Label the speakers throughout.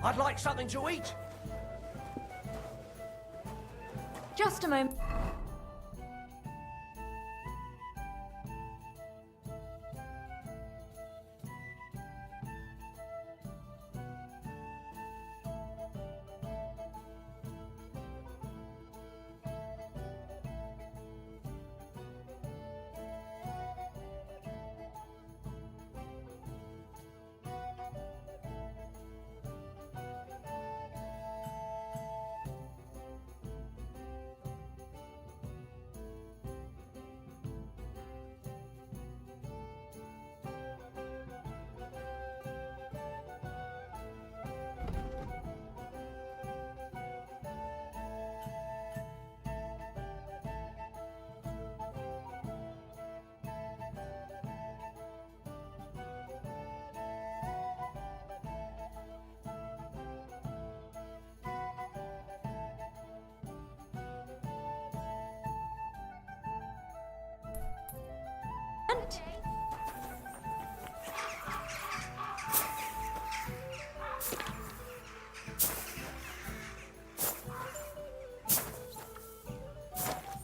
Speaker 1: I'd like something to eat.
Speaker 2: Just a moment.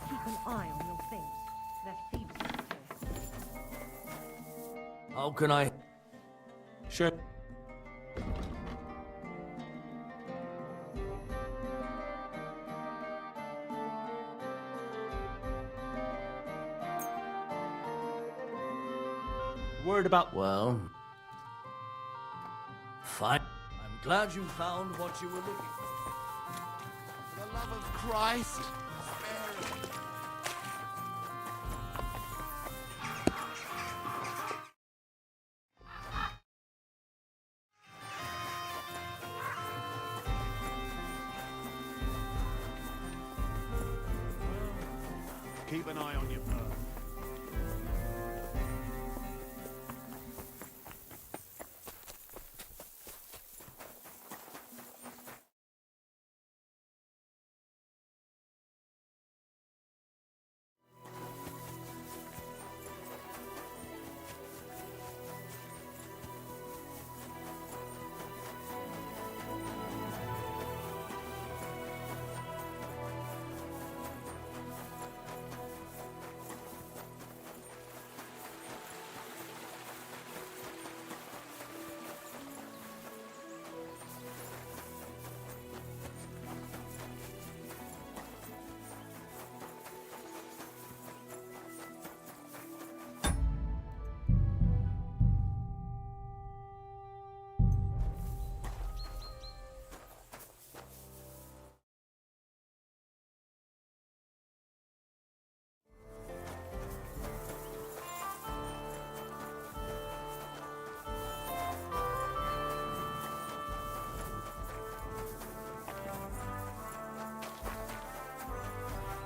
Speaker 3: Keep an eye on your things. They're thieves.
Speaker 1: How can I? Sure. Worried about. Well. Fine. I'm glad you found what you were looking for.
Speaker 4: For the love of Christ, spare him. Keep an eye on your bird.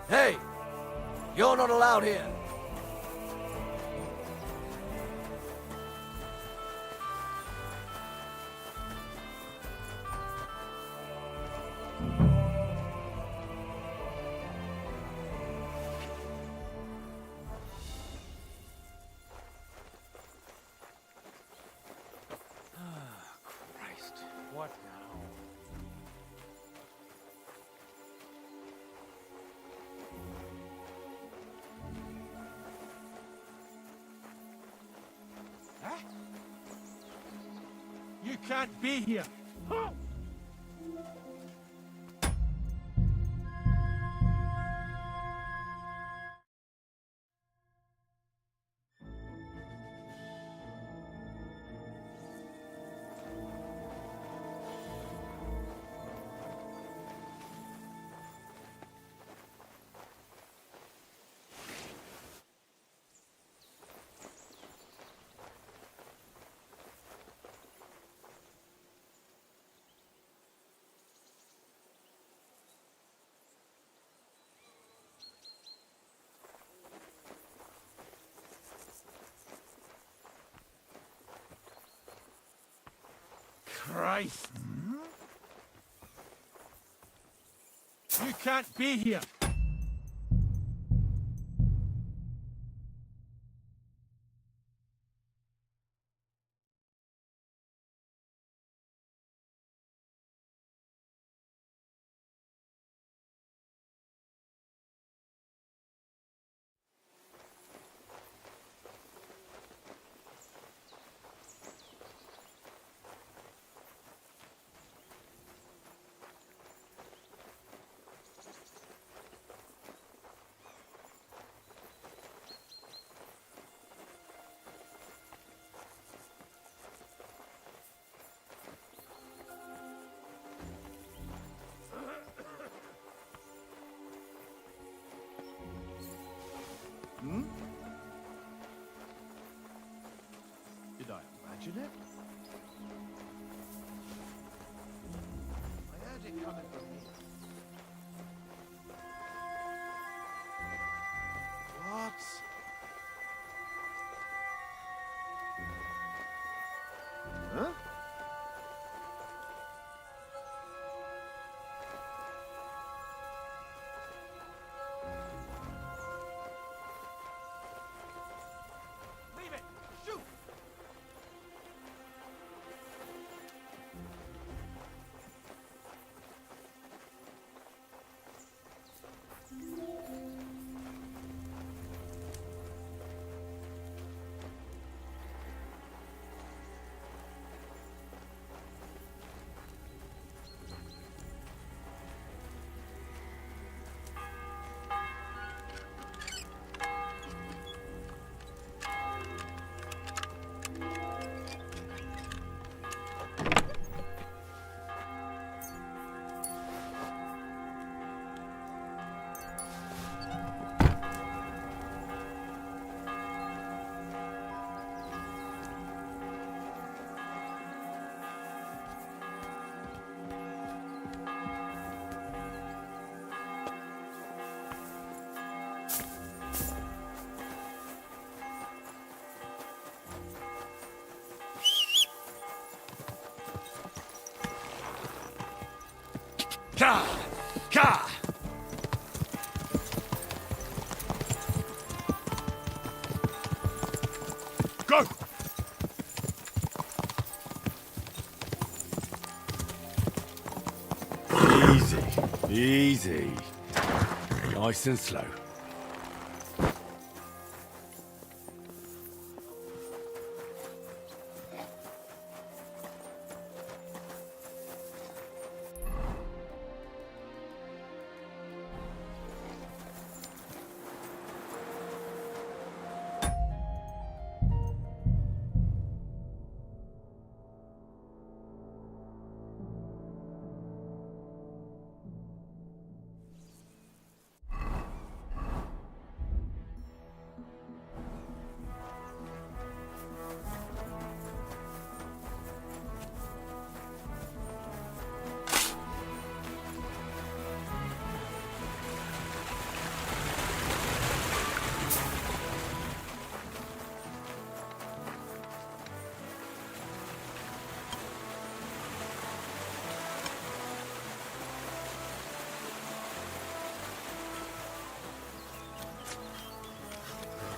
Speaker 1: Hey! You're not allowed here.
Speaker 4: Christ, what now? Huh? You can't be here. Huh? Christ! You can't be here! imagine it? I heard it coming from here. What? Huh? Leave it! Shoot!
Speaker 5: Ka! Ka! Go! Easy, easy. Nice and slow.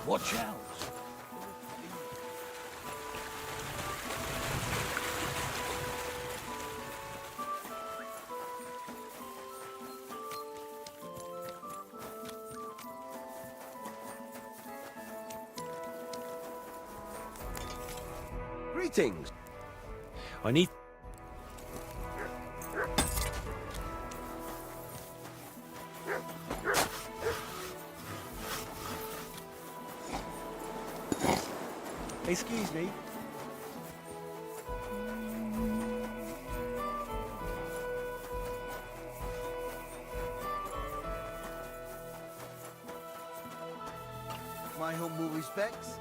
Speaker 1: Watch out!
Speaker 6: Greetings.
Speaker 5: I need...
Speaker 6: Excuse me.
Speaker 4: My humble respects.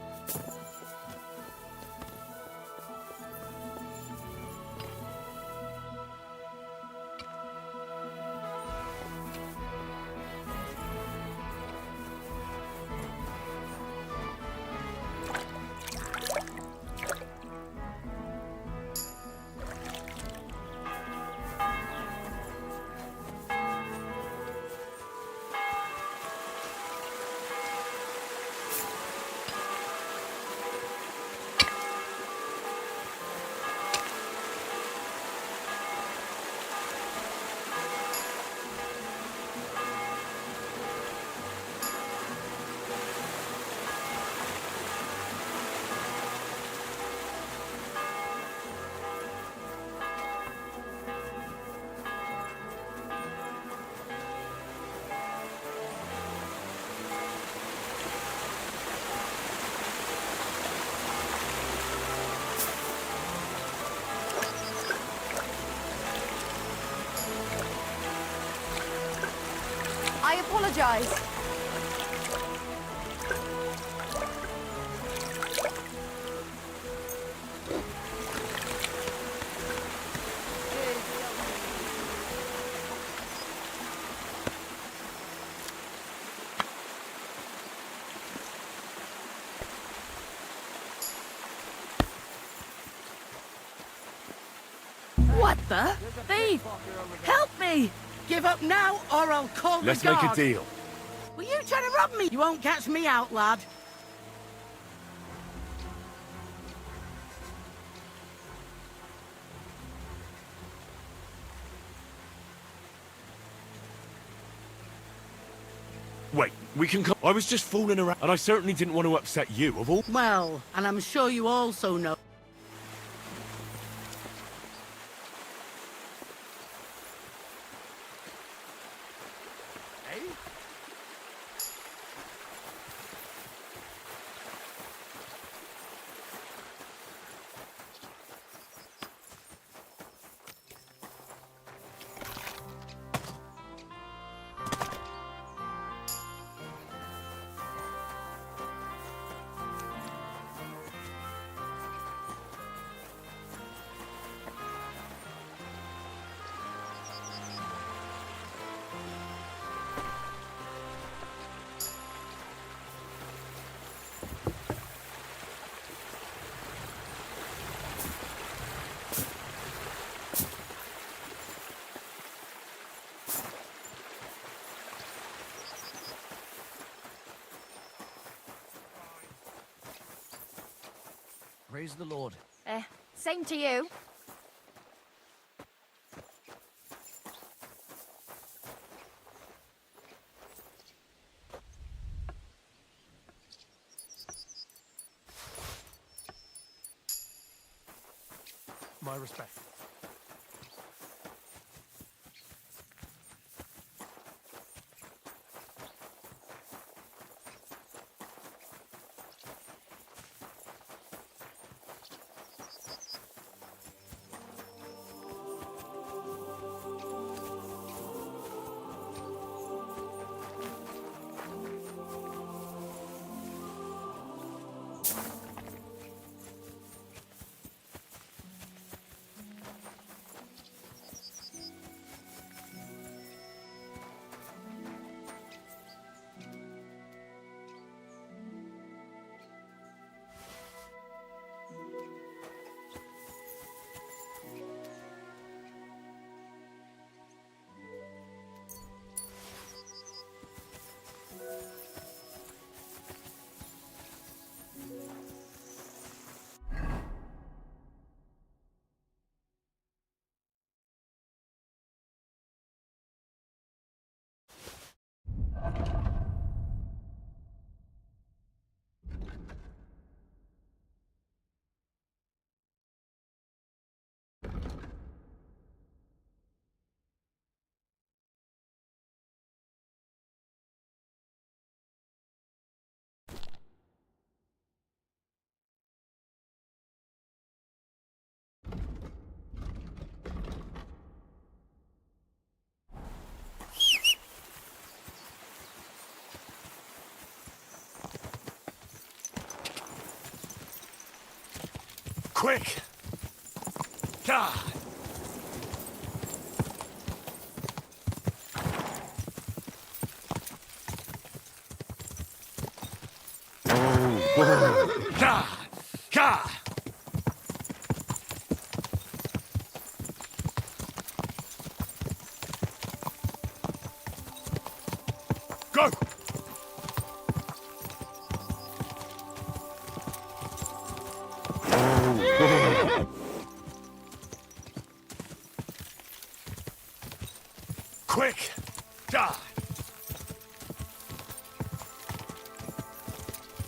Speaker 2: I apologize.
Speaker 7: What the? Thief! Help me! Give up now, or I'll call
Speaker 5: Let's
Speaker 7: the
Speaker 5: make
Speaker 7: guard.
Speaker 5: a deal.
Speaker 7: Were you trying to rob me? You won't catch me out, lad.
Speaker 5: Wait, we can come. I was just fooling around, and I certainly didn't want to upset you, of all.
Speaker 7: Well, and I'm sure you also know.
Speaker 4: Eh?
Speaker 1: Praise the Lord.
Speaker 2: Same to you.
Speaker 1: My respect.
Speaker 5: Quick! God! Oh, God! God! Go! Quick! God!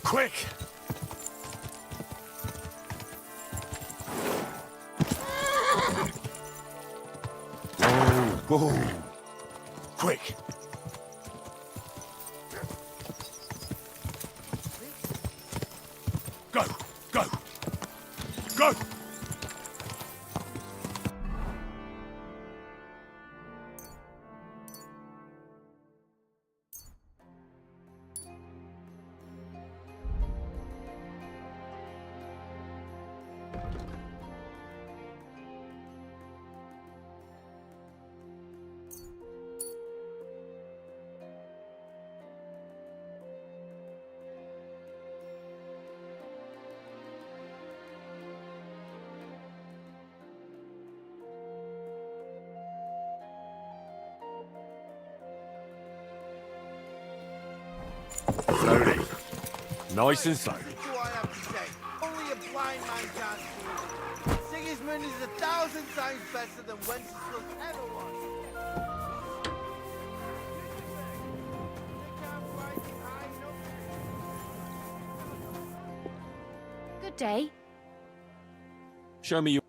Speaker 5: Quick! Oh, quick! Go! Go! Go! Nice and slow.
Speaker 4: Listen to what I have to say. Only a blind man can't see it. Sigismund is 1,000 times better than Wenceslas ever was. They can't fight high enough.
Speaker 2: Good day.
Speaker 5: Show me your...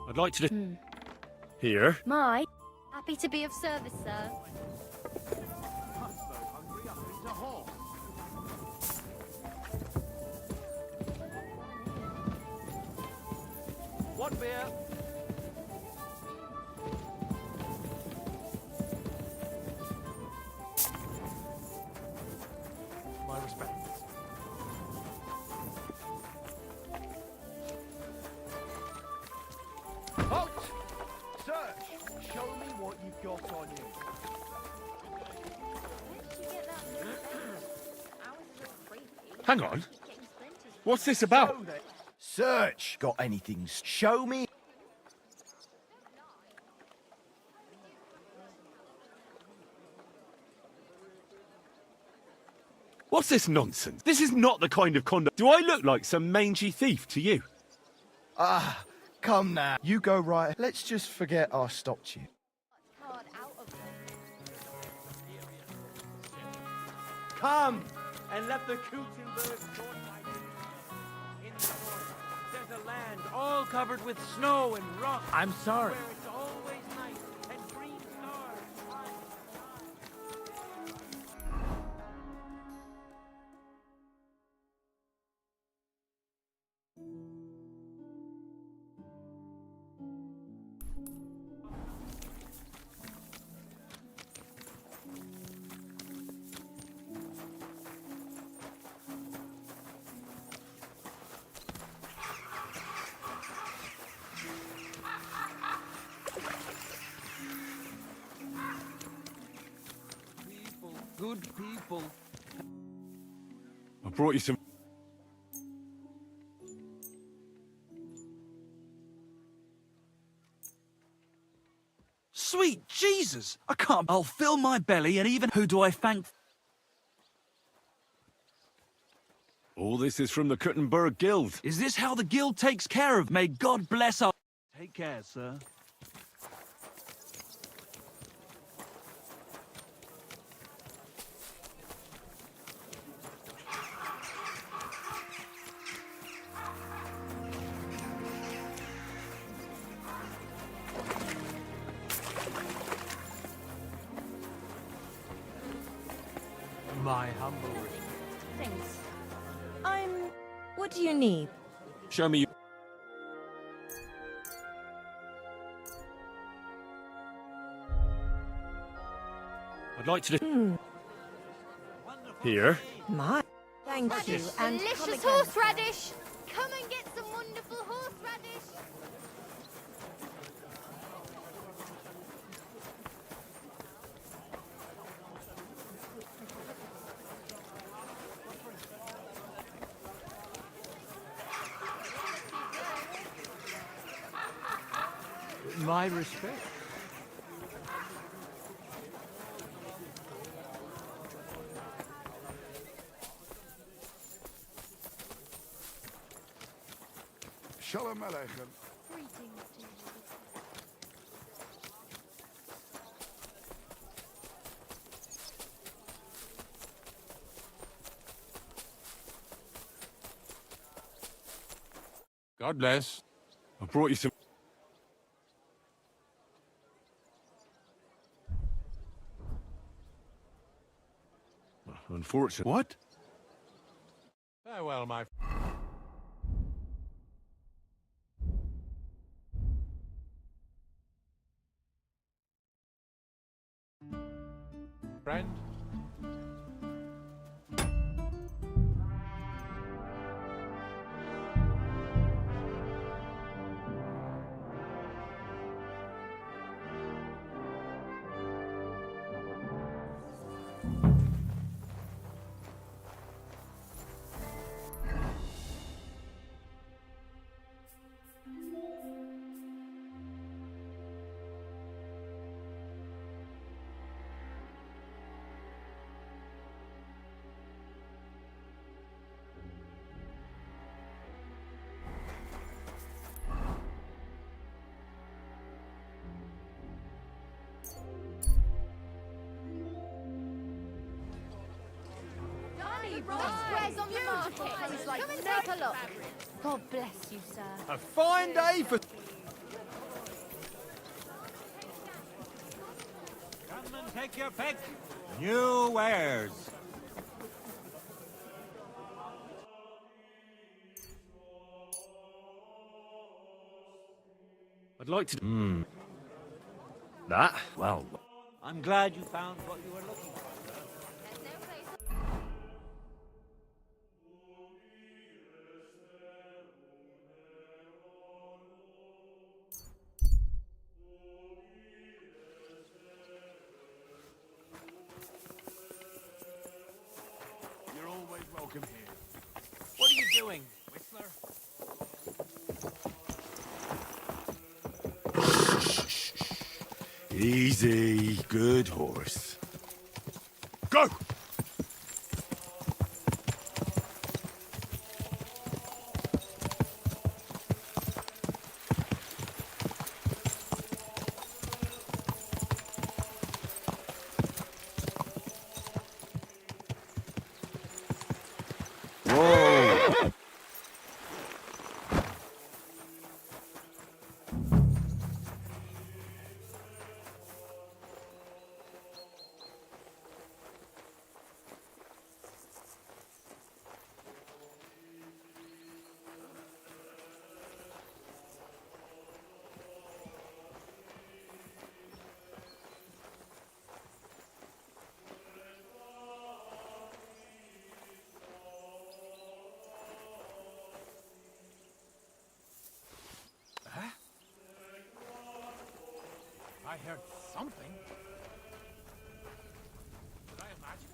Speaker 5: I'd like to... Here.
Speaker 2: My. Happy to be of service, sir.
Speaker 1: One beer. My respects.
Speaker 6: Halt! Search! Show me what you've got on you.
Speaker 5: Hang on. What's this about?
Speaker 6: Search! Got anything? Show me.
Speaker 5: What's this nonsense? This is not the kind of conduct... Do I look like some mangy thief to you?
Speaker 6: Ah, come now. You go right. Let's just forget I stopped you.
Speaker 8: Come and let the Kuttenberg in the north. There's a land all covered with snow and rock.
Speaker 1: I'm sorry.
Speaker 8: Where it's always night and green stars. People, good people.
Speaker 5: I brought you some...
Speaker 9: Sweet Jesus! I can't. I'll fill my belly and even. Who do I thank?
Speaker 5: All this is from the Kuttenberg Guild.
Speaker 9: Is this how the guild takes care of? May God bless our. Take care, sir.
Speaker 1: My humble respect.
Speaker 3: Thanks. What do you need?
Speaker 5: Show me... I'd like to... Here.
Speaker 3: My. Thank you, and come
Speaker 2: Delicious
Speaker 3: again.
Speaker 2: horseradish! Come and get some wonderful horseradish!
Speaker 1: My respect.
Speaker 4: Shalom Aleichem.
Speaker 5: God bless. I brought you some... Unfortunate. What?
Speaker 1: Farewell, my friend.
Speaker 2: Squares on the market. Come and take a look. God bless you, sir.
Speaker 6: A fine day for...
Speaker 8: Come and take your pick. New wares.
Speaker 5: I'd like to... That? Well...
Speaker 8: I'm glad you found what you were looking for, sir.
Speaker 2: There's no place.
Speaker 5: You're always welcome here.
Speaker 8: What are you doing, Whistler?
Speaker 5: Easy. Good horse. Go! Whoa!
Speaker 6: I heard something. Did I imagine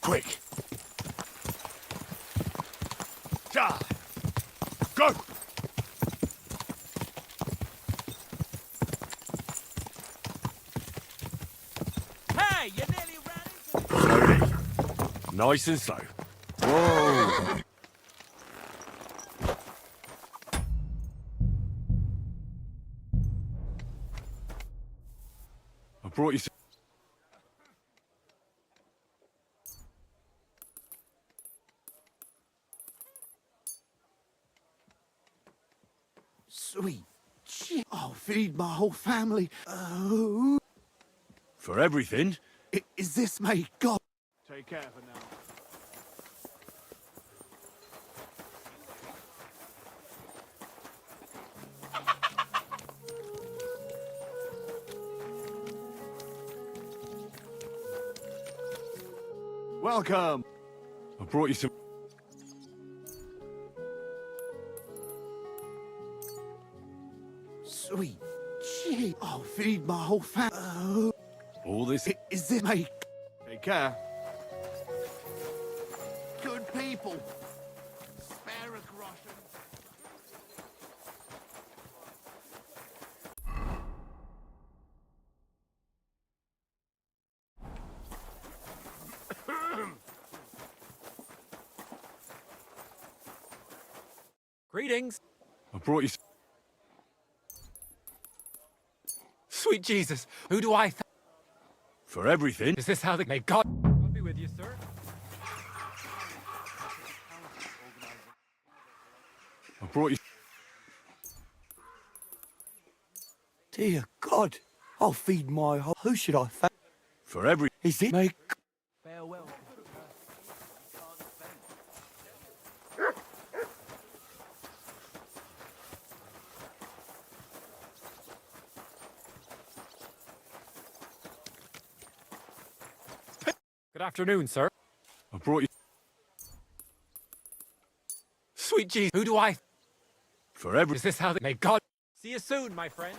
Speaker 5: Quick! Ja! Go!
Speaker 8: Hey, you nearly ran into me.
Speaker 5: Slowly. Nice and slow. Whoa! I brought you some...
Speaker 6: Sweet shit. I'll feed my whole family. Oh.
Speaker 5: For everything.
Speaker 6: Is this my God? Take care for now. Welcome.
Speaker 5: I brought you some...
Speaker 6: Sweet shit. I'll feed my whole family. Oh.
Speaker 5: All this...
Speaker 6: Is this my... Take care. Good people. Spare a groschen.
Speaker 10: Greetings.
Speaker 5: I brought you some...
Speaker 10: Sweet Jesus, who do I
Speaker 5: For everything.
Speaker 10: Is this how they... May God... I'll be with you, sir.
Speaker 5: I brought you...
Speaker 6: Dear God. I'll feed my whole... Who should I thank?
Speaker 5: For every...
Speaker 6: Is it my...
Speaker 10: Farewell. Good afternoon, sir.
Speaker 5: I brought you
Speaker 10: Sweet Jesus. Who do I...
Speaker 5: for every...
Speaker 10: Is this how they... May God... See you soon, my friend.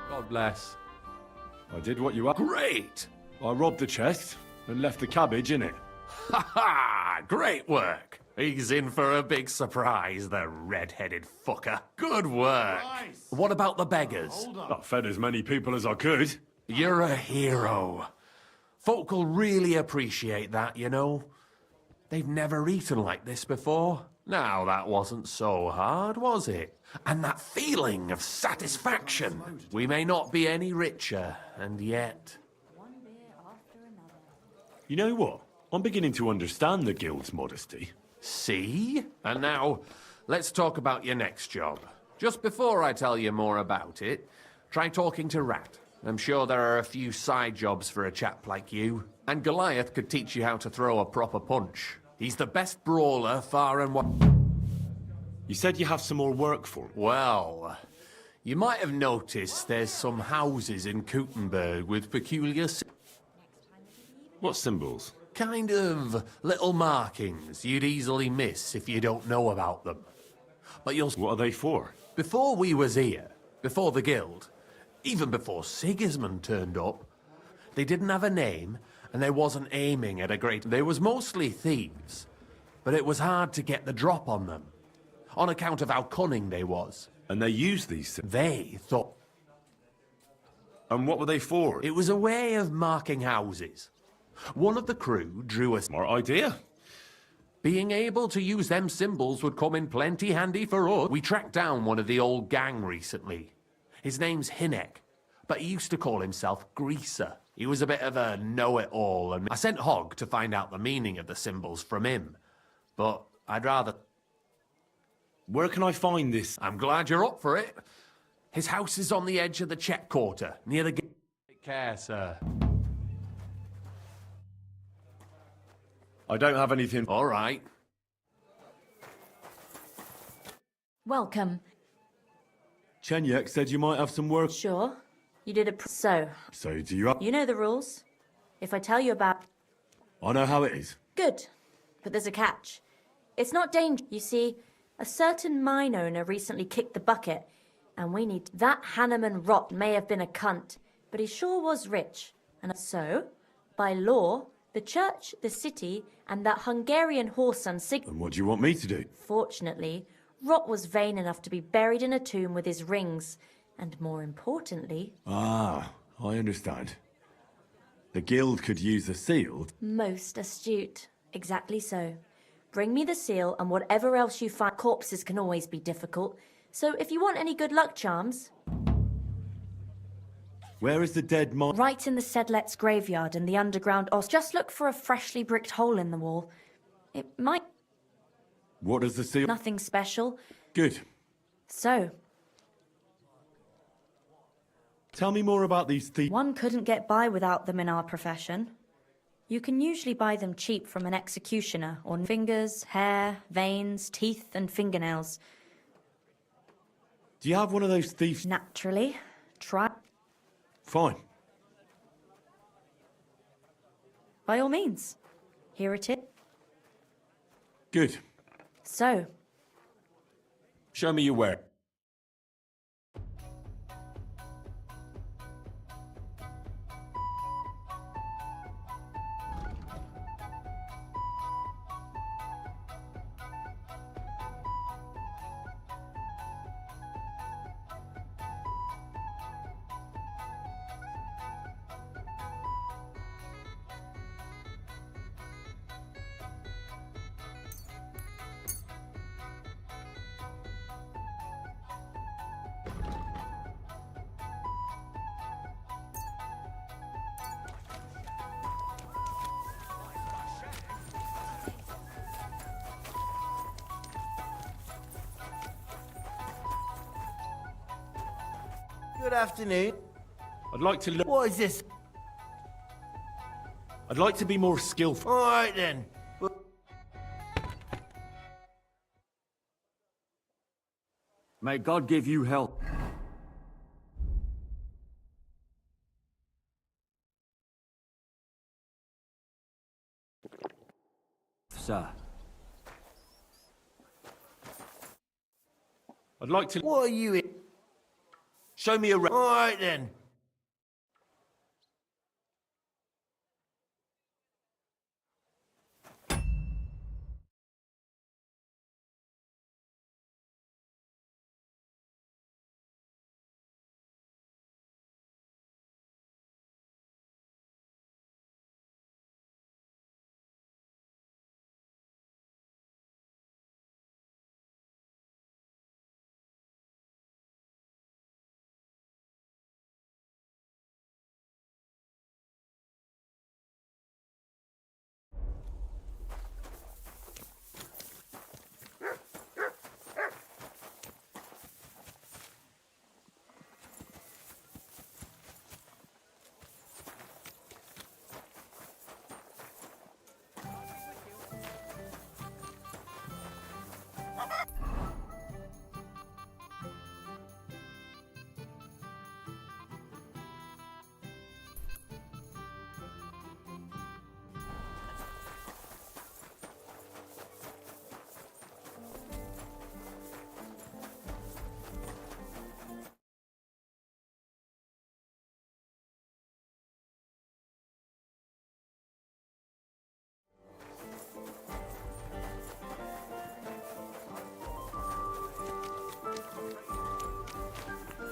Speaker 8: God bless.
Speaker 5: I did what you asked. Great! I robbed the chest and left the cabbage in it.
Speaker 11: Ha ha! Great work! He's in for a big surprise, the red-headed fucker. Good work!
Speaker 5: Nice.
Speaker 11: What about the beggars?
Speaker 5: I fed as many people as I could.
Speaker 11: You're a hero. Folk will really appreciate that, you know. They've never eaten like this before. Now, that wasn't so hard, was it? And that feeling of satisfaction. We may not be any richer, and yet...
Speaker 5: You know what? I'm beginning to understand the guild's modesty.
Speaker 11: See? And now, let's talk about your next job. Just before I tell you more about it, try talking to Rat. I'm sure there are a few side jobs for a chap like you. And Goliath could teach you how to throw a proper punch. He's the best brawler far and wide.
Speaker 5: You said you have some more work for me.
Speaker 11: Well, you might have noticed there's some houses in Kuttenberg with peculiar...
Speaker 5: What symbols?
Speaker 11: Kind of little markings you'd easily miss if you don't know about them. But you'll...
Speaker 5: What are they for?
Speaker 11: Before we was here, before the guild, even before Sigismund turned up, they didn't have a name, and they wasn't aiming at a great... They was mostly thieves, but it was hard to get the drop on them, on account of how cunning they was.
Speaker 5: And they used these...
Speaker 11: They thought...
Speaker 5: And what were they for?
Speaker 11: It was a way of marking houses. One of the crew drew a...
Speaker 5: Smart idea.
Speaker 11: Being able to use them symbols would come in plenty handy for us. We tracked down one of the old gang recently. His name's Hinek, but he used to call himself Greaser. He was a bit of a know-it-all, and I sent Hogg to find out the meaning of the symbols from him. But I'd rather...
Speaker 5: Where can I find this?
Speaker 11: I'm glad you're up for it. His house is on the edge of the check quarter, near the... Take care, sir.
Speaker 5: I don't have anything...
Speaker 11: All right.
Speaker 12: Welcome.
Speaker 5: Chenyek said you might have some work.
Speaker 12: Sure. You did a... So,
Speaker 5: So do you have...
Speaker 12: you know the rules. If I tell you about...
Speaker 5: I know how it is.
Speaker 12: Good. But there's a catch. It's not dangerous. You see, a certain mine owner recently kicked the bucket, and we need... That Hanneman Rot may have been a cunt, but he sure was rich. And so, by law, the church, the city, and that Hungarian whoreson Sig...
Speaker 5: And what do you want me to do?
Speaker 12: Fortunately, Rot was vain enough to be buried in a tomb with his rings. And more importantly...
Speaker 5: Ah, I understand. The guild could use the seal.
Speaker 12: Most astute. Exactly so. Bring me the seal, and whatever else you find... Corpses can always be difficult, so if you want any good luck charms...
Speaker 5: Where is the dead mine?
Speaker 12: Right in the Sedlet's graveyard in the underground os. Just look for a freshly bricked hole in the wall. It might...
Speaker 5: What does the seal...
Speaker 12: Nothing special.
Speaker 5: Good.
Speaker 12: So...
Speaker 5: Tell me more about these thieves.
Speaker 12: One couldn't get by without them in our profession. You can usually buy them cheap from an executioner, or fingers, hair, veins, teeth, and fingernails.
Speaker 5: Do you have one of those thieves?
Speaker 12: Naturally. Try...
Speaker 5: Fine.
Speaker 12: By all means. Here it is.
Speaker 5: Good.
Speaker 12: So...
Speaker 5: Show me your work.
Speaker 4: Good afternoon.
Speaker 5: I'd like to learn.
Speaker 4: What is this?
Speaker 5: I'd like to be more skillful.
Speaker 4: All right then.
Speaker 9: May God give you help. Sir.
Speaker 5: I'd like to.
Speaker 4: What are you in?
Speaker 5: Show me around.
Speaker 4: All right then.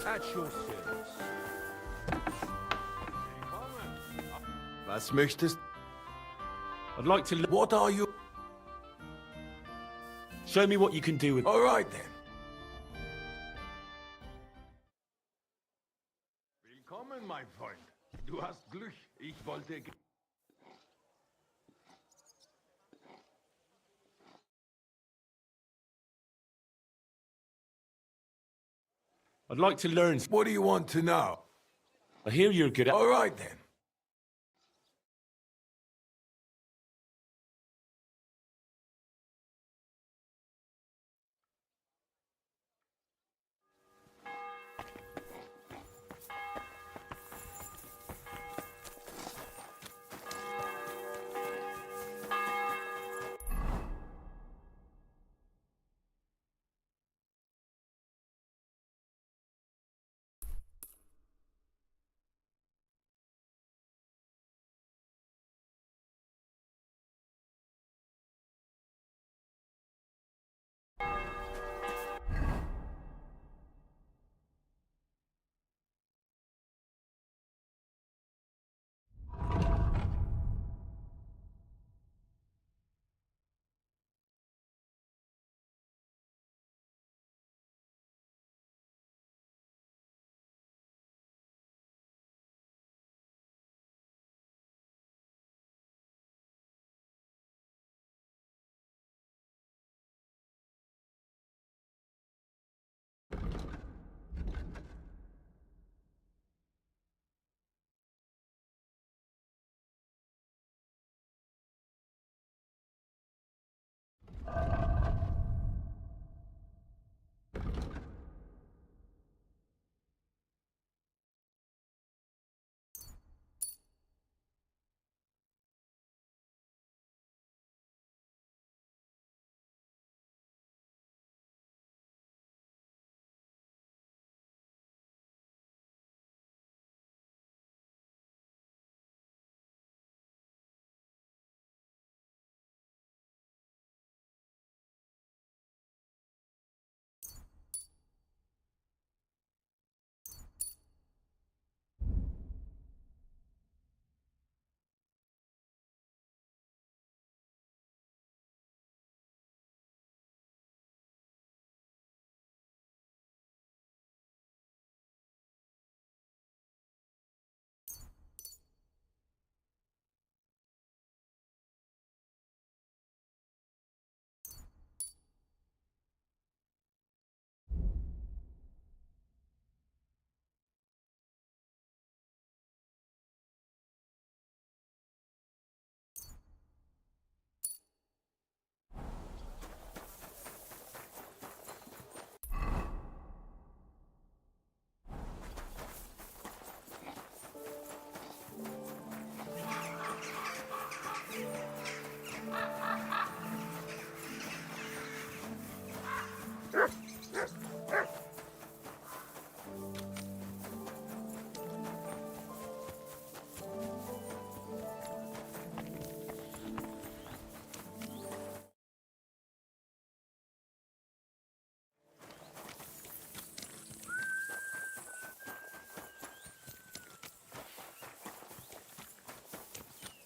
Speaker 8: At your service.
Speaker 6: Was möchtest?
Speaker 5: I'd like to.
Speaker 6: What are you?
Speaker 5: Show me what you can do with.
Speaker 6: All right then. Willkommen, mein Freund. Du hast Glück. Ich wollte.
Speaker 5: I'd like to learn.
Speaker 6: What do you want to know?
Speaker 5: I hear you're good at.
Speaker 6: All right then.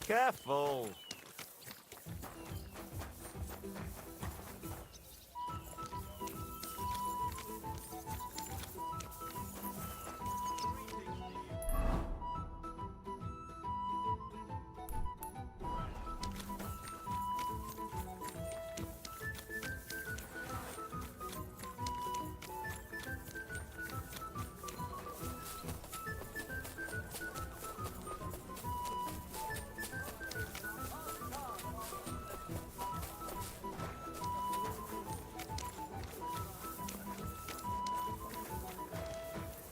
Speaker 8: Careful.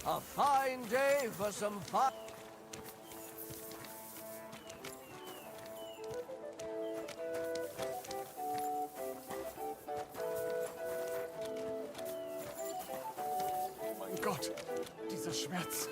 Speaker 1: A fine day for some fun.
Speaker 6: Mein Gott, dieser Schmerz.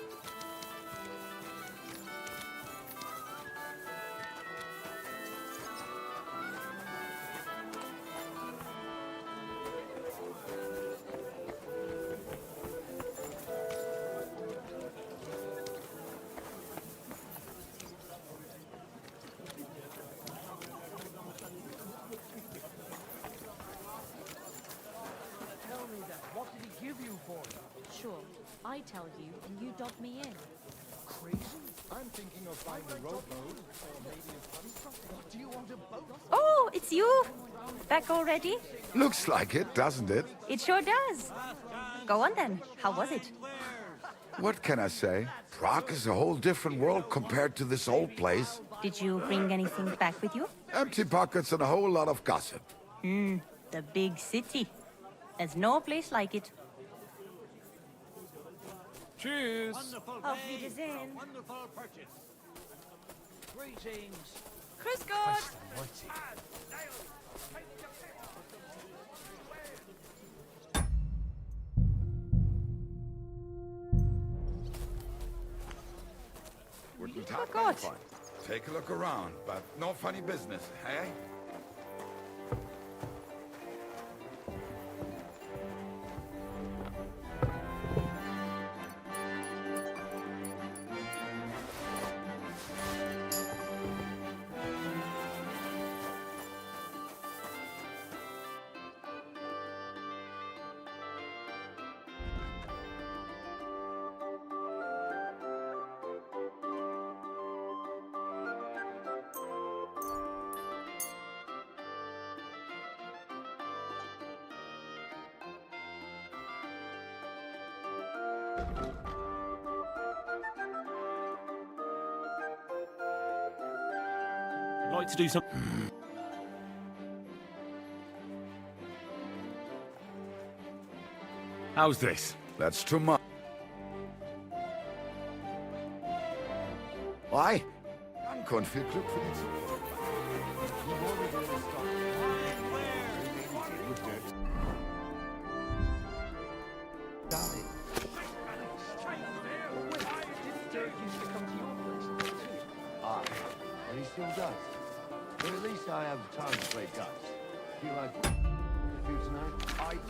Speaker 7: Tell me that. What did he give you for it?
Speaker 2: Sure, I tell you and you dob me in.
Speaker 6: Crazy? I'm thinking of buying a rowboat or maybe a funny something. Do you want a boat?
Speaker 3: Oh, it's you? Back already?
Speaker 13: Looks like it, doesn't it?
Speaker 3: It sure does. Go on then. How was it?
Speaker 13: What can I say? Prague is a whole different world compared to this old place.
Speaker 3: Did you bring anything back with you?
Speaker 13: Empty pockets and a whole lot of gossip.
Speaker 3: The big city. There's no place like it.
Speaker 10: Cheers.
Speaker 3: Auf Wiedersehen.
Speaker 8: Wonderful purchase.
Speaker 1: Greetings.
Speaker 3: Grüß Gott.
Speaker 13: Guten Tag,
Speaker 3: Oh
Speaker 13: mein
Speaker 3: Gott.
Speaker 13: Freund. Take a look around, but no funny business, hey?
Speaker 5: I'd like to do something. How's this?
Speaker 13: That's too much. Why? Ankunft, viel Glück für die Zukunft.
Speaker 4: And he still does. But at least I have time to play dice. Feel like a few tonight?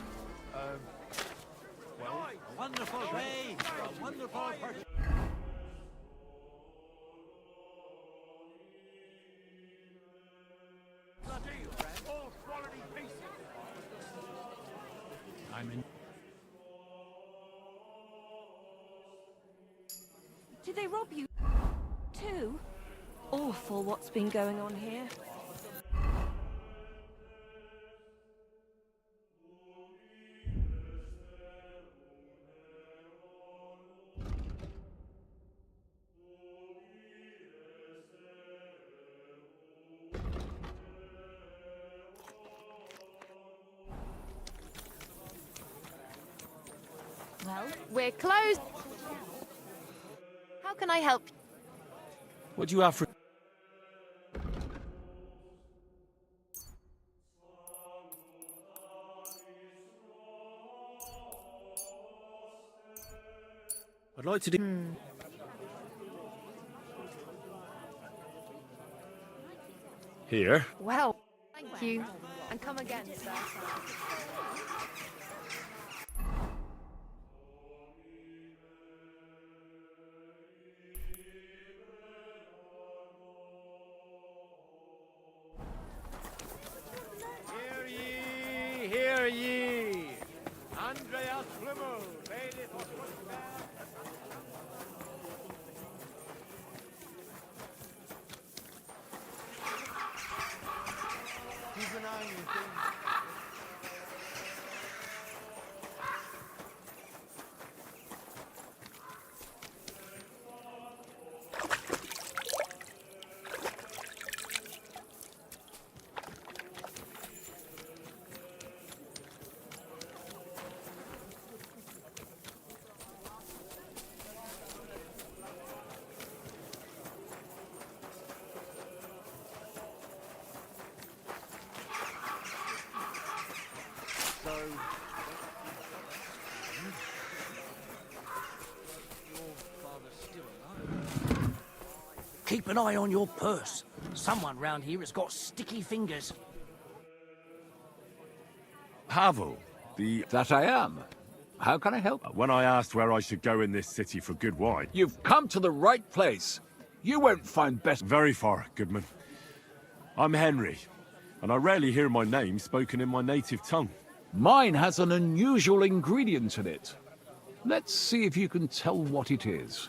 Speaker 8: A wonderful day. A wonderful purchase. All quality pieces.
Speaker 5: I'm in.
Speaker 3: Did they rob you? Too? Awful what's been going on here.
Speaker 2: Well, we're closed. How can I help?
Speaker 5: What do you have for? I'd like to do. Here.
Speaker 2: Well, thank you. And come again, sir.
Speaker 1: keep an eye on your purse. Someone round here has got sticky fingers.
Speaker 5: Pavel,
Speaker 9: That I am. How can I help?
Speaker 5: when I asked where I should go in this city for good wine,
Speaker 9: You've come to the right place. You won't find better.
Speaker 5: very far, Goodman. I'm Henry, and I rarely hear my name spoken in my native tongue.
Speaker 9: Mine has an unusual ingredient in it. Let's see if you can tell what it is.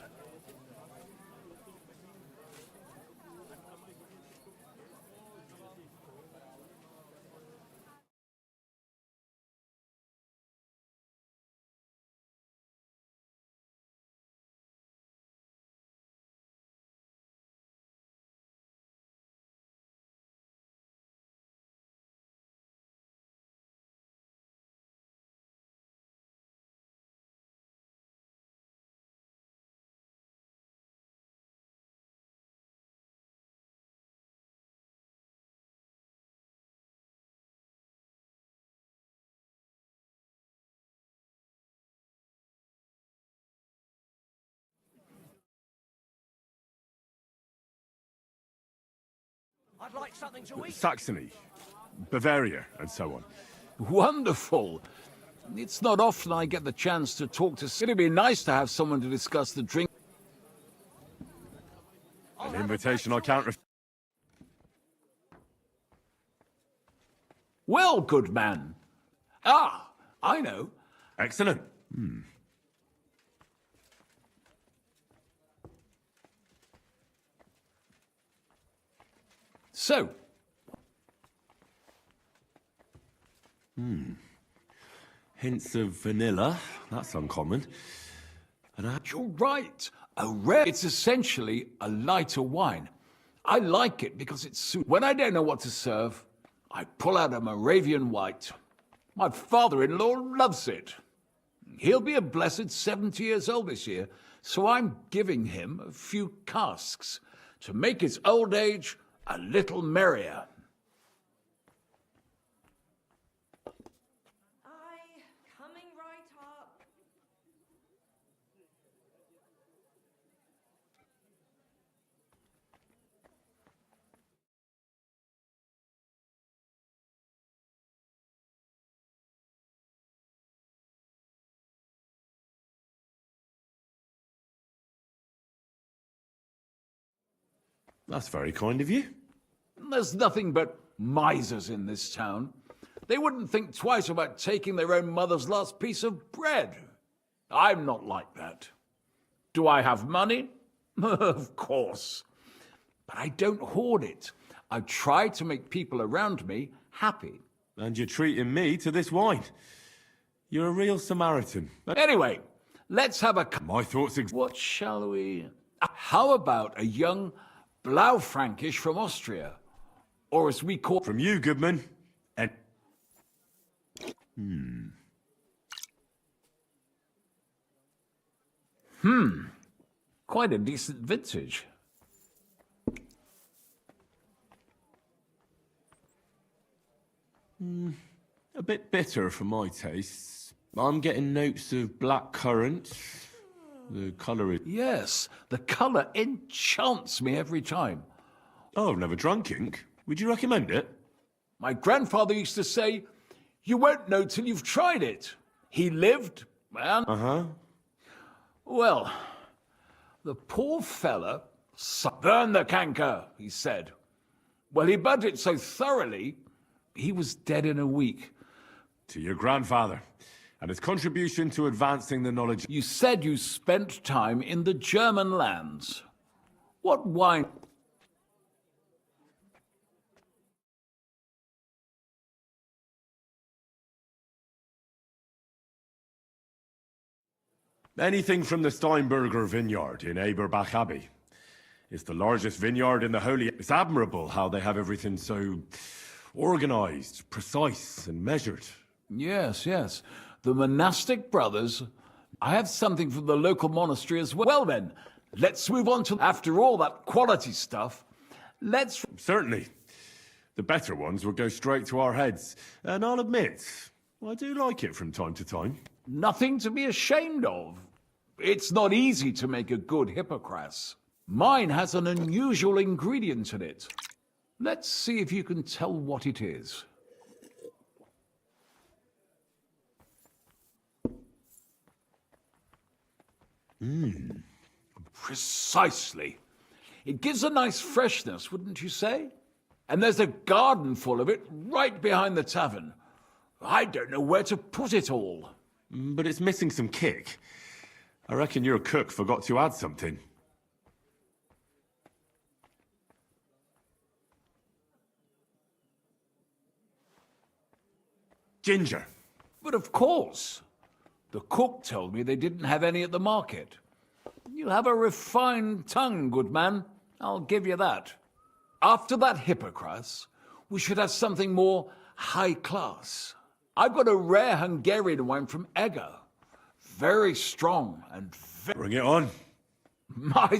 Speaker 1: I'd like something to eat.
Speaker 5: Saxony, Bavaria, and so on.
Speaker 9: Wonderful. It's not often I get the chance to talk to... It'd be nice to have someone to discuss the drink.
Speaker 5: An invitation I can't refuse.
Speaker 9: Well, good man. Ah, I know.
Speaker 5: Excellent.
Speaker 9: So,
Speaker 5: Hints of vanilla. That's uncommon.
Speaker 9: you're right. A rare... It's essentially a lighter wine. I like it because it's sweet. When I don't know what to serve, I pull out a Moravian white. My father-in-law loves it. He'll be a blessed 70 years old this year, so I'm giving him a few casks to make his old age a little merrier.
Speaker 3: Coming right up.
Speaker 5: That's very kind of you.
Speaker 9: There's nothing but misers in this town. They wouldn't think twice about taking their own mother's last piece of bread. I'm not like that. Do I have money? Of course. But I don't hoard it. I try to make people around me happy.
Speaker 5: And you're treating me to this wine. You're a real Samaritan.
Speaker 9: Anyway, let's have a...
Speaker 5: My thoughts...
Speaker 9: What shall we... How about a young Blaufränkisch from Austria? Or as we call...
Speaker 5: From you, Goodman. And...
Speaker 9: Quite a decent vintage.
Speaker 5: A bit bitter for my tastes. I'm getting notes of black currant. The colour is...
Speaker 9: Yes, the colour enchants me every time.
Speaker 5: Oh, I've never drunk ink. Would you recommend it?
Speaker 9: My grandfather used to say, you won't know till you've tried it. He lived, and...
Speaker 5: Uh-huh.
Speaker 9: Well, the poor fella... Burn the canker, he said. Well, he burnt it so thoroughly, he was dead in a week.
Speaker 5: To your grandfather and his contribution to advancing the knowledge...
Speaker 9: You said you spent time in the German lands. What wine...
Speaker 5: Anything from the Steinberger vineyard in Eberbach Abbey. It's the largest vineyard in the Holy... It's admirable how they have everything so organized, precise, and measured.
Speaker 9: Yes, yes. The monastic brothers. I have something from the local monastery as well. Well then, let's move on to... After all that quality stuff, let's...
Speaker 5: Certainly. The better ones will go straight to our heads. And I'll admit, I do like it from time to time.
Speaker 9: Nothing to be ashamed of. It's not easy to make a good Hippocras. Mine has an unusual ingredient in it. Let's see if you can tell what it is. Precisely. It gives a nice freshness, wouldn't you say? And there's a garden full of it right behind the tavern. I don't know where to put it all.
Speaker 5: But it's missing some kick. I reckon your cook forgot to add something. Ginger.
Speaker 9: But of course. The cook told me they didn't have any at the market. You have a refined tongue, good man. I'll give you that. After that hypocras, we should have something more high class. I've got a rare Hungarian wine from Eger. Very strong and very...
Speaker 5: Bring it on.
Speaker 9: My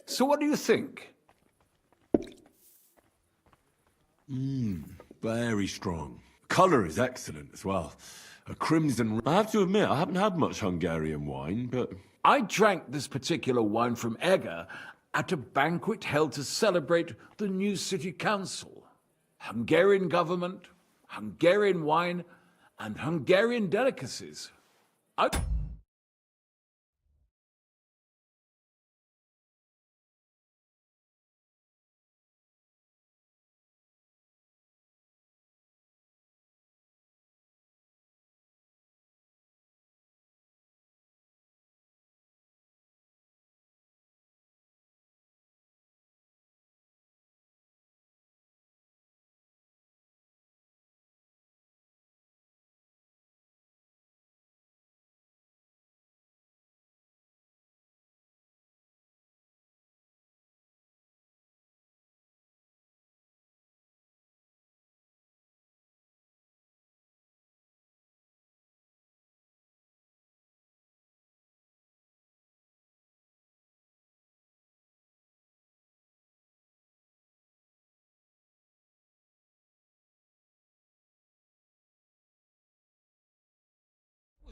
Speaker 9: So what do you think?
Speaker 5: Very strong. Colour is excellent as well. A crimson... I have to admit, I haven't had much Hungarian wine, but...
Speaker 9: I drank this particular wine from Eger at a banquet held to celebrate the new city council. Hungarian government, Hungarian wine, and Hungarian delicacies.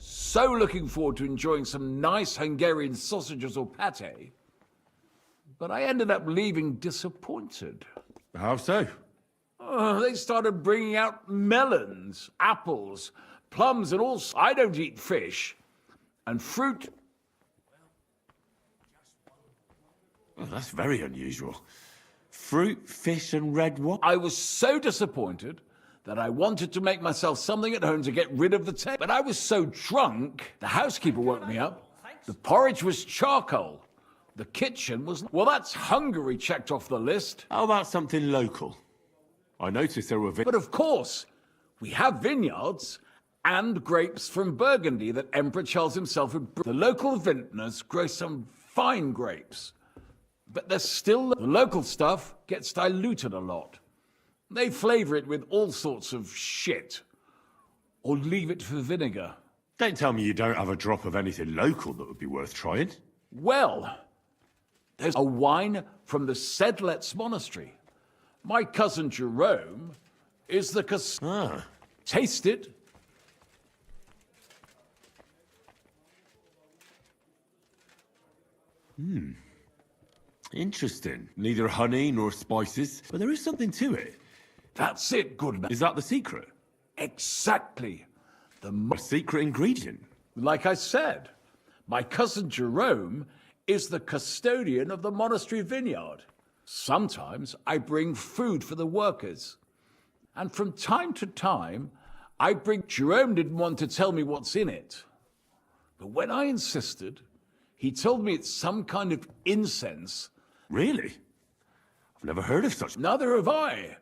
Speaker 9: So looking forward to enjoying some nice Hungarian sausages or pate, but I ended up leaving disappointed.
Speaker 5: How so?
Speaker 9: They started bringing out melons, apples, plums, and all. I don't eat fish, and fruit.
Speaker 5: Oh, that's very unusual. Fruit, fish, and red wine.
Speaker 9: I was so disappointed that I wanted to make myself something at home to get rid of the taste. But I was so drunk, the housekeeper woke me up. The porridge was charcoal. The kitchen was... Well, that's Hungary checked off the list.
Speaker 5: How about something local? I noticed there were...
Speaker 9: But of course, we have vineyards and grapes from Burgundy that Emperor Charles himself had... The local vintners grow some fine grapes. But there's still... The local stuff gets diluted a lot. They flavour it with all sorts of shit. Or leave it for vinegar.
Speaker 5: Don't tell me you don't have a drop of anything local that would be worth trying.
Speaker 9: Well, there's a wine from the Sedlets Monastery. My cousin Jerome is the Taste it.
Speaker 5: Interesting. Neither honey nor spices, but there is something to it.
Speaker 9: That's it, good man.
Speaker 5: Is that the secret?
Speaker 9: Exactly. The
Speaker 5: secret ingredient?
Speaker 9: Like I said, my cousin Jerome is the custodian of the monastery vineyard. Sometimes I bring food for the workers. And from time to time, I bring... Jerome didn't want to tell me what's in it. But when I insisted, he told me it's some kind of incense.
Speaker 5: Really? I've never heard of such...
Speaker 9: Neither have I.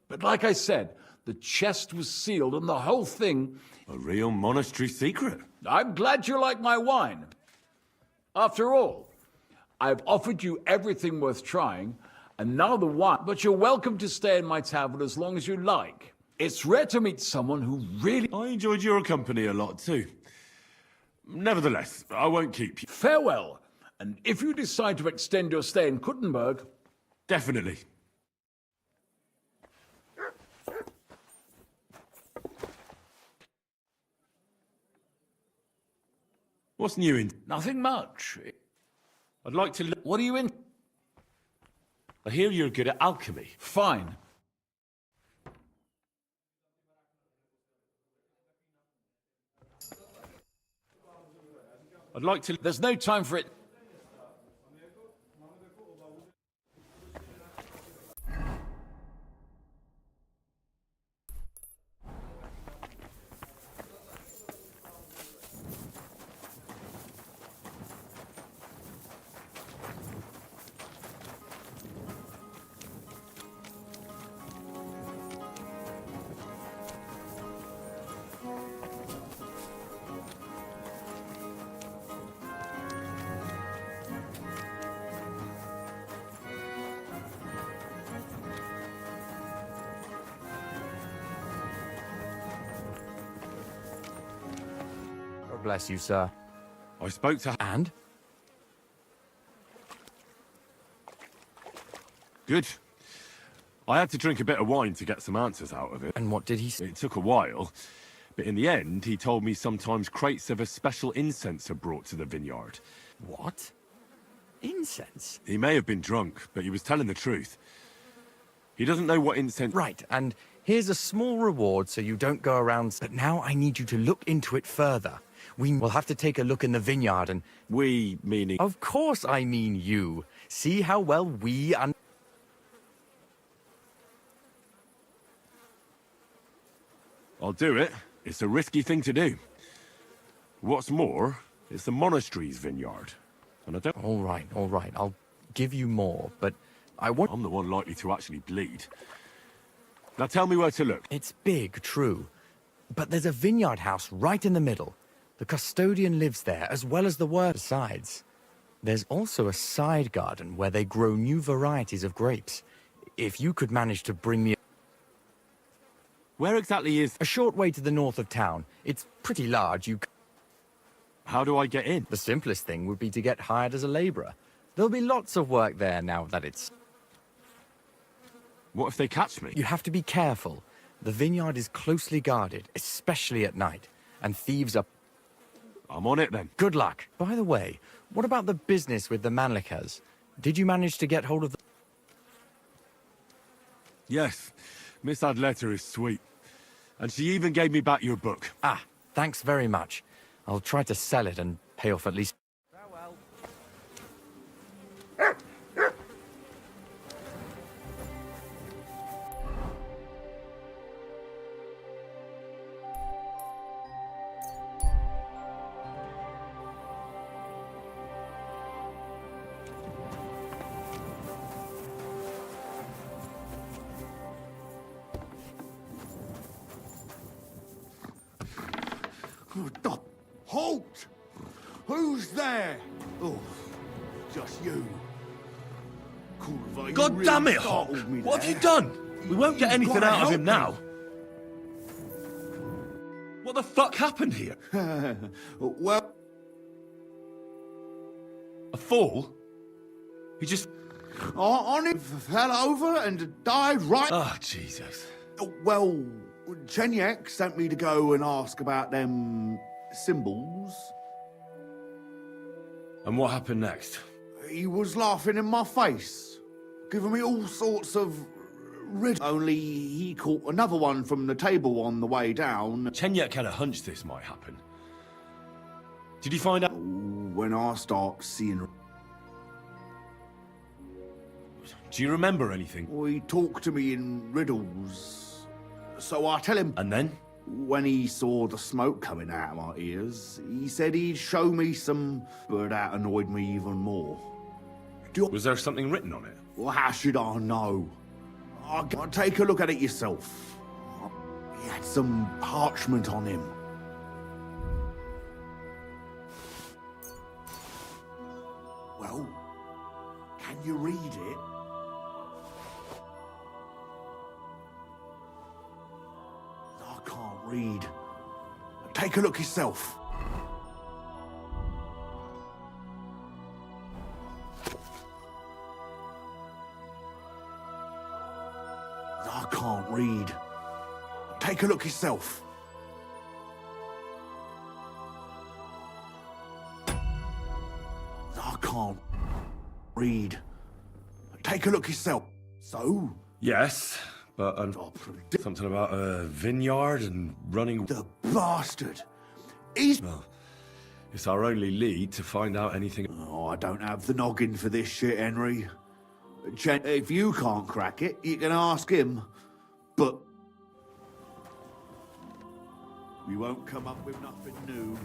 Speaker 9: But like I said, the chest was sealed and the whole thing...
Speaker 5: A real monastery secret.
Speaker 9: I'm glad you like my wine. After all, I've offered you everything worth trying, and now the wine... But you're welcome to stay in my tavern as long as you like. It's rare to meet someone who really...
Speaker 5: I enjoyed your company a lot too. Nevertheless, I won't keep you.
Speaker 9: Farewell, and if you decide to extend your stay in Kuttenberg...
Speaker 5: Definitely. What's new in...
Speaker 9: Nothing much.
Speaker 5: I'd like to...
Speaker 9: What are you in?
Speaker 5: I hear you're good at alchemy.
Speaker 9: Fine.
Speaker 5: I'd like to...
Speaker 9: There's no time for it.
Speaker 14: God bless you, sir.
Speaker 5: I spoke to...
Speaker 14: And?
Speaker 5: Good. I had to drink a bit of wine to get some answers out of it.
Speaker 14: And what did he say?
Speaker 5: It took a while, but in the end, he told me sometimes crates of a special incense are brought to the vineyard.
Speaker 14: What? Incense?
Speaker 5: He may have been drunk, but he was telling the truth. He doesn't know what incense...
Speaker 14: Right, and here's a small reward so you don't go around... But now I need you to look into it further. We will have to take a look in the vineyard and...
Speaker 5: We, meaning...
Speaker 14: Of course I mean you. See how well we...
Speaker 5: I'll do it. It's a risky thing to do. What's more, it's the monastery's vineyard. And I don't...
Speaker 14: All right. I'll give you more, but I want...
Speaker 5: I'm the one likely to actually bleed. Now tell me where to look.
Speaker 14: It's big, true. But there's a vineyard house right in the middle. The custodian lives there, as well as the word. Besides, there's also a side garden where they grow new varieties of grapes. If you could manage to bring me...
Speaker 5: Where exactly is...
Speaker 14: A short way to the north of town. It's pretty large.
Speaker 5: How do I get in?
Speaker 14: The simplest thing would be to get hired as a labourer. There'll be lots of work there now that it's...
Speaker 5: What if they catch me?
Speaker 14: You have to be careful. The vineyard is closely guarded, especially at night. And thieves are...
Speaker 5: I'm on it then.
Speaker 14: Good luck. By the way, what about the business with the Manlikas? Did you manage to get hold of the...
Speaker 5: Yes. Miss Adletter is sweet. And she even gave me back your book.
Speaker 14: Ah, thanks very much. I'll try to sell it and pay off at least...
Speaker 13: Halt! Who's there? Oh, just you. Culver,
Speaker 1: God damn it, Hawk! What have you done? We won't get anything out of him now. What the fuck happened here?
Speaker 13: Well...
Speaker 1: A fall? He just...
Speaker 13: On it, fell over and died right...
Speaker 1: Oh, Jesus.
Speaker 13: Well, Chenyek sent me to go and ask about them symbols.
Speaker 5: And what happened next?
Speaker 13: He was laughing in my face, giving me all sorts of riddles. Only he caught another one from the table on the way down.
Speaker 5: Chenyek had a hunch this might happen. Did you find out?
Speaker 13: When I start seeing...
Speaker 5: Do you remember anything?
Speaker 13: He talked to me in riddles, so I tell him...
Speaker 5: And then?
Speaker 13: When he saw the smoke coming out of my ears, he said he'd show me some... But that annoyed me even more.
Speaker 5: Was there something written on it?
Speaker 13: Well, how should I know? I'll take a look at it yourself. He had some parchment on him. Well, can you read it? I can't read. Take a look yourself. I can't read. Take a look yourself. can't read. Take a look yourself. So?
Speaker 5: Yes, but something about a vineyard and running...
Speaker 13: The bastard! He's...
Speaker 5: Well, it's our only lead to find out anything...
Speaker 13: Oh, I don't have the noggin for this shit, Henry. If you can't crack it, you can ask him. But... we won't come up with nothing new.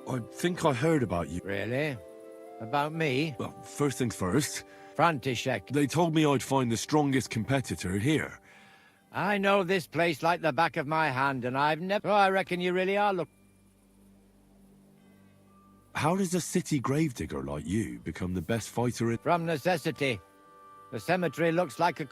Speaker 5: I think I heard about you.
Speaker 15: Really? About me?
Speaker 5: Well, first things first.
Speaker 15: František.
Speaker 5: They told me I'd find the strongest competitor here.
Speaker 15: I know this place like the back of my hand, and I've never... Oh, I reckon you really are
Speaker 5: How does a city gravedigger like you become the best fighter in...
Speaker 15: From necessity. The cemetery looks like a...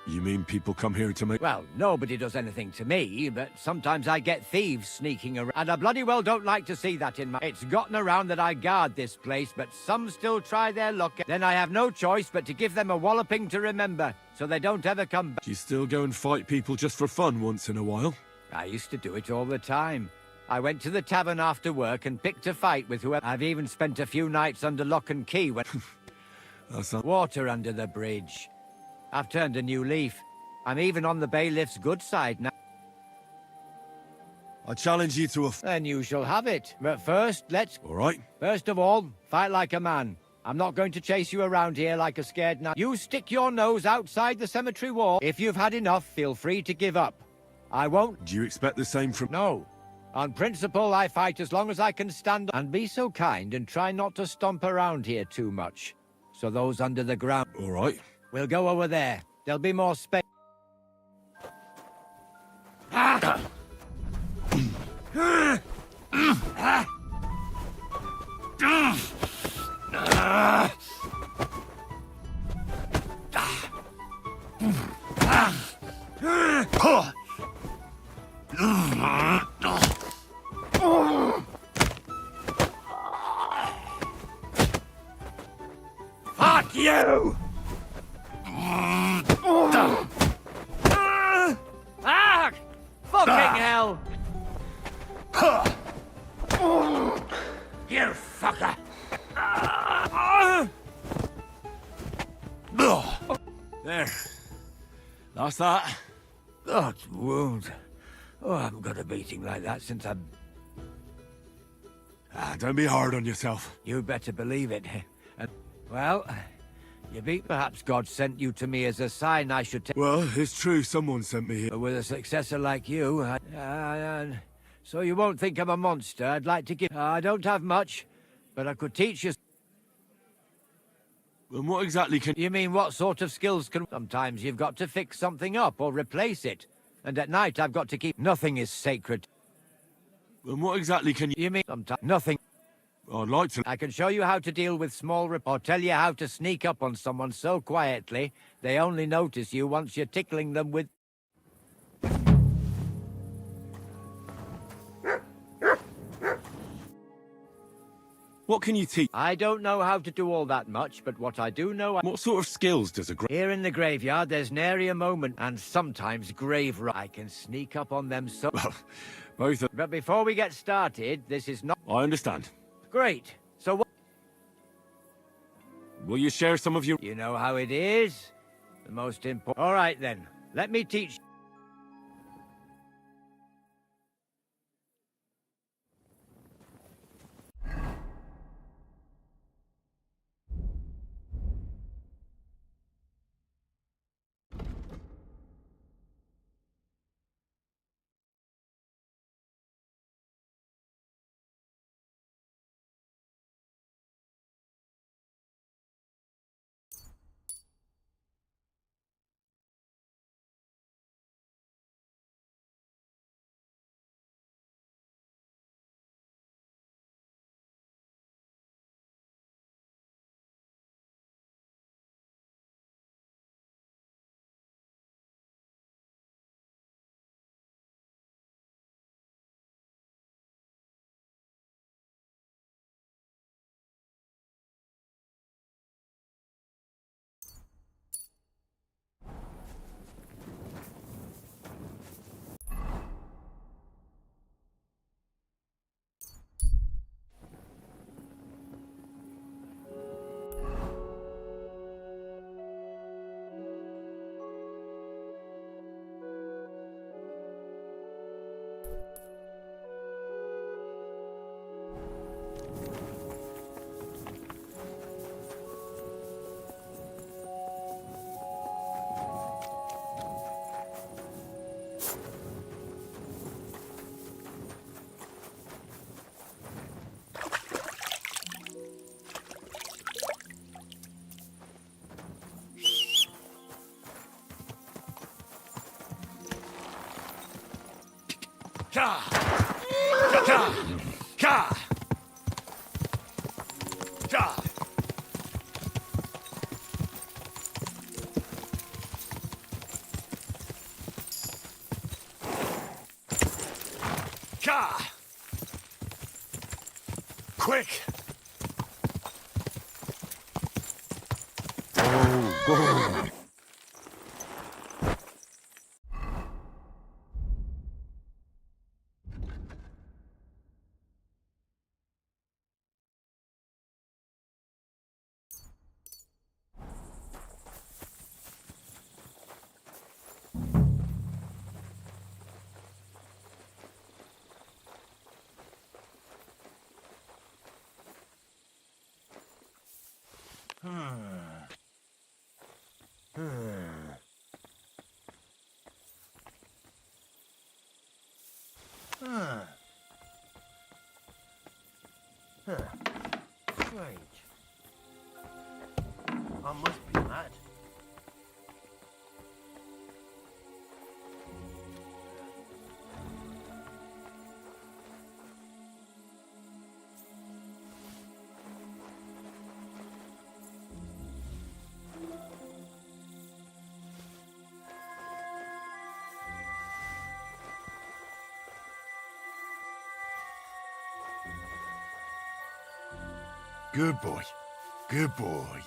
Speaker 5: You mean people come here to make...
Speaker 15: Well, nobody does anything to me, but sometimes I get thieves sneaking around, and I bloody well don't like to see that in my... It's gotten around that I guard this place, but some still try their luck. Then I have no choice but to give them a walloping to remember, so they don't ever come back.
Speaker 5: Do you still go and fight people just for fun once in a while?
Speaker 15: I used to do it all the time. I went to the tavern after work and picked a fight with whoever... I've even spent a few nights under lock and key when...
Speaker 5: That's not...
Speaker 15: Water under the bridge. I've turned a new leaf. I'm even on the bailiff's good side now.
Speaker 5: I challenge you to a...
Speaker 15: Then you shall have it. But first, let's...
Speaker 5: All right.
Speaker 15: First of all, fight like a man. I'm not going to chase you around here like a scared nut. You stick your nose outside the cemetery wall. If you've had enough, feel free to give up. I won't...
Speaker 5: Do you expect the same from...
Speaker 15: No. On principle, I fight as long as I can stand... And be so kind and try not to stomp around here too much. So those under the ground...
Speaker 5: All right.
Speaker 15: We'll go over there. There'll be more space. Ah!
Speaker 9: Fuck you!
Speaker 15: Ah! Fucking hell!
Speaker 9: You fucker!
Speaker 5: There. That's that.
Speaker 15: God's wound. Oh, I haven't got a beating like that since I...
Speaker 5: Don't be hard on yourself.
Speaker 15: You better believe it. And, well, you beat. Perhaps God sent you to me as a sign I should take...
Speaker 5: Well, it's true someone sent me here.
Speaker 15: But with a successor like you, so you won't think I'm a monster, I'd like to give... I don't have much, but I could teach you...
Speaker 5: And what exactly can...
Speaker 15: You mean what sort of skills can... Sometimes you've got to fix something up or replace it. And at night I've got to keep... Nothing is sacred.
Speaker 5: And what exactly can you...
Speaker 15: You mean... Sometimes... Nothing.
Speaker 5: I'd like to...
Speaker 15: I can show you how to deal with small or tell you how to sneak up on someone so quietly, they only notice you once you're tickling them with...
Speaker 5: What can you teach?
Speaker 15: I don't know how to do all that much, but what I do know...
Speaker 5: What sort of skills does a...
Speaker 15: Here in the graveyard, there's nary a moment, and sometimes I can sneak up on them so...
Speaker 5: Well, both...
Speaker 15: But before we get started, this is not...
Speaker 5: I understand.
Speaker 15: Great. So what...
Speaker 5: Will you share some of your...
Speaker 15: You know how it is. The most important... All right, then. Let me teach...
Speaker 9: Ka! Ka! Ka! Ka! Ka! Quick!
Speaker 5: Oh, go!
Speaker 4: Strange. I must be mad.
Speaker 13: Good boy. Good boy.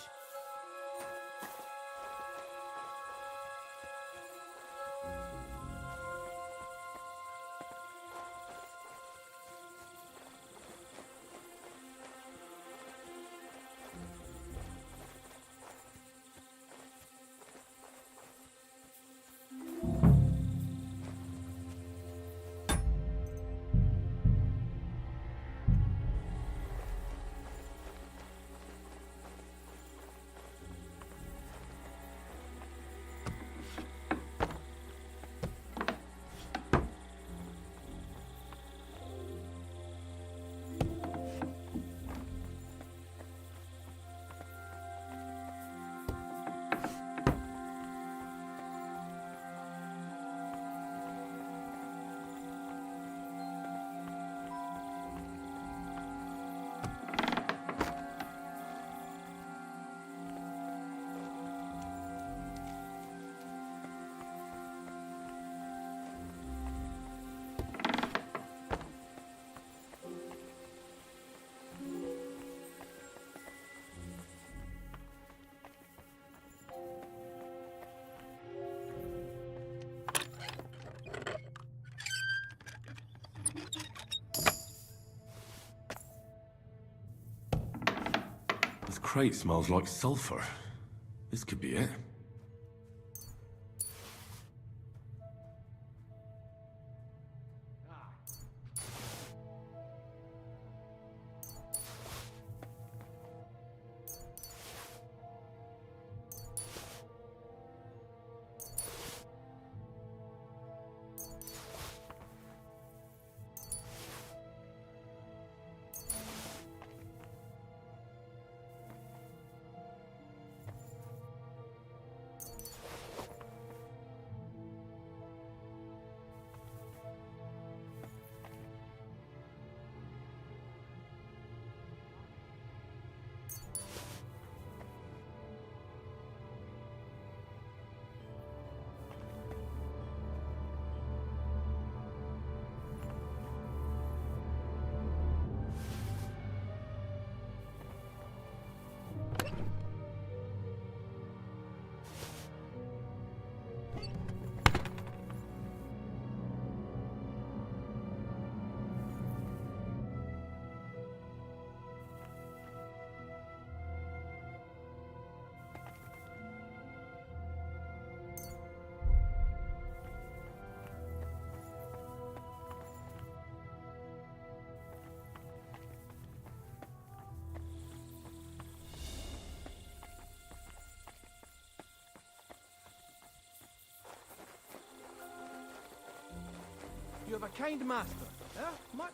Speaker 5: This crate smells like sulfur. This could be it.
Speaker 8: You have a kind master. My...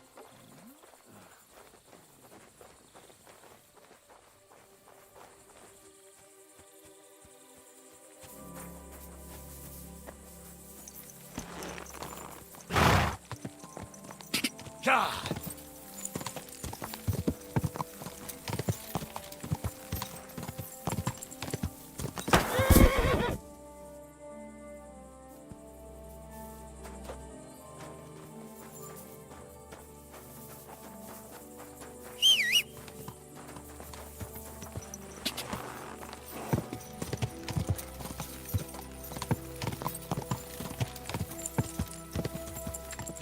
Speaker 5: Ka!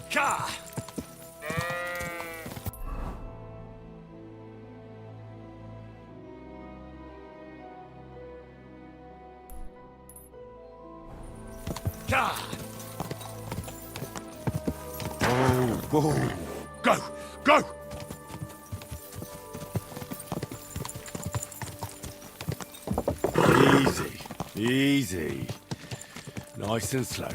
Speaker 5: Ka! Ka! Whoa! Go! Go! Easy. Easy. Nice and slow.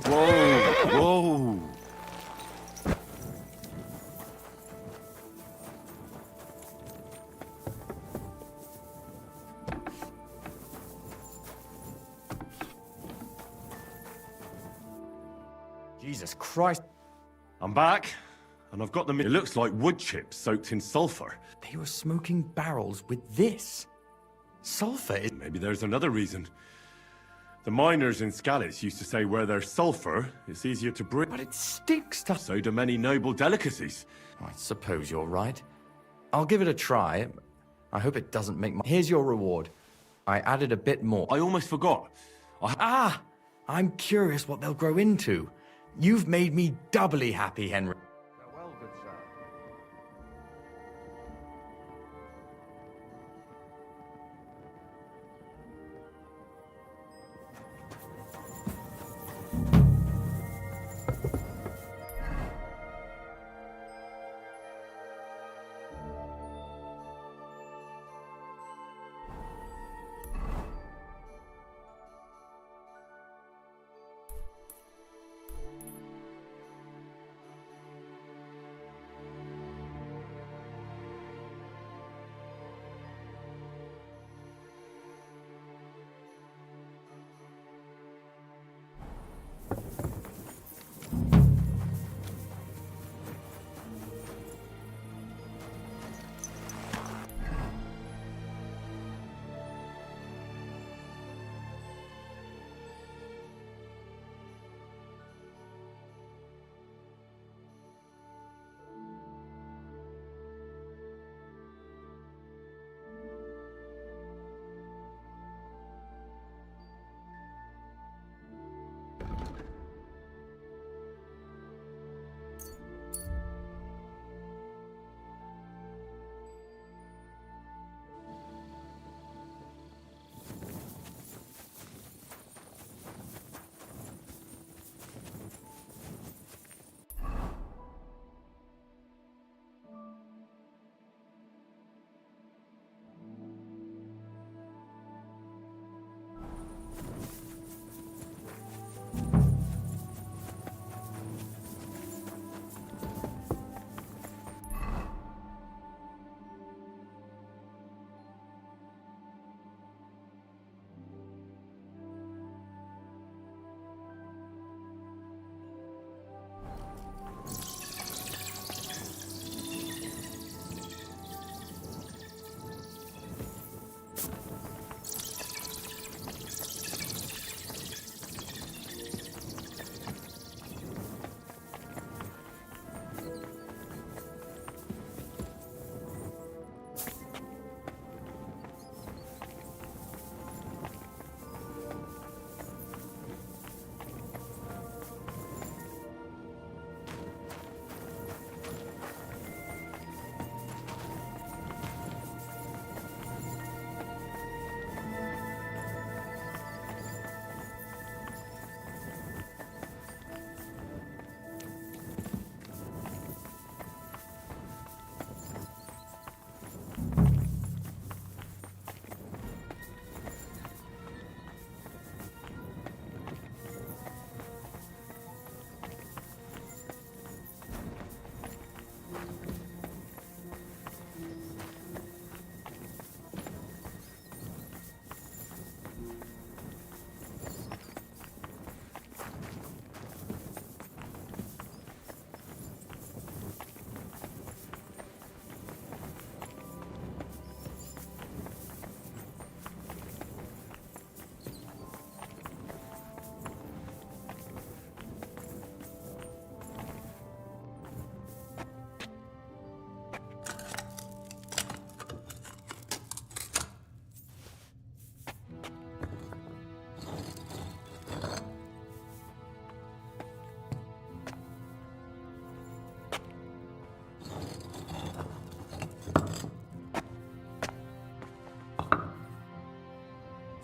Speaker 5: Whoa! Whoa!
Speaker 14: Jesus Christ.
Speaker 5: I'm back, and I've got them. It looks like wood chips soaked in sulfur.
Speaker 14: They were smoking barrels with this. Sulfur is...
Speaker 5: Maybe there's another reason. The miners in Scallis used to say where there's sulfur, it's easier to breathe.
Speaker 14: But it stinks to...
Speaker 5: So do many noble delicacies.
Speaker 14: I suppose you're right. I'll give it a try. I hope it doesn't make my... Here's your reward. I added a bit more.
Speaker 5: I almost forgot.
Speaker 14: I'm curious what they'll grow into. You've made me doubly happy, Henry.
Speaker 4: Well, good sir.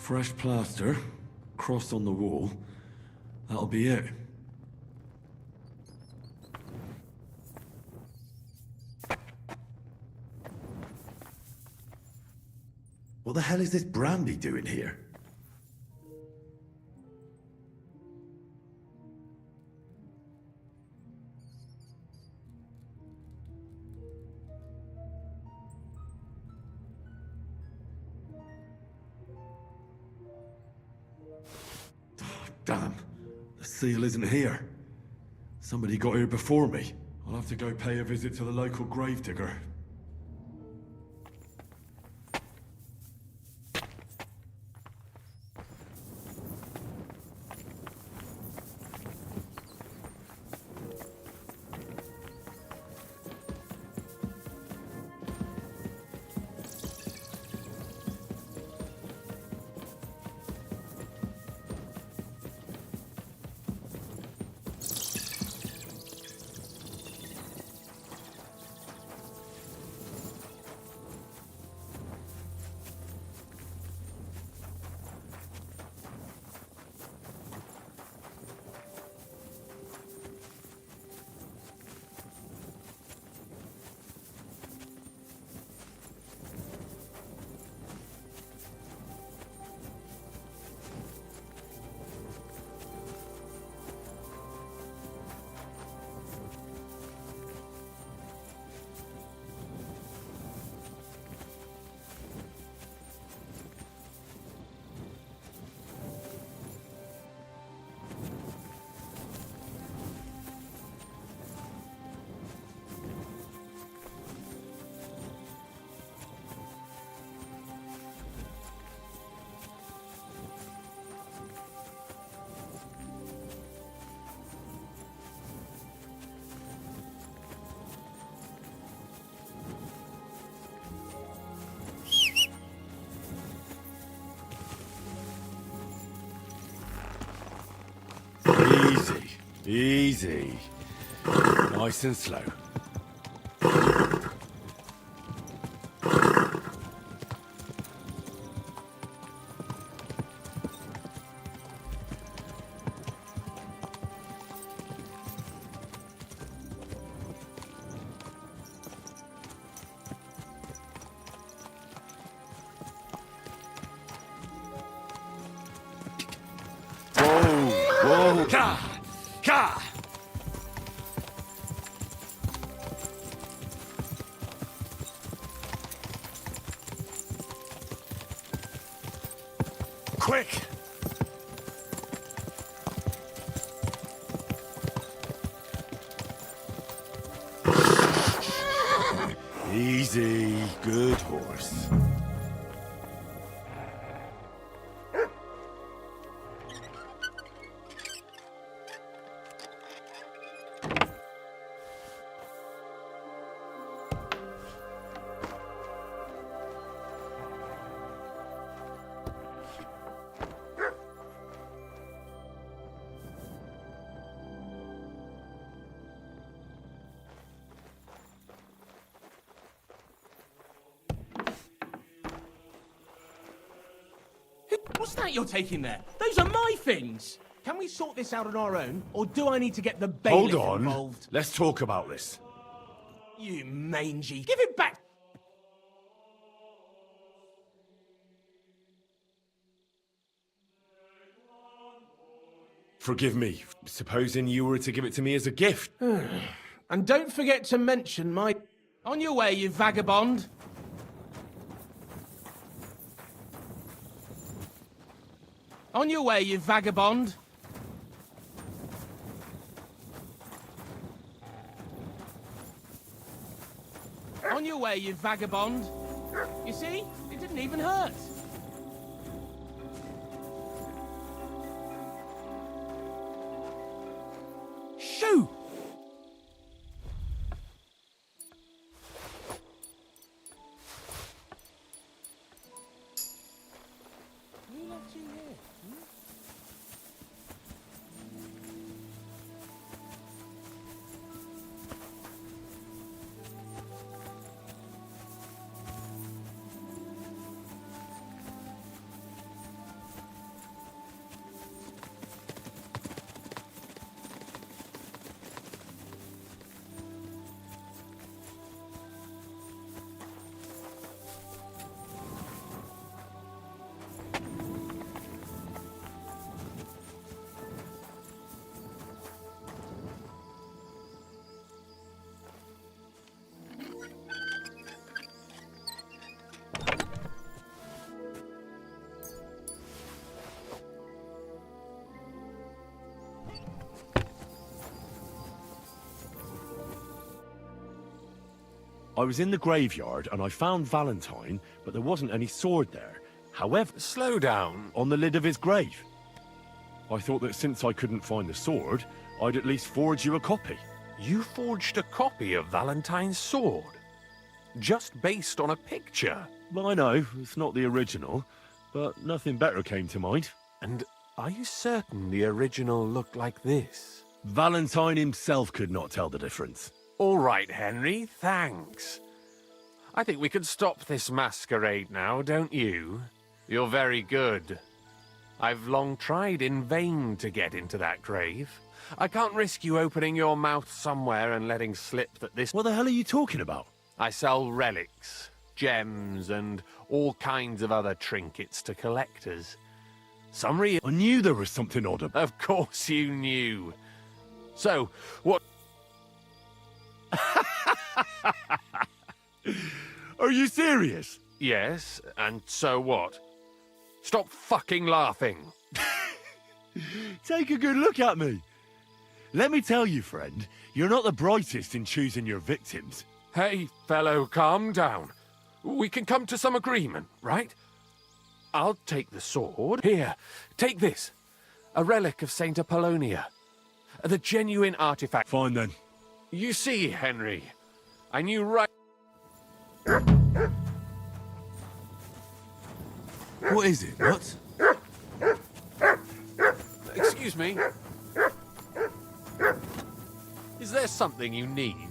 Speaker 5: Fresh plaster, cross on the wall. That'll be it. What the hell is this Brandy doing here? Damn, the seal isn't here. Somebody got here before me. I'll have to go pay a visit to the local gravedigger. Easy. Nice and slow. Whoa! Ka! Quick! Easy, good horse.
Speaker 10: What's that you're taking there? Those are my things! Can we sort this out on our own, or do I need to get the bailiff involved?
Speaker 5: Let's talk about this.
Speaker 10: You mangy. Give it back!
Speaker 5: Forgive me, supposing you were to give it to me as a gift.
Speaker 10: And don't forget to mention my... On your way, you vagabond! On your way, you vagabond! On your way, you vagabond! You see? It didn't even hurt! Shoo! Who left you here?
Speaker 5: I was in the graveyard and I found Valentine, but there wasn't any sword there. However...
Speaker 11: Slow down.
Speaker 5: On the lid of his grave. I thought that since I couldn't find the sword, I'd at least forge you a copy.
Speaker 11: You forged a copy of Valentine's sword? Just based on a picture?
Speaker 5: Well, I know, it's not the original, but nothing better came to mind.
Speaker 11: And are you certain the original looked like this?
Speaker 5: Valentine himself could not tell the difference.
Speaker 11: All right, Henry, thanks. I think we can stop this masquerade now, don't you? You're very good. I've long tried in vain to get into that grave. I can't risk you opening your mouth somewhere and letting slip that this...
Speaker 5: What the hell are you talking about?
Speaker 11: I sell relics, gems, and all kinds of other trinkets to collectors. Some real...
Speaker 5: I knew there was something odd about...
Speaker 11: Of course you knew. So, what...
Speaker 5: Are you serious?
Speaker 11: Yes, and so what? Stop fucking laughing.
Speaker 5: Take a good look at me. Let me tell you, friend, you're not the brightest in choosing your victims.
Speaker 11: Hey, fellow, calm down. We can come to some agreement, right? I'll take the sword. Here, take this. A relic of Saint Apollonia. The genuine artifact.
Speaker 5: Fine, then.
Speaker 11: You see, Henry, I knew right...
Speaker 5: What is it, what?
Speaker 11: Excuse me. Is there something you need?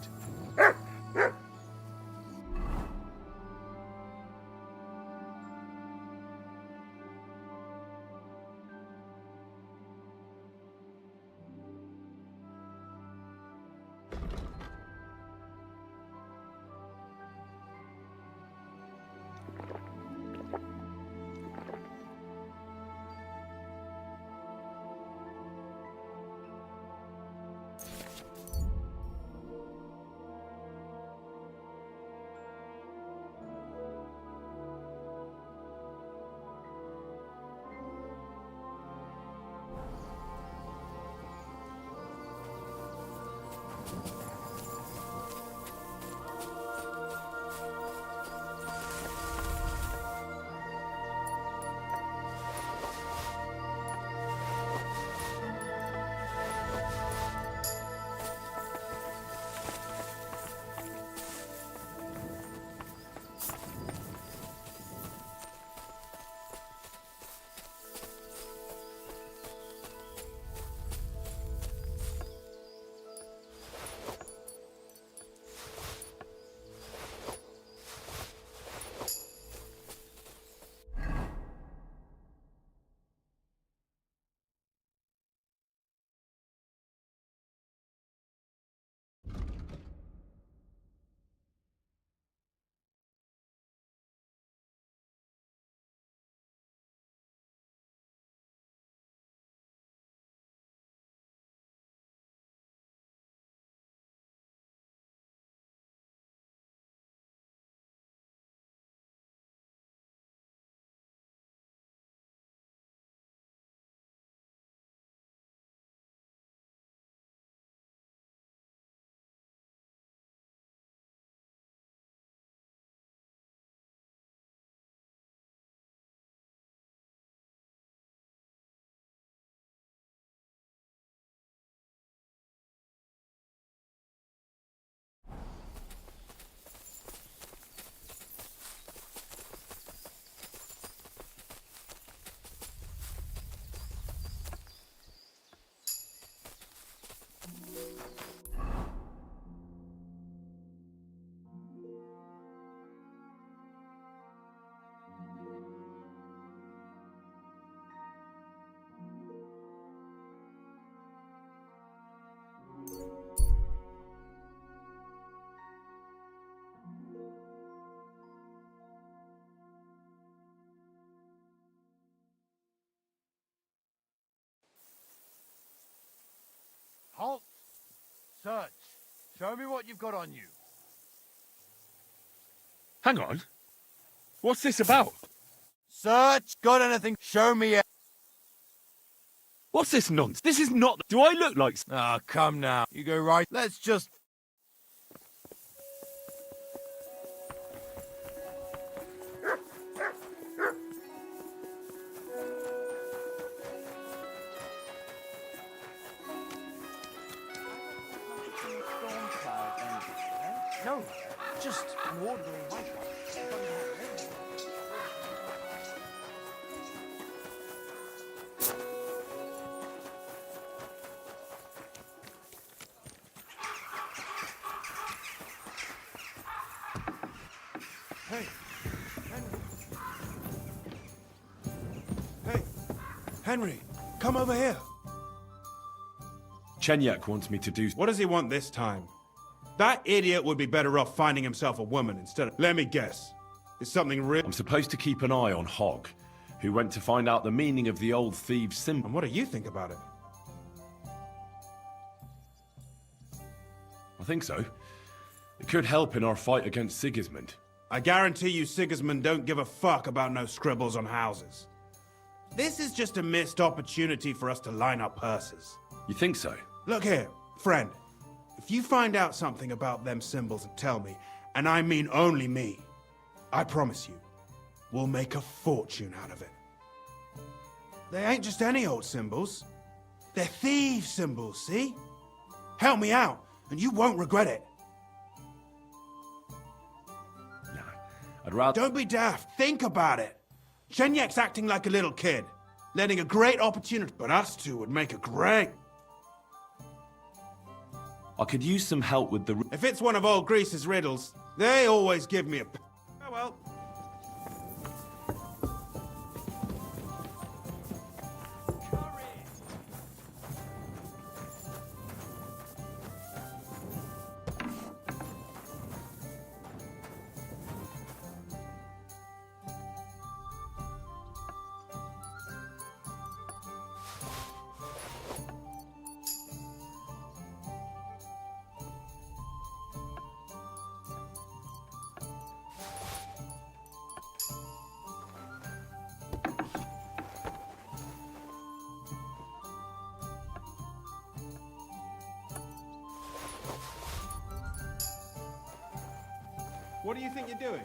Speaker 4: Halt! Search. Show me what you've got on you.
Speaker 5: Hang on. What's this about?
Speaker 4: Search. Got anything? Show me it.
Speaker 5: What's this nonsense? This is not... Do I look like...
Speaker 4: Ah, come now. You go right. Let's just... just an ordinary white one.
Speaker 16: Hey, Henry. Hey, Henry, come over here.
Speaker 5: Chenyek wants me to do...
Speaker 16: What does he want this time? That idiot would be better off finding himself a woman instead of... Let me guess. It's something real...
Speaker 5: I'm supposed to keep an eye on Hogg, who went to find out the meaning of the old thieves' symbol.
Speaker 16: And what do you think about it?
Speaker 5: I think so. It could help in our fight against Sigismund.
Speaker 16: I guarantee you Sigismund don't give a fuck about no scribbles on houses. This is just a missed opportunity for us to line up purses.
Speaker 5: You think so?
Speaker 16: Look here, friend. If you find out something about them symbols and tell me, and I mean only me, I promise you, we'll make a fortune out of it. They ain't just any old symbols. They're thieves' symbols, see? Help me out, and you won't regret it.
Speaker 5: I'd rather...
Speaker 16: Don't be daft. Think about it. Chenyek's acting like a little kid, letting a great opportunity, but us two would make a great...
Speaker 5: I could use some help with the...
Speaker 16: If it's one of old Grease's riddles, they always give me a... Oh well. What do you think you're doing?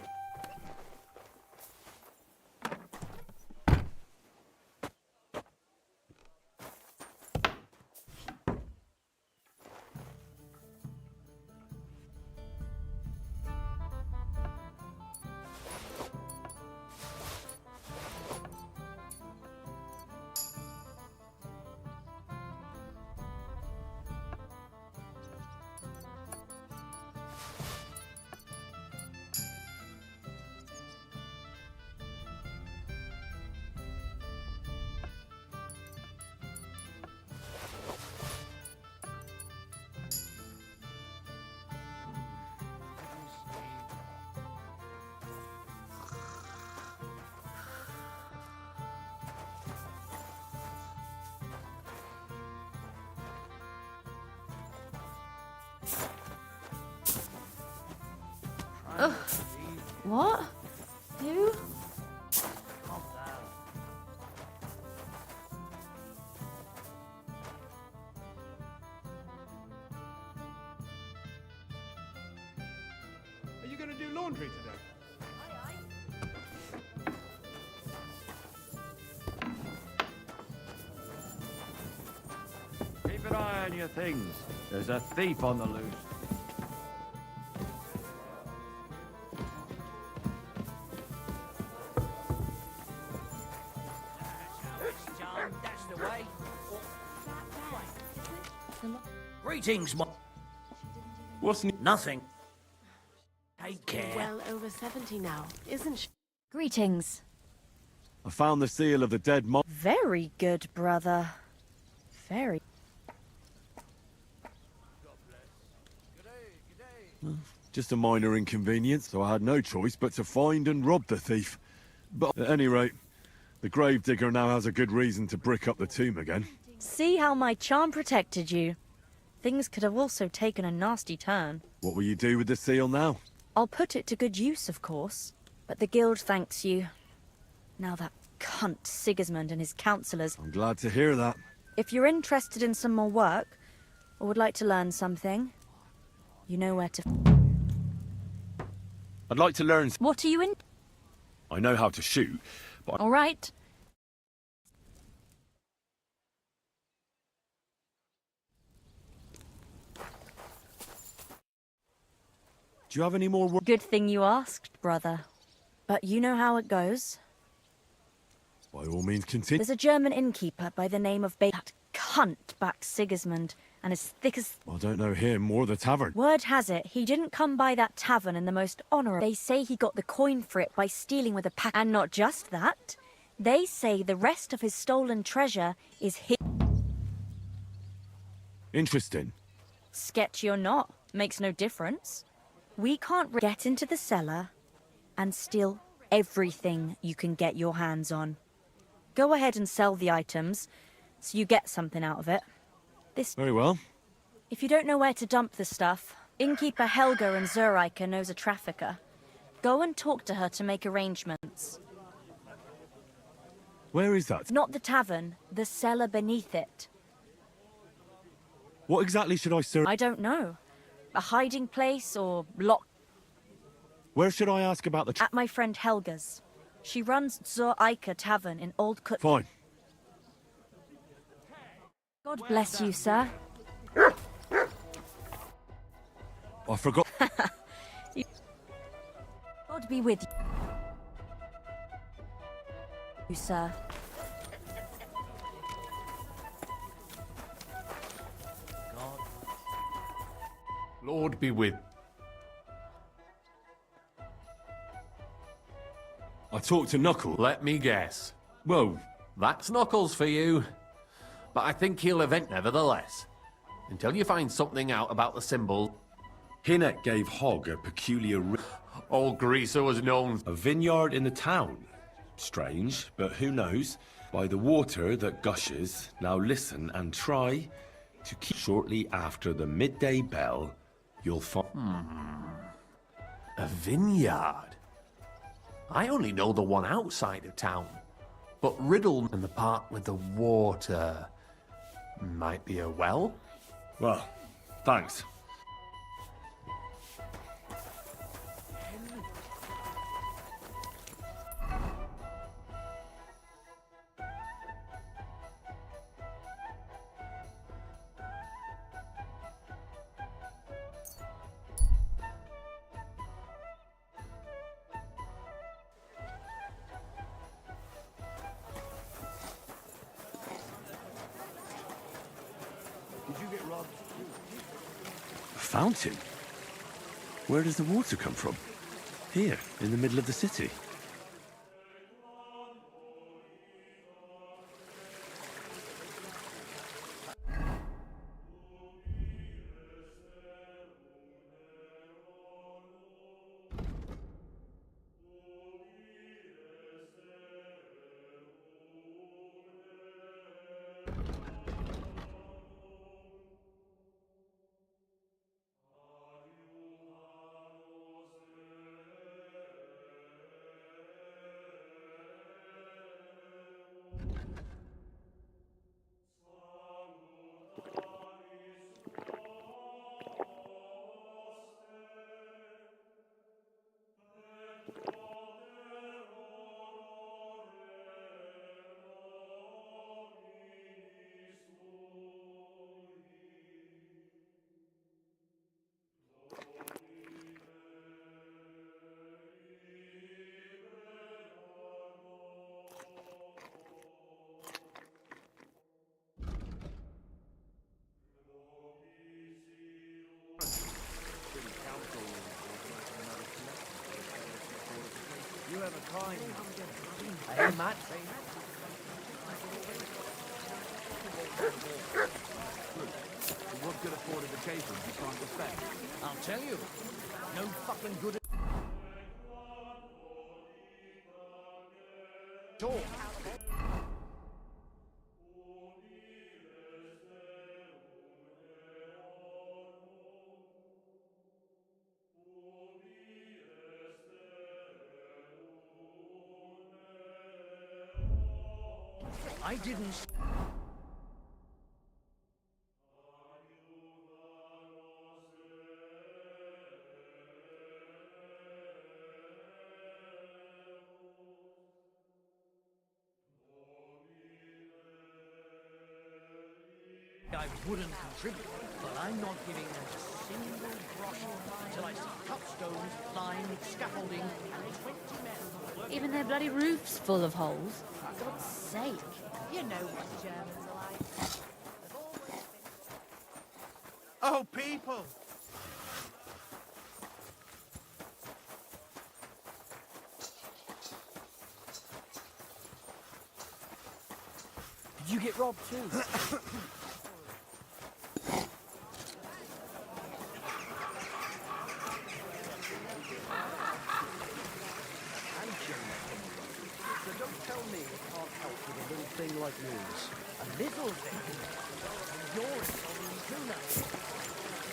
Speaker 2: Ugh. What? Who?
Speaker 16: Are you going to do laundry today?
Speaker 15: Keep an eye on your things. There's a thief on the loose.
Speaker 10: That's the way. Greetings,
Speaker 5: What's...
Speaker 10: Nothing. Take care.
Speaker 2: Well over 70 now, isn't she?
Speaker 12: Greetings.
Speaker 5: I found the seal of the dead mob.
Speaker 12: Very good, brother. Very.
Speaker 5: Just a minor inconvenience, so I had no choice but to find and rob the thief. But at any rate, the gravedigger now has a good reason to brick up the tomb again.
Speaker 12: See how my charm protected you. Things could have also taken a nasty turn.
Speaker 5: What will you do with the seal now?
Speaker 12: I'll put it to good use, of course. But the guild thanks you. Now that cunt Sigismund and his councillors...
Speaker 5: I'm glad to hear that.
Speaker 12: If you're interested in some more work, or would like to learn something, you know where to...
Speaker 5: I'd like to learn...
Speaker 12: What are you in?
Speaker 5: I know how to shoot, but...
Speaker 12: All right.
Speaker 5: Do you have any more work?
Speaker 12: Good thing you asked, brother. But you know how it goes.
Speaker 5: By all means, continue.
Speaker 12: There's a German innkeeper by the name of That cunt backed Sigismund, and as thick as...
Speaker 5: I don't know him or the tavern.
Speaker 12: Word has it, he didn't come by that tavern in the most honourable... They say he got the coin for it by stealing with a pack... And not just that, they say the rest of his stolen treasure is his...
Speaker 5: Interesting.
Speaker 12: Sketchy or not, makes no difference. We can't get into the cellar and steal everything you can get your hands on. Go ahead and sell the items, so you get something out of it.
Speaker 5: Very well.
Speaker 12: If you don't know where to dump the stuff, innkeeper Helga in Zurich knows a trafficker. Go and talk to her to make arrangements.
Speaker 5: Where is that?
Speaker 12: Not the tavern, the cellar beneath it.
Speaker 5: What exactly should I search?
Speaker 12: I don't know. A hiding place or lock...
Speaker 5: Where should I ask about the...
Speaker 12: At my friend Helga's. She runs Zur Eiche Tavern in Old Kut...
Speaker 5: Fine.
Speaker 12: God bless you, sir.
Speaker 5: I forgot.
Speaker 12: God be with you, sir.
Speaker 11: Lord be with.
Speaker 5: I talked to Knuckles.
Speaker 11: Let me guess.
Speaker 5: Whoa.
Speaker 11: That's Knuckles for you. But I think he'll event nevertheless. Until you find something out about the symbol.
Speaker 5: Hinek gave Hogg a peculiar...
Speaker 11: Old Greaser was known...
Speaker 5: A vineyard in the town. Strange, but who knows? By the water that gushes, now listen and try to keep... Shortly after the midday bell, you'll find...
Speaker 11: A vineyard? I only know the one outside of town. But Riddle and the part with the water... might be a well?
Speaker 5: Well, thanks. A fountain? Where does the water come from? Here, in the middle of the city.
Speaker 10: You have a kind. I hear Matt say what good afforded occasions you can't respect? I'll tell you. No fucking good at all. I didn't... I wouldn't contribute, but I'm not giving them
Speaker 7: single brush till I see cut stones, lime, scaffolding, and 20 men working.
Speaker 2: Even their bloody roof's full of holes. For God's sake.
Speaker 7: You know what Germans are like.
Speaker 4: Oh, people!
Speaker 7: Did you get robbed too? So don't tell me it can't help with a little thing like yours. A little thing? You're insulting me too now.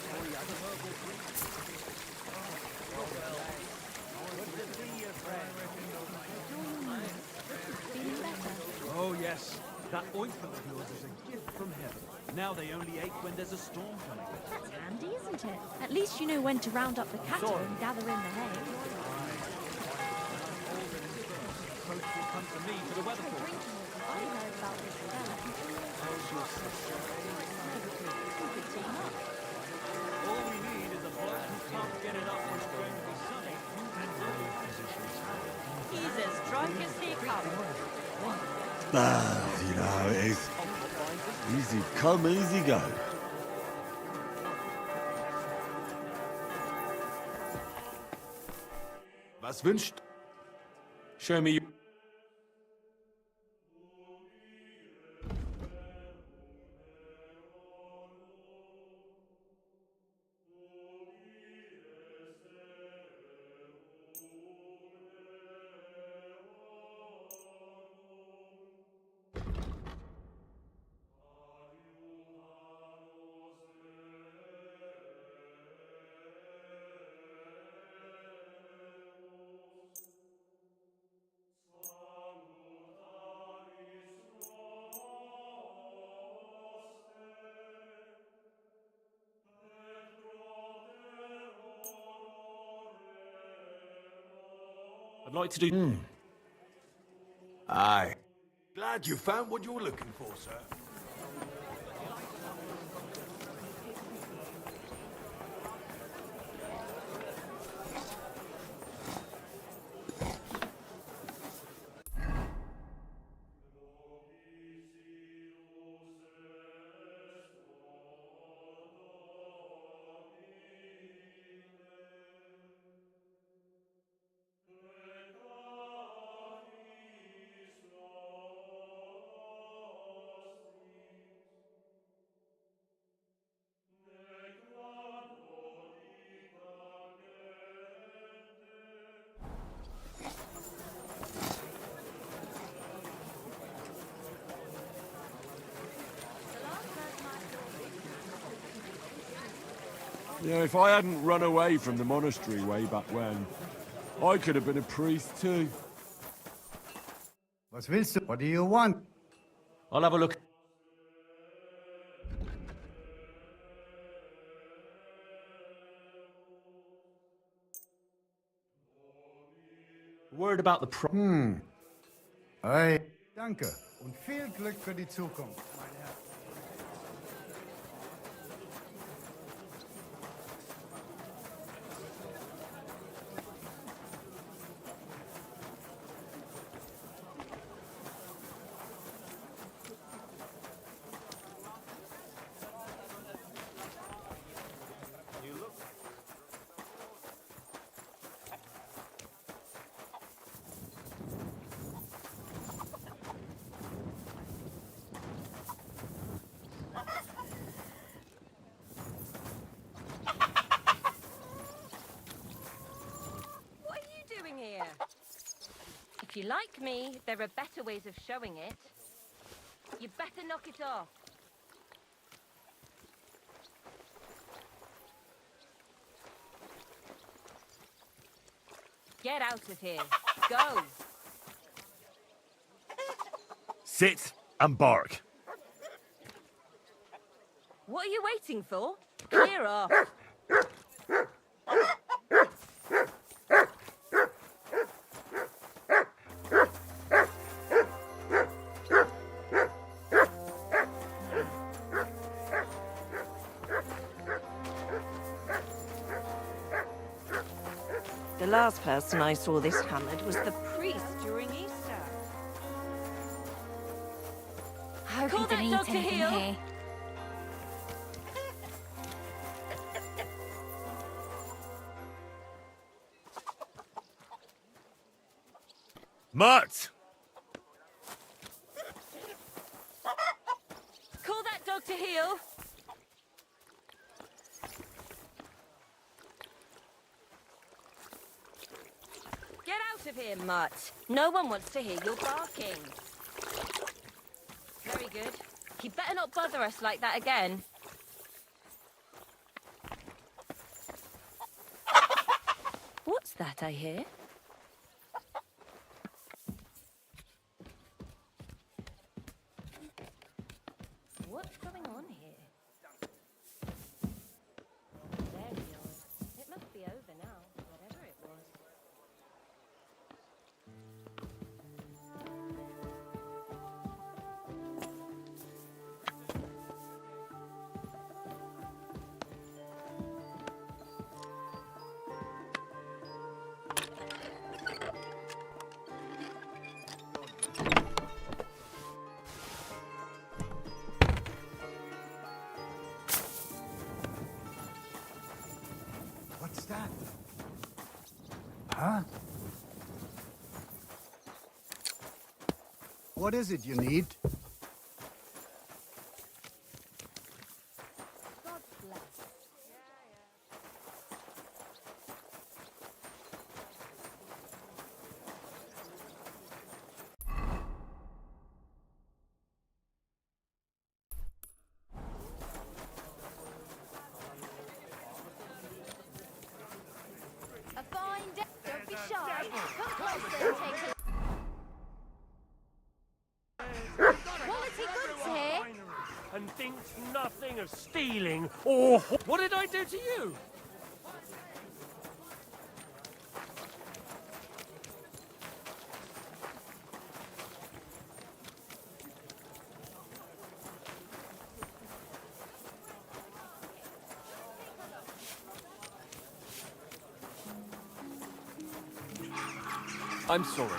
Speaker 7: Sorry, I don't know Good to see you, friend.
Speaker 2: Feeling better?
Speaker 1: Oh, yes. That ointment of yours is a gift from heaven. Now they only ache when there's a storm coming.
Speaker 2: That's handy, isn't it? At least you know when to round up the cattle and gather in the hay.
Speaker 1: Folks will come to me for the weather forecast.
Speaker 2: I heard about this
Speaker 1: All we need is a bloke who can't get it up when it's going to be sunny.
Speaker 3: He's as drunk as he comes.
Speaker 13: You know how it is. Easy come, easy go.
Speaker 5: Was wünscht? Show me. I'd like to do.
Speaker 9: Aye. Glad you found what you were looking for, sir.
Speaker 5: You know, if I hadn't run away from the monastery way back when, I could have been a priest too.
Speaker 17: Was willst du? What do you want?
Speaker 1: I'll have a look. Word about the
Speaker 17: Hey, danke und viel Glück für die Zukunft, mein Herr.
Speaker 3: What are you doing here? If you like me, there are better ways of showing it. You better knock it off. Get out of here. Go.
Speaker 5: Sit and bark.
Speaker 3: What are you waiting for? Clear off. last person I saw this hammered was the priest during Easter.
Speaker 2: Hope
Speaker 3: Call
Speaker 2: you didn't
Speaker 3: that
Speaker 2: eat
Speaker 3: dog to
Speaker 2: anything
Speaker 3: heel.
Speaker 2: here.
Speaker 5: Mutt!
Speaker 3: Call that dog to heel. Get out of here, Mutt. No one wants to hear your barking. Very good. You better not bother us like that again. What's that I hear? What's going on here? Very odd. It must be over now, whatever it was.
Speaker 17: What's that? Huh? What is it you need?
Speaker 2: God bless. A fine day. Don't be shy. Come closer and take a quality goods here.
Speaker 8: And thinks nothing of stealing or... What did I do to you? I'm sorry.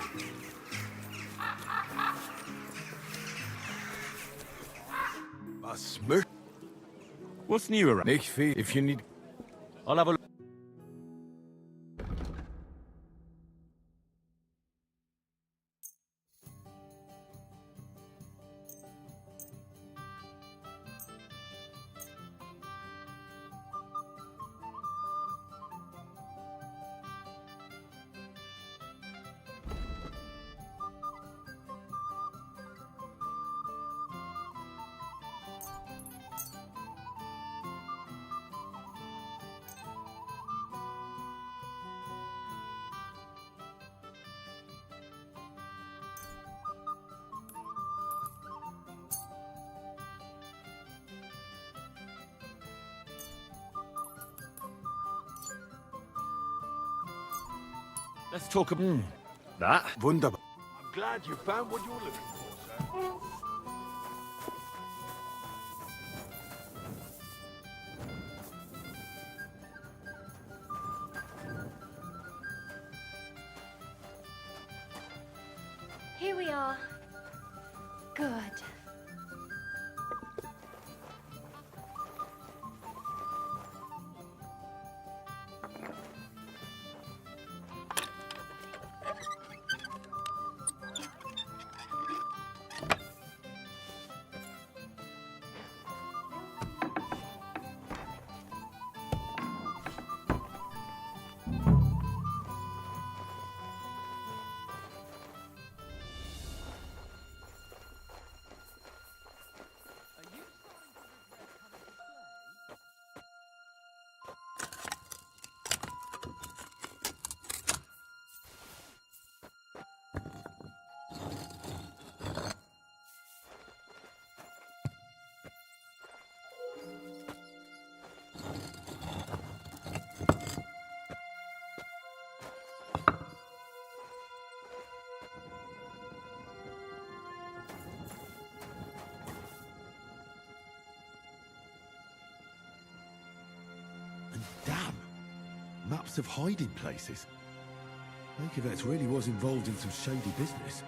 Speaker 5: What's new around?
Speaker 9: If you need...
Speaker 8: I'll have a look.
Speaker 5: Let's talk about that.
Speaker 9: Wunderbar.
Speaker 6: I'm glad you found what you're looking for, sir.
Speaker 2: Here we are. Good.
Speaker 5: Damn! Maps of hiding places. Makovets really was involved in some shady business.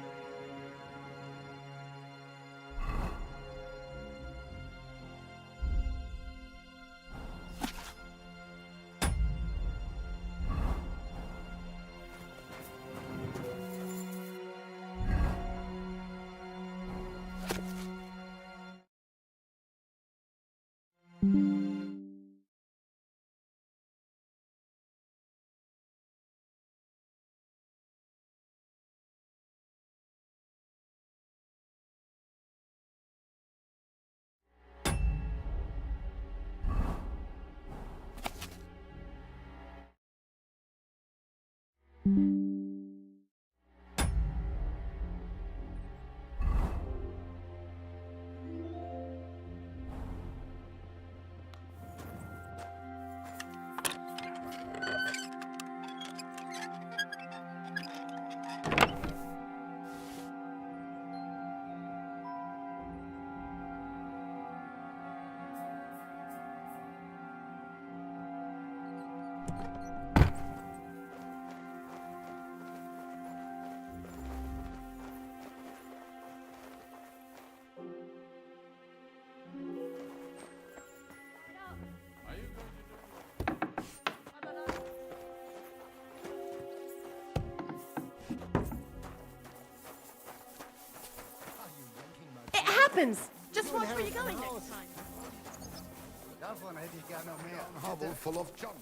Speaker 2: It happens! Just watch where you're going next time.
Speaker 17: Davon hätte ich gerne noch mehr.
Speaker 6: Ein Hovel full of junk.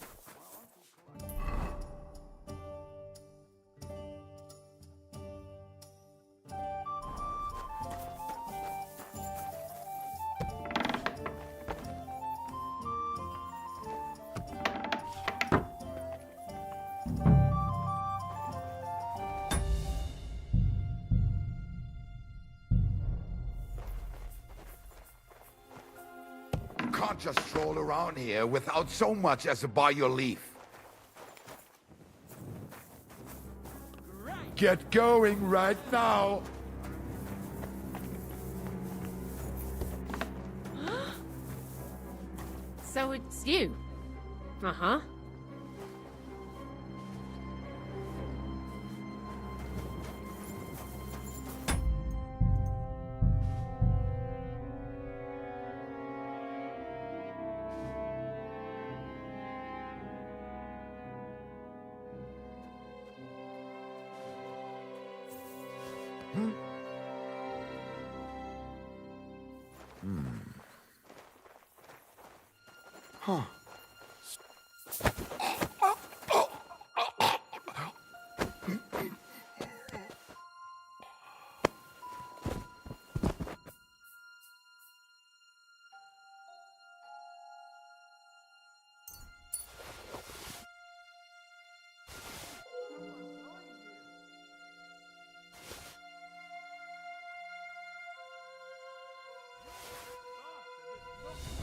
Speaker 18: You can't just stroll around here without so much as a by your leave. Get going right now!
Speaker 2: So it's you? Uh-huh.
Speaker 18: Huh.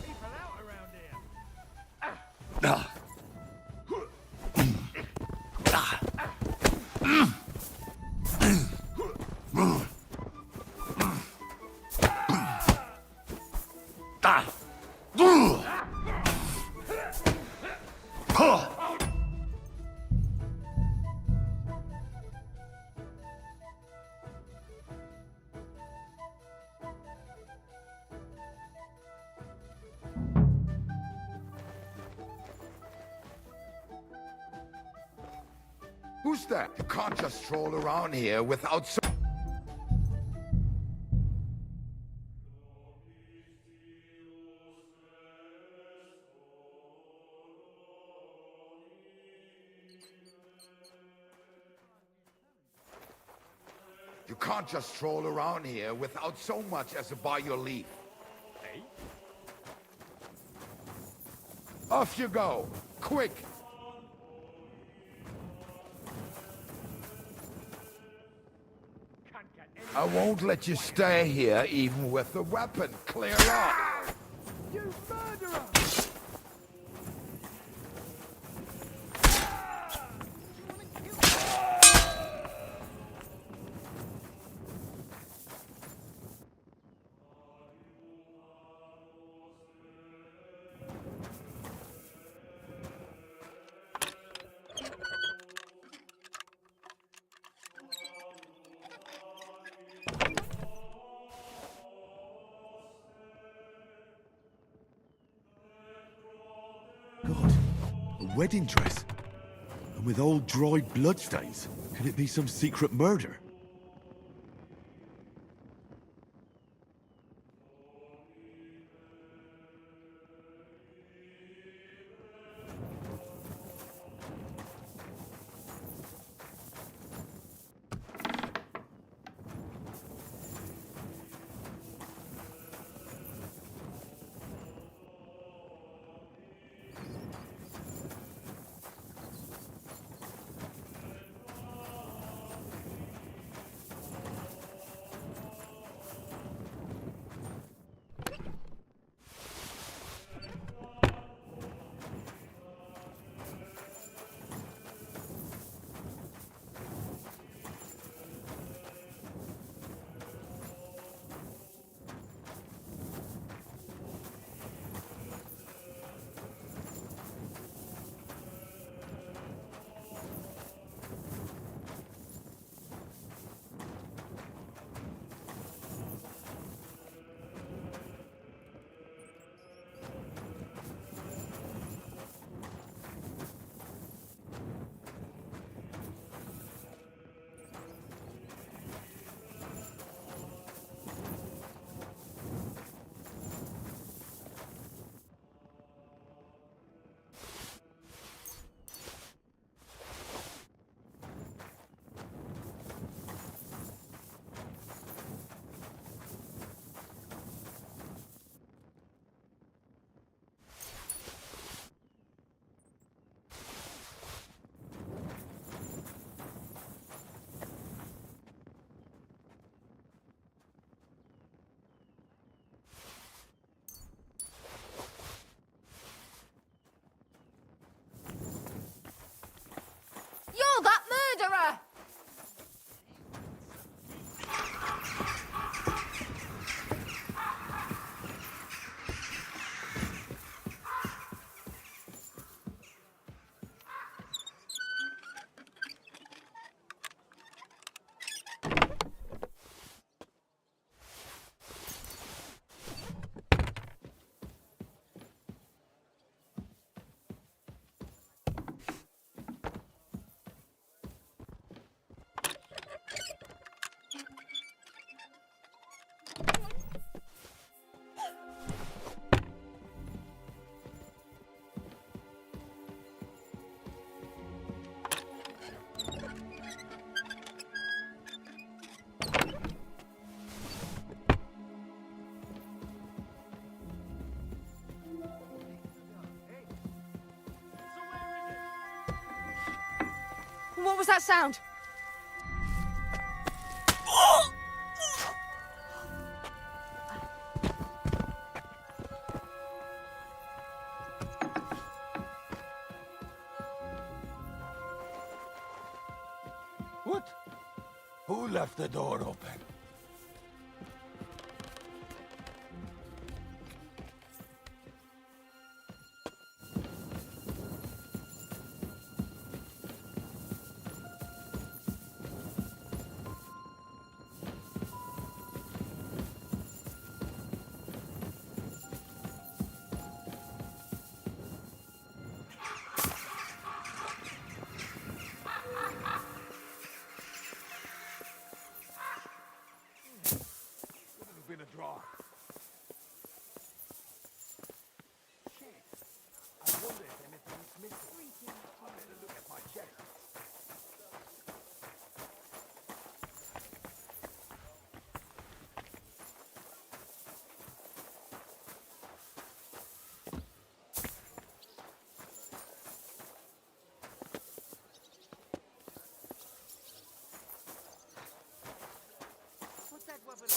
Speaker 8: People out around here.
Speaker 18: Who's that? You can't just stroll around here without so... You can't just stroll around here without so much as a by your leave. Hey? Off you go! Quick! I won't let you stay here even with a weapon. Clear up!
Speaker 8: You murderer!
Speaker 5: God, a wedding dress. And with old dried bloodstains. Could it be some secret murder?
Speaker 2: You're that murderer! What was that sound?
Speaker 9: What? Who left the door open? Been a draw. Shit. I wonder if anything's missing. I better look at my chest.
Speaker 4: What's that weapon?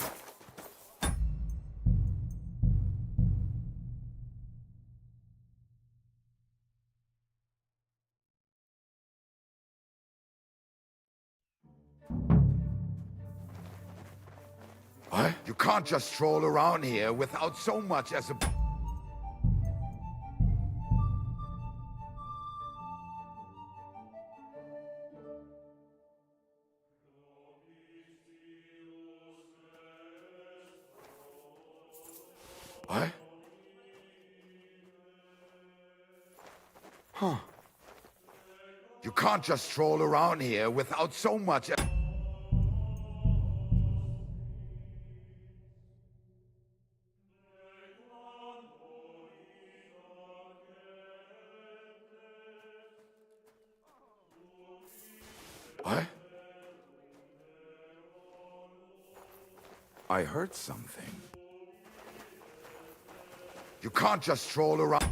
Speaker 18: What? You can't just stroll around here without so much as a... What? can't just stroll around here without so much... What? I heard something. You can't just stroll around...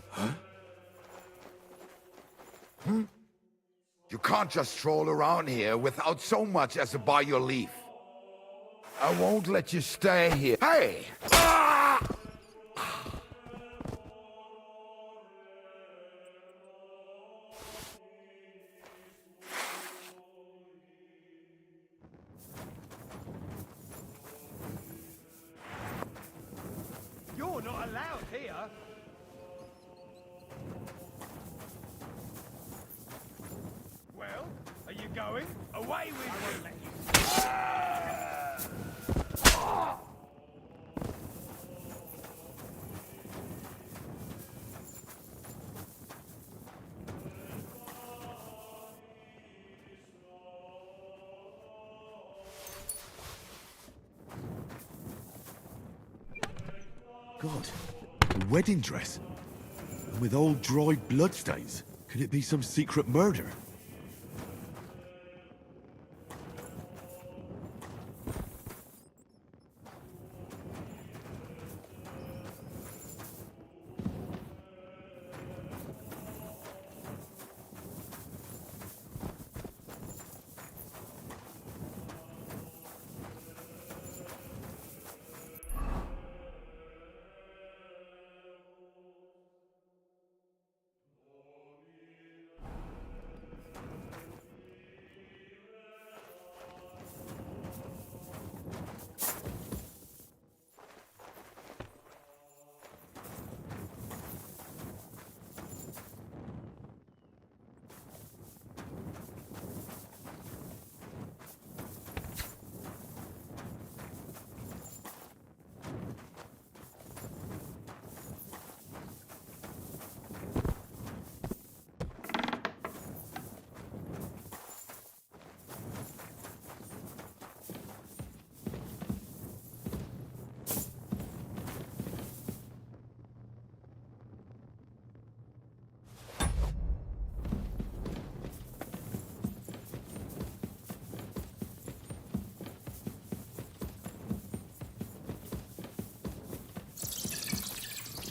Speaker 18: Huh? You can't just stroll around here without so much as a by your leave. I won't let you stay here. Hey! Ah!
Speaker 8: You're not allowed here. Well, are you going? Away with you! I won't let you.
Speaker 5: God, a wedding dress? And with old dried bloodstains? Could it be some secret murder?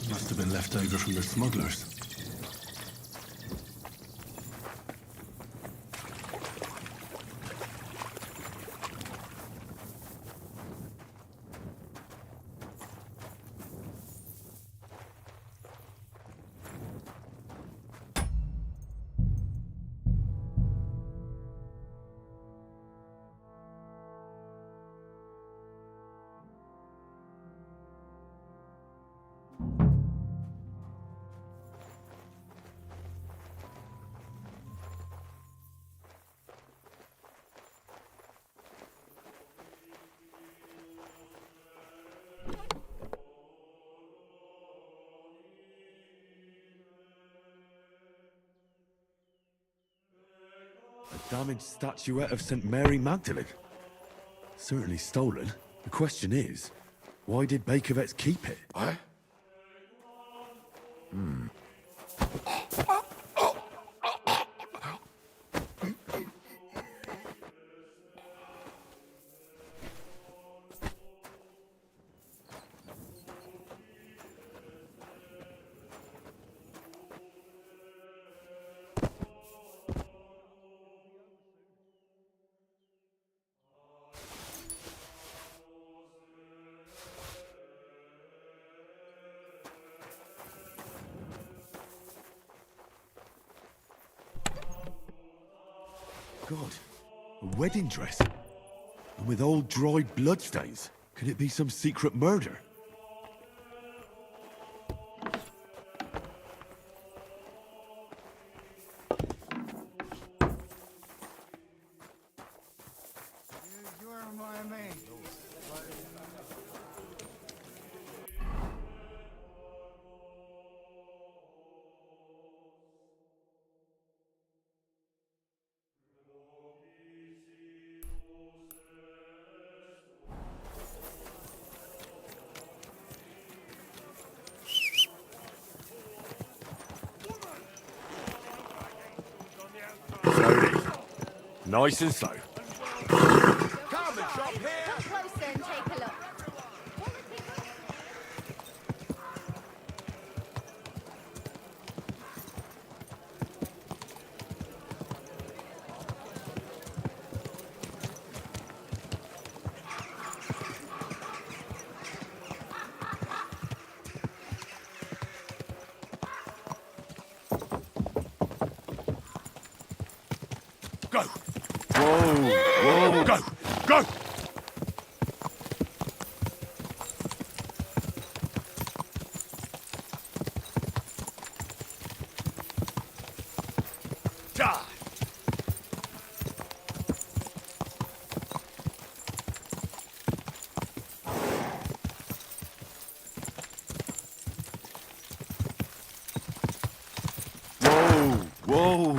Speaker 5: Must have been left over from the smugglers. A damaged statuette of St. Mary Magdalene. Certainly stolen. The question is, why did Bakovets keep it?
Speaker 18: What?
Speaker 5: God, a wedding dress? And with old dried bloodstains? Could it be some secret murder? Nice and slow.
Speaker 2: Come closer and take a look.
Speaker 5: Go! Whoa! Whoa! Go! Go! Die! Whoa! Whoa!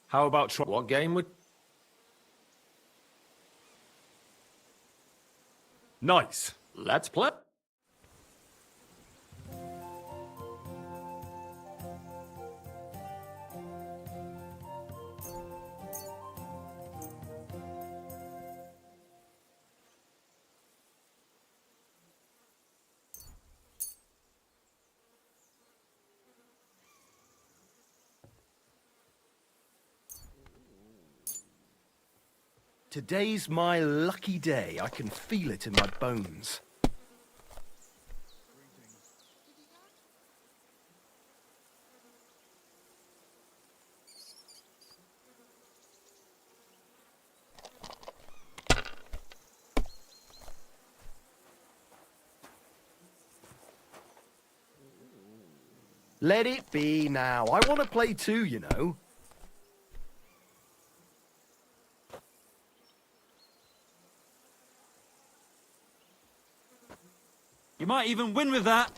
Speaker 5: How about what game would... Nice. Let's play.
Speaker 7: Today's my lucky day. I can feel it in my bones. Let it be now. I want to play too, you know.
Speaker 1: You might even win with that.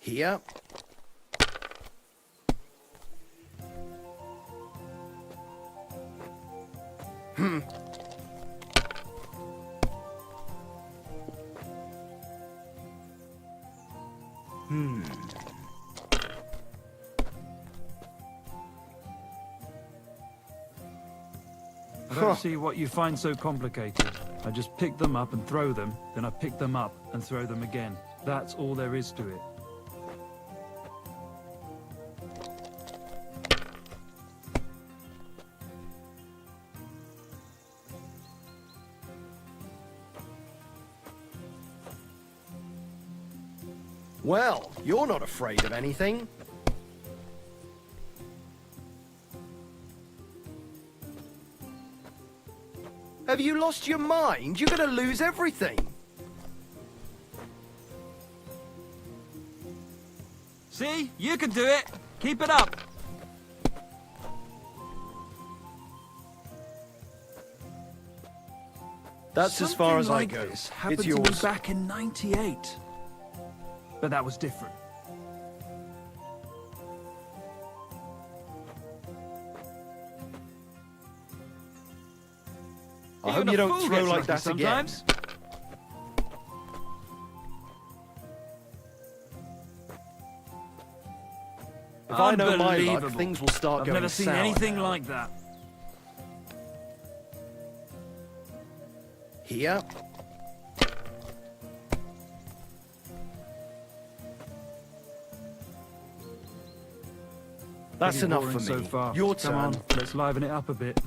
Speaker 7: Here. Hmm.
Speaker 19: I don't see what you find so complicated. I just pick them up and throw them, then I pick them up and throw them again. That's all there is to it.
Speaker 7: Well, you're not afraid of anything. Have you lost your mind? You're gonna lose everything.
Speaker 1: See? You can do it. Keep it up.
Speaker 7: That's as far as I go.
Speaker 19: This happened
Speaker 7: It's
Speaker 19: to me
Speaker 7: yours.
Speaker 19: back in '98. But that was different.
Speaker 7: I hope you don't throw like that again.
Speaker 1: Sometimes.
Speaker 7: If I know my luck,
Speaker 1: Unbelievable.
Speaker 7: things will start
Speaker 1: I've
Speaker 7: going
Speaker 1: never seen
Speaker 7: sour
Speaker 1: anything
Speaker 7: now.
Speaker 1: like that.
Speaker 7: Here. That's
Speaker 19: Pretty
Speaker 7: enough
Speaker 19: boring
Speaker 7: for me.
Speaker 19: so far.
Speaker 7: Your
Speaker 19: Come
Speaker 7: turn.
Speaker 19: on, let's liven it up a bit.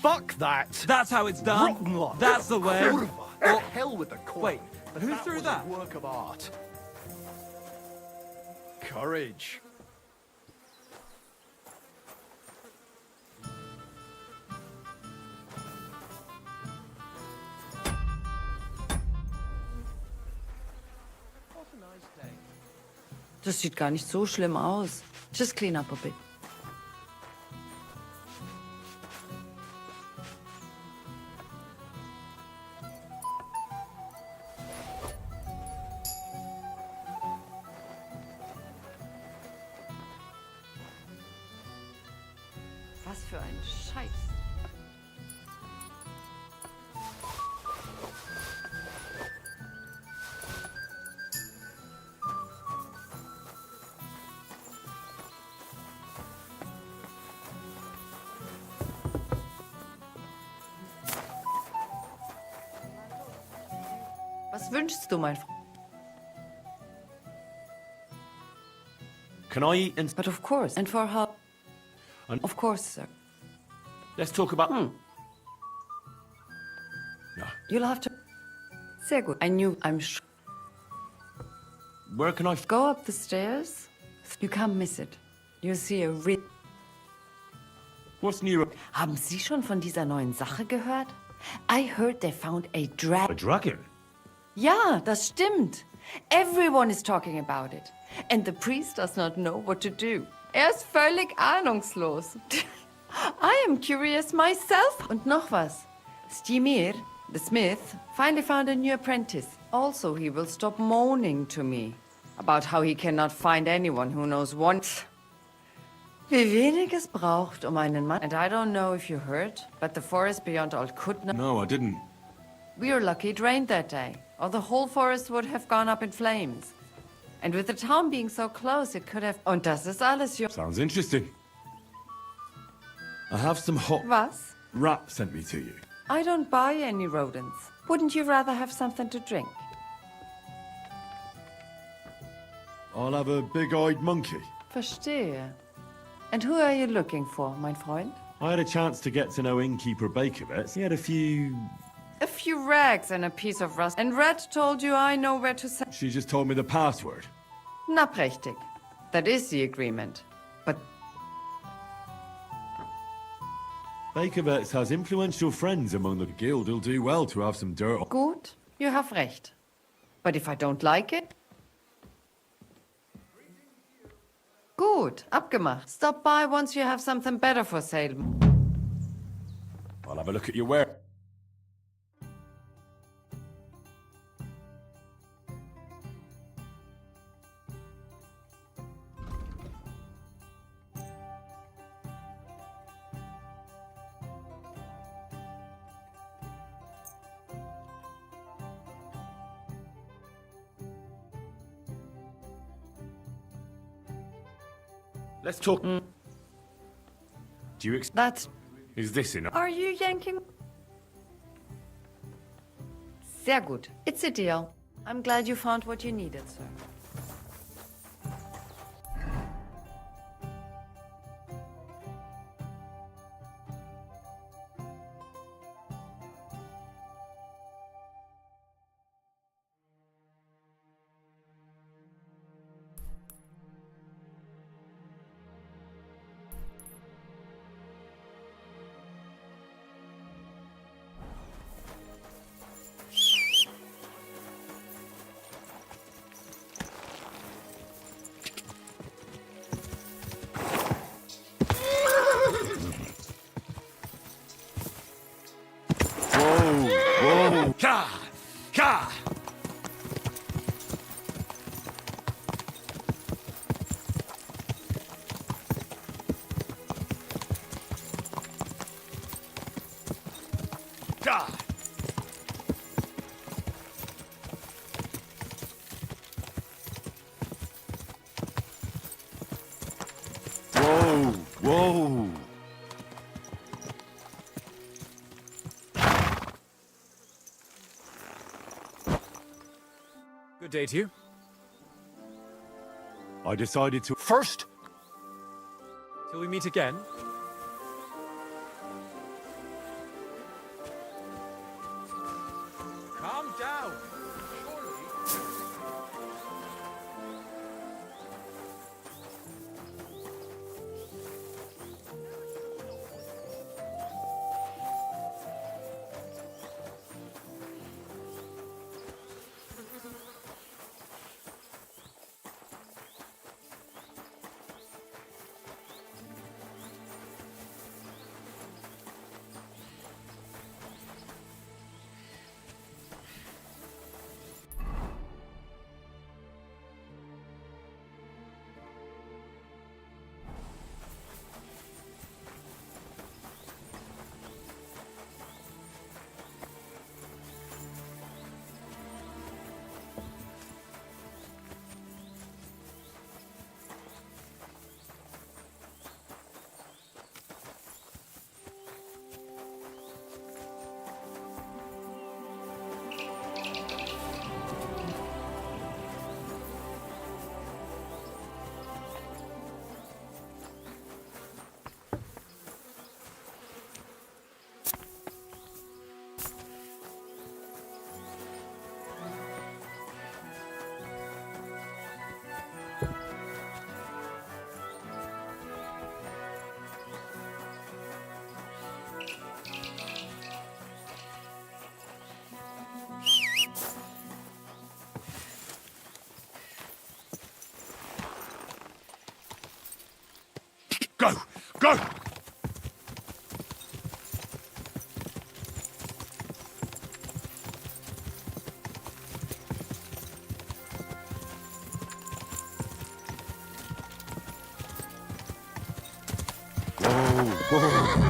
Speaker 7: Fuck that!
Speaker 1: That's how it's done.
Speaker 7: Rotten luck.
Speaker 1: That's the way.
Speaker 7: Curva. To hell with the coin.
Speaker 1: Wait,
Speaker 7: But
Speaker 1: who
Speaker 7: that
Speaker 1: threw
Speaker 7: was
Speaker 1: that?
Speaker 7: A work of art. Courage.
Speaker 20: Das sieht gar nicht so schlimm aus. Just clean up a bit. Was für ein Scheiß. Was wünschst du, mein Freund?
Speaker 5: Can I eat and...
Speaker 20: But of course, and for how? Of course, sir.
Speaker 5: Let's talk about...
Speaker 20: No. You'll have to... Sehr gut. I'm sure.
Speaker 5: Where can I...
Speaker 20: Go up the stairs. You can't miss it. You'll see a real...
Speaker 5: What's new?
Speaker 20: Haben Sie schon von dieser neuen Sache gehört? I heard they found a dragon.
Speaker 5: A dragon?
Speaker 20: Ja, das stimmt. Everyone is talking about it. And the priest does not know what to do. Ist völlig ahnungslos. I am curious myself. Und noch was. Stimir, the smith, finally found a new apprentice. Also, he will stop moaning to me about how he cannot find anyone who knows one. Wie wenig es braucht, einen Mann. And I don't know if you heard, but the forest beyond Alkutna...
Speaker 5: No, I didn't.
Speaker 20: We were lucky it rained that day, or the whole forest would have gone up in flames. And with the town being so close, it could have... Und das ist alles,
Speaker 5: Sounds interesting. I have some hot...
Speaker 20: Was?
Speaker 5: Rat sent me to you.
Speaker 20: I don't buy any rodents. Wouldn't you rather have something to drink?
Speaker 5: I'll have a big-eyed monkey.
Speaker 20: Verstehe. And who are you looking for, mein Freund?
Speaker 5: I had a chance to get to know innkeeper Bakovitz. He had a few...
Speaker 20: A few rags and a piece of rust. And Red told you I know where to send...
Speaker 5: She just told me the password.
Speaker 20: Na, prächtig. That is the agreement. But...
Speaker 5: Bakovitz has influential friends among the guild. He'll do well to have some dirt.
Speaker 20: Gut, you have recht. But if I don't like it... Gut, abgemacht. Stop by once you have something better for sale.
Speaker 5: I'll have a look at your ware. Let's talk. Do you
Speaker 20: That's...
Speaker 5: Is this enough?
Speaker 20: Are you yanking? Sehr gut. It's a deal. I'm glad you found what you needed, sir.
Speaker 5: Ka! Ka! Ka! Whoa! Whoa!
Speaker 19: Good day to you.
Speaker 5: I decided to...
Speaker 19: First! Till we meet again.
Speaker 8: Calm down.
Speaker 5: Go! Whoa.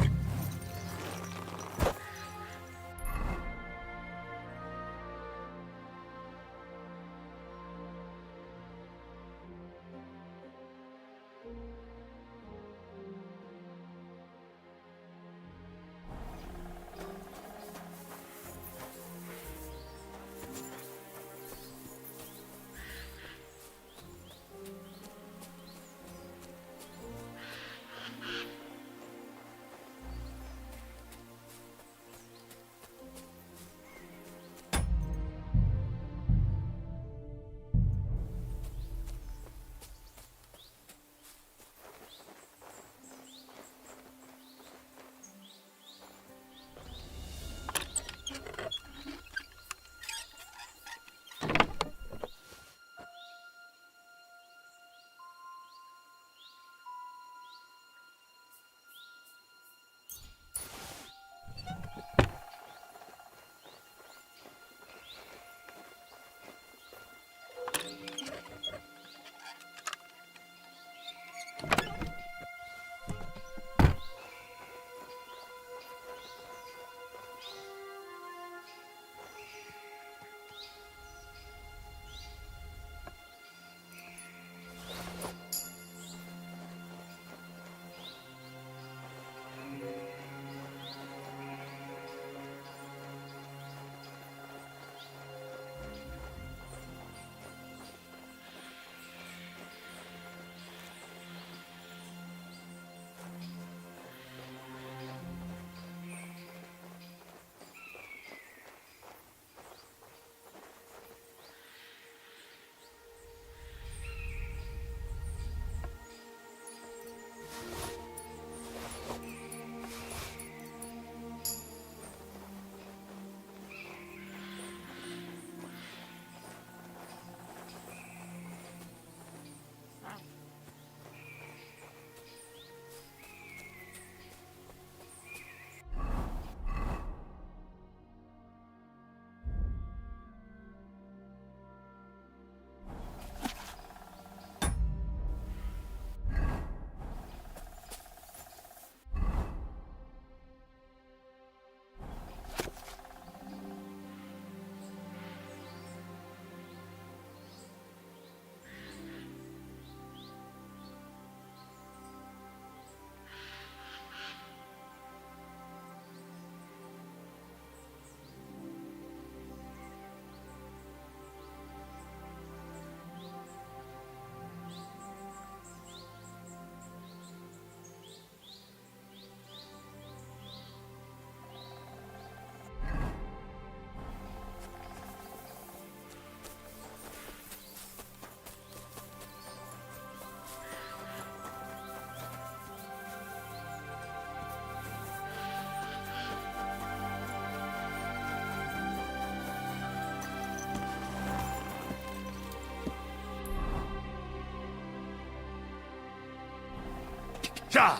Speaker 5: Ja!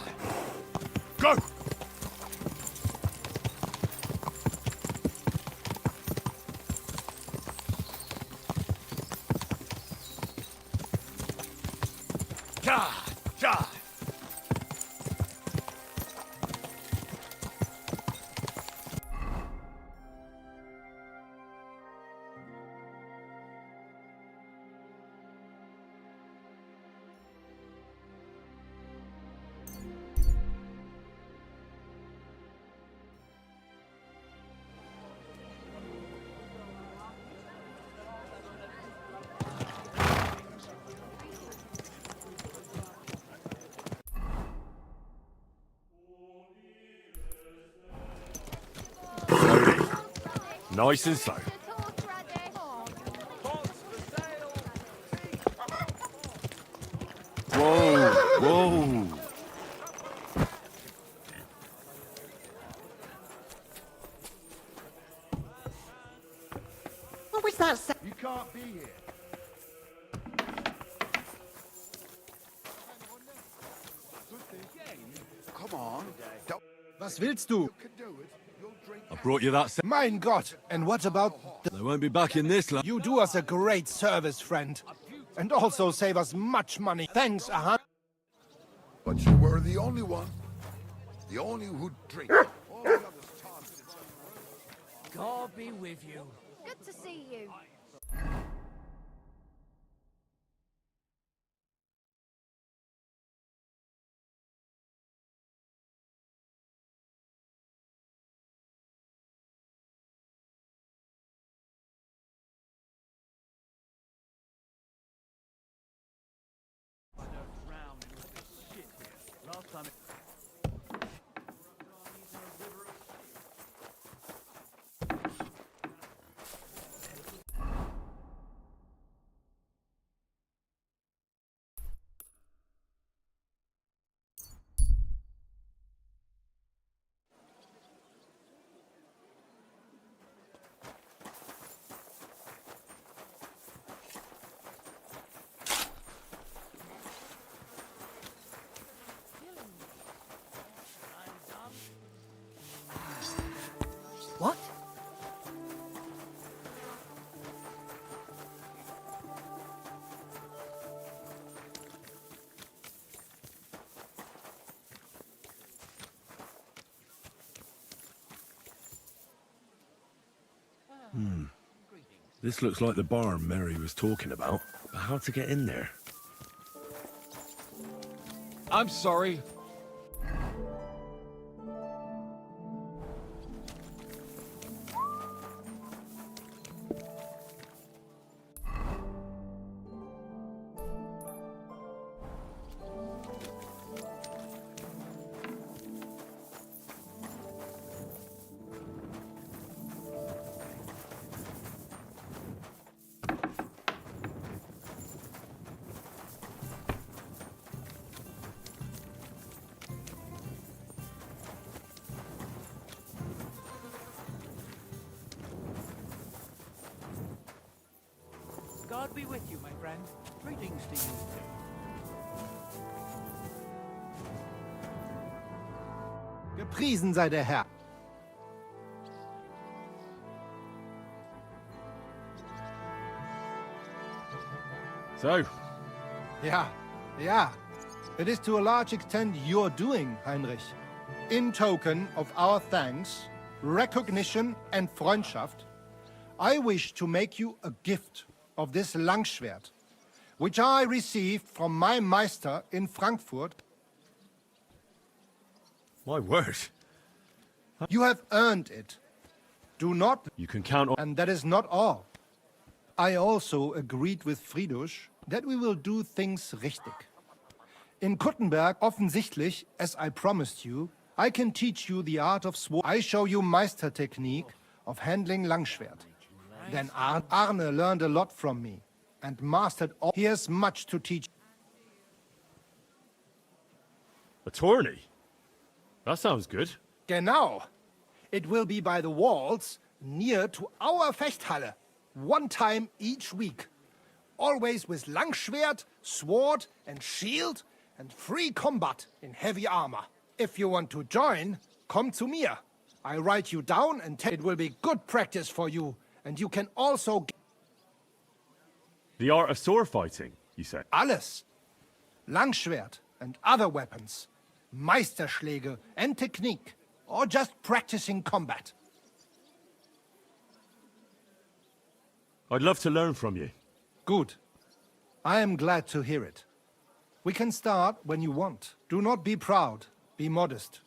Speaker 5: Go! Ja! Ja! Nice and slow. Whoa, whoa.
Speaker 7: What was that?
Speaker 17: You can't be here. Was willst du?
Speaker 5: I brought you that.
Speaker 17: Mein Gott! And what about...
Speaker 5: They won't be back in this land.
Speaker 17: You do us a great service, friend. And also save us much money. Thanks, huh?
Speaker 18: But you were the only one. The only who drink. All the others
Speaker 7: God be with you.
Speaker 2: Good to see you.
Speaker 1: Last time.
Speaker 7: What?
Speaker 5: This looks like the barn Mary was talking about. But how to get in there?
Speaker 9: I'm sorry.
Speaker 7: God be with you, my friend. Greetings to you too.
Speaker 17: Gepriesen sei der Herr.
Speaker 5: So?
Speaker 17: Yeah. It is to a large extent your doing, Heinrich. In token of our thanks, recognition and Freundschaft, I wish to make you a gift of this Langschwert, which I received from my Meister in Frankfurt.
Speaker 5: My word.
Speaker 17: You have earned it. Do not...
Speaker 5: You can count on...
Speaker 17: And that is not all. I also agreed with Friedrich that we will do things richtig. In Kuttenberg, offensichtlich, as I promised you, I can teach you the art of sword. I show you Meister technique of handling Langschwert. Then Arne learned a lot from me and mastered all. He has much to teach.
Speaker 5: A tourney? That sounds good.
Speaker 17: Genau. It will be by the walls near to our Fechthalle. One time each week. Always with Langschwert, sword and shield and free combat in heavy armor. If you want to join, come to me. I write you down and it will be good practice for you. And you can also...
Speaker 5: The art of sword fighting, you say?
Speaker 17: Alles. Langschwert and other weapons. Meisterschläge and technique. Or just practicing combat.
Speaker 5: I'd love to learn from you.
Speaker 17: Good. I am glad to hear it. We can start when you want. Do not be proud. Be modest.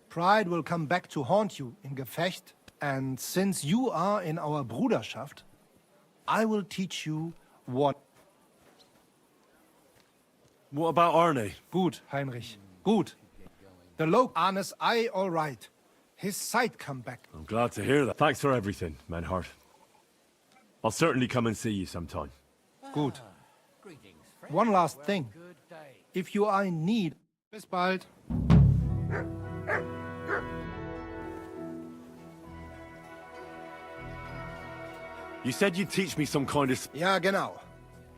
Speaker 17: Pride will come back to haunt you in Gefecht. And since you are in our Bruderschaft, I will teach you what...
Speaker 5: What about Arne?
Speaker 17: Gut, Heinrich. Gut. The local Arne's eye all right. His sight come back.
Speaker 5: I'm glad to hear that. Thanks for everything, Menhart. I'll certainly come and see you sometime.
Speaker 17: Good. One last thing. If you are in need... Bis bald.
Speaker 5: You said you'd teach me some kind of...
Speaker 17: Ja, genau.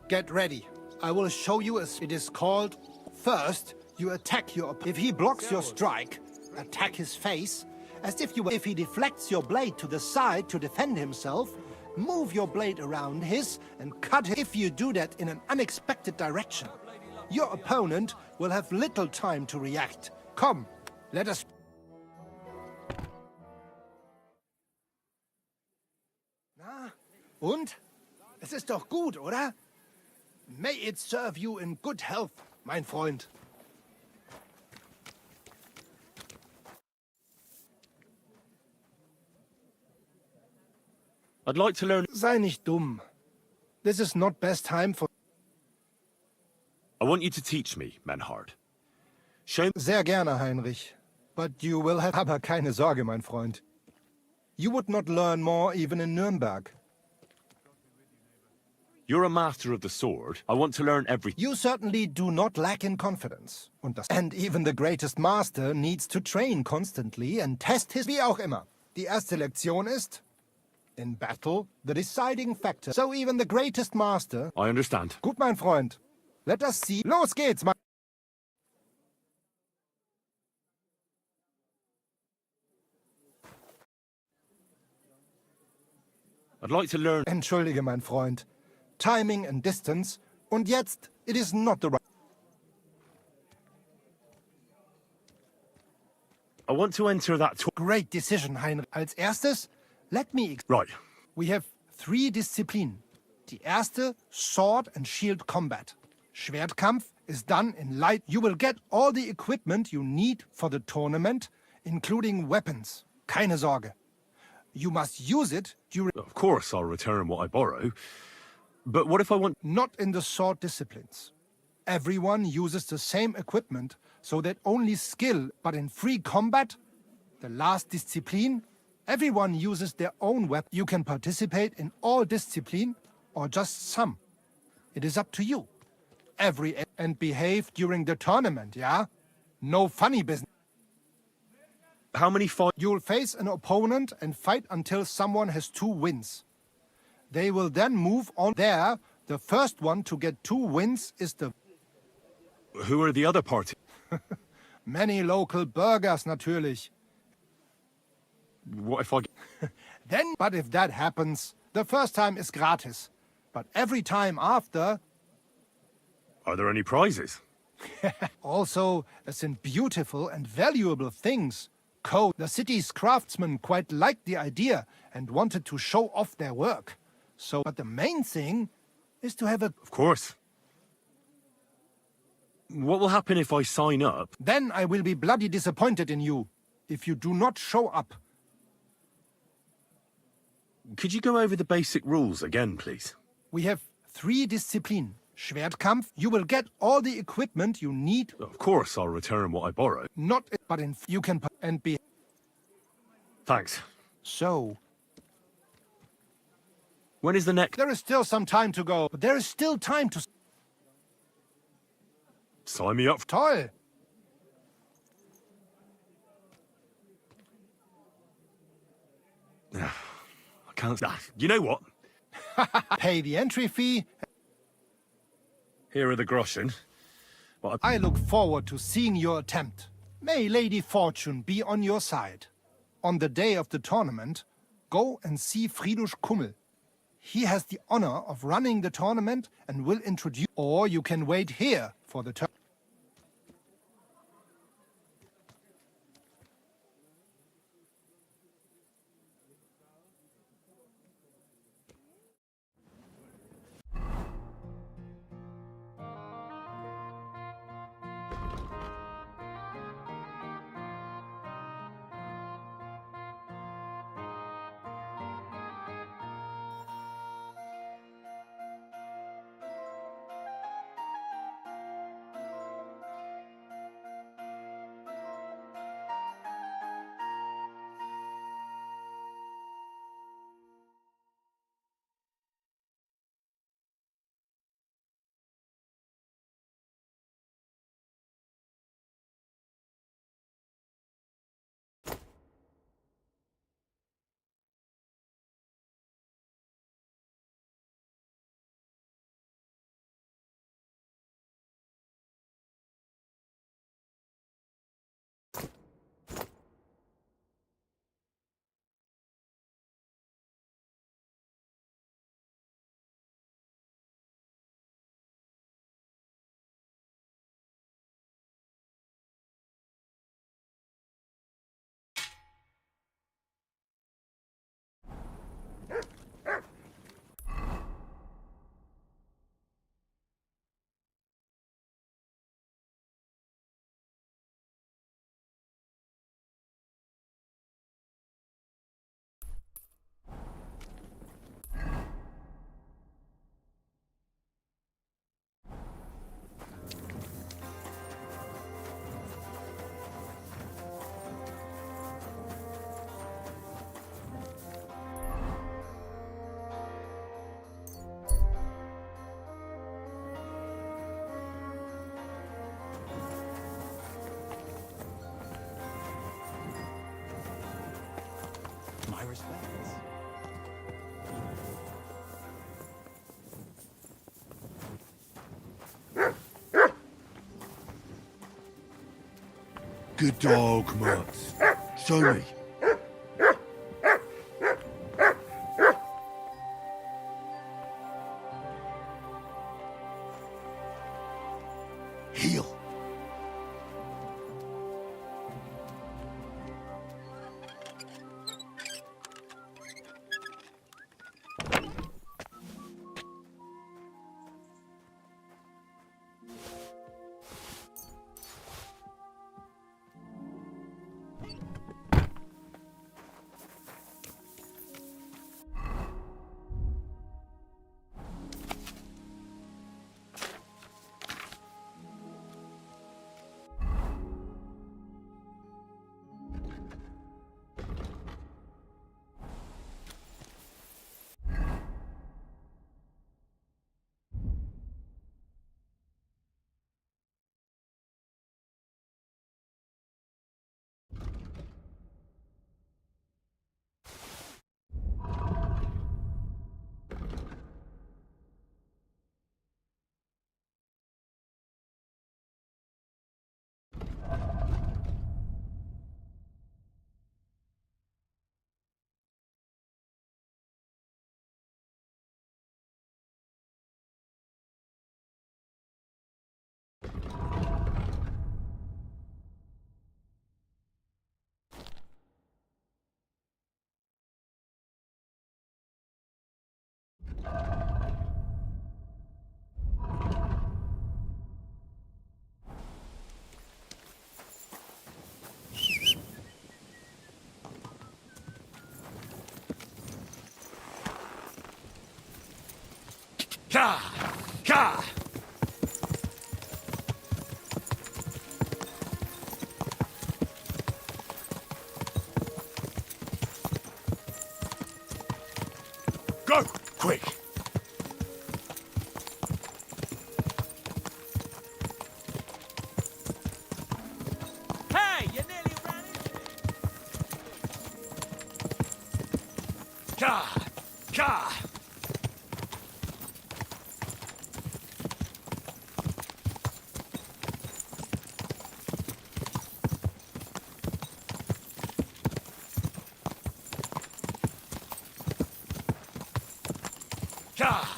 Speaker 17: Get ready. I will show you as it is called. First, you attack your... If he blocks your strike, attack his face, as if you were. If he deflects your blade to the side to defend himself, move your blade around his and cut him. If you do that in an unexpected direction, your opponent will have little time to react. Come, let us... Na, und? Es ist doch gut, oder? May it serve you in good health, mein Freund.
Speaker 5: I'd like to learn...
Speaker 17: Sei nicht dumm. This is not best time for...
Speaker 5: I want you to teach me, Menhard. Show...
Speaker 17: Sehr gerne, Heinrich. But you will have... Aber keine Sorge, mein Freund. You would not learn more even in Nuremberg.
Speaker 5: You're a master of the sword. I want to learn everything.
Speaker 17: You certainly do not lack in confidence. And even the greatest master needs to train constantly and test his... Wie auch immer. Die erste Lektion ist... In battle, the deciding factor. So even the greatest master...
Speaker 5: I understand.
Speaker 17: Gut, mein Freund. Let us see. Los geht's, mein...
Speaker 5: I'd like to learn...
Speaker 17: Entschuldige, mein Freund. Timing and distance. Und jetzt, it is not the right...
Speaker 5: I want to enter that...
Speaker 17: Great decision, Heinrich. Als erstes, let me...
Speaker 5: Right.
Speaker 17: We have 3 Disziplinen. Die erste, sword and shield combat. Schwertkampf is done in light. You will get all the equipment you need for the tournament, including weapons. Keine Sorge. You must use it during...
Speaker 5: Of course I'll return what I borrow. But what if I want...
Speaker 17: Not in the sword disciplines. Everyone uses the same equipment, so that only skill, but in free combat, the last discipline, everyone uses their own weapon. You can participate in all discipline, or just some. It is up to you. And behave during the tournament, yeah? No funny business.
Speaker 5: How many fights?
Speaker 17: You'll face an opponent and fight until someone has 2 wins. They will then move on there. The first one to get 2 wins is the...
Speaker 5: Who are the other parties?
Speaker 17: Many local burghers, natürlich.
Speaker 5: What if I...
Speaker 17: But if that happens, the first time is gratis. But every time after...
Speaker 5: Are there any prizes?
Speaker 17: Also, as in beautiful and valuable things. The city's craftsmen quite liked the idea and wanted to show off their work. But the main thing is to have a...
Speaker 5: Of course. What will happen if I sign up?
Speaker 17: Then I will be bloody disappointed in you, if you do not show up.
Speaker 5: Could you go over the basic rules again, please?
Speaker 17: We have 3 disciplines. Schwertkampf, you will get all the equipment you need.
Speaker 5: Of course I'll return what I borrow.
Speaker 17: Not, but in... You can... and be...
Speaker 5: Thanks.
Speaker 17: So...
Speaker 5: When is the next...
Speaker 17: There is still some time to go, but there is still time to...
Speaker 5: Sign me up.
Speaker 17: Toll!
Speaker 5: I can't... You know what?
Speaker 17: Pay the entry fee.
Speaker 5: Here are the groschen.
Speaker 17: I look forward to seeing your attempt. May Lady Fortune be on your side. On the day of the tournament, go and see Friedrich Kummel. He has the honor of running the tournament and will introduce... Or you can wait here for the tournament.
Speaker 13: Good dog, Mats. Show me. Heel.
Speaker 5: Ka! Ka! Go! Quick!
Speaker 8: Hey, you nearly ran into it.
Speaker 5: Ka! Ka! Ka!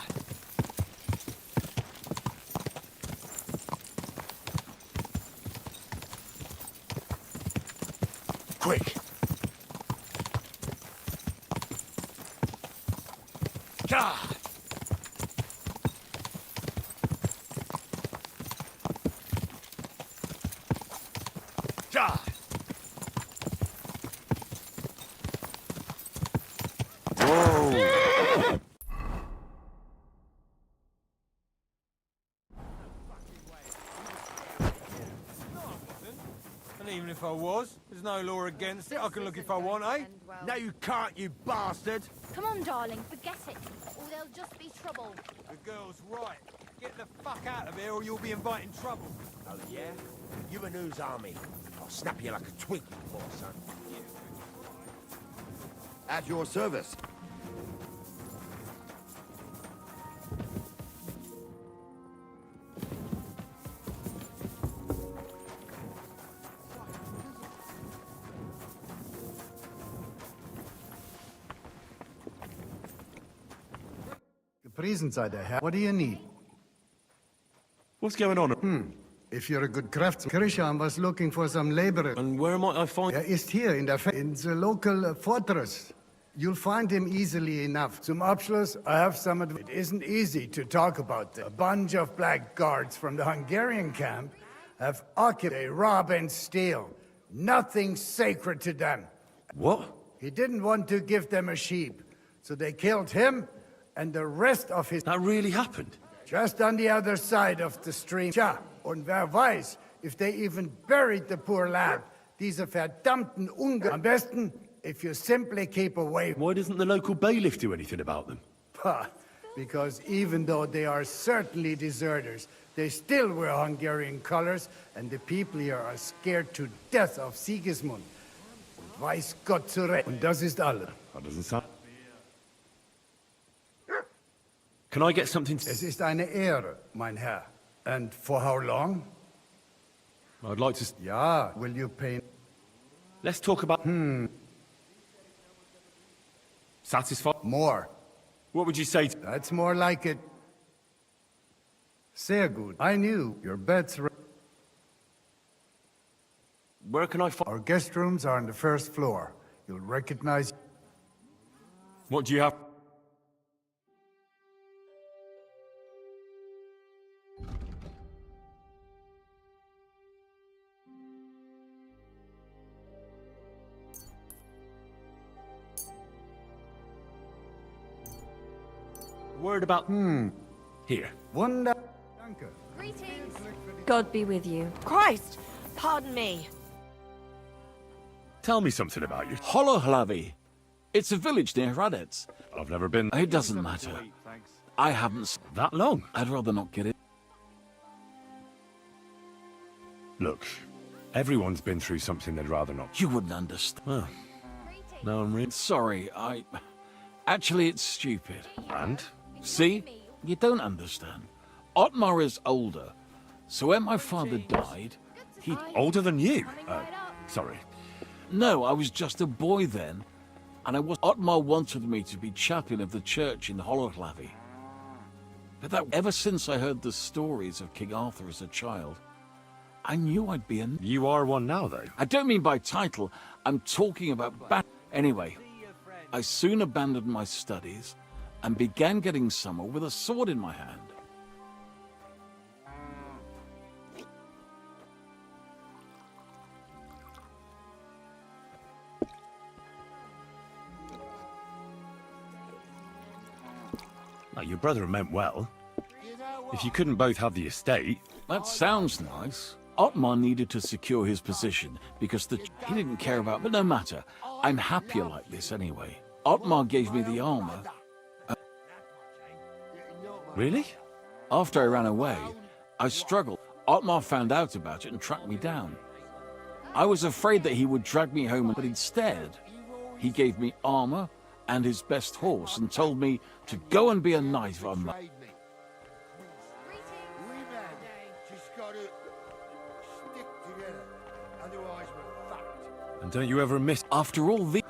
Speaker 5: Quick! Ka! Ka! Whoa!
Speaker 8: And even if I was, there's no law against it. I can look if I want, eh?
Speaker 4: No, you can't, you bastard.
Speaker 2: Come on, darling, forget it. Or there'll just be trouble.
Speaker 8: The girl's right. Get the fuck out of here or you'll be inviting trouble.
Speaker 4: Oh, yeah? You and whose army? I'll snap you like a twig, you poor son.
Speaker 18: At your service.
Speaker 21: Gepriesen sei der Herr. What do you need?
Speaker 5: What's going on?
Speaker 21: If you're a good craftsman, Christian was looking for some labor.
Speaker 5: And where might I find...
Speaker 21: Ist hier in the local fortress. You'll find him easily enough. Zum Abschluss, I have some It isn't easy to talk about this. A bunch of blackguards from the Hungarian camp have occupied. They rob and steal. Nothing sacred to them.
Speaker 5: What?
Speaker 21: He didn't want to give them a sheep, so they killed him and the rest of his...
Speaker 5: That really happened?
Speaker 21: Just on the other side of the stream. Tja, und wer weiß, if they even buried the poor lad. Diese verdammten Ungarn. Am besten, if you simply keep away.
Speaker 5: Why doesn't the local bailiff do anything about them?
Speaker 21: Because even though they are certainly deserters, they still wear Hungarian colors, and the people here are scared to death of Sigismund. Und weiß Gott zurecht. Und das ist alles.
Speaker 5: That doesn't sound... Can I get something...
Speaker 21: Es ist eine Ehre, mein Herr. And for how long?
Speaker 5: I'd like to...
Speaker 21: Yeah, will you paint?
Speaker 5: Let's talk about... Satisfied?
Speaker 21: More.
Speaker 5: What would you say to...
Speaker 21: That's more like it. Sehr good. I knew your bet's right.
Speaker 5: Where can I find...
Speaker 21: Our guest rooms are on the first floor. You'll recognize...
Speaker 5: What do you have? Word about... Here.
Speaker 21: Wonder... Danke.
Speaker 2: Greetings.
Speaker 12: God be with you.
Speaker 3: Christ! Pardon me.
Speaker 5: Tell me something about you.
Speaker 9: Holohlavi. It's a village near Radetz.
Speaker 5: I've never been...
Speaker 9: It doesn't matter. I haven't...
Speaker 5: That long?
Speaker 9: I'd rather not get it.
Speaker 5: Look, everyone's been through something they'd rather not.
Speaker 9: You wouldn't understand.
Speaker 5: Well, now I'm really...
Speaker 9: Sorry, Actually, it's stupid.
Speaker 5: And?
Speaker 9: See? You don't understand. Otmar is older, so when my father died, he...
Speaker 5: Older than you? Sorry.
Speaker 9: No, I was just a boy then, and Otmar wanted me to be chaplain of the church in Holohlavi. But ever since I heard the stories of King Arthur as a child, I knew I'd be an...
Speaker 5: You are one now, though.
Speaker 9: I don't mean by title, I'm talking about Anyway, I soon abandoned my studies and began getting summer with a sword in my hand.
Speaker 5: Now, your brother meant well. If you couldn't both have the estate...
Speaker 9: That sounds nice. Otmar needed to secure his position because he didn't care about... But no matter. I'm happier like this anyway. Otmar gave me the armor.
Speaker 5: Really?
Speaker 9: After I ran away, I struggled. Otmar found out about it and tracked me down. I was afraid that he would drag me home, but instead, he gave me armor and his best horse and told me to go and be a knight on my...
Speaker 5: And don't you ever miss...
Speaker 9: After all the...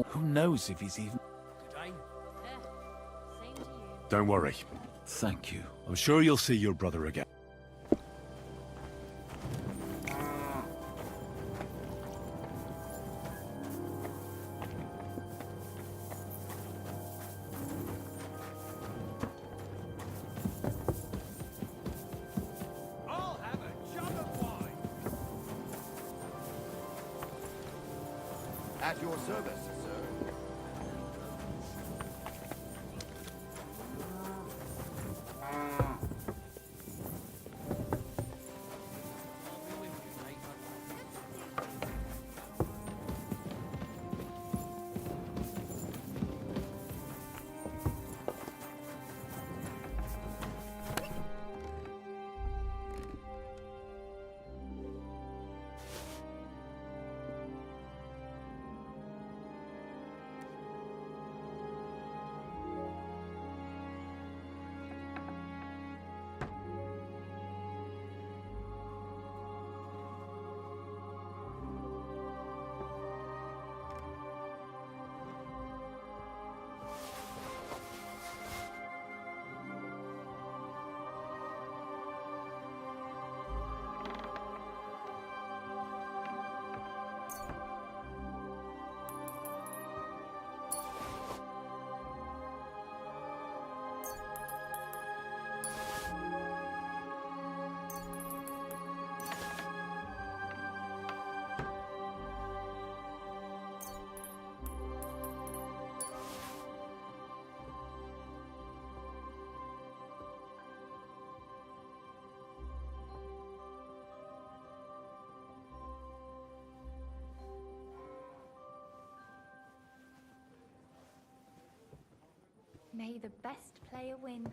Speaker 9: Who knows if he's even...
Speaker 5: Don't worry.
Speaker 9: Thank you.
Speaker 5: I'm sure you'll see your brother again.
Speaker 8: I'll have a jug of wine.
Speaker 18: At your service, sir.
Speaker 2: May the best player win.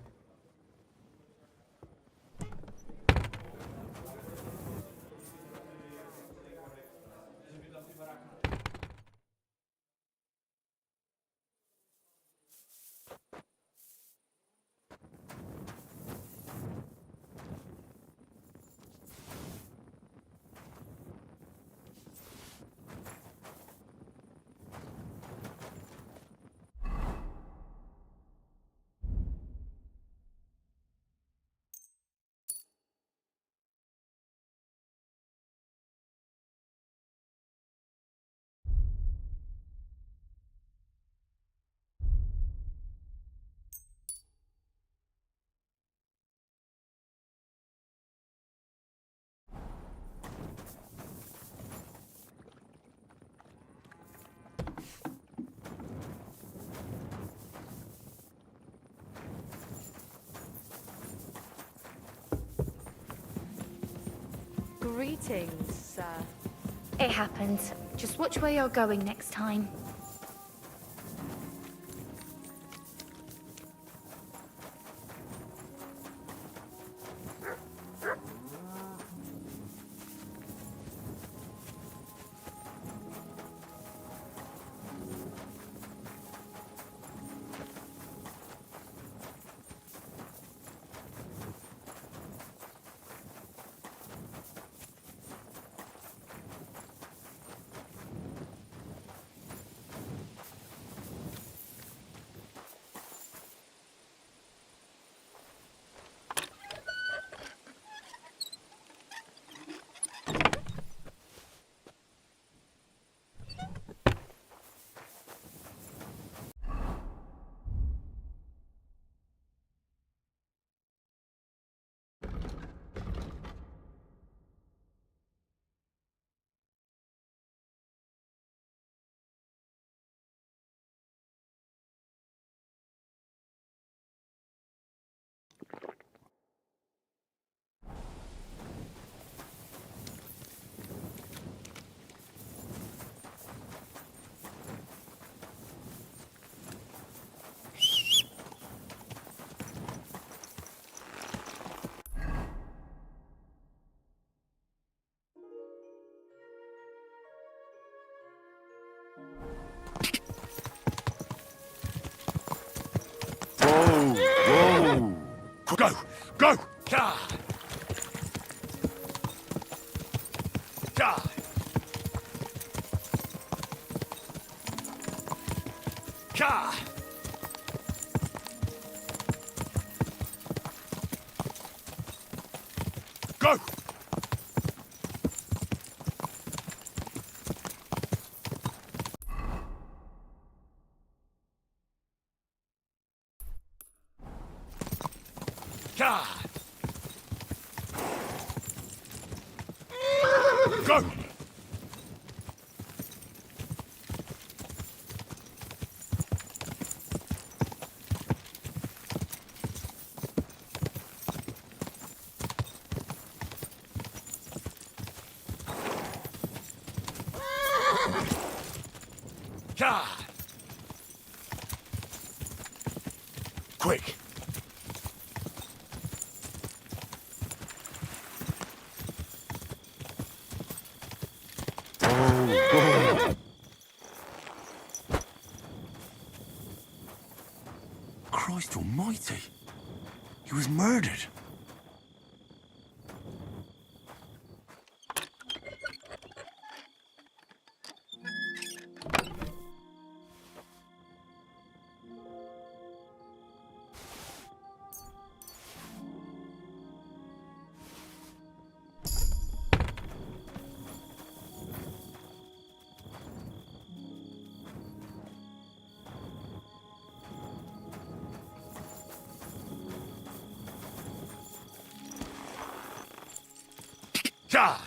Speaker 2: Greetings, sir.
Speaker 14: It happens. Just watch where you're going next time.
Speaker 5: Whoa! Whoa! Go! Go! Ka! Ka! Ka! Go! Ka! Go! Ka! Quick! Christ almighty! He was murdered. Ja!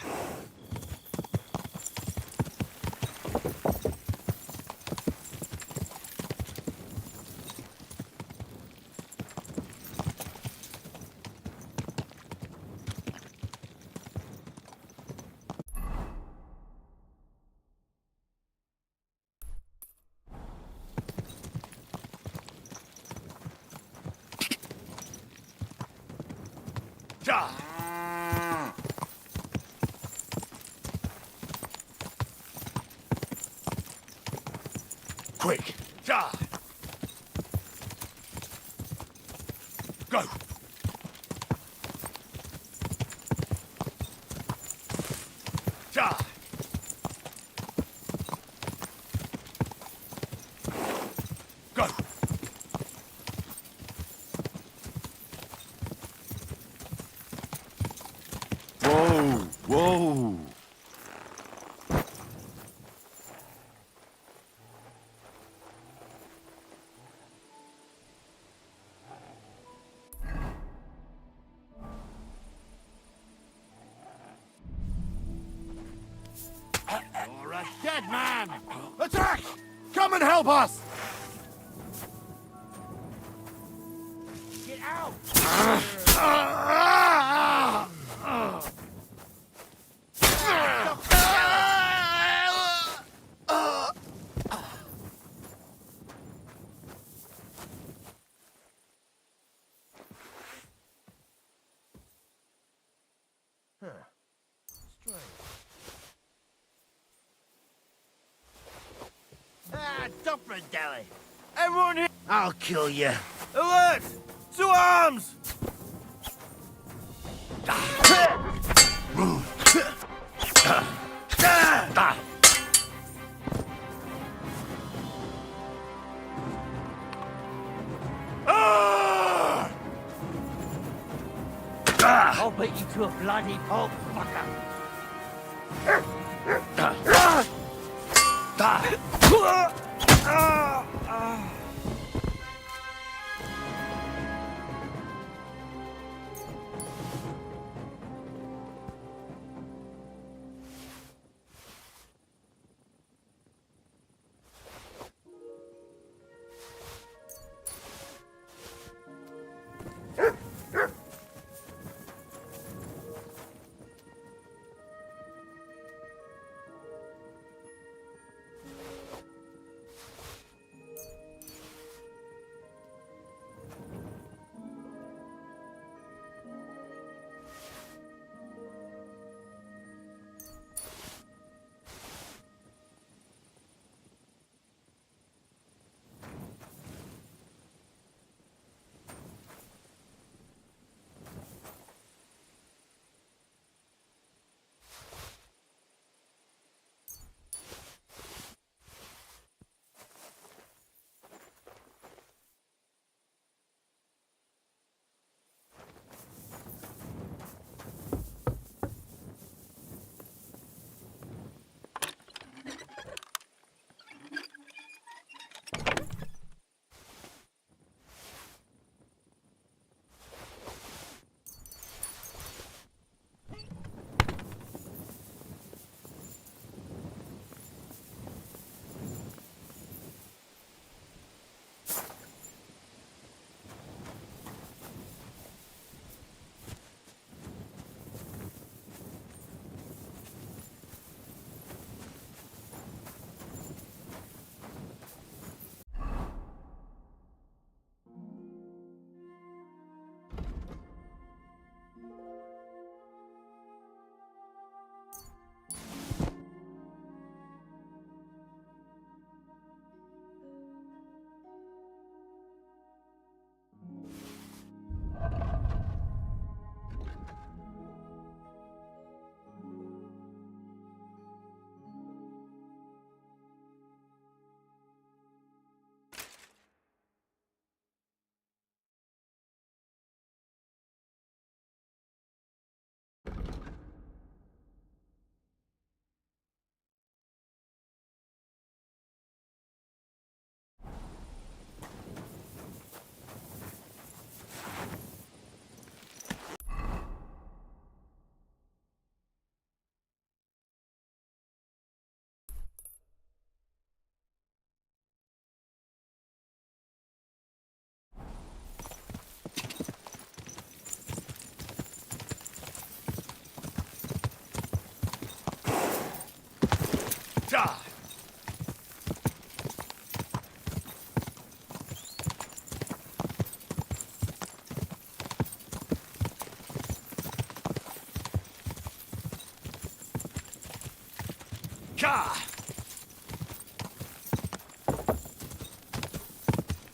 Speaker 5: Ja! Quick! Ja! Go! Ja! Go! Whoa! Whoa!
Speaker 4: You're a dead man! Attack! Come and help us!
Speaker 8: Get out!
Speaker 4: Huh. Strange. Ah, Dopper Deli! Everyone here! I'll kill you. Alert! To arms!
Speaker 8: I'll beat you to a bloody pulp, fucker.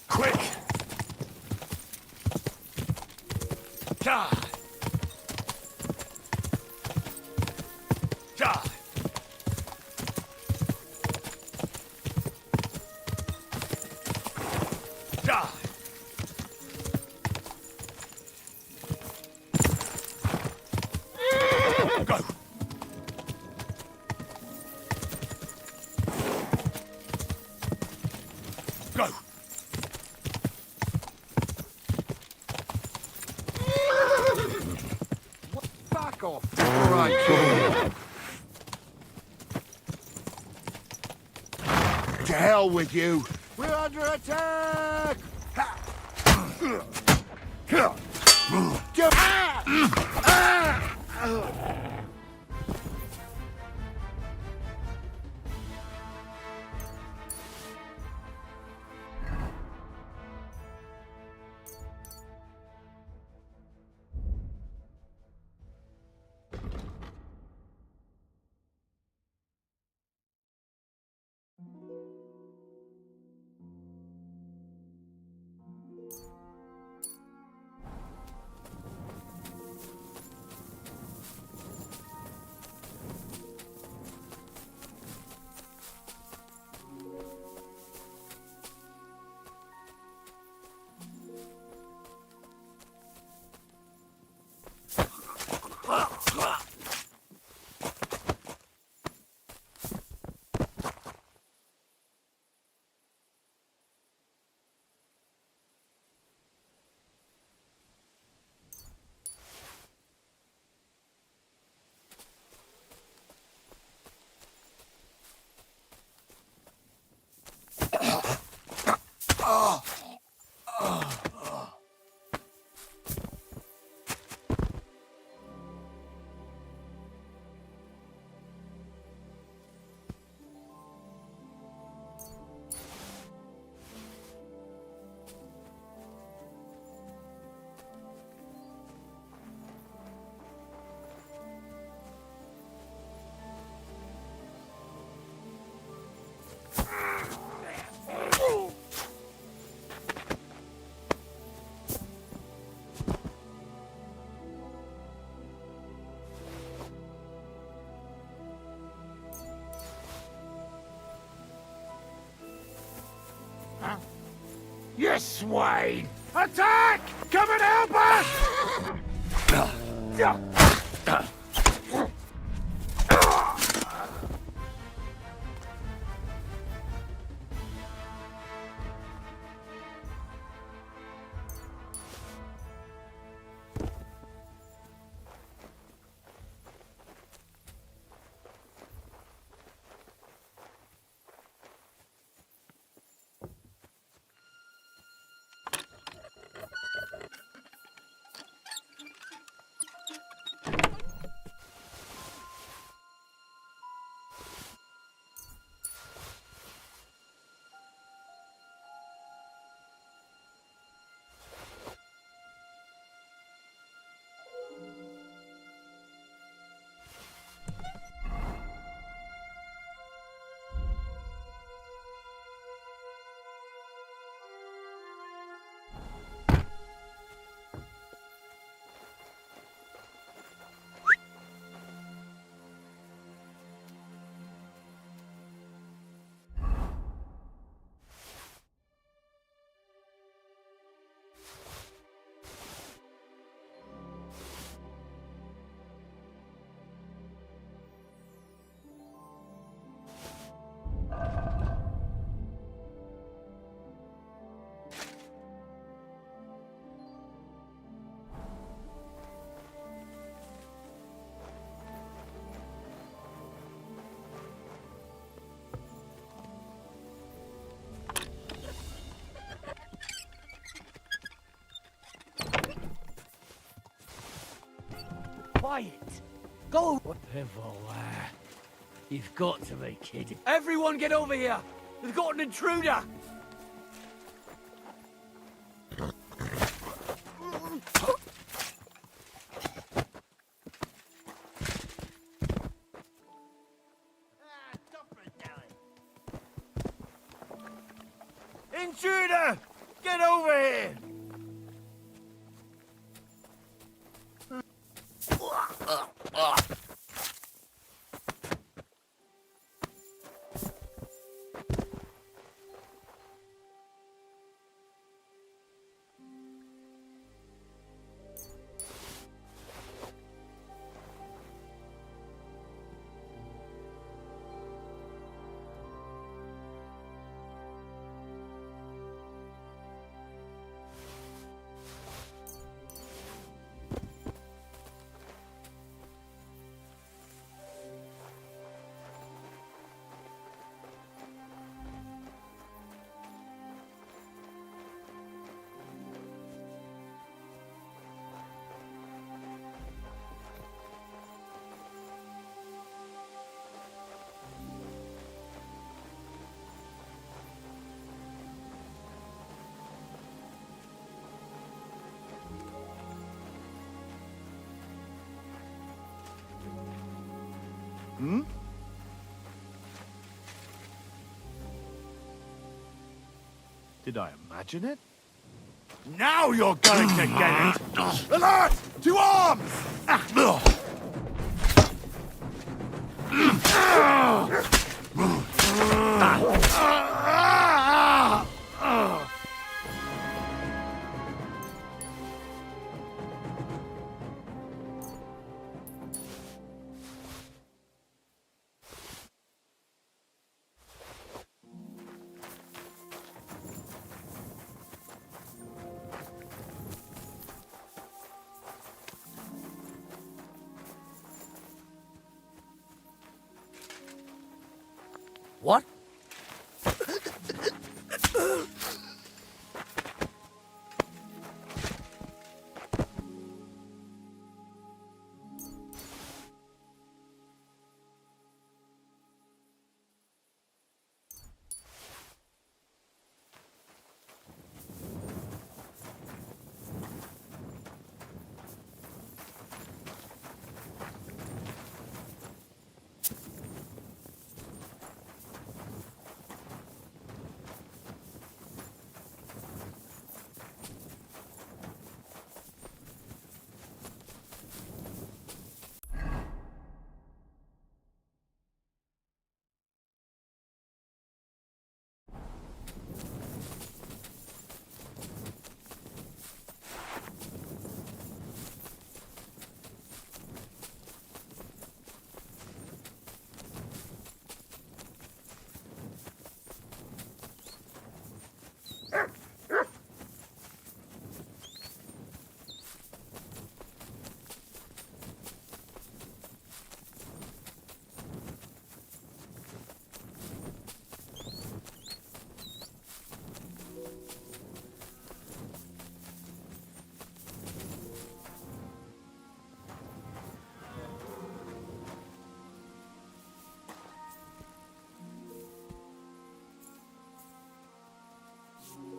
Speaker 5: Quick!
Speaker 18: Back off before I kill you. To hell with you. We're under attack! swine! Attack! Come and help us!
Speaker 15: Quiet! Go! What the You've got to be kidding. Everyone get over here! We've got an intruder! Intruder! Get over here!
Speaker 13: Hmm? Did I imagine it?
Speaker 18: Now you're going to get it! Alert! To arms!
Speaker 15: What?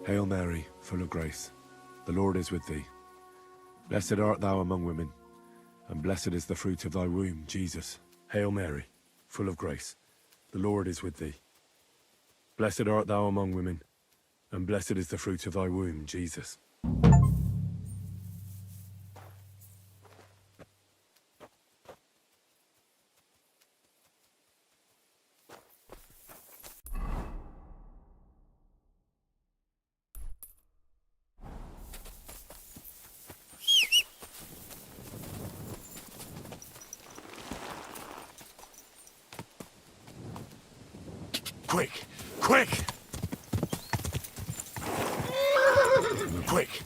Speaker 5: Hail Mary, full of grace, the Lord is with thee. Blessed art thou among women, and blessed is the fruit of thy womb, Jesus. Hail Mary, full of grace, the Lord is with thee. Blessed art thou among women, and blessed is the fruit of thy womb, Jesus.
Speaker 11: Quick! Quick! Quick!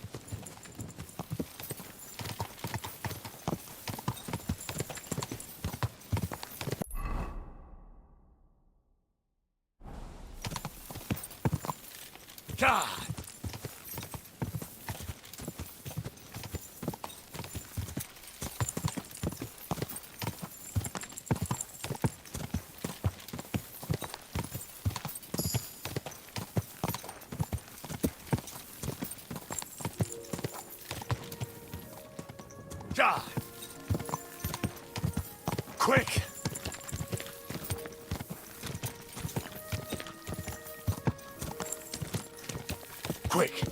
Speaker 11: God! God! Quick! Quick!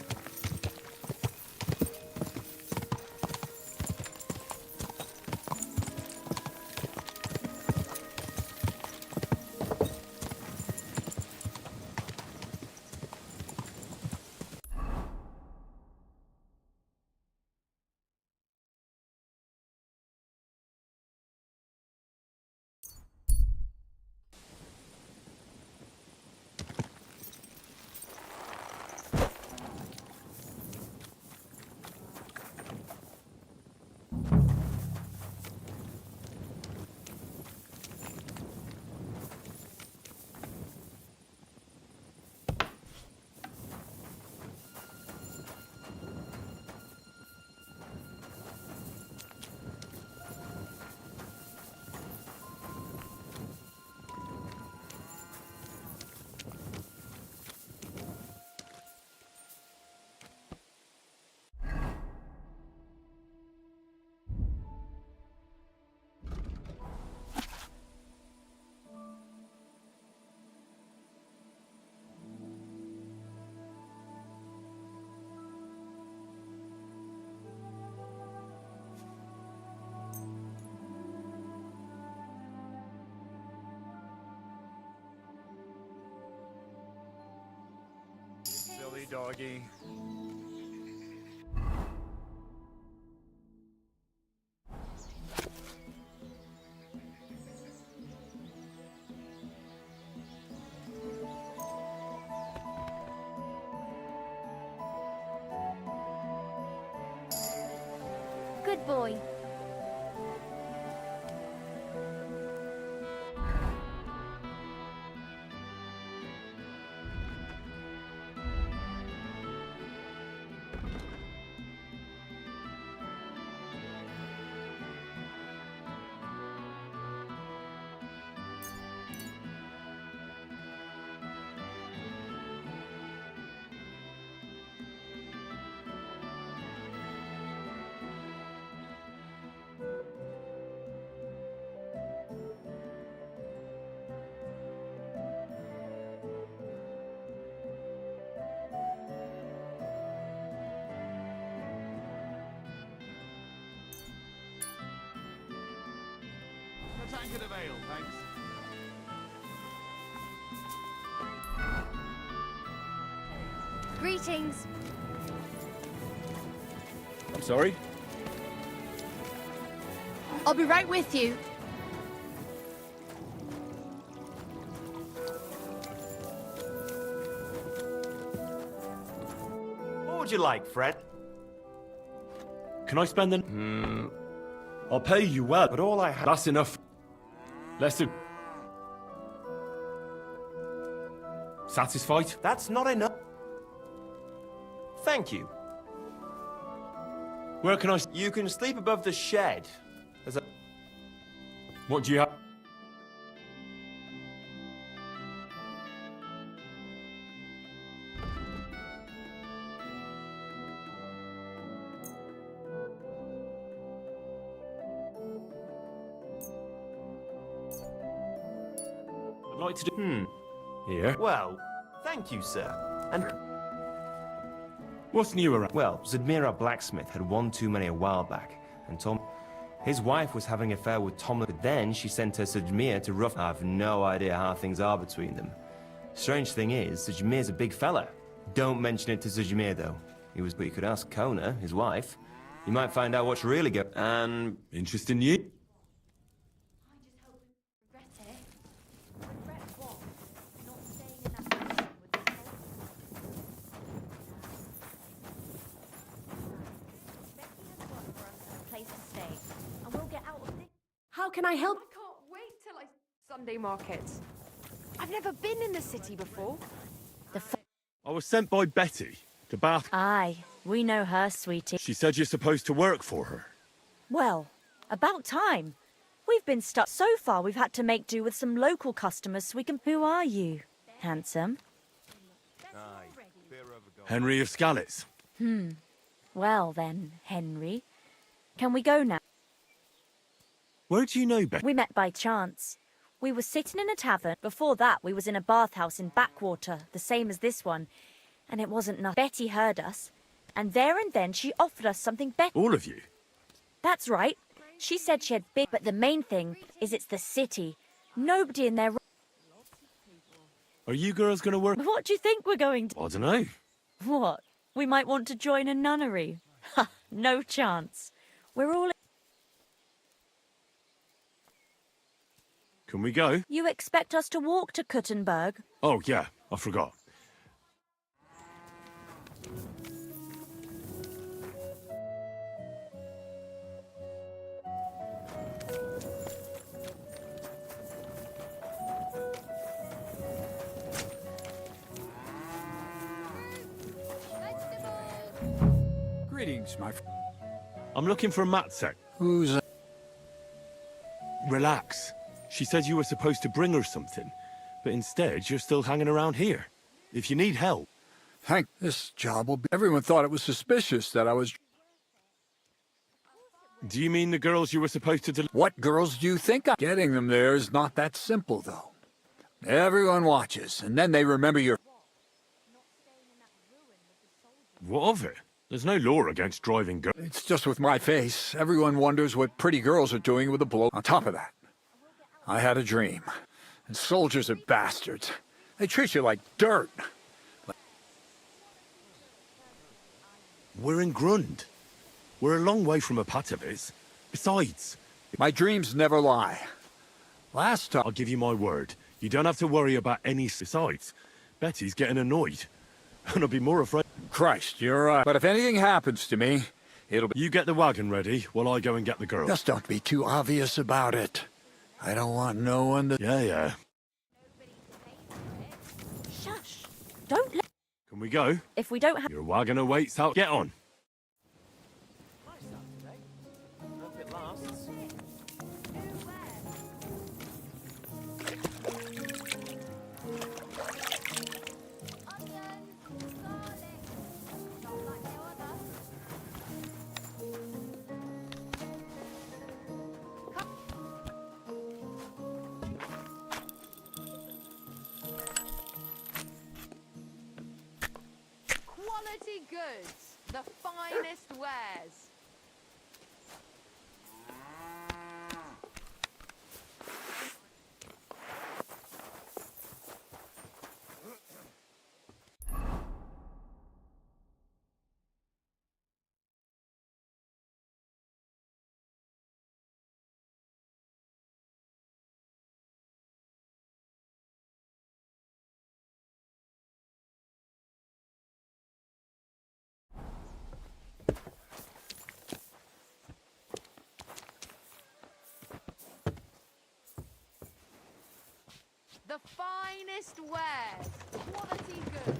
Speaker 13: Silly doggy.
Speaker 2: Good boy.
Speaker 13: A tankard of ale, thanks.
Speaker 2: Greetings.
Speaker 8: I'm sorry?
Speaker 2: I'll be right with you.
Speaker 8: What would you like, Fred?
Speaker 5: Can I spend the... I'll pay you well.
Speaker 8: But all I have...
Speaker 5: That's enough. Lester... Satisfied?
Speaker 8: That's not enough. Thank you.
Speaker 5: Where can I...
Speaker 8: You can sleep above the shed. There's a...
Speaker 5: What do you have?
Speaker 16: I'd like to do...
Speaker 5: Here.
Speaker 16: Well, thank you, sir. And...
Speaker 5: What's new around?
Speaker 16: Well, Zadmir, our blacksmith, had one too many a while back, and Tom... His wife was having an affair with Tom, but then she sent her Zadmir to rough... I've no idea how things are between them. Strange thing is, Zadmir's a big fella. Don't mention it to Zadmir, though. But you could ask Kona, his wife. You might find out what's really going... And...
Speaker 5: Interesting you?
Speaker 2: How can I help?
Speaker 14: I can't wait till I Sunday markets.
Speaker 2: I've never been in the city before.
Speaker 5: I was sent by Betty to Bath.
Speaker 12: Aye, we know her, sweetie.
Speaker 5: She said you're supposed to work for her.
Speaker 12: Well, about time. We've been stuck so far we've had to make do with some local customers so we can... Who are you? Handsome?
Speaker 5: Henry of Scalitz.
Speaker 12: Well then, Henry. Can we go now?
Speaker 5: Where do you know Betty?
Speaker 12: We met by chance. We were sitting in a tavern. Before that, we was in a bathhouse in Backwater, the same as this one. And it wasn't nothing. Betty heard us, and there and then she offered us something better.
Speaker 5: All of you?
Speaker 12: That's right. She said she had big... But the main thing is it's the city. Nobody in there...
Speaker 5: Are you girls going to work?
Speaker 12: What do you think we're going to...
Speaker 5: I don't know.
Speaker 12: What? We might want to join a nunnery. Ha! No chance. We're all...
Speaker 5: Can we go?
Speaker 12: You expect us to walk to Kuttenberg?
Speaker 5: Oh, yeah. I forgot.
Speaker 9: Greetings, my friend.
Speaker 5: I'm looking for Matsek.
Speaker 9: Who's...
Speaker 5: Relax. She said you were supposed to bring her something, but instead you're still hanging around here. If you need help...
Speaker 9: Hank, this job will be... Everyone thought it was suspicious that I was...
Speaker 5: Do you mean the girls you were supposed to...
Speaker 9: What girls do you think I'm... Getting them there is not that simple, though. Everyone watches, and then they remember your...
Speaker 5: What of it? There's no law against driving girls.
Speaker 9: It's just with my face. Everyone wonders what pretty girls are doing with a blow. On top of that, I had a dream. And soldiers are bastards. They treat you like dirt.
Speaker 5: We're in Grund. We're a long way from Apatovic. Besides...
Speaker 9: My dreams never lie. Last time...
Speaker 5: I'll give you my word. You don't have to worry about any... Besides, Betty's getting annoyed. And I'll be more afraid...
Speaker 9: Christ, you're right. But if anything happens to me, it'll be...
Speaker 5: You get the wagon ready while I go and get the girl.
Speaker 9: Just don't be too obvious about it. I don't want no one to...
Speaker 5: Yeah.
Speaker 12: Shush! Don't let...
Speaker 5: Can we go?
Speaker 12: If we don't have...
Speaker 5: Your wagon awaits out. Get on.
Speaker 8: Hope it lasts.
Speaker 2: Quality goods, the finest wares. The finest wares, quality goods.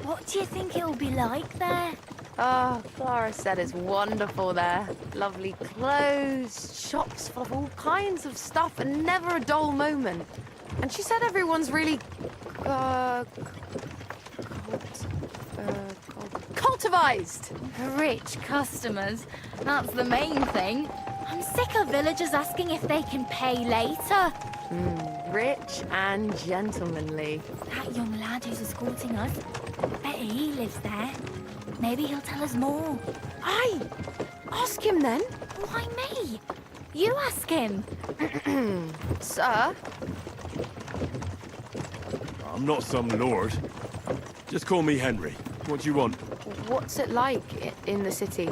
Speaker 2: What do you think it'll be like there? Oh, Clara said it's wonderful there. Lovely clothes, shops full of all kinds of stuff, and never a dull moment. And she said everyone's really, cultivized.
Speaker 14: Rich customers. That's the main thing. I'm sick of villagers asking if they can pay later.
Speaker 2: Rich and gentlemanly.
Speaker 14: That young lad who's escorting us, I bet he lives there. Maybe he'll tell us more.
Speaker 2: Aye! Ask him then.
Speaker 14: Why me? You ask him.
Speaker 2: Sir?
Speaker 5: I'm not some lord. Just call me Henry. What do you want?
Speaker 2: What's it like in the city?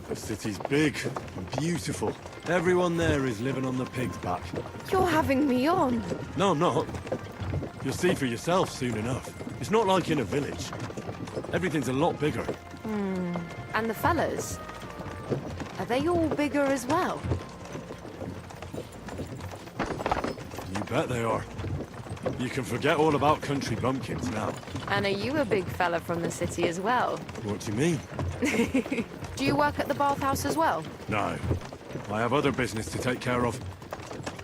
Speaker 5: The city's big and beautiful. Everyone there is living on the pig's back.
Speaker 2: You're having me on.
Speaker 5: No, I'm not. You'll see for yourself soon enough. It's not like in a village. Everything's a lot bigger.
Speaker 2: And the fellas? Are they all bigger as well?
Speaker 5: You bet they are. You can forget all about country bumpkins now.
Speaker 2: And are you a big fella from the city as well?
Speaker 5: What do you mean?
Speaker 2: Do you work at the bathhouse as well?
Speaker 5: No. I have other business to take care of.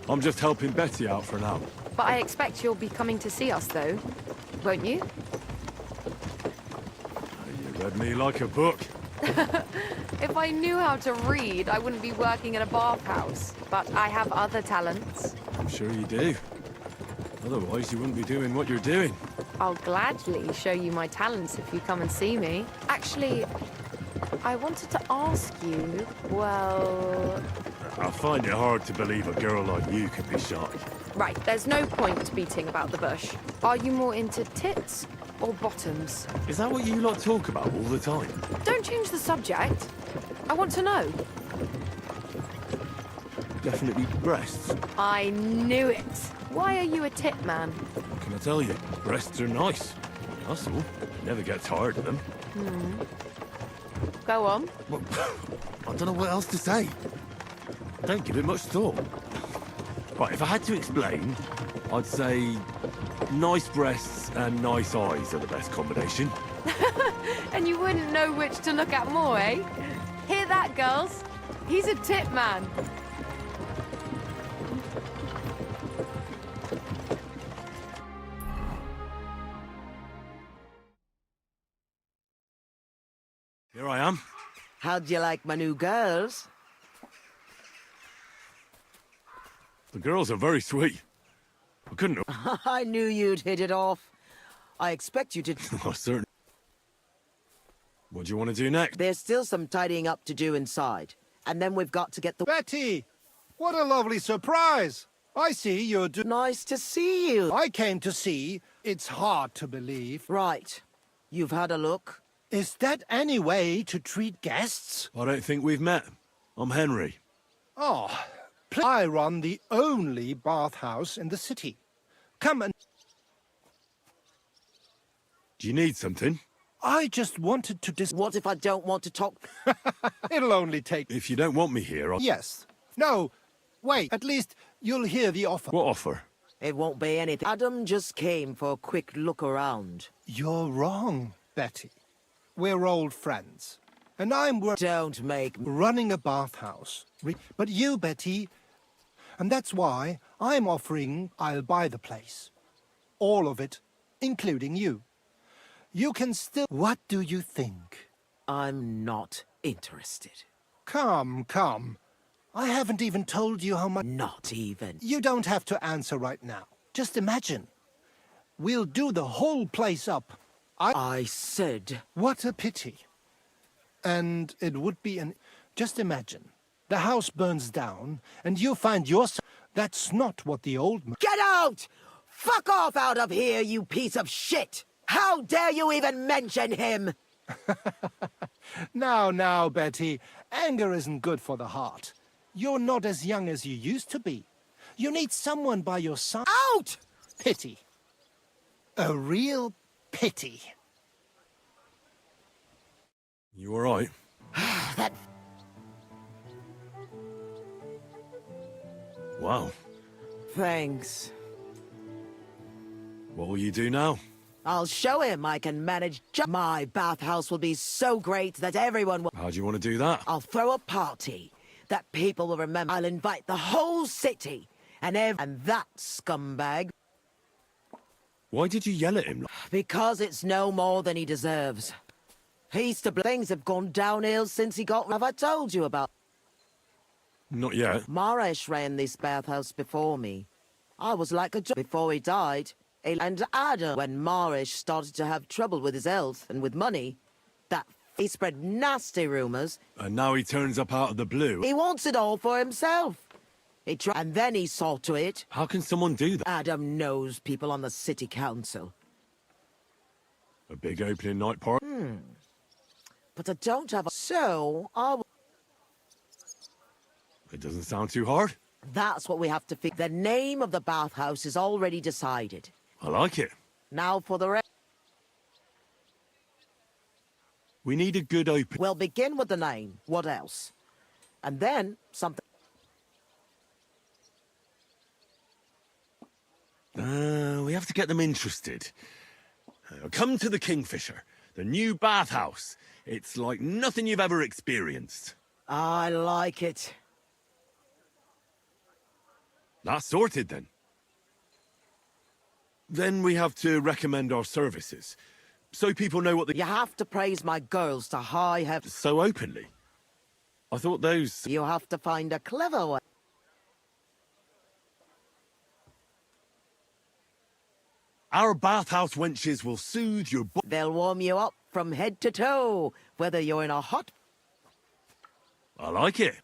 Speaker 5: I'm just helping Betty out for now.
Speaker 2: But I expect you'll be coming to see us, though. Won't you?
Speaker 5: You read me like a book.
Speaker 2: If I knew how to read, I wouldn't be working at a bathhouse. But I have other talents.
Speaker 5: I'm sure you do. Otherwise, you wouldn't be doing what you're doing.
Speaker 2: I'll gladly show you my talents if you come and see me. Actually, I wanted to ask you, well...
Speaker 5: I find it hard to believe a girl like you could be shy.
Speaker 2: Right, there's no point beating about the bush. Are you more into tits or bottoms?
Speaker 5: Is that what you lot talk about all the time?
Speaker 2: Don't change the subject. I want to know.
Speaker 5: Definitely breasts.
Speaker 2: I knew it. Why are you a tit man?
Speaker 5: What can I tell you? Breasts are nice. That's all. You never get tired of them.
Speaker 2: Go on.
Speaker 5: Well, I don't know what else to say. I don't give it much thought. Right, if I had to explain, I'd say nice breasts and nice eyes are the best combination.
Speaker 2: And you wouldn't know which to look at more, eh? Hear that, girls? He's a tit man.
Speaker 5: Here I am.
Speaker 10: How'd you like my new girls?
Speaker 5: The girls are very sweet. I couldn't have...
Speaker 10: I knew you'd hit it off. I expect you to...
Speaker 5: Oh, certainly. What do you want to do next?
Speaker 10: There's still some tidying up to do inside. And then we've got to get the...
Speaker 17: Betty! What a lovely surprise! I see you're
Speaker 10: Nice to see you.
Speaker 17: I came to see. It's hard to believe.
Speaker 10: Right. You've had a look?
Speaker 17: Is that any way to treat guests?
Speaker 5: I don't think we've met. I'm Henry.
Speaker 17: Oh, I run the only bathhouse in the city. Come and...
Speaker 5: Do you need something?
Speaker 17: I just wanted to
Speaker 10: What if I don't want to talk?
Speaker 17: It'll only take...
Speaker 5: If you don't want me here, I'll...
Speaker 17: Yes. No. Wait. At least you'll hear the offer.
Speaker 5: What offer?
Speaker 10: It won't be anything. Adam just came for a quick look around.
Speaker 17: You're wrong, Betty. We're old friends. And I'm
Speaker 10: Don't make...
Speaker 17: running a bathhouse. But you, Betty... And that's why I'm offering I'll buy the place. All of it, including you. You can still... What do you think?
Speaker 10: I'm not interested.
Speaker 17: Come, come. I haven't even told you how much...
Speaker 10: Not even.
Speaker 17: You don't have to answer right now. Just imagine. We'll do the whole place up.
Speaker 10: I said...
Speaker 17: What a pity. And it would be an... Just imagine. The house burns down, and you find yourself... That's not what the old man...
Speaker 10: Get out! Fuck off out of here, you piece of shit! How dare you even mention him?
Speaker 17: Now, Betty. Anger isn't good for the heart. You're not as young as you used to be. You need someone by your side.
Speaker 10: Out!
Speaker 17: Pity. A real pity.
Speaker 5: You all right?
Speaker 10: That...
Speaker 5: Wow.
Speaker 10: Thanks.
Speaker 5: What will you do now?
Speaker 10: I'll show him I can manage. My bathhouse will be so great that everyone will...
Speaker 5: How do you want to do that?
Speaker 10: I'll throw a party that people will remember. I'll invite the whole city and that scumbag.
Speaker 5: Why did you yell at him?
Speaker 10: Because it's no more than he deserves. He's to blame. Things have gone downhill since he got... Have I told you about...
Speaker 5: Not yet.
Speaker 10: Maresh ran this bathhouse before me. I was like a before he died. And Adam, when Maresh started to have trouble with his health and with money, that he spread nasty rumors.
Speaker 5: And now he turns up out of the blue.
Speaker 10: He wants it all for himself. And then he saw to it.
Speaker 5: How can someone do that?
Speaker 10: Adam knows people on the city council.
Speaker 5: A big opening night party?
Speaker 10: But I don't have a... So,
Speaker 5: It doesn't sound too hard.
Speaker 10: that's what we have to fix. The name of the bathhouse is already decided.
Speaker 5: I like it.
Speaker 10: Now for the rest.
Speaker 5: We need a good open...
Speaker 10: We'll begin with the name. What else? And then something...
Speaker 5: We have to get them interested. Come to the Kingfisher, the new bathhouse. It's like nothing you've ever experienced.
Speaker 10: I like it.
Speaker 5: That's sorted, then. Then we have to recommend our services, so people know what they...
Speaker 10: You have to praise my girls to high heaven.
Speaker 5: So openly? I thought those...
Speaker 10: You have to find a clever way.
Speaker 5: Our bathhouse wenches will soothe your...
Speaker 10: They'll warm you up from head to toe, whether you're in a hot...
Speaker 5: I like it.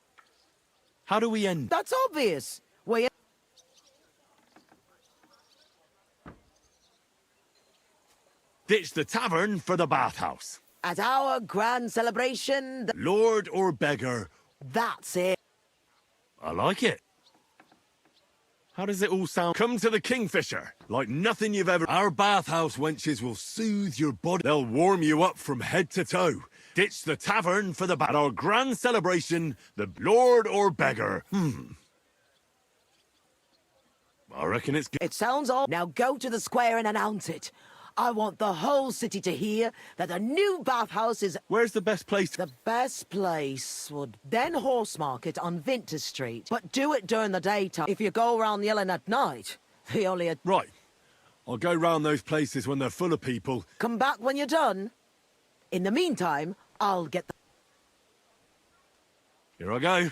Speaker 5: How do we end?
Speaker 10: That's obvious.
Speaker 5: Ditch the tavern for the bathhouse.
Speaker 10: At our grand celebration...
Speaker 5: Lord or beggar.
Speaker 10: That's it.
Speaker 5: I like it. How does it all sound? Come to the Kingfisher, like nothing you've ever... Our bathhouse wenches will soothe your body. They'll warm you up from head to toe. Ditch the tavern for the... At our grand celebration, the Lord or beggar. I reckon it's good.
Speaker 10: It sounds all... Now go to the square and announce it. I want the whole city to hear that the new bathhouse is...
Speaker 5: Where's the best place?
Speaker 10: The best place would... Then Horse Market on Vinter Street. But do it during the daytime. If you go around yelling at night, the only...
Speaker 5: Right. I'll go round those places when they're full of people.
Speaker 10: Come back when you're done. In the meantime, I'll get the...
Speaker 5: Here I go.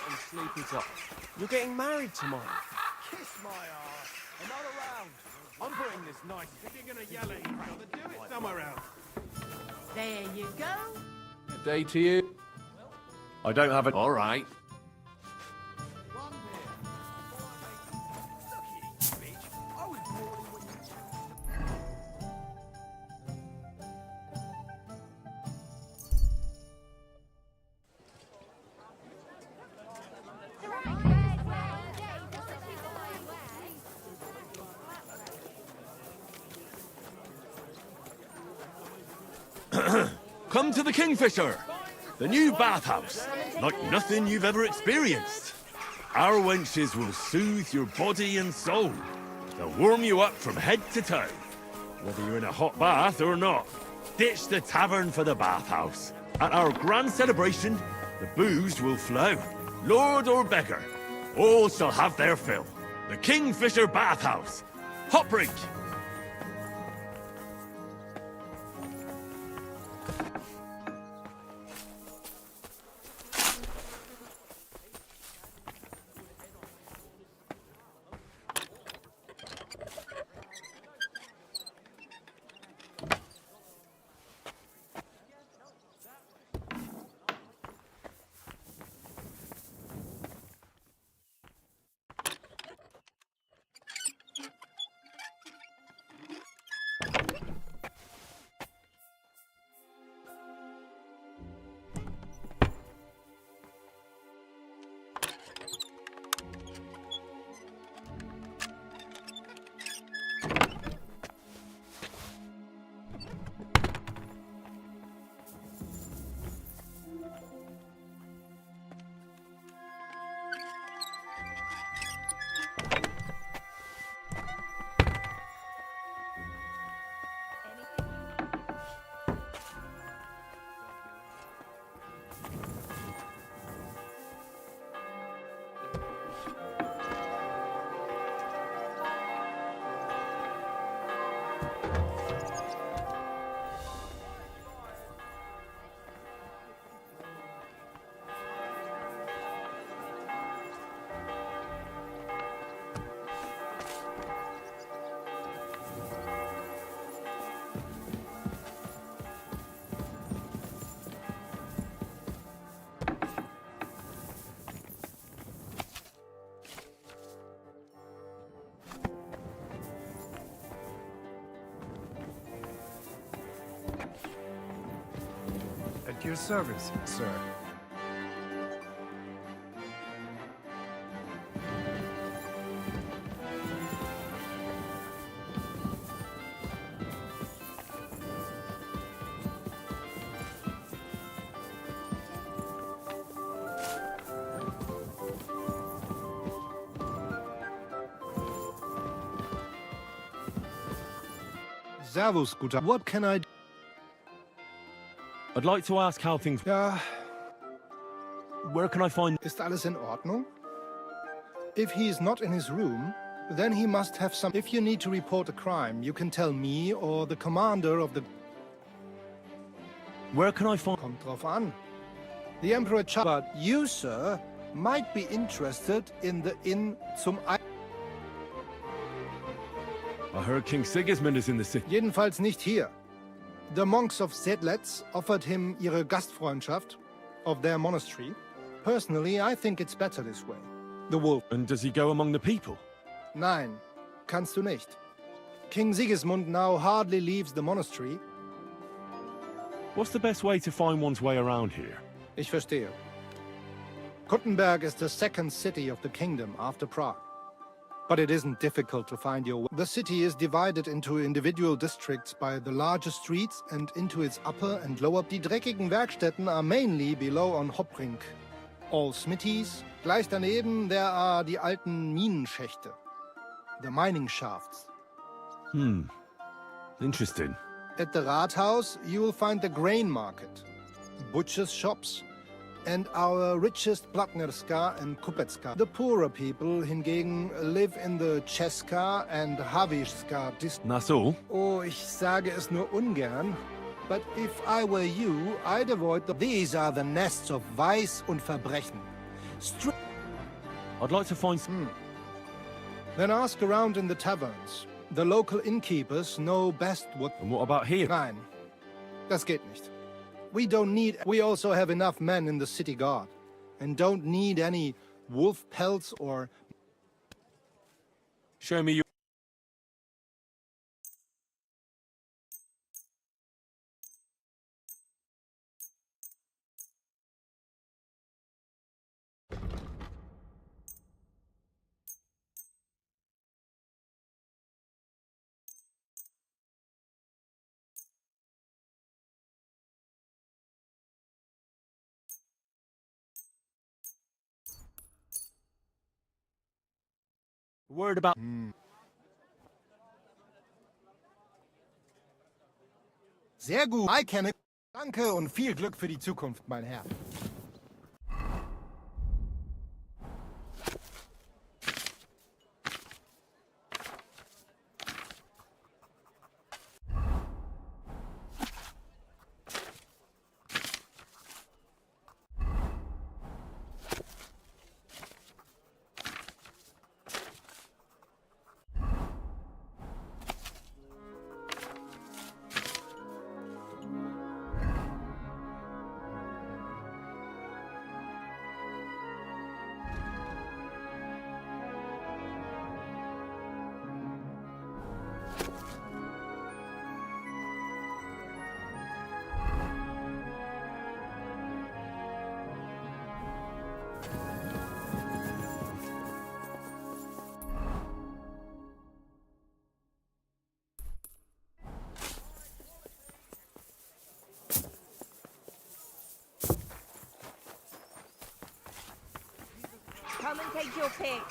Speaker 8: And sleep it off. You're getting married tomorrow.
Speaker 4: Kiss my ass. I'm not around. I'm putting this nice. If you're gonna yell at each other, do it somewhere else.
Speaker 2: There you go.
Speaker 11: Good day to you.
Speaker 5: I don't have it.
Speaker 11: All right.
Speaker 5: Come to the Kingfisher, the new bathhouse, like nothing you've ever experienced. Our wenches will soothe your body and soul. They'll warm you up from head to toe, whether you're in a hot bath or not. Ditch the tavern for the bathhouse. At our grand celebration, the booze will flow. Lord or beggar, all shall have their fill. The Kingfisher Bathhouse. Hot drink.
Speaker 21: At your service, sir.
Speaker 17: Servus, guter. What can I do?
Speaker 5: I'd like to ask how things...
Speaker 17: Ja.
Speaker 5: Where can I find...
Speaker 17: Ist alles in Ordnung? If he is not in his room, then he must have some... If you need to report a crime, you can tell me or the commander of the...
Speaker 5: Where can I find...
Speaker 17: Kommt drauf an. The Emperor But you, sir, might be interested in the inn zum...
Speaker 5: I heard King Sigismund is in the city.
Speaker 17: Jedenfalls nicht hier. The monks of Sedlitz offered him ihre Gastfreundschaft of their monastery. Personally, I think it's better this way. The wolf.
Speaker 5: And does he go among the people?
Speaker 17: Nein, kannst du nicht. King Sigismund now hardly leaves the monastery.
Speaker 5: What's the best way to find one's way around here?
Speaker 17: Ich verstehe. Kuttenberg is the second city of the kingdom after Prague. But it isn't difficult to find your way. The city is divided into individual districts by the larger streets and into its upper and lower. Die dreckigen Werkstätten are mainly below on Hopbrink. All smithies. Gleich daneben there are die alten Minenschächte. The mining shafts.
Speaker 5: Interesting.
Speaker 17: At the Rathaus, you will find the grain market, butcher's shops, and our richest Platnerska and Kupecka. The poorer people, hingegen, live in the Czeska and Havišska districts.
Speaker 5: That's all?
Speaker 17: Oh, ich sage es nur ungern. But if I were you, I'd avoid the... These are the nests of Vice und Verbrechen.
Speaker 5: I'd like to find...
Speaker 17: Then ask around in the taverns. The local innkeepers know best what...
Speaker 5: And what about here?
Speaker 17: Nein, das geht nicht. We don't need... We also have enough men in the city guard. And don't need any wolf pelts or...
Speaker 5: Show me your... Word about...
Speaker 17: Sehr gut. I kenne... Danke und viel Glück für die Zukunft, mein Herr.
Speaker 3: Come and take your pick.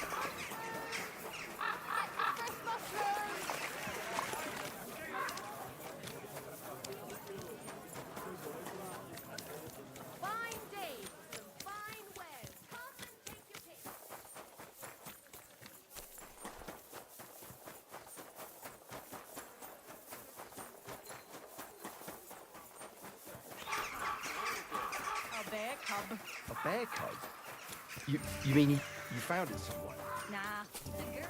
Speaker 3: Fine days, some fine wares. Come and take your pick. cub.
Speaker 7: A bear cub? You mean you found it somewhere?
Speaker 3: Nah, the girl.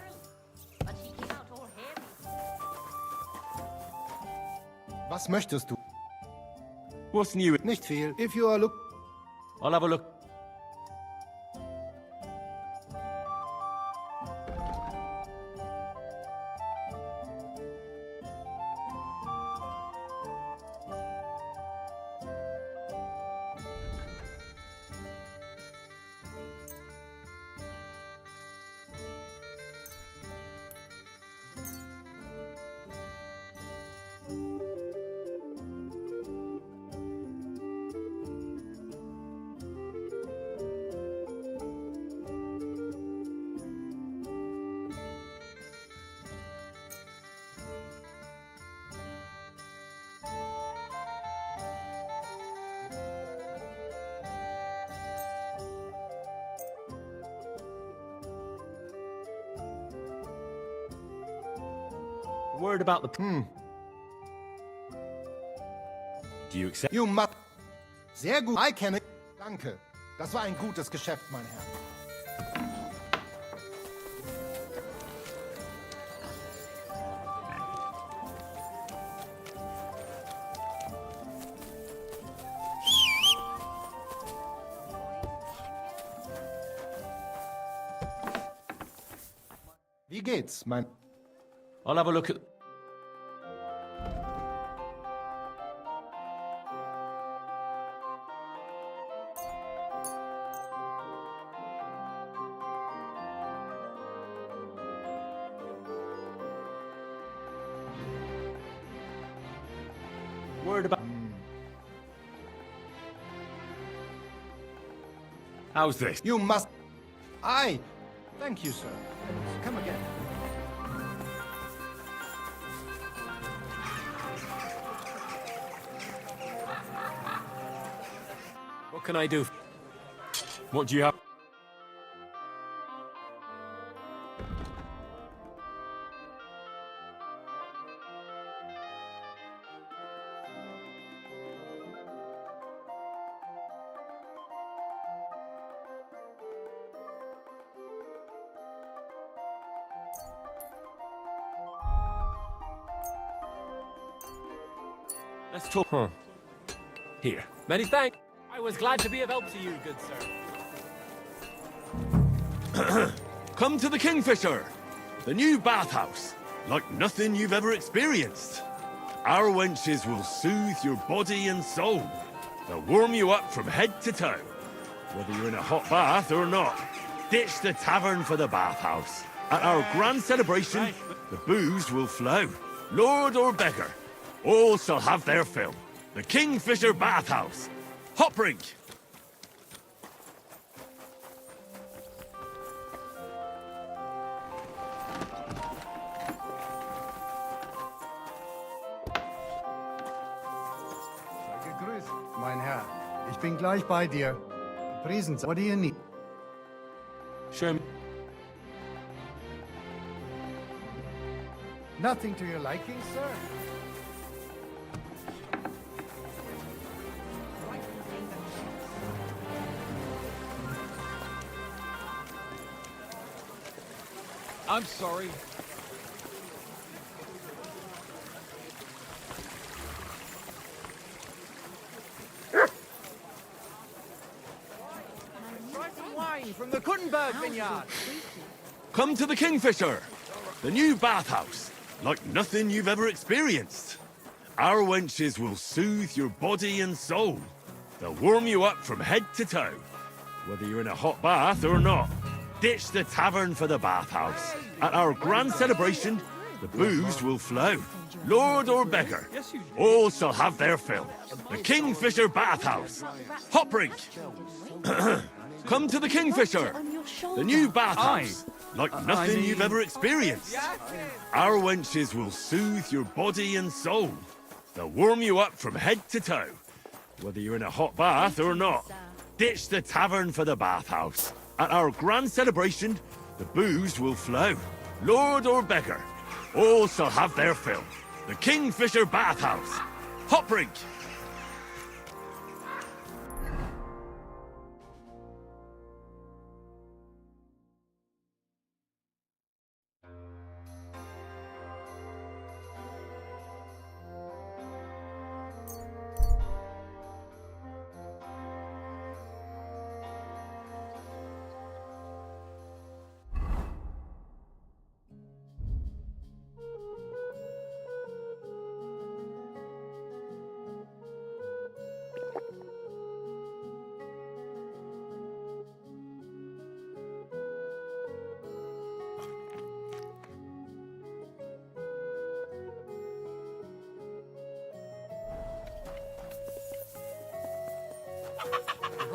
Speaker 3: But she came out all hairy.
Speaker 17: Was möchtest du?
Speaker 5: What's new?
Speaker 17: Nicht viel. If you are look...
Speaker 8: I'll have a look. Word about the...
Speaker 5: Do you accept?
Speaker 17: You must... Sehr gut. I can... Danke. Das war ein gutes Geschäft, mein Herr. Wie geht's, mein...
Speaker 8: I'll have a look at... Word about...
Speaker 5: How's this?
Speaker 17: You must... Aye. Thank you, sir. Come again.
Speaker 8: What can I do?
Speaker 5: What do you have?
Speaker 8: Let's talk.
Speaker 5: Huh. Here.
Speaker 8: Many thanks. I was glad to be of help to you, good sir.
Speaker 5: Come to the Kingfisher, the new bathhouse, like nothing you've ever experienced. Our wenches will soothe your body and soul. They'll warm you up from head to toe, whether you're in a hot bath or not. Ditch the tavern for the bathhouse. At our grand celebration, the booze will flow. Lord or beggar, all shall have their fill. The Kingfisher Bathhouse. Hop rink.
Speaker 21: Gegrüßt, mein Herr. Ich bin gleich bei dir. Priesen, what do you need?
Speaker 5: Show me.
Speaker 21: Nothing to your liking, sir?
Speaker 8: I'm sorry.
Speaker 4: Try some wine from the Kuttenberg vineyard.
Speaker 5: Come to the Kingfisher, the new bathhouse, like nothing you've ever experienced. Our wenches will soothe your body and soul. They'll warm you up from head to toe, whether you're in a hot bath or not. Ditch the tavern for the bathhouse. At our grand celebration, the booze will flow. Lord or beggar, all shall have their fill. The Kingfisher Bathhouse. Hop rink. Come to the Kingfisher, the new bathhouse, like nothing you've ever experienced. Our wenches will soothe your body and soul. They'll warm you up from head to toe, whether you're in a hot bath or not. Ditch the tavern for the bathhouse. At our grand celebration, the booze will flow. Lord or beggar, all shall have their fill. The Kingfisher Bathhouse. Hop rink.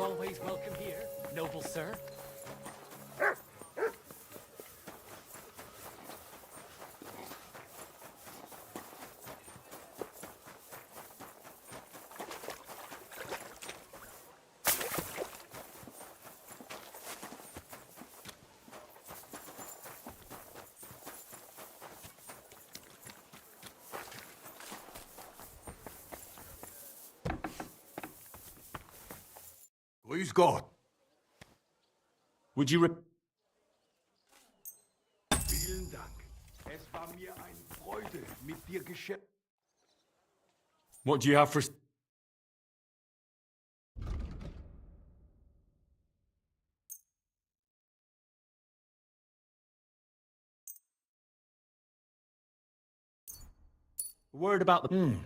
Speaker 6: You're always welcome here, noble sir.
Speaker 5: Grüß Gott. Would you
Speaker 22: Vielen Dank. Es war mir eine Freude, mit dir Geschäft.
Speaker 5: What do you have for...
Speaker 11: Word about the...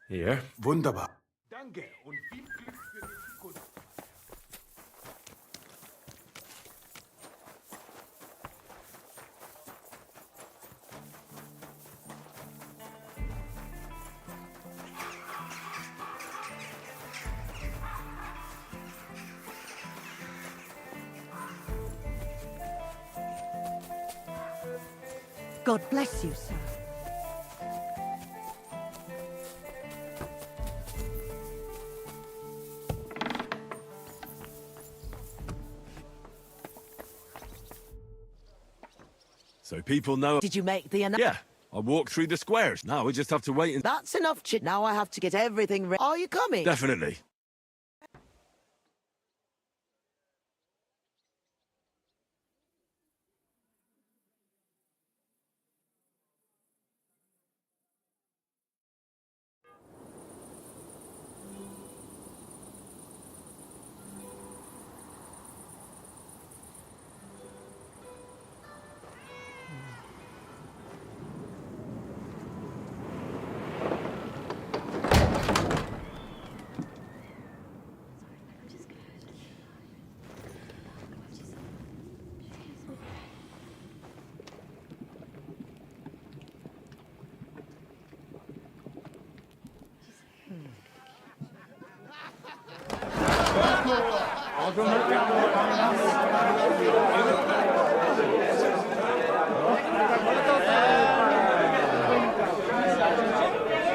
Speaker 5: Here.
Speaker 22: Wunderbar. Danke und viel Glück für die Zukunft.
Speaker 23: God bless you, sir.
Speaker 5: So people know...
Speaker 10: Did you make the...
Speaker 5: Yeah. I walked through the squares. Now we just have to wait and...
Speaker 10: That's enough chit. Now I have to get everything ready. Are you coming?
Speaker 5: Definitely.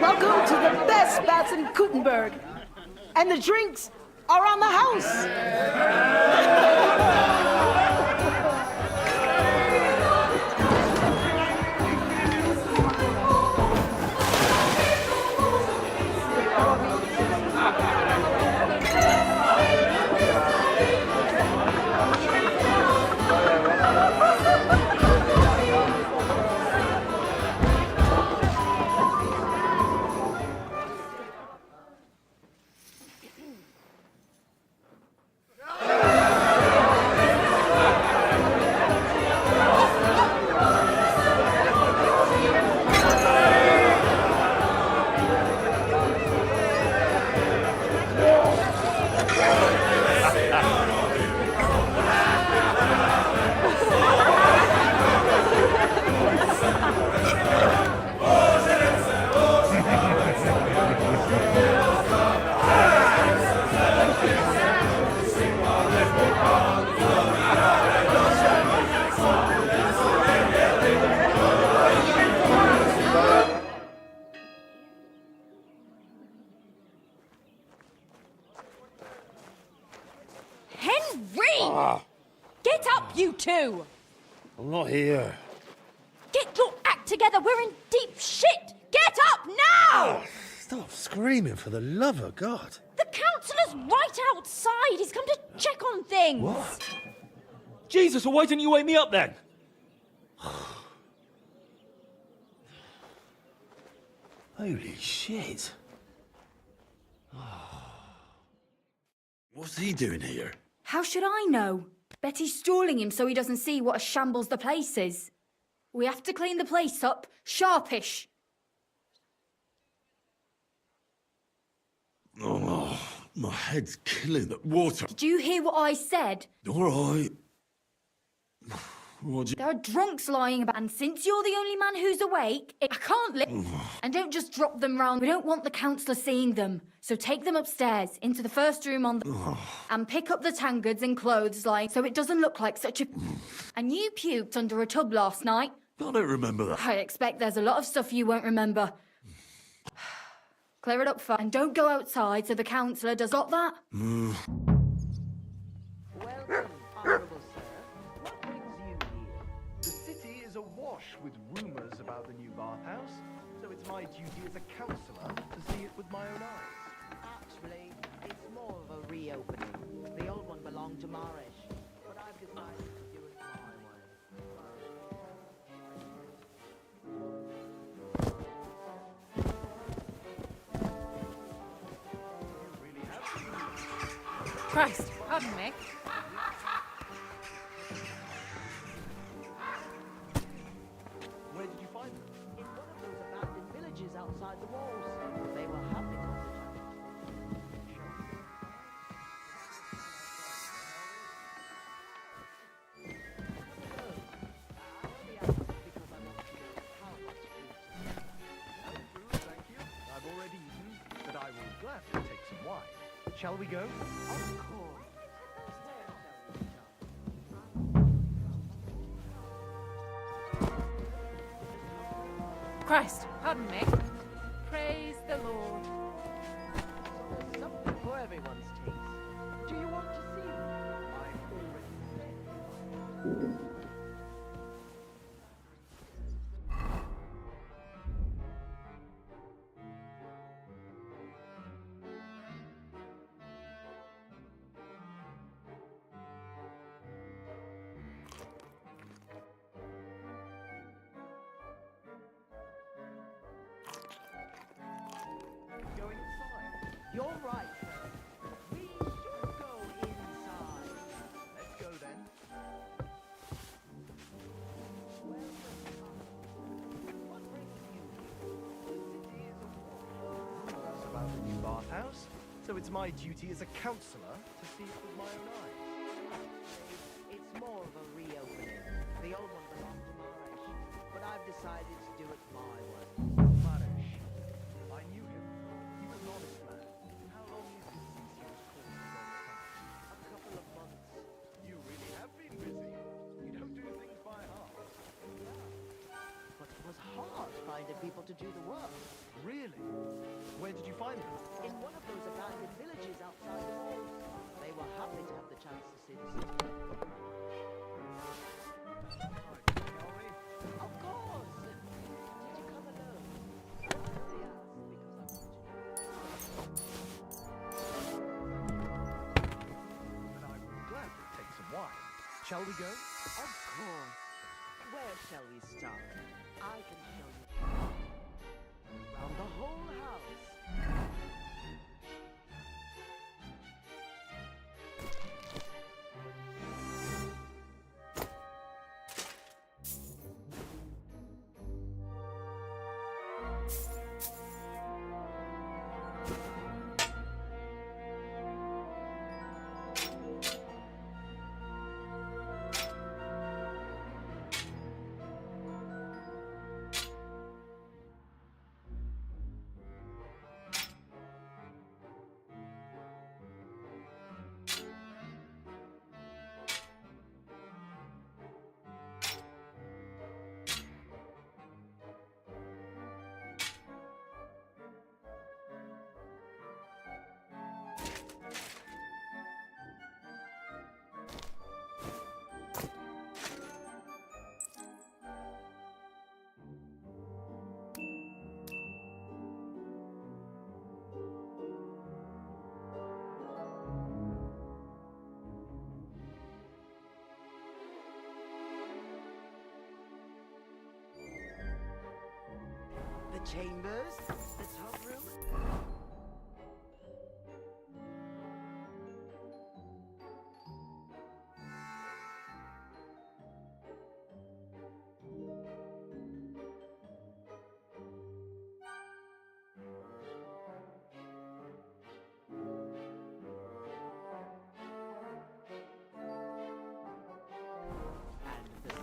Speaker 24: Welcome to the best baths in Gutenberg. And the drinks are on the house.
Speaker 3: Get up, you two!
Speaker 13: I'm not here.
Speaker 3: Get your act together, we're in deep shit! Get up now!
Speaker 13: Stop screaming, for the love of God.
Speaker 3: The councillor's right outside. He's come to check on things.
Speaker 13: What?
Speaker 8: Jesus, well, why didn't you wake me up then?
Speaker 13: Holy shit.
Speaker 5: What's he doing here?
Speaker 14: How should I know? Betty's stalling him so he doesn't see what a shambles the place is. We have to clean the place up, sharpish.
Speaker 5: Oh, my head's killing. The water.
Speaker 14: Did you hear what I said?
Speaker 5: All right.
Speaker 14: There are drunks lying about, and since you're the only man who's awake, I can't let. And don't just drop them round. We don't want the councillor seeing them. So take them upstairs into the first room on the. And pick up the tankards and clothes line so it doesn't look like such a. And you puked under a tub last night.
Speaker 1: I don't remember that.
Speaker 14: I expect there's a lot of stuff you won't remember. Clear it up fast. And don't go outside so the councillor does. Got that?
Speaker 10: Welcome, honourable sir. What brings you here?
Speaker 17: The city is awash with rumours about the new bathhouse, so it's my duty as a councillor to see it with my own eyes.
Speaker 10: Actually, it's more of a reopening. The old one belonged to Marish, but I've decided to do it my way.
Speaker 3: Christ, pardon me.
Speaker 17: Where did you find them?
Speaker 10: In one of those abandoned villages outside the walls. They were happy to have the chance.
Speaker 17: Thank you. I've already eaten, but I will gladly take some wine. Shall we go?
Speaker 10: Of course.
Speaker 3: Christ, pardon me. Praise the Lord.
Speaker 10: There's something for everyone's taste. Do you want to see them? I'm already ready.
Speaker 17: Go inside.
Speaker 10: You're right, sir. We should go inside.
Speaker 17: Let's go then.
Speaker 10: What brings you here?
Speaker 17: The city is awash with rumours about the new bathhouse, so it's my duty as a councillor to see it with my own eyes.
Speaker 10: It's more of a reopening. The old one belonged to Marish, but I've decided to do it my way.
Speaker 17: Marish. I knew him. He was an honest man. How long is it since he was caught in the
Speaker 10: A couple of months.
Speaker 17: You really have been busy. You don't do things by half.
Speaker 10: But it was hard finding people to do the work.
Speaker 17: Really? Where did you find them?
Speaker 10: In one of those abandoned villages outside the walls. They were happy to have the chance to see the city. Of course! Did you come alone? I only asked because I wanted to know.
Speaker 17: And I will gladly take some wine. Shall we go?
Speaker 10: Of course. Where shall we start? I can show you. Around the whole house. The chambers, the top room. And the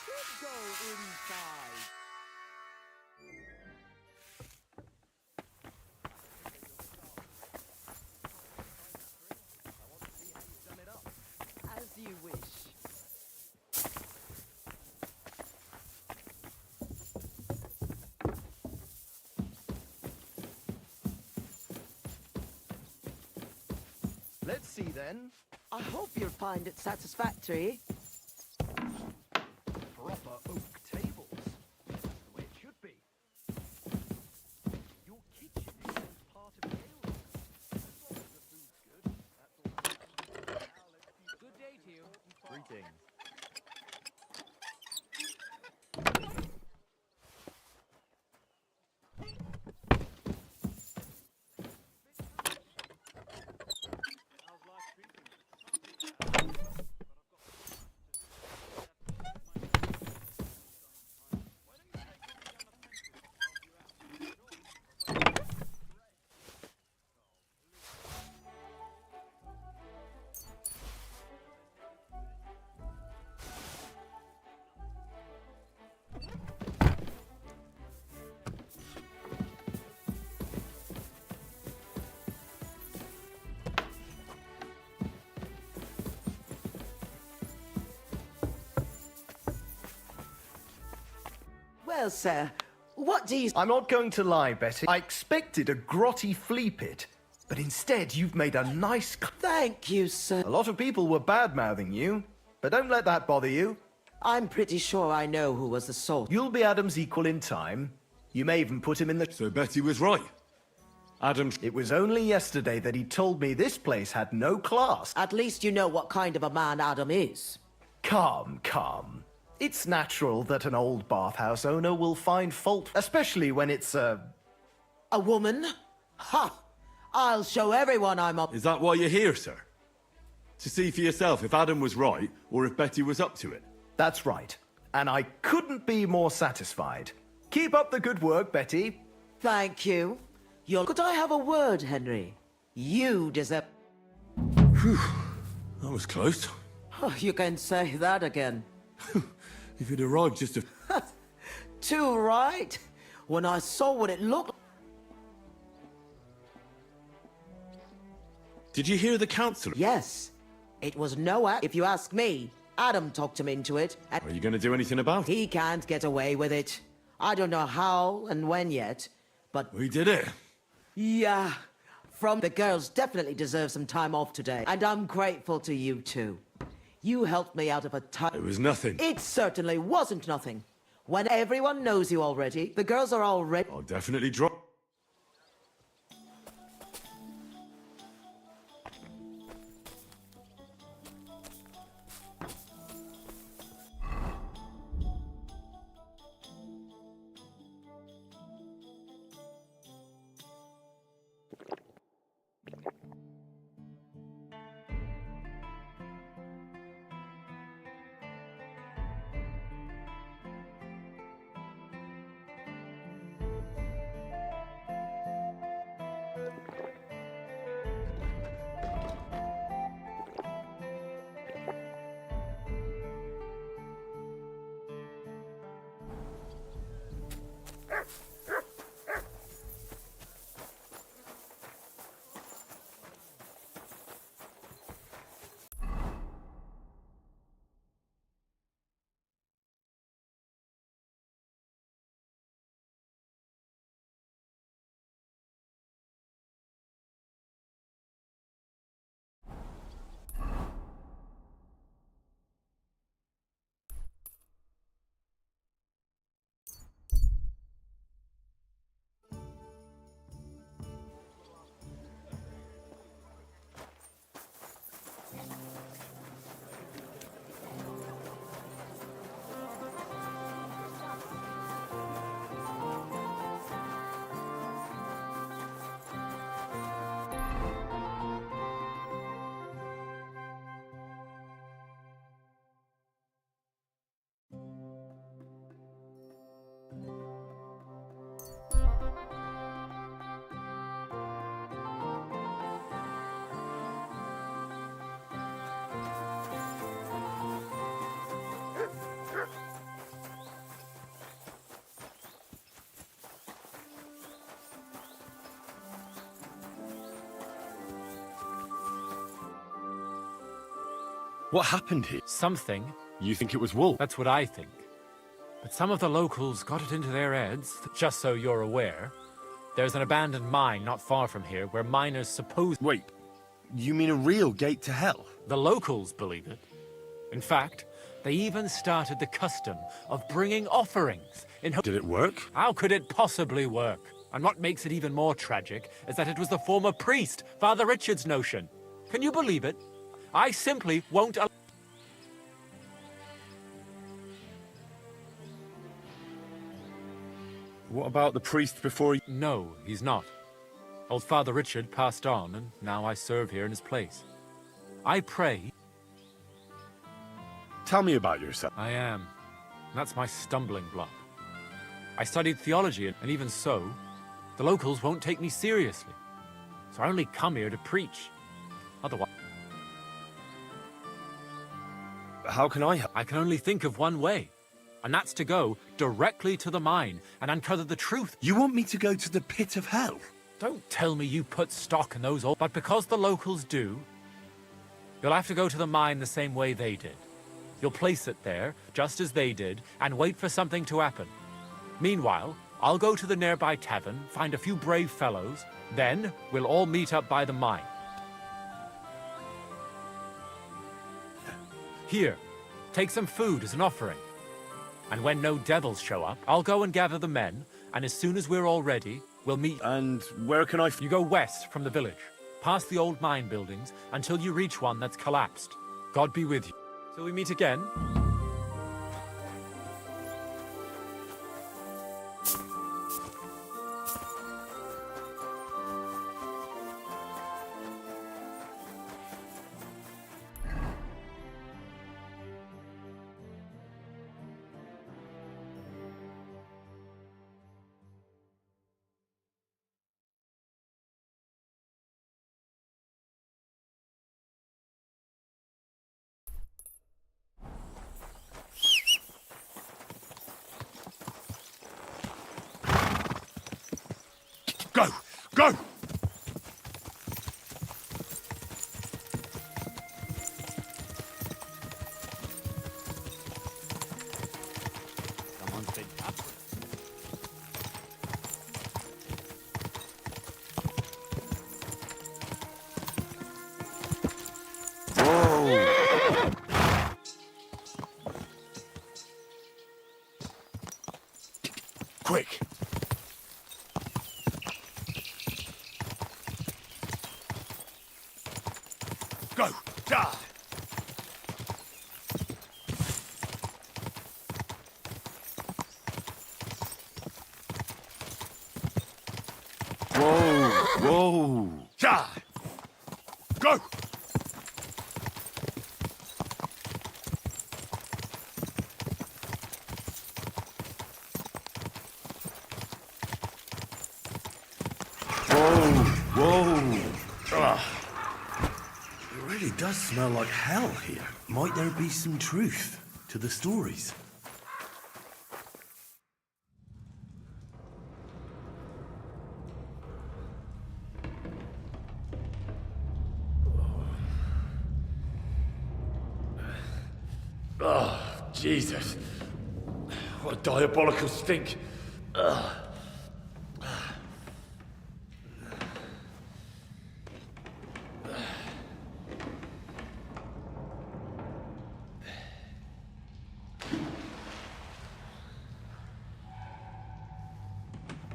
Speaker 7: should go inside. As you wish. Let's see then.
Speaker 10: I hope you'll find it satisfactory.
Speaker 7: Proper oak tables. That's the way it should be. Your kitchen is part of the ale. As long as the food's good, that's all that matters. Now let's see. Good day to you. Greetings.
Speaker 10: Well, sir, what do you...
Speaker 1: I'm not going to lie, Betty. I expected a grotty flea pit, but instead you've made a nice...
Speaker 10: Thank you, sir.
Speaker 1: A lot of people were bad-mouthing you, but don't let that bother you.
Speaker 10: I'm pretty sure I know who was the source.
Speaker 1: You'll be Adam's equal in time. You may even put him in the...
Speaker 5: So Betty was right. Adam...
Speaker 1: It was only yesterday that he told me this place had no class.
Speaker 10: At least you know what kind of a man Adam is.
Speaker 1: Come, come. It's natural that an old bathhouse owner will find fault, especially when it's a
Speaker 10: woman? Ha! I'll show everyone I'm up.
Speaker 5: Is that why you're here, sir? To see for yourself if Adam was right, or if Betty was up to it?
Speaker 1: That's right. And I couldn't be more satisfied. Keep up the good work, Betty.
Speaker 10: Thank you. Could I have a word, Henry? You deserve...
Speaker 5: Phew. That was close.
Speaker 10: Oh, you can say that again.
Speaker 5: If it arrived just a...
Speaker 10: Too right. When I saw what it looked...
Speaker 5: Did you hear the councillor?
Speaker 10: Yes. It was no act. If you ask me, Adam talked him into it.
Speaker 5: Are you going to do anything about it?
Speaker 10: He can't get away with it. I don't know how and when yet, but...
Speaker 5: We did it.
Speaker 10: Yeah. The girls definitely deserve some time off today. And I'm grateful to you too. You helped me out of a time...
Speaker 5: It was nothing.
Speaker 10: It certainly wasn't nothing. When everyone knows you already, the girls are already...
Speaker 5: I'll definitely drop... What happened here?
Speaker 11: Something.
Speaker 5: You think it was wool?
Speaker 11: That's what I think. But some of the locals got it into their heads, just so you're aware. There's an abandoned mine not far from here where miners suppose...
Speaker 5: Wait, you mean a real gate to hell?
Speaker 11: The locals believe it. In fact, they even started the custom of bringing offerings in...
Speaker 5: Did it work?
Speaker 11: How could it possibly work? And what makes it even more tragic is that it was the former priest, Father Richard's notion. Can you believe it? I simply won't...
Speaker 5: What about the priest before you...
Speaker 11: No, he's not. Old Father Richard passed on, and now I serve here in his place. I pray...
Speaker 5: Tell me about yourself.
Speaker 11: I am. That's my stumbling block. I studied theology, and even so, the locals won't take me seriously. So I only come here to preach. Otherwise...
Speaker 5: How can I help?
Speaker 11: I can only think of one way. And that's to go directly to the mine and uncover the truth.
Speaker 5: You want me to go to the pit of hell?
Speaker 11: Don't tell me you put stock in those old... But because the locals do, you'll have to go to the mine the same way they did. You'll place it there, just as they did, and wait for something to happen. Meanwhile, I'll go to the nearby tavern, find a few brave fellows, then we'll all meet up by the mine. Here, take some food as an offering. And when no devils show up, I'll go and gather the men, and as soon as we're all ready, we'll meet...
Speaker 5: And where can I...
Speaker 11: You go west from the village, past the old mine buildings, until you reach one that's collapsed. God be with you. Till we meet again.
Speaker 5: Go! Go!
Speaker 15: Someone's been up.
Speaker 5: Whoa! Quick! Go! Die! Whoa! Whoa! Die! Go! Whoa! Whoa! Ugh. It really does smell like hell here. Might there be some truth to the stories? Oh, Jesus. What a diabolical stink. Ugh.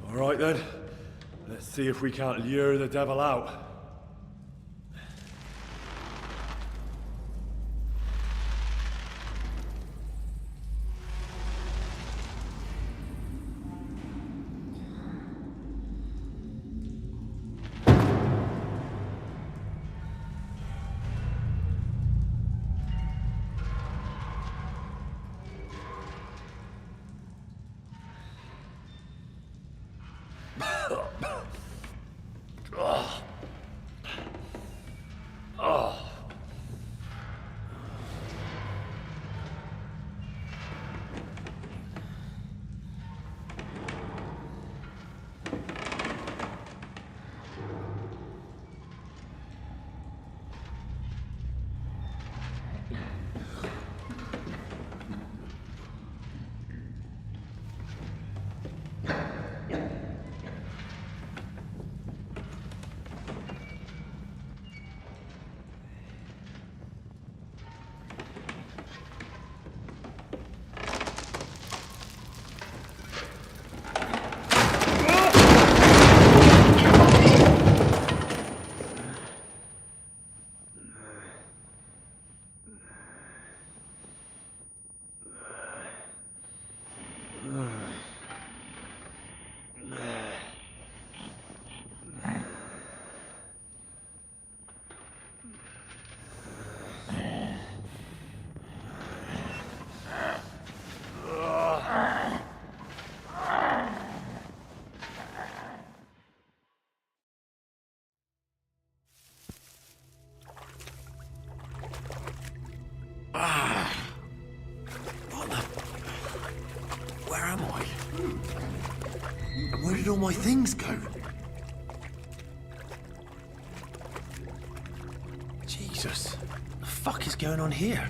Speaker 5: All right then, let's see if we can't lure the devil out.
Speaker 1: Where am I? And where did all my things go? Jesus, what the fuck is going on here?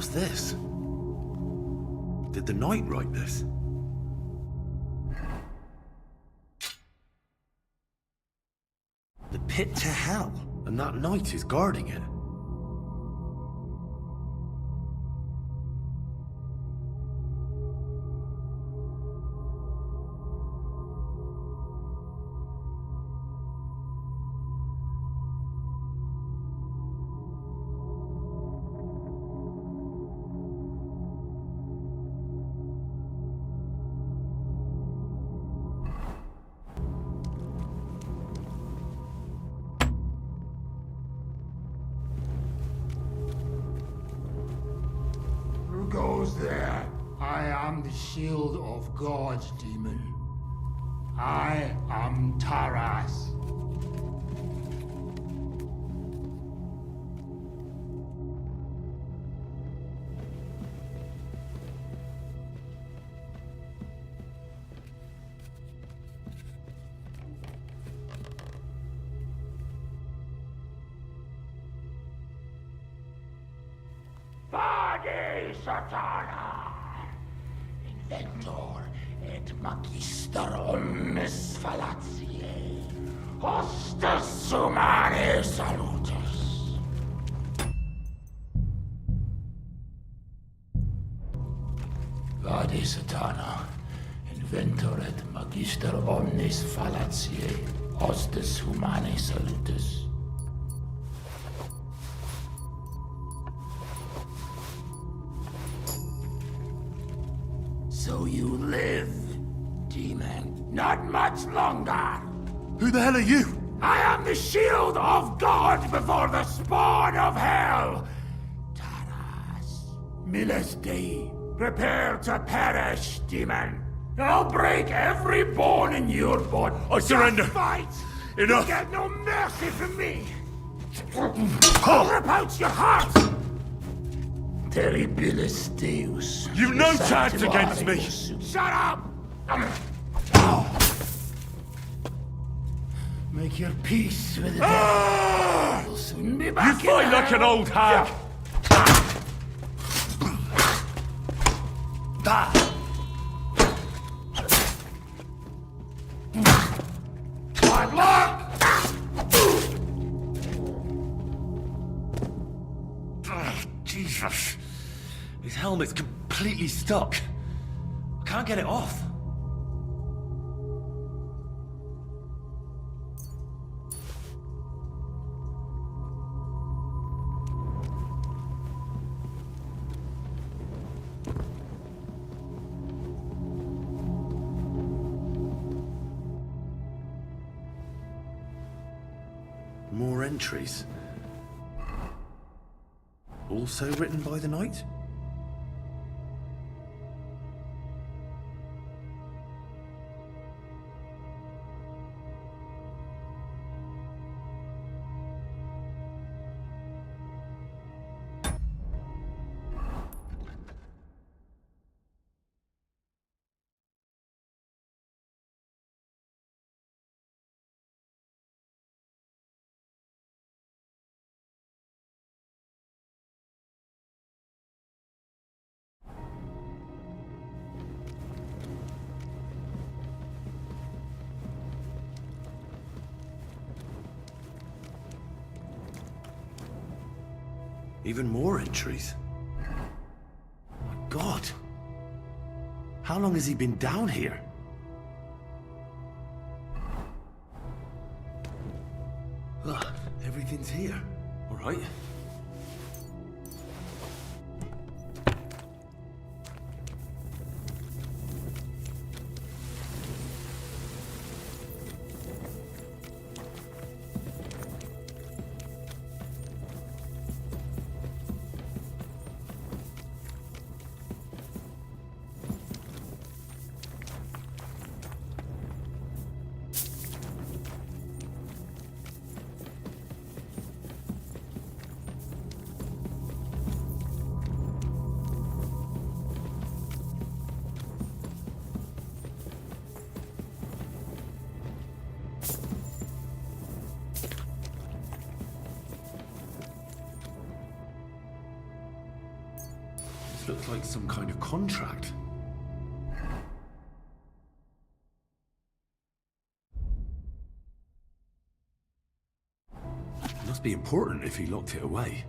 Speaker 1: What's this? Did the knight write this? The pit to hell, and that knight is guarding it.
Speaker 18: Goes there. I am the shield of gods, demon. I am Taras.
Speaker 19: Satana, Inventor et Magister omnes fallatiae, hostes humanae salutus. Vade Satana, Inventor et Magister omnes fallatiae, hostes humanae salutus. So you live, demon. Not much longer.
Speaker 1: Who the hell are you?
Speaker 19: I am the shield of God before the spawn of hell. Taras, Miles Dei, prepare to perish, demon. I'll break every bone in your body.
Speaker 5: I surrender.
Speaker 19: Just fight.
Speaker 5: Enough.
Speaker 19: You get no mercy from me. I'll rip out your heart. Terribilis Deus.
Speaker 5: You've no chance against me!
Speaker 19: Shut up! Make your peace with the devil. You'll soon be back.
Speaker 5: You fight like an old hag!
Speaker 19: Hard luck!
Speaker 5: Jesus. His helmet's completely stuck. I can't get it off.
Speaker 1: More entries. Also written by the knight? Even more entries. My God. How long has he been down here? Ugh, everything's here. All right. This looks like some kind of contract. It must be important if he locked it away.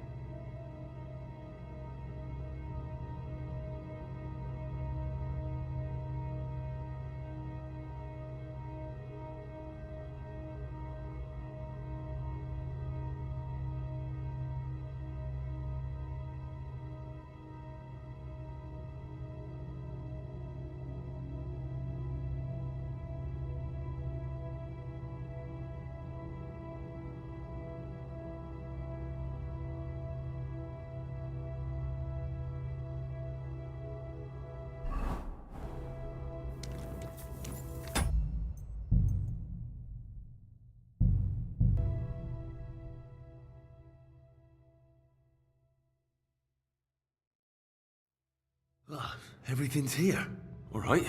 Speaker 1: Ugh, everything's here. All right.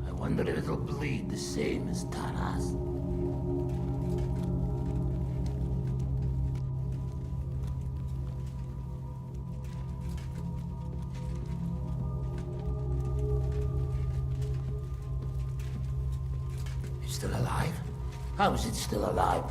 Speaker 19: I wonder if it'll bleed the same as Taras. It's still alive? How is it still alive?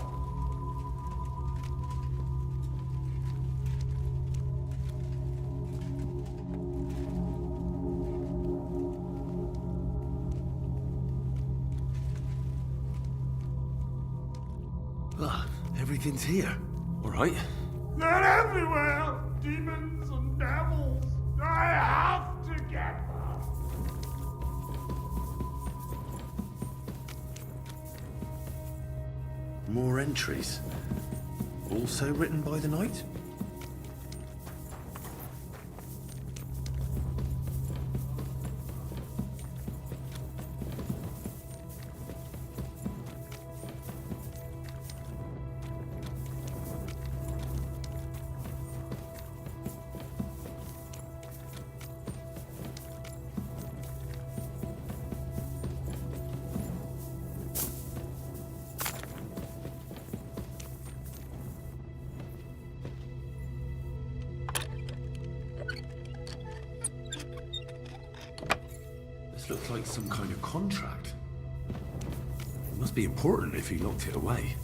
Speaker 1: Ugh, everything's here. All right.
Speaker 19: They're everywhere! Demons and devils! I have to get them!
Speaker 1: More entries. Also written by the knight? This looks like some kind of contract. It must be important if he locked it away.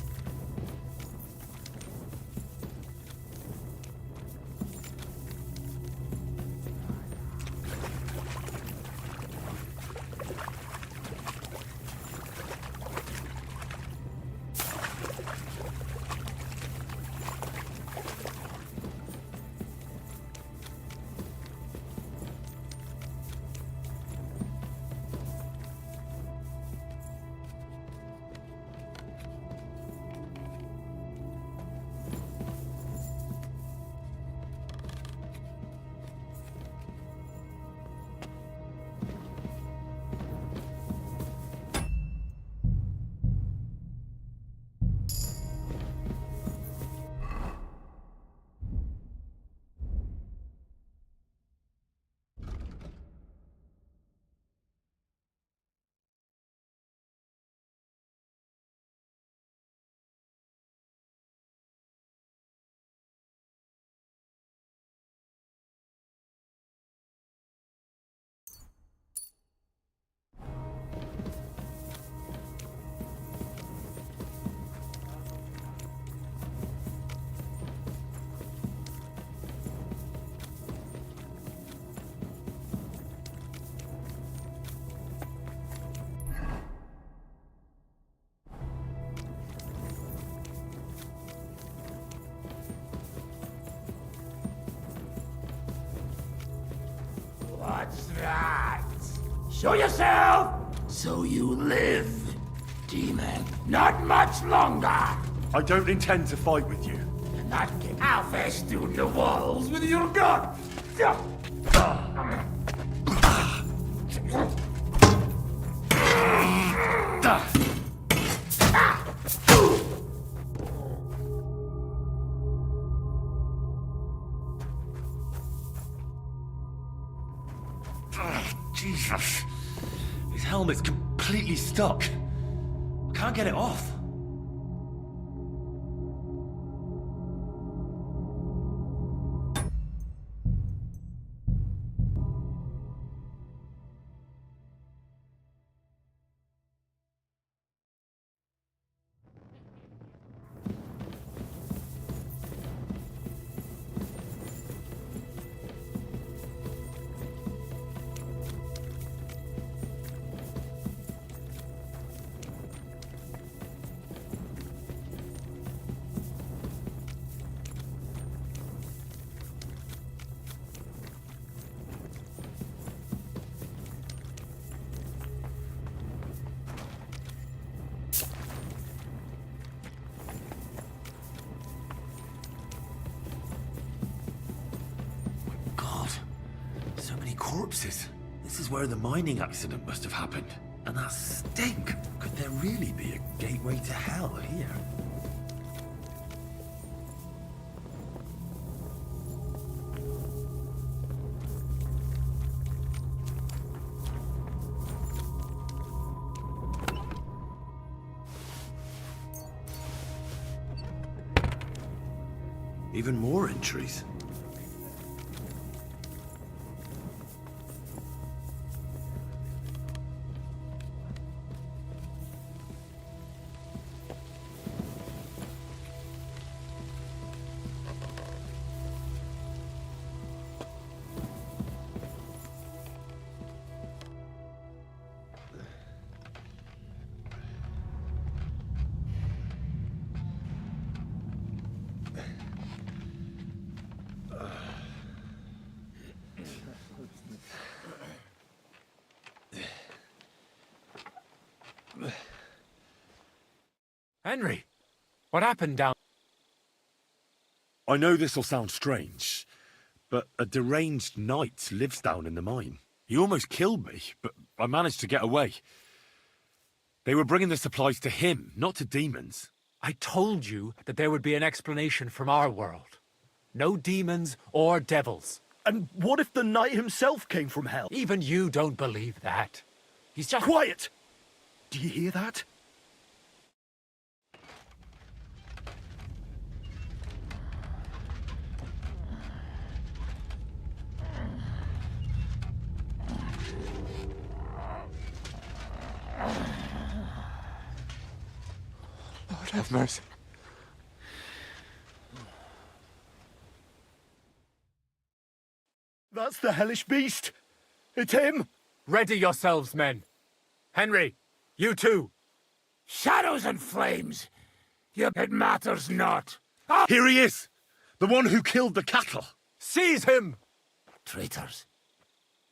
Speaker 19: What's that? Show yourself! So you live, demon. Not much longer!
Speaker 5: I don't intend to fight with you.
Speaker 19: In that case, I'll festoon the walls with your gun!
Speaker 1: Jesus. His helmet's completely stuck. I can't get it off. Corpses. This is where the mining accident must have happened. And that stink. Could there really be a gateway to hell here? Even more entries.
Speaker 11: Henry, what happened down...
Speaker 5: I know this'll sound strange, but a deranged knight lives down in the mine. He almost killed me, but I managed to get away. They were bringing the supplies to him, not to demons.
Speaker 6: I told you that there would be an explanation from our world. No demons or devils.
Speaker 7: And what if the knight himself came from hell?
Speaker 6: Even you don't believe that. He's just...
Speaker 7: Quiet! Do you hear that?
Speaker 11: Lord have mercy.
Speaker 7: That's the hellish beast. It's him.
Speaker 6: Ready yourselves, men. Henry, you too.
Speaker 19: Shadows and flames. It matters not.
Speaker 5: Here he is! The one who killed the cattle!
Speaker 6: Seize him!
Speaker 19: Traitors.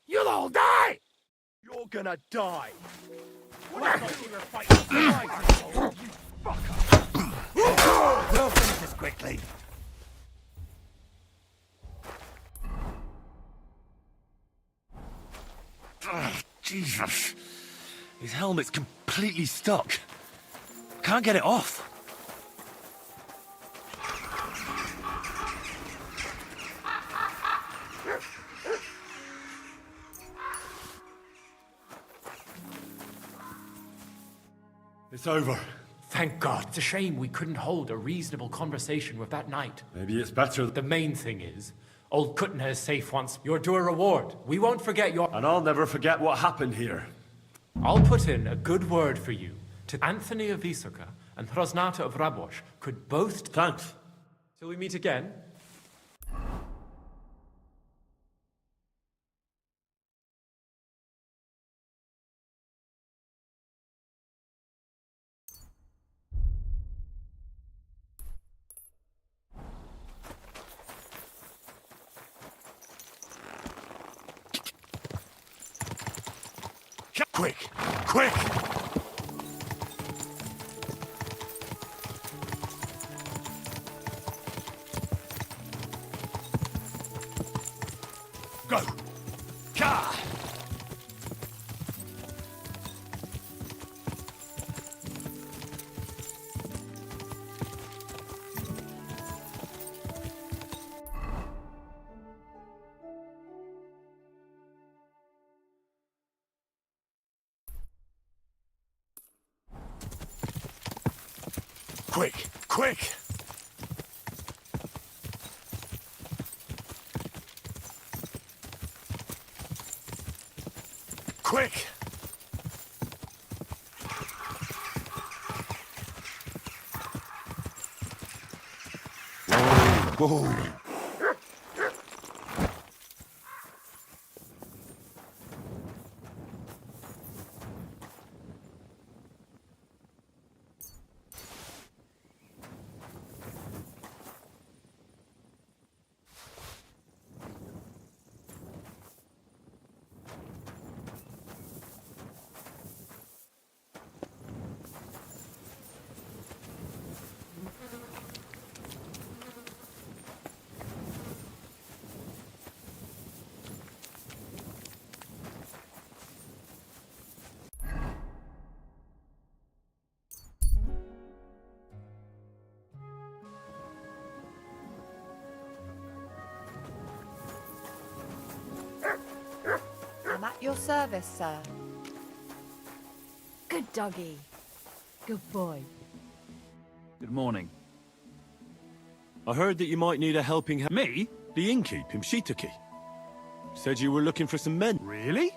Speaker 19: You'll all die!
Speaker 7: You're gonna die.
Speaker 19: We'll finish this quickly.
Speaker 5: Jesus. His helmet's completely stuck. Can't get it off. It's over.
Speaker 6: Thank God. It's a shame we couldn't hold a reasonable conversation with that knight.
Speaker 5: Maybe it's better.
Speaker 6: The main thing is, old Kuttenha is safe once. You're due a reward. We won't forget your...
Speaker 5: And I'll never forget what happened here.
Speaker 6: I'll put in a good word for you. To Anthony of Vysoka and Hrosnata of Rabosh could both...
Speaker 5: Thanks.
Speaker 6: Till we meet again.
Speaker 5: Quick! Quick! Go! Ka! Quick! Quick! Quick! Whoa!
Speaker 9: I'm at your service, sir. Good doggy. Good boy.
Speaker 16: Good morning.
Speaker 5: I heard that you might need a helping hand.
Speaker 16: Me?
Speaker 5: The innkeep in Shitaki. Said you were looking for some men.
Speaker 16: Really?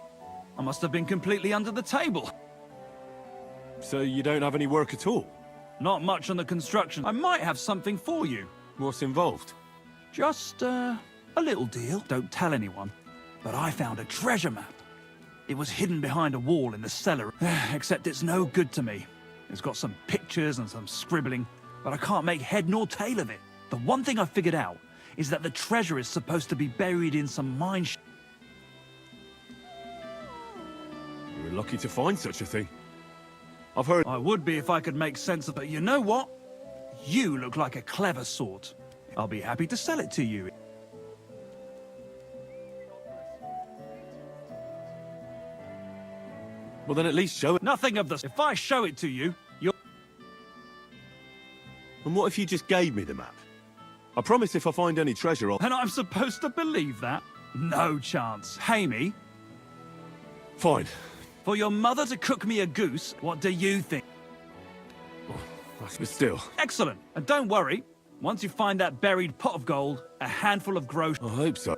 Speaker 16: I must have been completely under the table.
Speaker 5: So you don't have any work at all?
Speaker 16: Not much on the construction. I might have something for you.
Speaker 5: What's involved?
Speaker 16: Just, a little deal. Don't tell anyone. But I found a treasure map. It was hidden behind a wall in the cellar. Except it's no good to me. It's got some pictures and some scribbling, but I can't make head nor tail of it. The one thing I figured out is that the treasure is supposed to be buried in some mine
Speaker 5: You were lucky to find such a thing. I've heard...
Speaker 16: I would be if I could make sense of it. You know what? You look like a clever sort. I'll be happy to sell it to you.
Speaker 5: Well, then at least show it.
Speaker 16: Nothing of this. If I show it to you, you'll...
Speaker 5: And what if you just gave me the map? I promise if I find any treasure, I'll...
Speaker 16: And I'm supposed to believe that? No chance. Hamey?
Speaker 5: Fine.
Speaker 16: For your mother to cook me a goose, what do you think?
Speaker 5: But still...
Speaker 16: Excellent. And don't worry. Once you find that buried pot of gold, a handful of groceries...
Speaker 5: I hope so.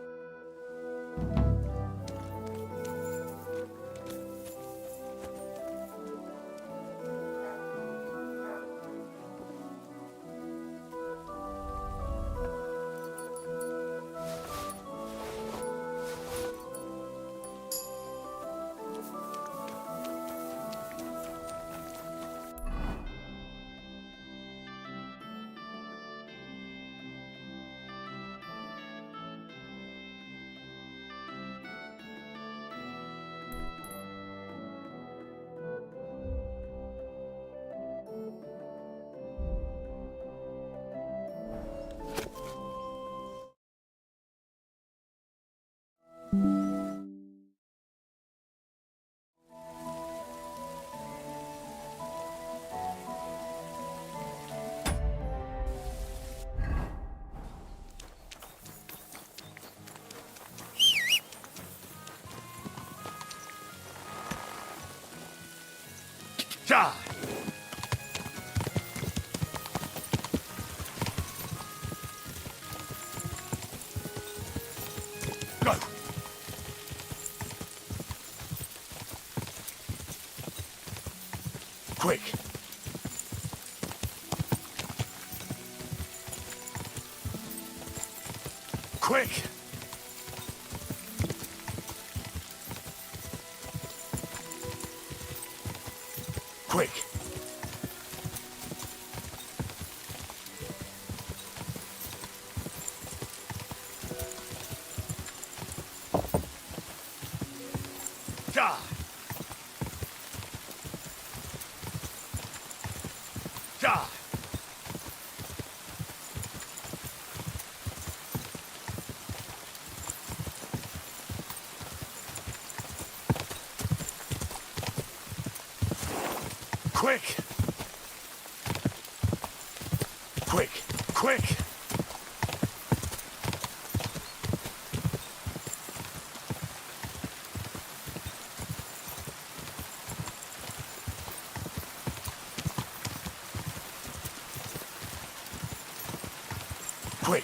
Speaker 19: Ja! Go! Quick! Quick! Quick! Ja! Ja! Quick! Quick! Quick! Quick!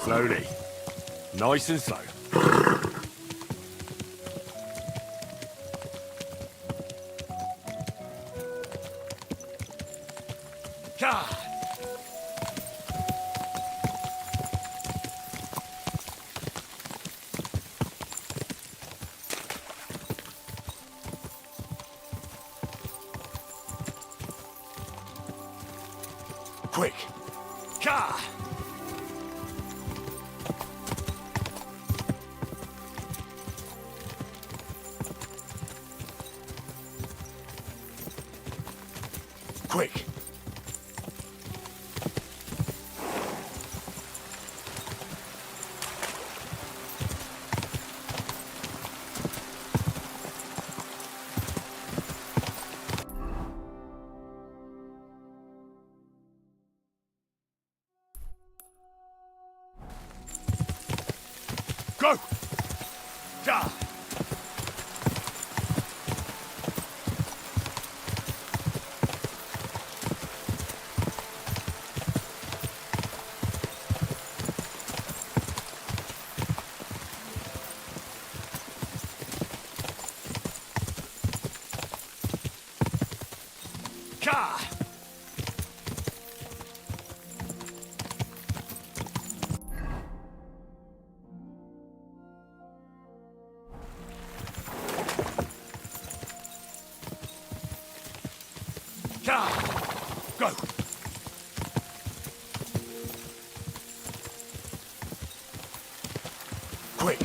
Speaker 5: Slowly. Nice and slow.
Speaker 19: Ja! Quick! Ja! Quick! Go! Ja!
Speaker 5: Go! Quick!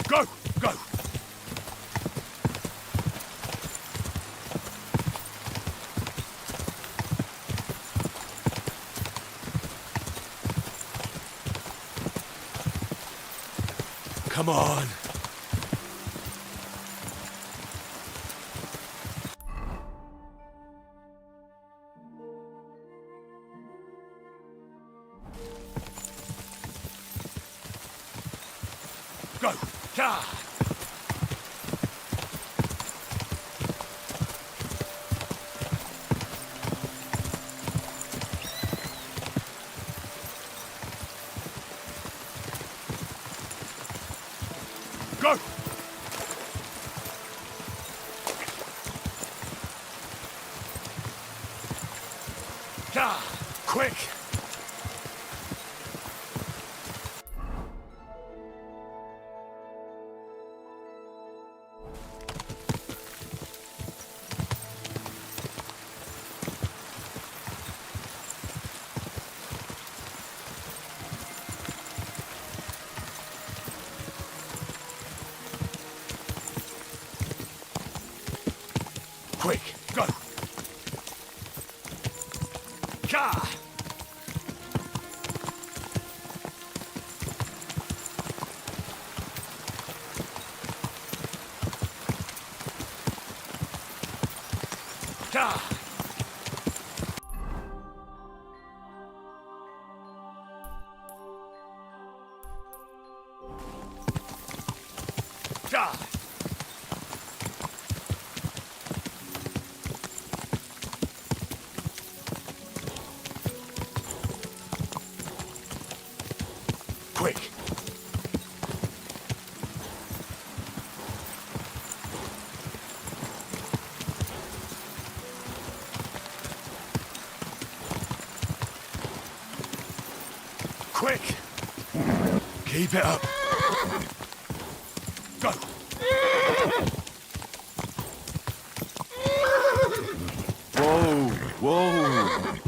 Speaker 5: Go! Go! Come on! Go! Ja! Go! Ja! Quick! Quick, go! Ja! Ja! Ja! Quick! Quick! Keep it up! Go! Whoa! Whoa!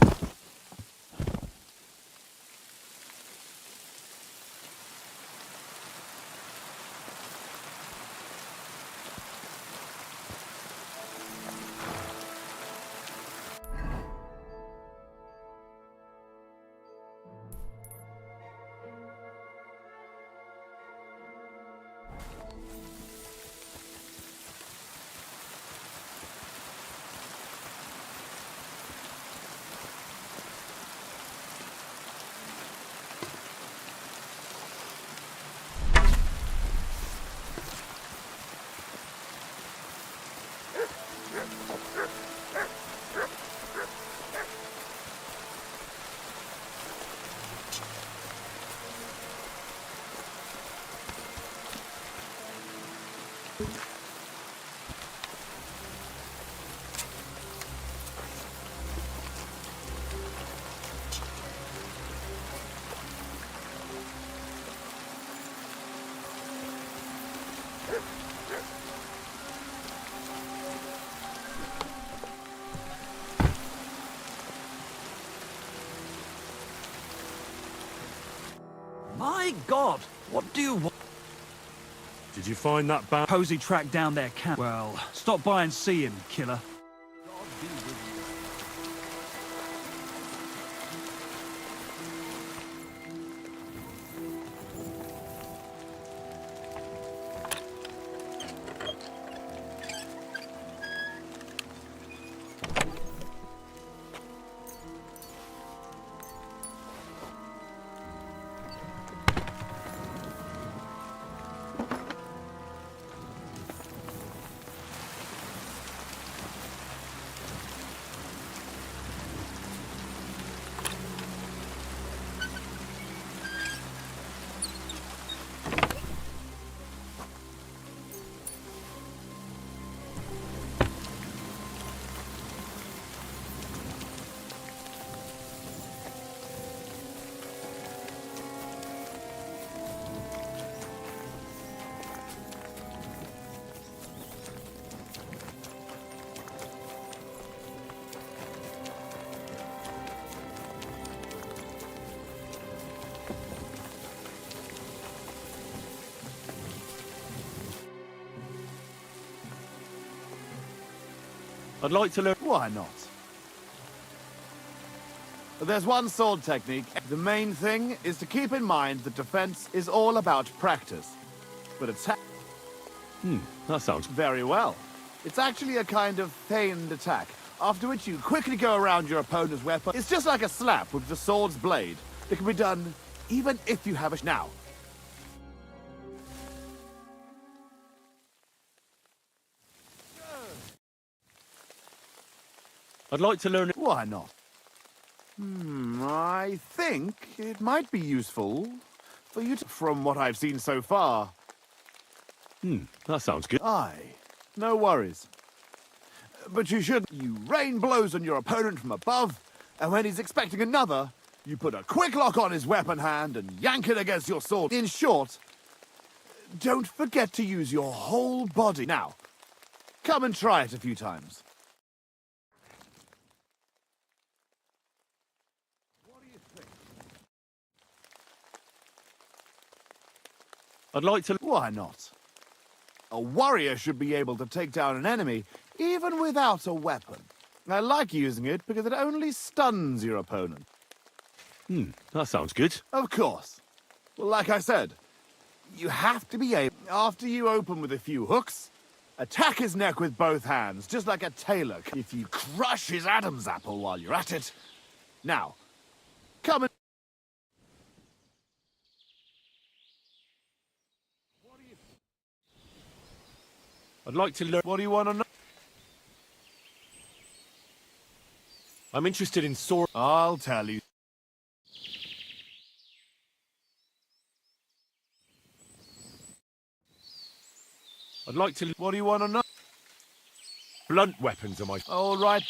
Speaker 16: My God, what do you want?
Speaker 5: Did you find that band?
Speaker 16: Posey tracked down their camp. Well, stop by and see him, killer.
Speaker 5: I'd like to learn...
Speaker 13: Why not? There's one sword technique. The main thing is to keep in mind that defense is all about practice. But attack...
Speaker 5: that sounds...
Speaker 13: Very well. It's actually a kind of feigned attack, after which you quickly go around your opponent's weapon. It's just like a slap with the sword's blade. It can be done even if you have a... Now.
Speaker 5: I'd like to learn...
Speaker 13: Why not? I think it might be useful for you to... From what I've seen so far.
Speaker 5: That sounds good.
Speaker 13: Aye. No worries. But you should... You rain blows on your opponent from above, and when he's expecting another, you put a quick lock on his weapon hand and yank it against your sword. In short, don't forget to use your whole body. Now, come and try it a few times.
Speaker 5: I'd like to...
Speaker 13: Why not? A warrior should be able to take down an enemy, even without a weapon. I like using it because it only stuns your opponent.
Speaker 5: That sounds good.
Speaker 13: Of course. Well, like I said, you have to be able... After you open with a few hooks, attack his neck with both hands, just like a tailor. If you crush his Adam's apple while you're at it. Now, come and...
Speaker 5: I'd like to learn...
Speaker 13: What do you want to know?
Speaker 5: I'm interested in sword...
Speaker 13: I'll tell you.
Speaker 5: I'd like to...
Speaker 13: What do you want to know?
Speaker 5: Blunt weapons are my...
Speaker 13: All right.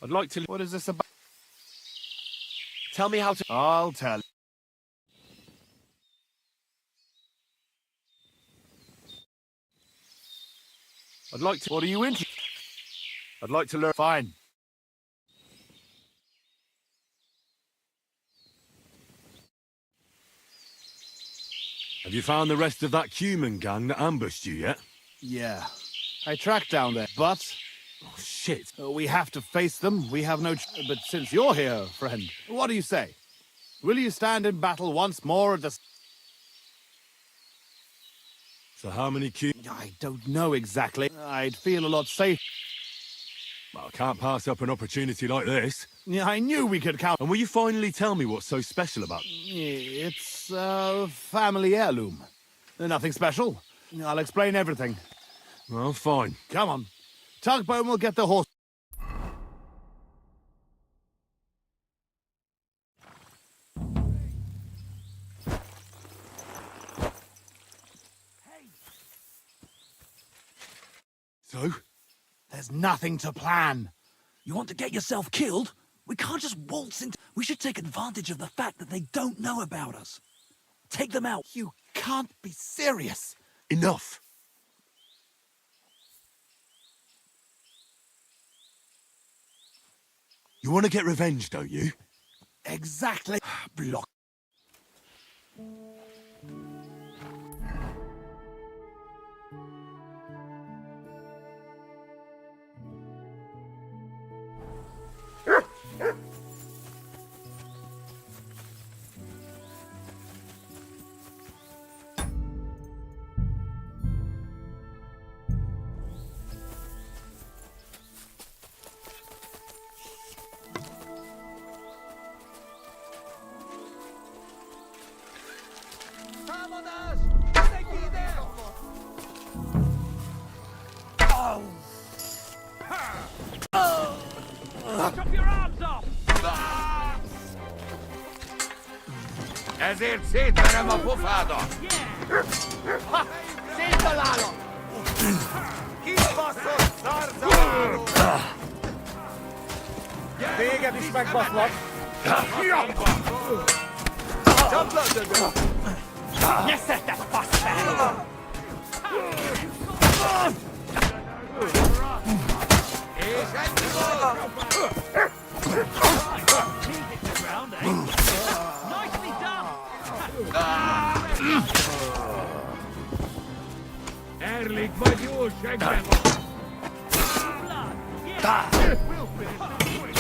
Speaker 5: I'd like to...
Speaker 13: What is this about?
Speaker 5: Tell me how to...
Speaker 13: I'll tell you.
Speaker 5: I'd like to...
Speaker 13: What are you into?
Speaker 5: I'd like to learn...
Speaker 13: Fine.
Speaker 5: Have you found the rest of that human gang that ambushed you yet?
Speaker 13: Yeah. I tracked down there, but...
Speaker 5: Oh, shit.
Speaker 13: We have to face them. We have no... But since you're here, friend, what do you say? Will you stand in battle once more at the...
Speaker 5: So how many
Speaker 13: I don't know exactly. I'd feel a lot safer.
Speaker 5: Well, I can't pass up an opportunity like this.
Speaker 13: Yeah, I knew we could count.
Speaker 5: And will you finally tell me what's so special about...
Speaker 13: It's a family heirloom. Nothing special. I'll explain everything.
Speaker 5: Well, fine.
Speaker 13: Come on. Tugboat will get the horse.
Speaker 5: So?
Speaker 13: There's nothing to plan.
Speaker 16: You want to get yourself killed? We can't just waltz into... We should take advantage of the fact that they don't know about us. Take them out.
Speaker 13: You can't be serious.
Speaker 5: Enough. You want to get revenge, don't you?
Speaker 13: Exactly.
Speaker 16: Block.
Speaker 8: Chop your arms off!
Speaker 19: Eserciteremo pufado!
Speaker 4: Sintolalo! Chi posso zarzalo?
Speaker 8: Tegen die spekbasmat! Yes, that's possible! Nicely done!
Speaker 19: push again. We'll finish this quick.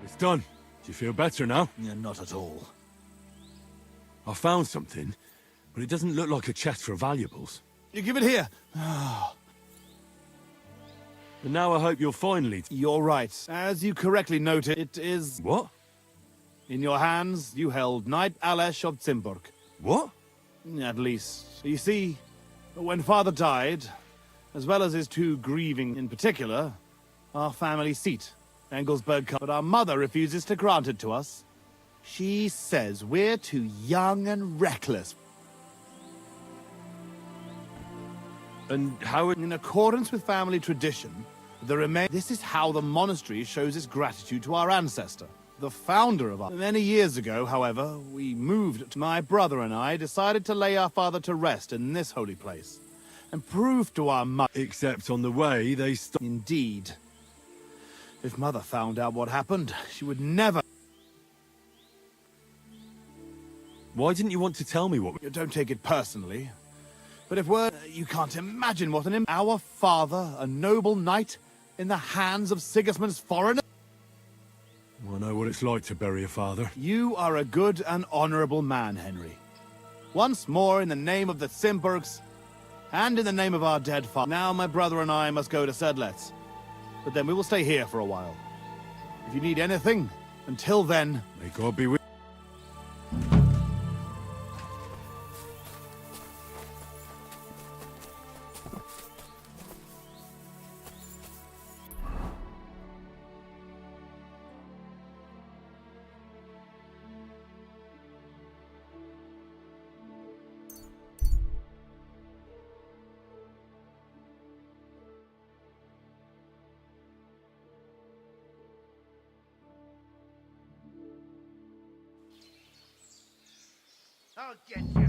Speaker 5: It's done. Do you feel better now?
Speaker 13: Yeah, not at all.
Speaker 5: I found something, but it doesn't look like a chest for valuables.
Speaker 13: You give it here.
Speaker 5: And now I hope you'll finally...
Speaker 13: You're right. As you correctly noted, it is...
Speaker 5: What?
Speaker 13: In your hands, you held Knight Alesh of Zimburg.
Speaker 5: What?
Speaker 13: At least. You see, when Father died, as well as his two grieving in particular, our family seat, Engelsberg, but our mother refuses to grant it to us. She says we're too young and reckless.
Speaker 5: And how...
Speaker 13: In accordance with family tradition, this is how the monastery shows its gratitude to our ancestor, the founder of our... Many years ago, however, we moved. My brother and I decided to lay our father to rest in this holy place, and prove to our mother...
Speaker 5: Except on the way, they
Speaker 13: Indeed. If Mother found out what happened, she would never...
Speaker 5: Why didn't you want to tell me what...
Speaker 13: You don't take it personally. But if we're... You can't imagine what an... Our father, a noble knight, in the hands of Sigismund's foreigner...
Speaker 5: I know what it's like to bury a father.
Speaker 13: You are a good and honorable man, Henry. Once more, in the name of the Simburgs, and in the name of our dead father... Now my brother and I must go to Sedlets. But then we will stay here for a while. If you need anything, until then...
Speaker 5: May God be with...
Speaker 4: I'll get you.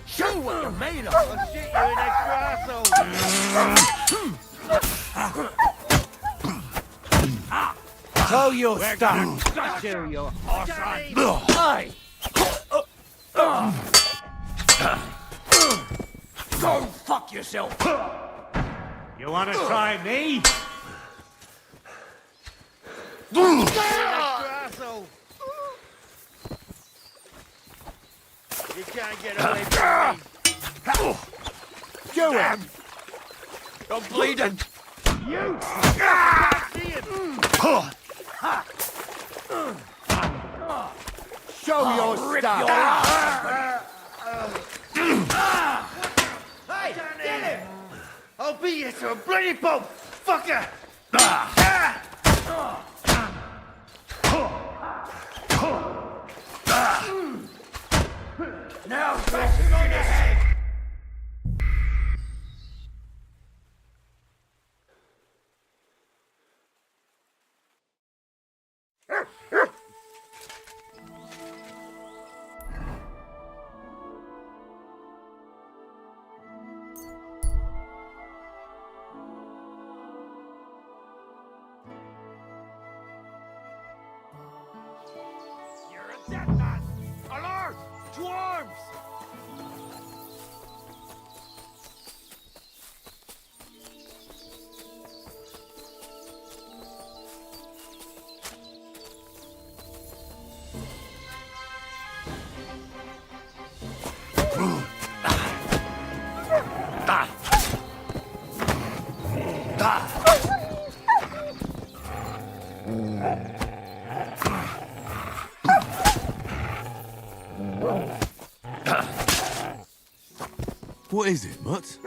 Speaker 19: Show what you're made of!
Speaker 4: I'll shit you an extra asshole!
Speaker 8: Toe your stuff! Cheer your horse Aye!
Speaker 19: Go fuck yourself!
Speaker 8: You wanna try me?
Speaker 4: asshole! You can't get away from me!
Speaker 13: Do it!
Speaker 4: I'm bleeding! You!
Speaker 13: Show your stuff!
Speaker 4: Hey, get him! I'll beat you to a bloody pulp, fucker! Now bash him on the head! You're a dead man! Alert! To arms!
Speaker 1: What is it, Mutt?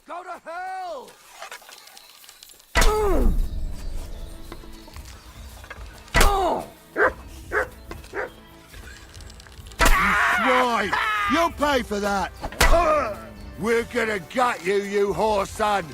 Speaker 4: Go to hell!
Speaker 13: Right, you'll pay for that. We're gonna gut you, you whore son.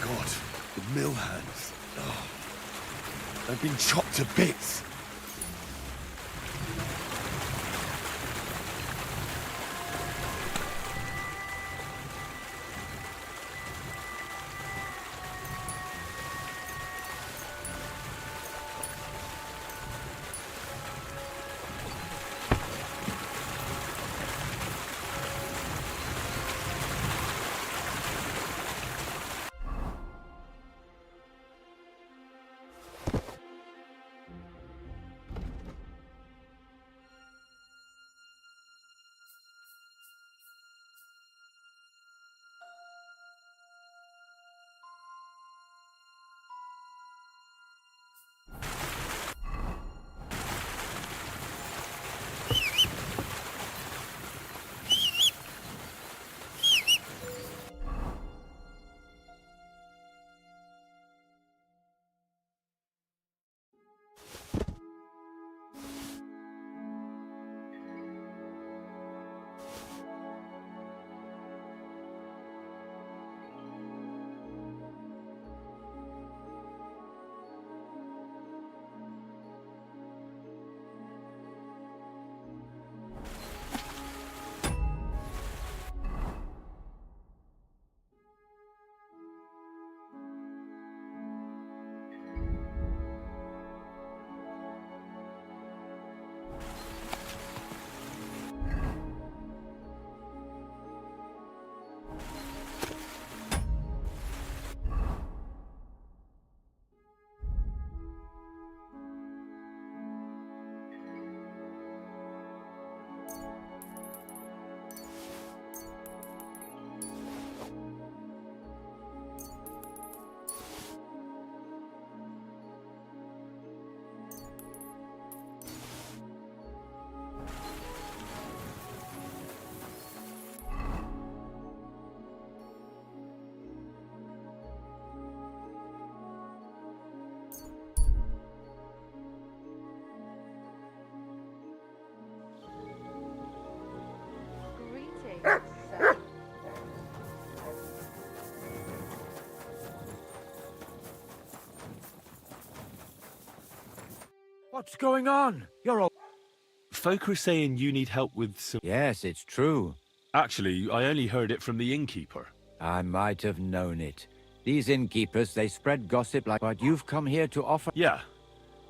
Speaker 1: God, the mill hands. Oh, they've been chopped to bits.
Speaker 15: What's going on? You're all...
Speaker 2: Folk are saying you need help with some...
Speaker 15: Yes, it's true.
Speaker 2: Actually, I only heard it from the innkeeper.
Speaker 15: I might have known it. These innkeepers, they spread gossip like what you've come here to offer.
Speaker 2: Yeah,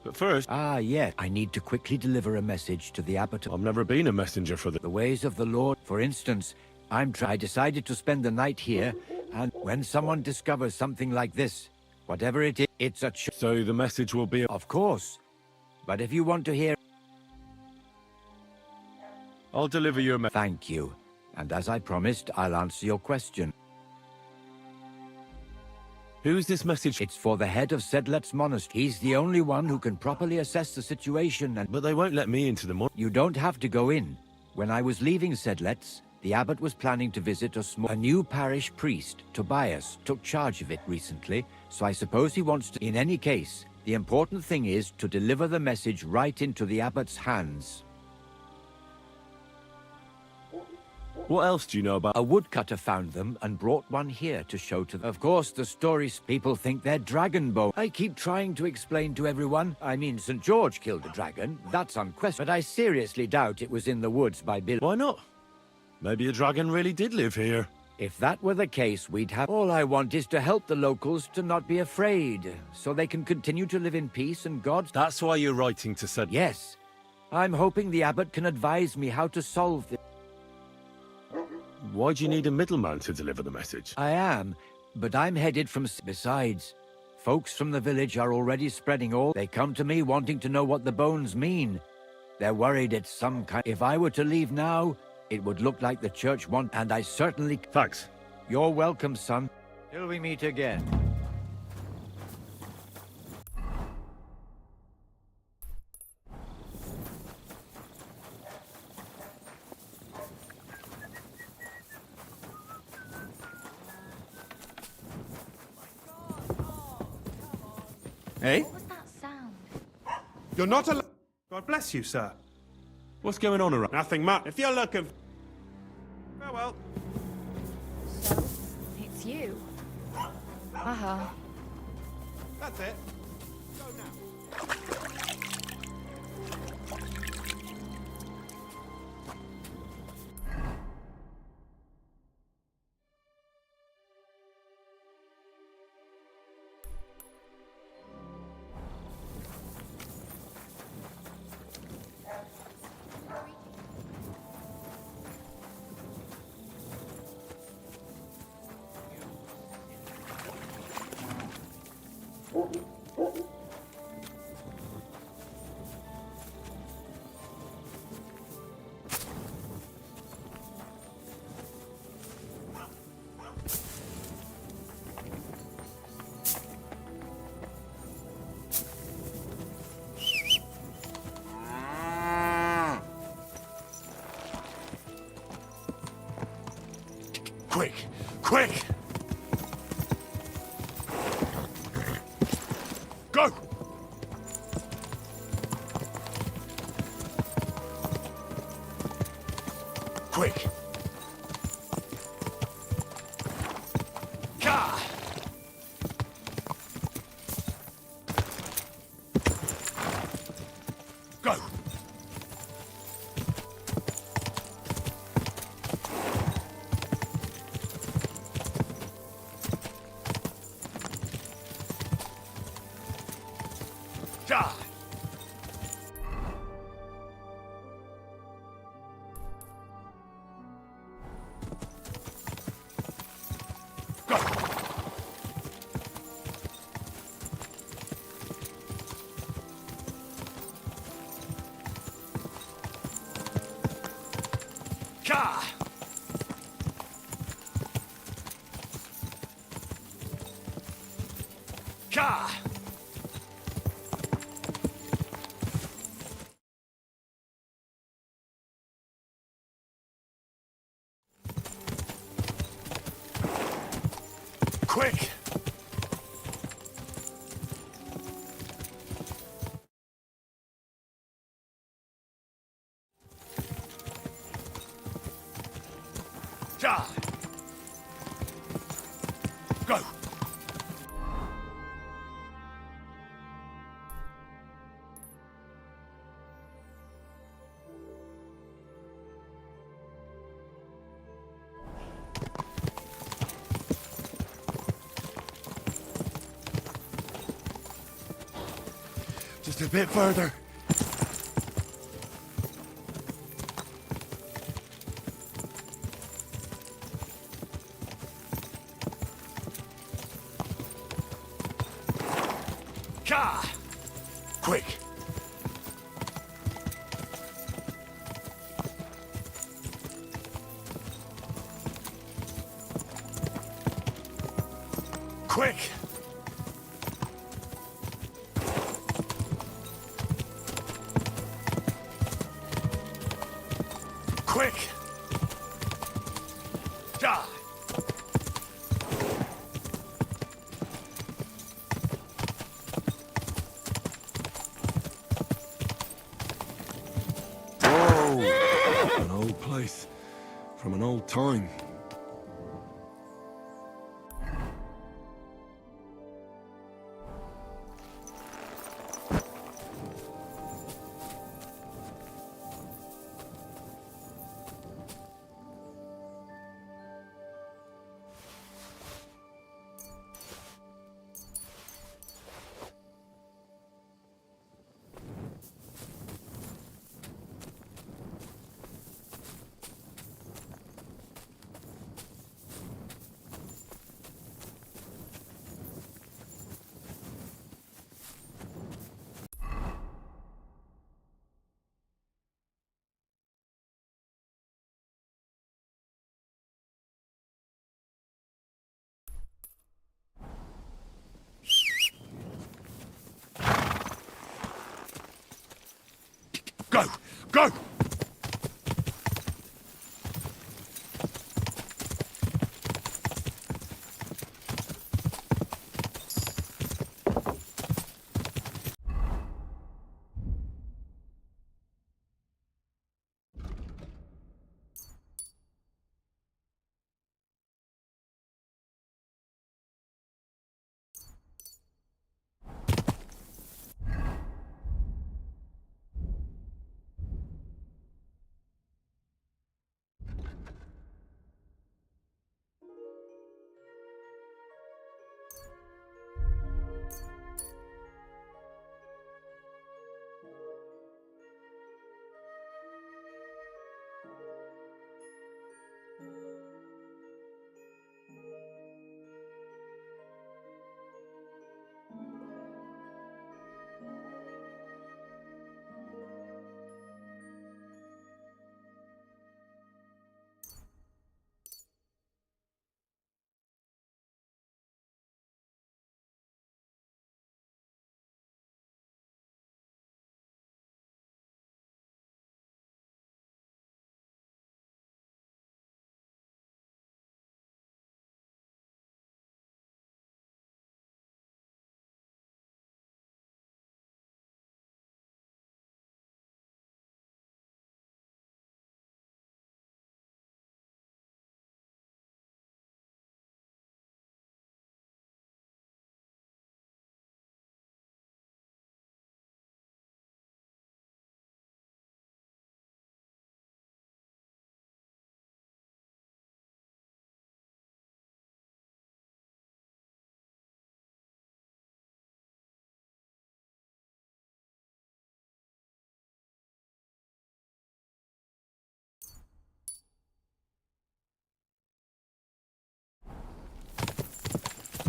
Speaker 2: but first...
Speaker 15: Ah, yes. I need to quickly deliver a message to the abbot.
Speaker 2: I've never been a messenger for
Speaker 15: the ways of the Lord. For instance, I decided to spend the night here, and when someone discovers something like this, whatever it is, it's a...
Speaker 2: So the message will be...
Speaker 15: Of course. But if you want to hear...
Speaker 2: I'll deliver your message.
Speaker 15: Thank you. And as I promised, I'll answer your question.
Speaker 2: Who is this message?
Speaker 15: It's for the head of Sedlet's monastery. He's the only one who can properly assess the situation and...
Speaker 2: But they won't let me into the monastery.
Speaker 15: You don't have to go in. When I was leaving Sedlet's, the abbot was planning to visit a new parish priest. Tobias took charge of it recently, so I suppose he wants to... In any case, the important thing is to deliver the message right into the abbot's hands.
Speaker 2: What else do you know about...
Speaker 15: A woodcutter found them and brought one here to show to them. Of course, the stories people think they're dragon bone. I keep trying to explain to everyone. I mean, St. George killed a dragon. That's unquestioned. But I seriously doubt it was in the woods by Bill.
Speaker 2: Why not? Maybe a dragon really did live here.
Speaker 15: If that were the case, we'd have... All I want is to help the locals to not be afraid, so they can continue to live in peace and God's...
Speaker 2: That's why you're writing to Sedlet?
Speaker 15: Yes. I'm hoping the abbot can advise me how to solve this.
Speaker 2: Why do you need a middleman to deliver the message?
Speaker 15: I am, but I'm headed from... Besides, folks from the village are already spreading all... They come to me wanting to know what the bones mean. They're worried it's some kind... If I were to leave now, it would look like the church want... And I certainly...
Speaker 2: Thanks.
Speaker 15: You're welcome, son. Till we meet again.
Speaker 12: Hey?
Speaker 14: What was that sound?
Speaker 12: You're not allowed... God bless you, sir.
Speaker 2: What's going on around?
Speaker 12: Nothing much. If you're looking... Farewell.
Speaker 14: So, it's you. Haha.
Speaker 12: That's it. Go now.
Speaker 1: Quick! Quick! Go! Quick! Ka! Go! Ja! Go! Ka! Ka! Quick! Ja! Go! Just a bit further. Ka! Quick! Quick! Quick! Ja!
Speaker 5: Whoa! An old place. From an old time. Go! Go!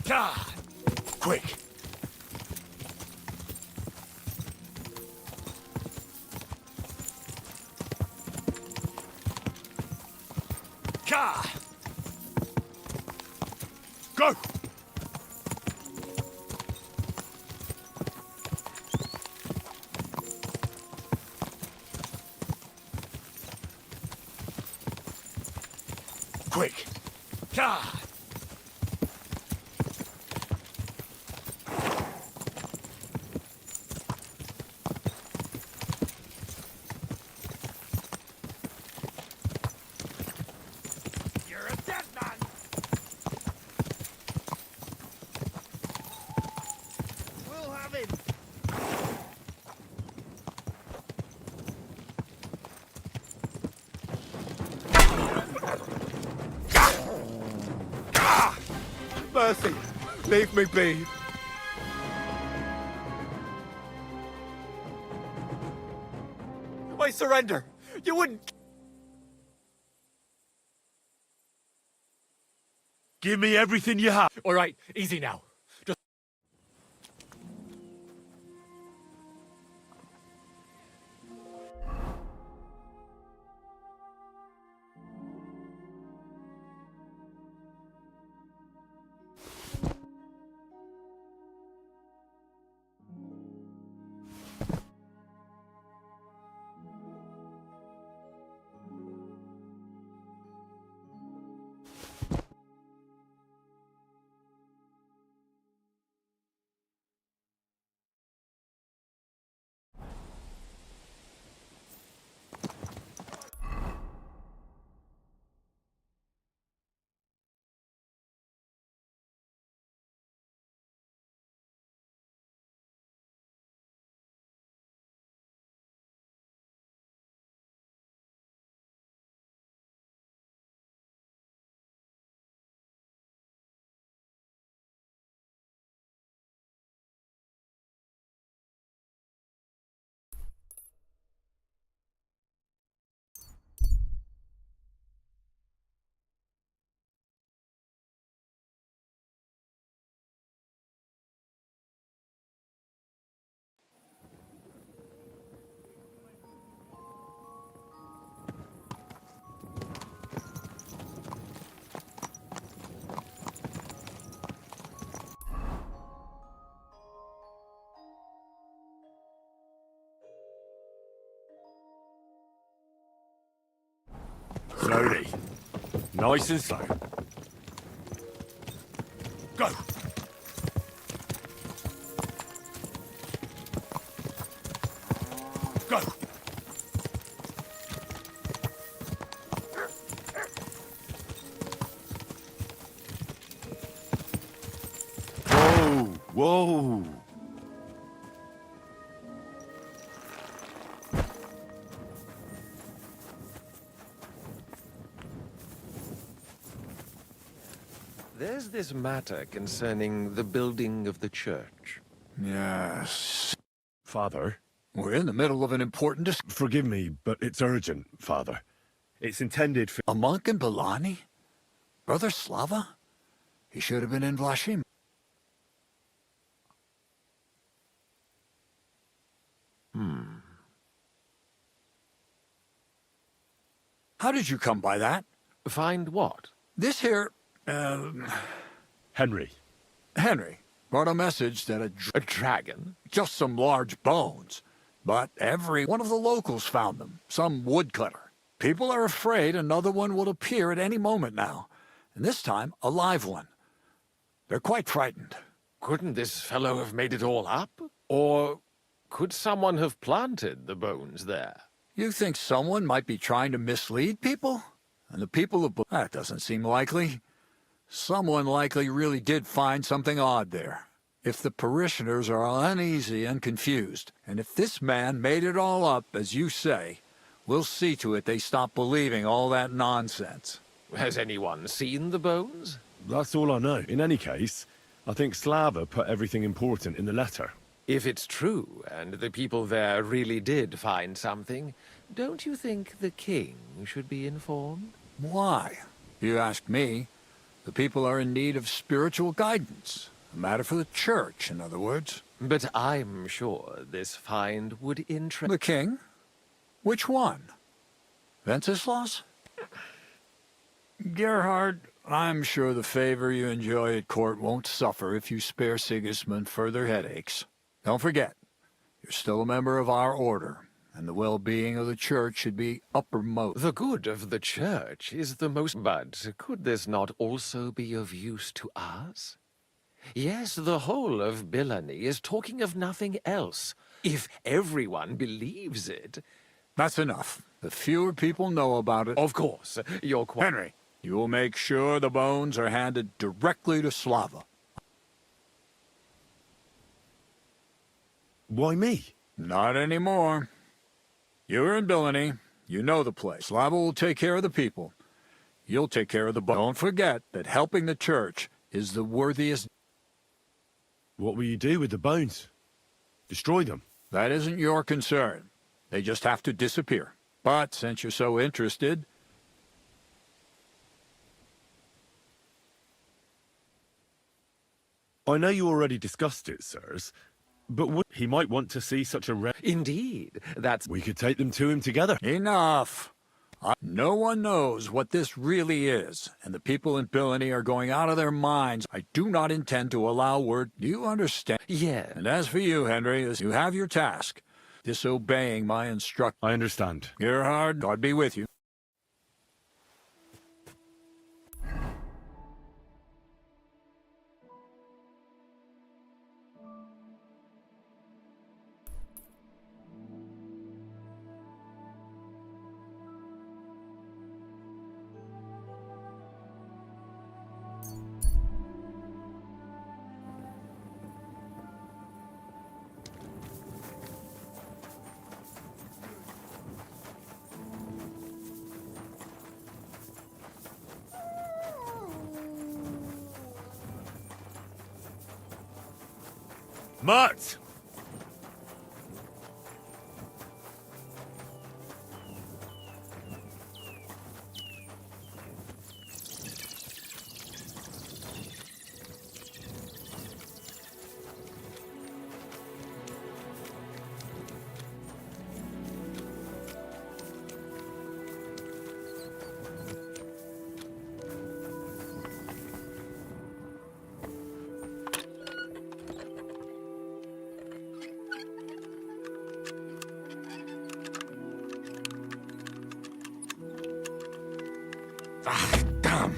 Speaker 19: God! Quick! God! Go! Quick! God! You're a dead man!
Speaker 4: We'll have him.
Speaker 19: Mercy! Leave me be! I surrender! You wouldn't...
Speaker 2: Give me everything you have.
Speaker 6: All right, easy now. Just...
Speaker 2: Slowly. Nice and slow.
Speaker 19: Go! Go!
Speaker 2: Whoa! Whoa!
Speaker 20: There's this matter concerning the building of the church.
Speaker 19: Yes.
Speaker 2: Father?
Speaker 19: We're in the middle of an important
Speaker 2: Forgive me, but it's urgent, Father. It's intended for...
Speaker 19: A monk in Balani? Brother Slava? He should have been in Vlashim. How did you come by that?
Speaker 20: Find what?
Speaker 19: This here,
Speaker 2: Henry.
Speaker 19: Henry brought a message that a
Speaker 20: dragon?
Speaker 19: Just some large bones. But every one of the locals found them. Some woodcutter. People are afraid another one will appear at any moment now. And this time, a live one. They're quite frightened.
Speaker 20: Couldn't this fellow have made it all up? Or could someone have planted the bones there?
Speaker 19: You think someone might be trying to mislead people? And the people of... That doesn't seem likely. Someone likely really did find something odd there. If the parishioners are uneasy and confused, and if this man made it all up, as you say, we'll see to it they stop believing all that nonsense.
Speaker 20: Has anyone seen the bones?
Speaker 2: That's all I know. In any case, I think Slava put everything important in the letter.
Speaker 20: If it's true, and the people there really did find something, don't you think the king should be informed?
Speaker 19: Why? You ask me.
Speaker 21: The people are in need of spiritual guidance. A matter for the church, in other words.
Speaker 20: But I'm sure this find would interest...
Speaker 21: The king? Which one? Wenceslaus? Gerhard, I'm sure the favor you enjoy at court won't suffer if you spare Sigismund further headaches. Don't forget, you're still a member of our order, and the well-being of the church should be uppermost.
Speaker 20: The good of the church is the most... But could this not also be of use to us? Yes, the whole of Billany is talking of nothing else. If everyone believes it...
Speaker 21: That's enough. The fewer people know about it...
Speaker 20: Of course, you're quite...
Speaker 21: Henry, you will make sure the bones are handed directly to Slava.
Speaker 2: Why me?
Speaker 21: Not anymore. You're in Billany. You know the place. Slava will take care of the people. You'll take care of the bones. Don't forget that helping the church is the worthiest...
Speaker 2: What will you do with the bones? Destroy them?
Speaker 21: That isn't your concern. They just have to disappear. But since you're so interested...
Speaker 2: I know you already discussed it, sirs, but he might want to see such a
Speaker 20: Indeed, that's...
Speaker 2: We could take them to him together.
Speaker 21: Enough! No one knows what this really is, and the people in Billany are going out of their minds. I do not intend to allow word... Do you understand?
Speaker 20: Yeah.
Speaker 21: And as for you, Henry, you have your task. Disobeying my instructions.
Speaker 2: I understand.
Speaker 21: Gerhard, God be with you.
Speaker 2: Mutt!
Speaker 21: Ah, damn.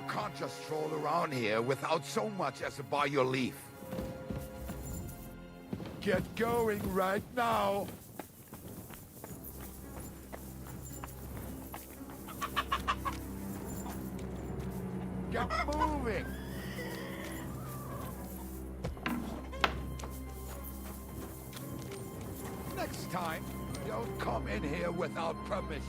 Speaker 22: Can't just stroll around here without so much as a by your leave. Get going right now. Get moving. Next time, don't come in here without permission.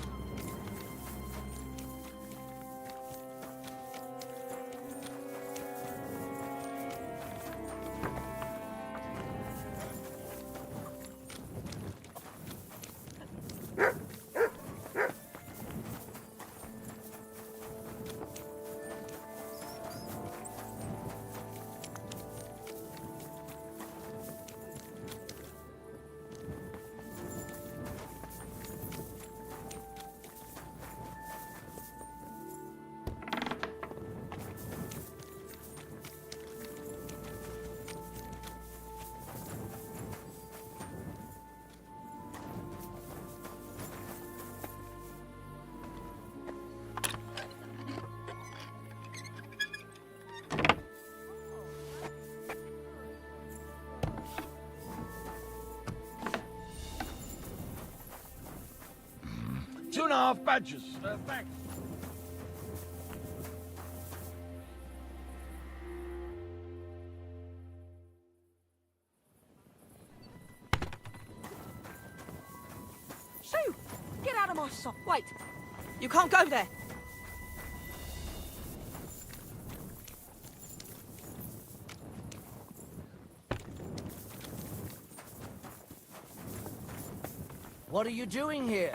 Speaker 3: Two and a half badges. Thanks.
Speaker 17: Shoo! Get out of my sight. Wait. You can't go there.
Speaker 7: What are you doing here?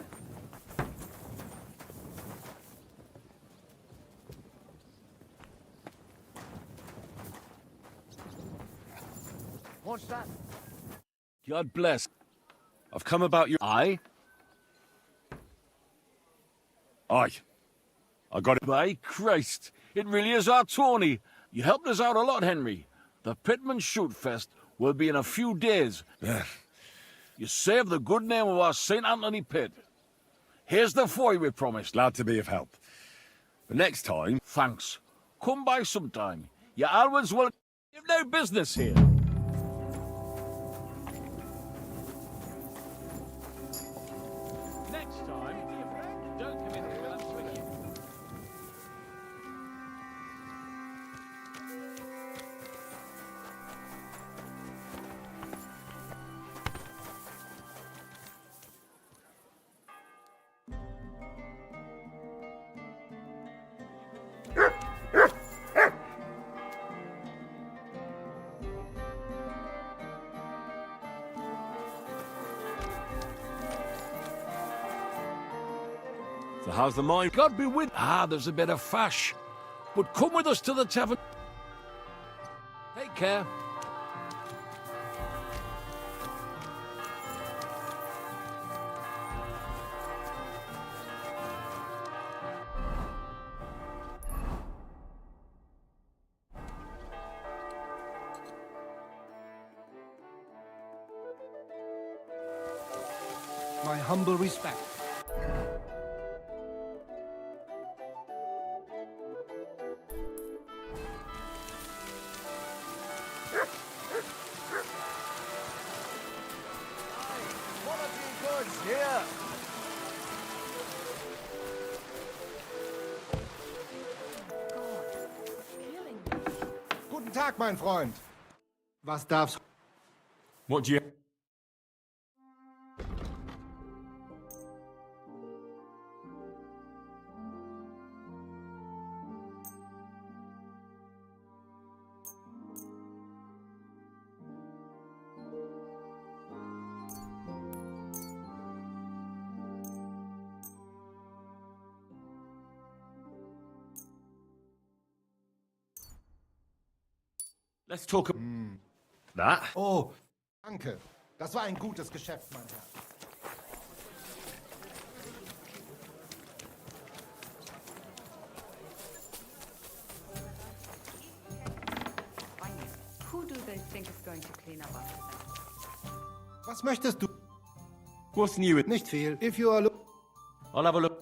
Speaker 7: What's that?
Speaker 3: God bless. I've come about your... Aye? Aye. I got it. By Christ, it really is our Tony. You helped us out a lot, Henry. The Pitman Shoot Fest will be in a few days. You saved the good name of our St. Anthony Pit. Here's the foy we promised.
Speaker 2: Glad to be of help. But next time...
Speaker 3: Thanks. Come by sometime. You always will... You've no business here. Next time, don't come in here and swing it.
Speaker 2: So how's the mine?
Speaker 3: God be with... Ah, there's a bit of fash. But come with us to the tavern. Take care.
Speaker 23: My humble respect.
Speaker 7: Here.
Speaker 12: Guten Tag, mein Freund. Was darf's?
Speaker 5: What do you... Let's talk... That?
Speaker 12: Oh, danke. Das war ein gutes Geschäft, mein Herr.
Speaker 9: Who do they think is going to clean up after them?
Speaker 12: Was möchtest du?
Speaker 5: What's new?
Speaker 12: Nicht viel. If you are...
Speaker 5: I'll have a look.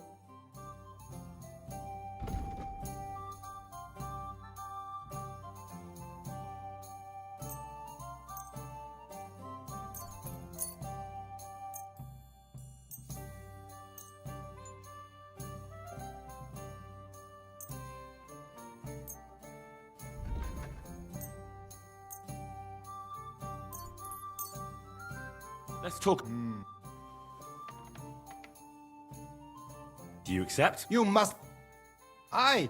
Speaker 5: Let's talk... Do you accept?
Speaker 12: You must... Aye.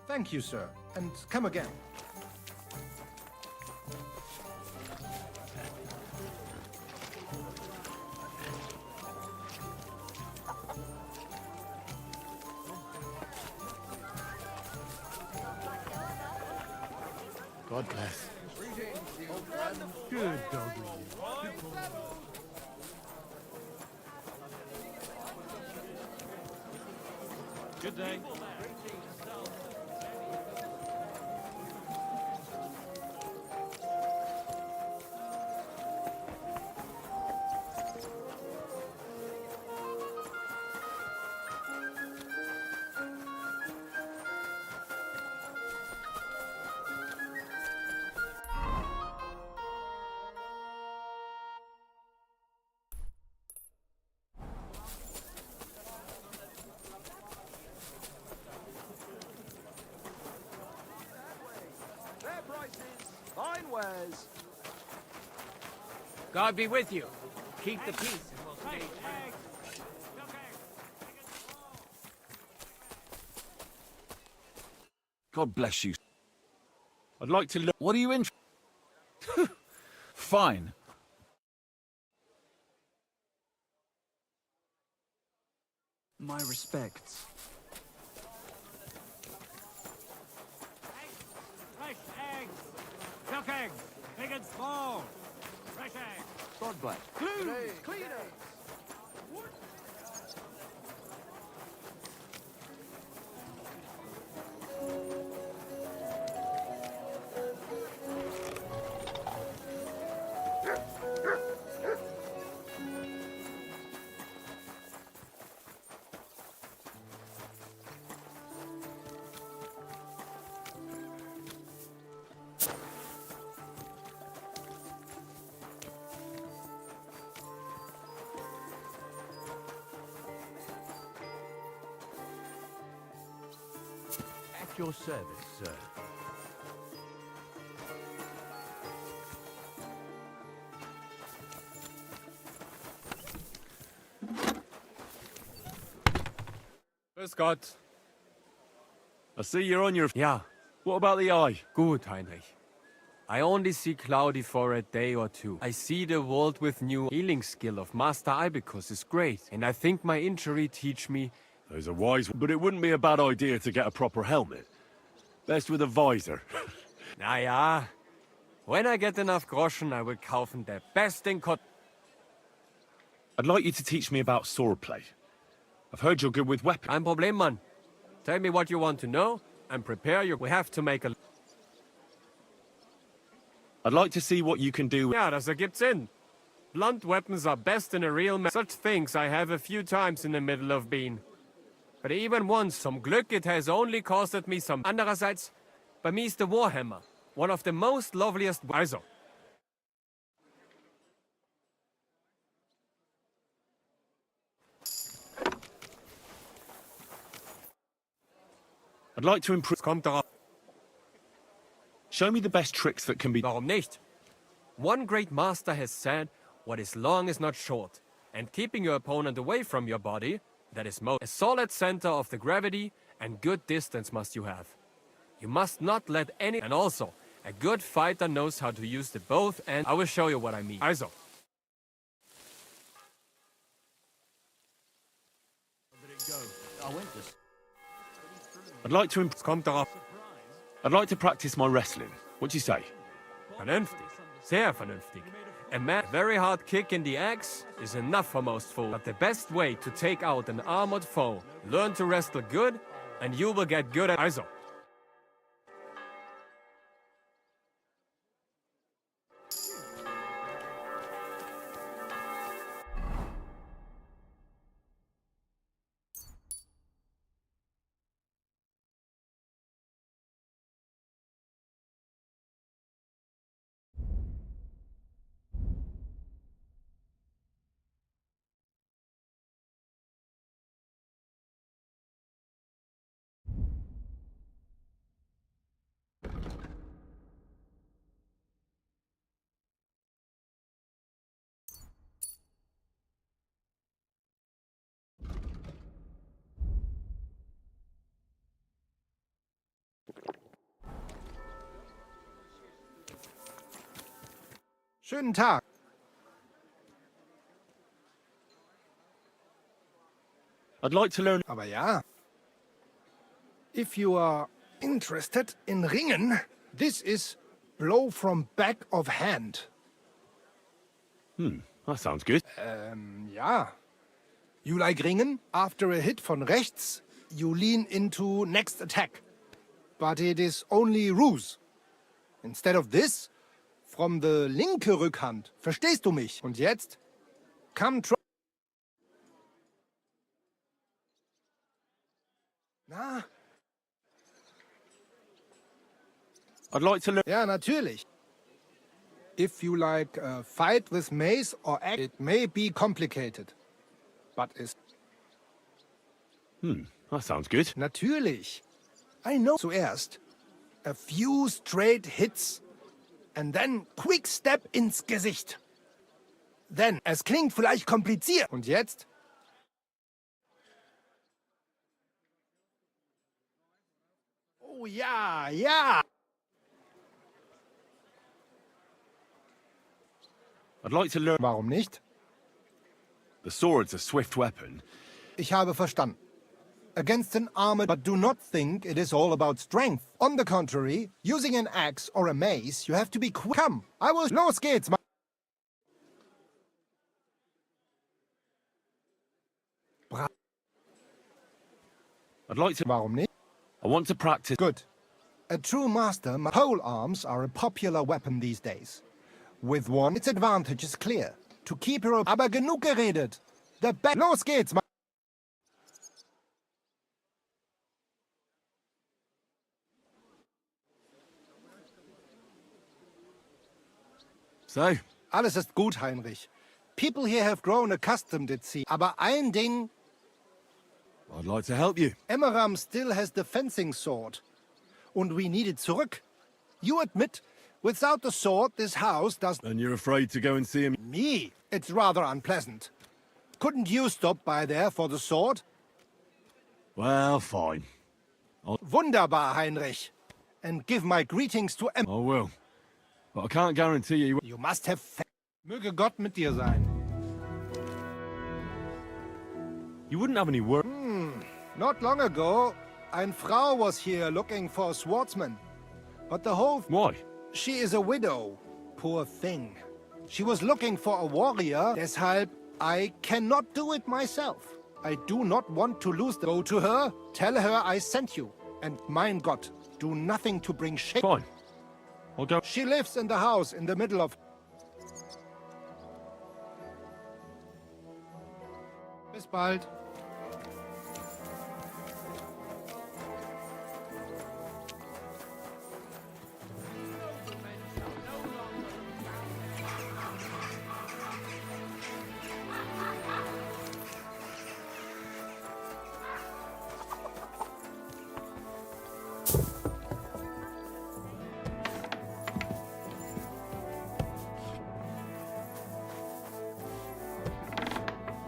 Speaker 12: Thank you, sir. And come again.
Speaker 5: God bless.
Speaker 13: Good doggy.
Speaker 3: Good day.
Speaker 8: Fair prices, fine wares.
Speaker 15: God be with you. Keep the peace and we'll stay.
Speaker 3: God bless you.
Speaker 5: I'd like to look...
Speaker 3: What are you in? Fine.
Speaker 16: My respects.
Speaker 8: Fresh eggs. Duck eggs. Big and small. Fresh eggs.
Speaker 13: God bless.
Speaker 8: Clues. Cleaners.
Speaker 15: At your service, sir.
Speaker 10: Grüß Gott.
Speaker 5: I see you're on your...
Speaker 10: Ja.
Speaker 5: What about the eye?
Speaker 10: Gut, Heinrich. I only see cloudy for a day or two. I see the world with new healing skill of Master Ibicus is great, and I think my injury teach me...
Speaker 5: Those are wise, but it wouldn't be a bad idea to get a proper helmet. Best with a visor.
Speaker 10: Na ja. When I get enough groschen, I will kaufen der besten Kot...
Speaker 5: I'd like you to teach me about swordplay. I've heard you're good with weapons.
Speaker 10: Kein Problem, Mann. Tell me what you want to know, and prepare your... We have to make a...
Speaker 5: I'd like to see what you can do...
Speaker 10: Ja, das ergibt Sinn. Blunt weapons are best in a real match. Such things I have a few times in the middle of being. But even once, some Glück, it has only costed me some... Andererseits, bei mir ist der Warhammer, one of the most loveliest... Also.
Speaker 5: I'd like to improve...
Speaker 10: Kommt darauf.
Speaker 5: Show me the best tricks that can be...
Speaker 10: Warum nicht? One great master has said, what is long is not short. And keeping your opponent away from your body, that is most... A solid center of the gravity and good distance must you have. You must not let any... And also, a good fighter knows how to use the both and... I will show you what I mean. Also.
Speaker 5: I'd like to...
Speaker 10: Kommt darauf.
Speaker 5: I'd like to practice my wrestling. What do you say?
Speaker 10: Vernünftig. Sehr vernünftig. A very hard kick in the axe is enough for most fools. But the best way to take out an armored foe, learn to wrestle good, and you will get good at... Also.
Speaker 12: Schönen Tag.
Speaker 2: I'd like to learn...
Speaker 12: Aber ja. If you are interested in Ringen, this is blow from back of hand.
Speaker 2: That sounds good.
Speaker 12: Ja. You like Ringen? After a hit von rechts, you lean into next attack. But it is only ruse. Instead of this, from the linke Rückhand. Verstehst du mich? Und jetzt? Come try... Na?
Speaker 2: I'd like to learn...
Speaker 12: Ja, natürlich. If you like a fight with mace or axe, it may be complicated. But is...
Speaker 2: That sounds good.
Speaker 12: Natürlich. I know. Zuerst a few straight hits and then quick step ins Gesicht. Then, es klingt vielleicht kompliziert. Und jetzt? Oh ja, ja.
Speaker 2: I'd like to learn...
Speaker 12: Warum nicht?
Speaker 2: The sword's a swift weapon.
Speaker 12: Ich habe verstanden. Against an armor, but do not think it is all about strength. On the contrary, using an axe or a mace, you have to be quick. Come, I will... Los geht's,
Speaker 2: I'd like to...
Speaker 12: Warum nicht?
Speaker 2: I want to practice...
Speaker 12: Good. A true master... Pole arms are a popular weapon these days. With one, its advantage is clear. To keep your... Aber genug geredet. Los geht's,
Speaker 2: So?
Speaker 12: Alles ist gut, Heinrich. People here have grown accustomed, it seems. Aber ein Ding...
Speaker 2: I'd like to help you.
Speaker 12: Emmeram still has the fencing sword. Und we need it zurück. You admit, without the sword, this house does...
Speaker 2: And you're afraid to go and see him?
Speaker 12: Me? It's rather unpleasant. Couldn't you stop by there for the sword?
Speaker 2: Well, fine.
Speaker 12: Wunderbar, Heinrich. And give my greetings to
Speaker 2: I will. But I can't guarantee you...
Speaker 12: You must have... Möge Gott mit dir sein.
Speaker 2: You wouldn't have any work...
Speaker 12: Not long ago, ein Frau was here looking for a swordsman. But the whole...
Speaker 2: Why?
Speaker 12: She is a widow. Poor thing. She was looking for a warrior. Deshalb, I cannot do it myself. I do not want to lose the... Go to her, tell her I sent you. And mein Gott, do nothing to bring shame.
Speaker 2: Fine. I'll go...
Speaker 12: She lives in the house in the middle of... Bis bald.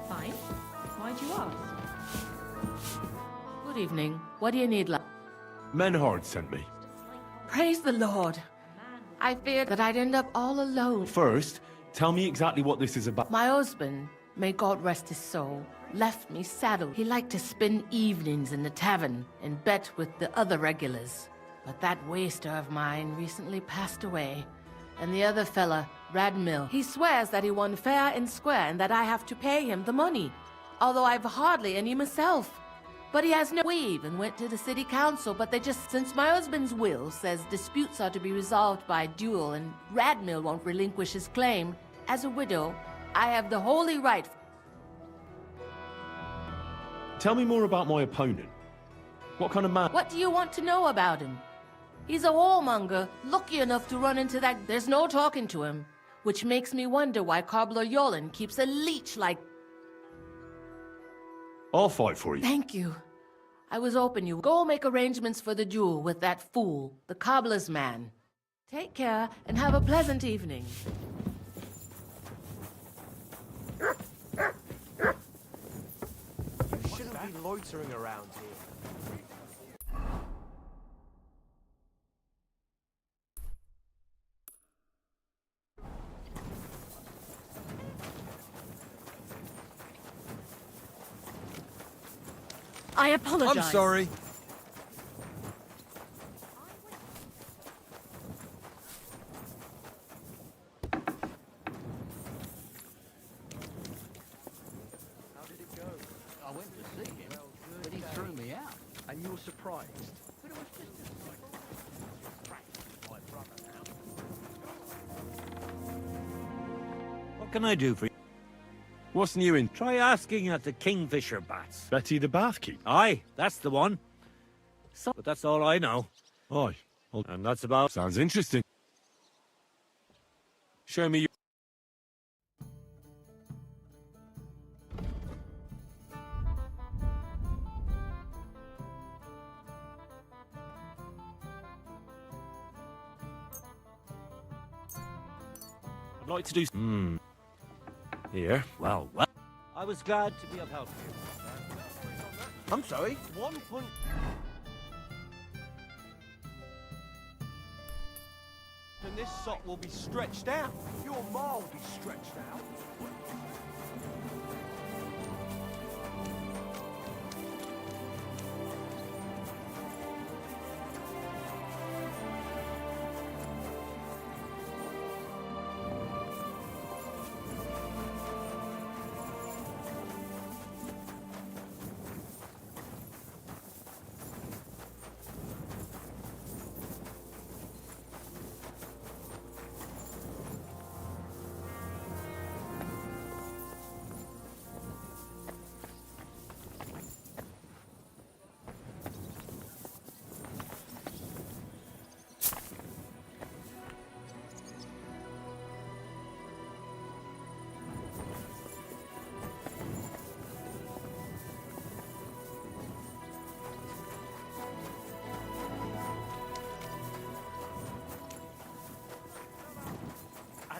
Speaker 11: Fine. Why'd you ask? Good evening. What do you need, love?
Speaker 2: Menhard sent me.
Speaker 11: Praise the Lord. I feared that I'd end up all alone.
Speaker 2: First, tell me exactly what this is about.
Speaker 11: My husband, may God rest his soul, left me saddled. He liked to spend evenings in the tavern and bet with the other regulars. But that waster of mine recently passed away. And the other fella, Radmill, he swears that he won fair and square and that I have to pay him the money. Although I've hardly any myself. But he has no weave and went to the city council, but they just... Since my husband's will says disputes are to be resolved by duel and Radmill won't relinquish his claim, as a widow, I have the holy right...
Speaker 2: Tell me more about my opponent. What kind of man...
Speaker 11: What do you want to know about him? He's a whoremonger, lucky enough to run into that... There's no talking to him, which makes me wonder why Cobbler Yolin keeps a leech like...
Speaker 2: I'll fight for you.
Speaker 11: Thank you. I was hoping you would go make arrangements for the duel with that fool, the cobbler's man. Take care and have a pleasant evening.
Speaker 7: You shouldn't be loitering around here.
Speaker 17: I apologize.
Speaker 12: I'm sorry.
Speaker 7: How did it go? I went to see him, but he threw me out. And you were surprised? But it was just my brother now.
Speaker 14: What can I do for you?
Speaker 2: What's new in...
Speaker 14: Try asking at the Kingfisher Bats.
Speaker 2: Betty the Bathkeep?
Speaker 14: Aye, that's the one. But that's all I know.
Speaker 2: Aye.
Speaker 14: And that's about...
Speaker 2: Sounds interesting. Show me your... I'd like to do... Here.
Speaker 14: Well. I was glad to be of help to you.
Speaker 7: I'm sorry, 1 point...
Speaker 4: And this sock will be stretched out. Your ma will be stretched out.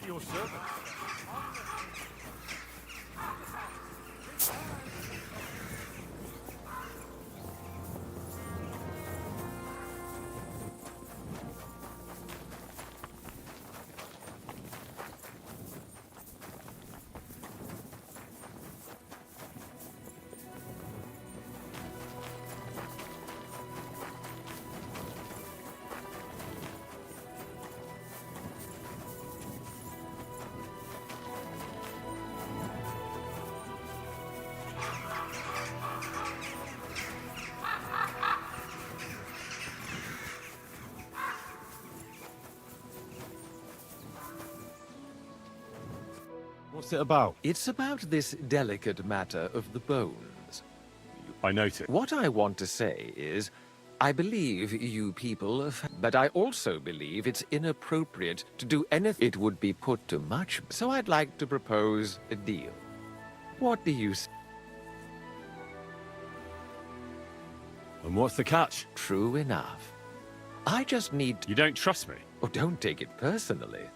Speaker 2: Your servant. What's it about?
Speaker 20: It's about this delicate matter of the bones.
Speaker 2: I noticed.
Speaker 20: What I want to say is, I believe you people have... But I also believe it's inappropriate to do anything. It would be put to much. So I'd like to propose a deal. What do you say?
Speaker 2: And what's the catch?
Speaker 20: True enough. I just need...
Speaker 2: You don't trust me?
Speaker 20: Oh, don't take it personally.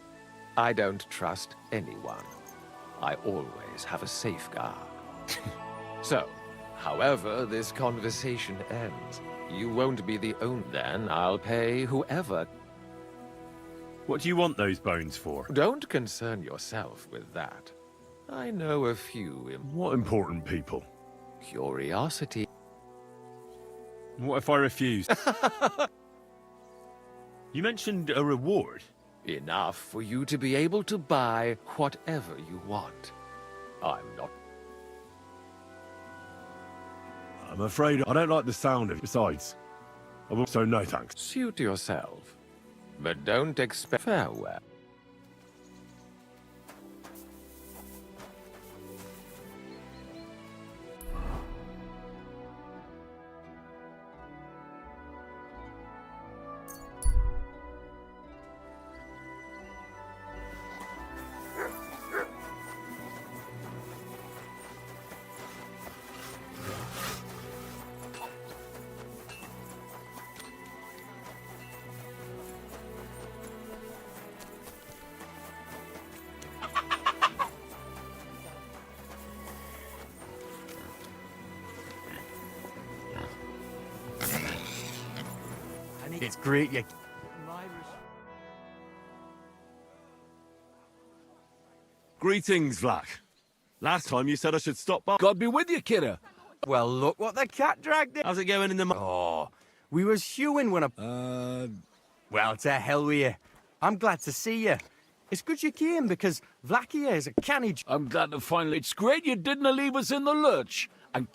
Speaker 20: I don't trust anyone. I always have a safeguard. So, however this conversation ends, you won't be the only. Then I'll pay whoever.
Speaker 2: What do you want those bones for?
Speaker 20: Don't concern yourself with that. I know a few.
Speaker 2: What important people?
Speaker 20: Curiosity.
Speaker 2: What if I refuse? You mentioned a reward.
Speaker 20: Enough for you to be able to buy whatever you want. I'm not...
Speaker 2: I'm afraid I don't like the sound of it. Besides, I will... So no thanks.
Speaker 20: Suit yourself. But don't expect... Farewell.
Speaker 14: It's great you...
Speaker 2: Greetings, Vlak. Last time you said I should stop by.
Speaker 3: God be with you, kidder.
Speaker 8: Well, look what the cat dragged in.
Speaker 1: How's it going in the...
Speaker 8: Oh, we was hewing when Well, to hell with you. I'm glad to see you. It's good you came, because Vlakia is a canny...
Speaker 3: I'm glad to finally... It's great you didn't leave us in the lurch. And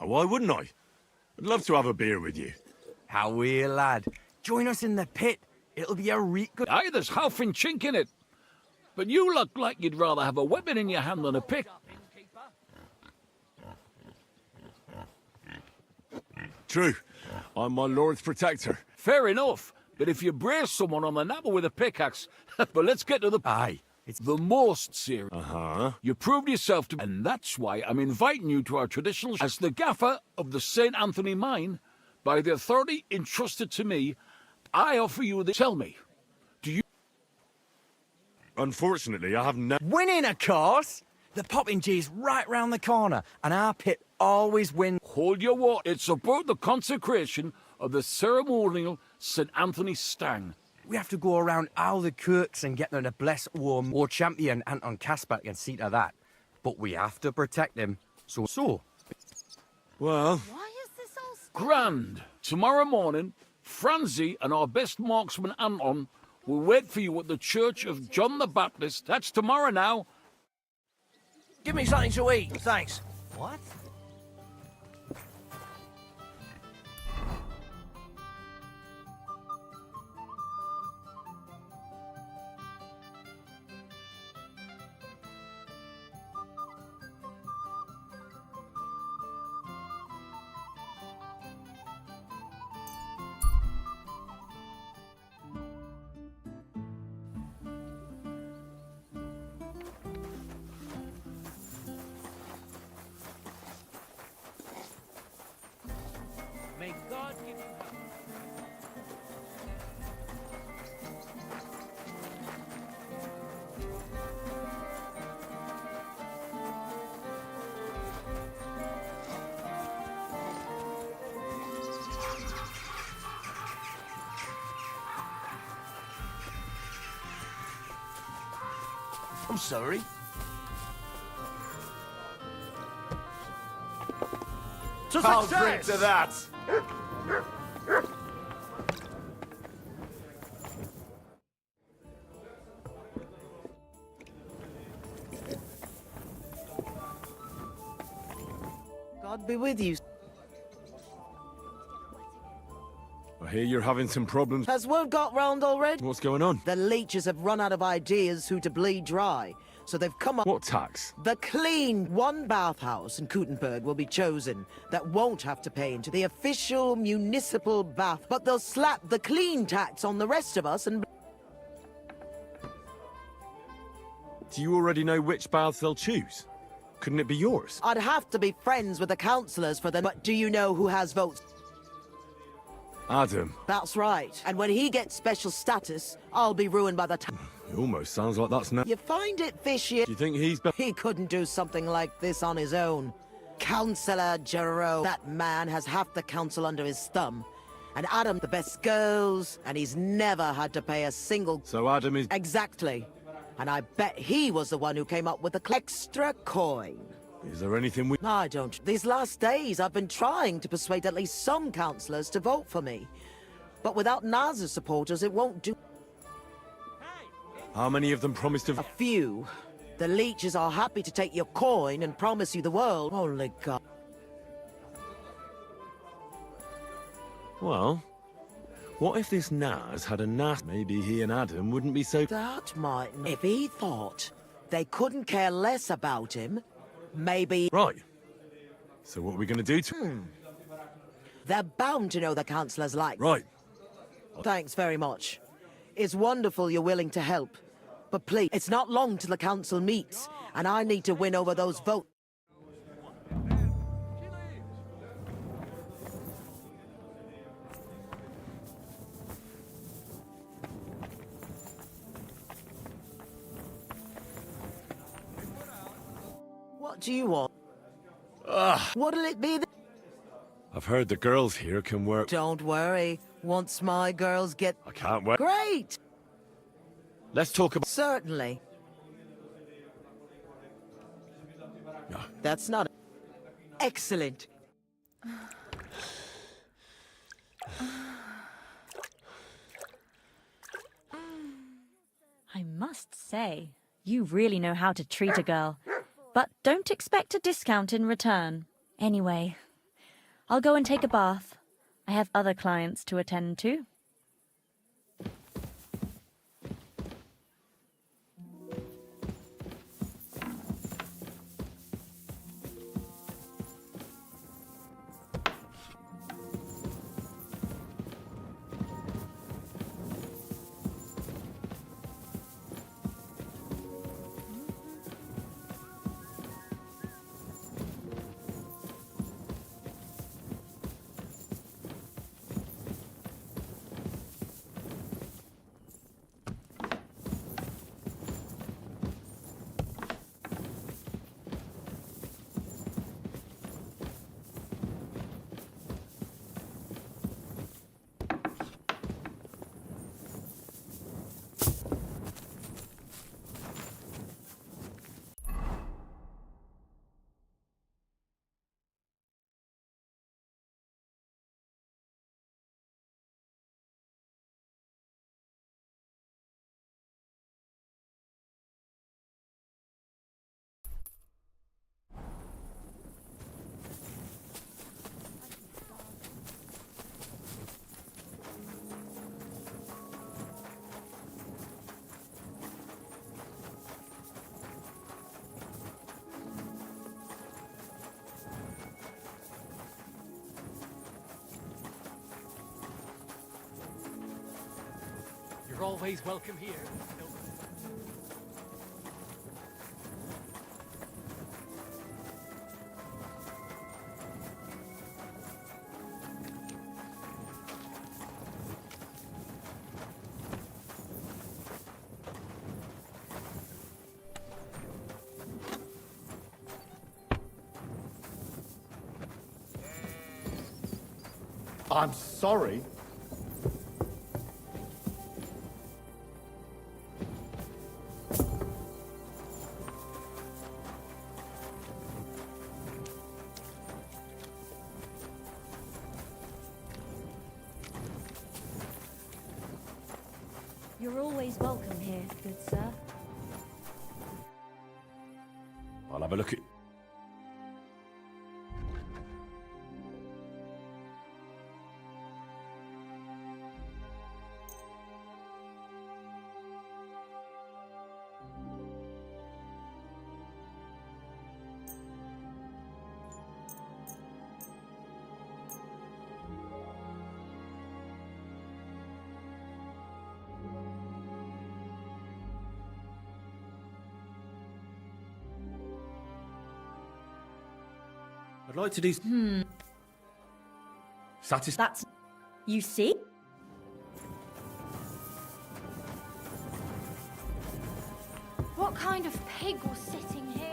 Speaker 5: Oh, why wouldn't I? I'd love to have a beer with you.
Speaker 8: How are you, lad? Join us in the pit. It'll be a good...
Speaker 3: Aye, there's half and chink in it. But you look like you'd rather have a weapon in your hand than a pick.
Speaker 5: True. I'm my lord's protector.
Speaker 3: Fair enough. But if you brace someone on the napper with a pickaxe... But let's get to the...
Speaker 8: Aye.
Speaker 3: It's the most serious.
Speaker 5: Uh-huh.
Speaker 3: You proved yourself to... And that's why I'm inviting you to our traditional... As the gaffer of the St. Anthony mine, by the authority entrusted to me, I offer you the... Tell me, do you...
Speaker 5: Unfortunately, I have no...
Speaker 8: Winning, of course! The Poppingee's right round the corner, and our pit always wins.
Speaker 3: Hold your water. It's about the consecration of the ceremonial St. Anthony Stang.
Speaker 8: We have to go around all the kirks and get them to bless our champion Anton Caspar and see to that. But we have to protect him. So.
Speaker 5: Well...
Speaker 9: Why is this all...
Speaker 3: Grand. Tomorrow morning, Franzi and our best marksman Anton will wait for you at the Church of John the Baptist. That's tomorrow now.
Speaker 7: Give me something to eat, thanks.
Speaker 8: What? May God give you help.
Speaker 7: I'm sorry.
Speaker 13: I'll drink to that.
Speaker 18: God be with you.
Speaker 5: I hear you're having some problems.
Speaker 18: Has word got round already?
Speaker 5: What's going on?
Speaker 18: The leeches have run out of ideas who to bleed dry, so they've come up...
Speaker 5: What tax?
Speaker 18: The clean one bathhouse in Kuttenberg will be chosen that won't have to pay into the official municipal bath, but they'll slap the clean tax on the rest of us and...
Speaker 5: Do you already know which baths they'll choose? Couldn't it be yours?
Speaker 18: I'd have to be friends with the councillors for them, but do you know who has votes?
Speaker 5: Adam.
Speaker 18: That's right. And when he gets special status, I'll be ruined by the time.
Speaker 5: It almost sounds like that's now.
Speaker 18: You find it fishy?
Speaker 5: Do you think he's...
Speaker 18: He couldn't do something like this on his own. Councillor Jerome. That man has half the council under his thumb. And Adam, the best girls, and he's never had to pay a single...
Speaker 5: So Adam is...
Speaker 18: Exactly. And I bet he was the one who came up with the extra coin.
Speaker 5: Is there anything we...
Speaker 18: I don't. These last days, I've been trying to persuade at least some councillors to vote for me. But without Naz's supporters, it won't do.
Speaker 5: How many of them promised to...
Speaker 18: A few. The leeches are happy to take your coin and promise you the world. Only God.
Speaker 5: Well, what if this Naz had a Naz? Maybe he and Adam wouldn't be so...
Speaker 18: That mightn't. If he thought they couldn't care less about him, maybe...
Speaker 5: Right. So what are we going to do to...
Speaker 18: They're bound to know the councillors like...
Speaker 5: Right.
Speaker 18: Thanks very much. It's wonderful you're willing to help. But please, it's not long till the council meets, and I need to win over those votes. What do you want? What'll it be?
Speaker 5: I've heard the girls here can work...
Speaker 18: Don't worry. Once my girls get...
Speaker 5: I can't wait.
Speaker 18: Great!
Speaker 5: Let's talk about...
Speaker 18: Certainly. That's not...
Speaker 17: Excellent.
Speaker 1: I must say, you really know how to treat a girl. But don't expect a discount in return. Anyway, I'll go and take a bath. I have other clients to attend to.
Speaker 10: You're always welcome here.
Speaker 5: I'm sorry.
Speaker 1: You're always welcome here, good sir.
Speaker 5: I'll have a look at... I'd like to do...
Speaker 1: That's... You see? What kind of pig was sitting here?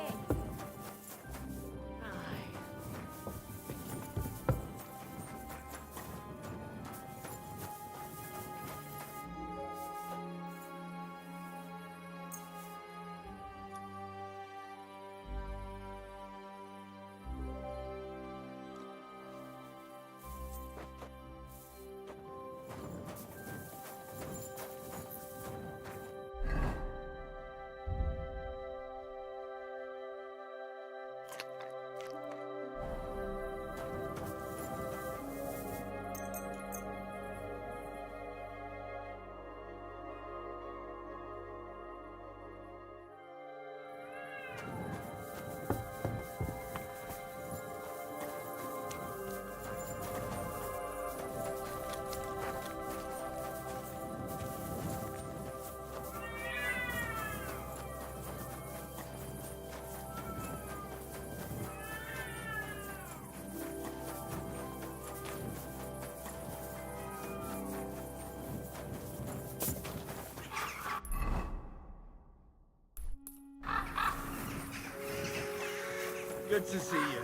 Speaker 4: Good to see you.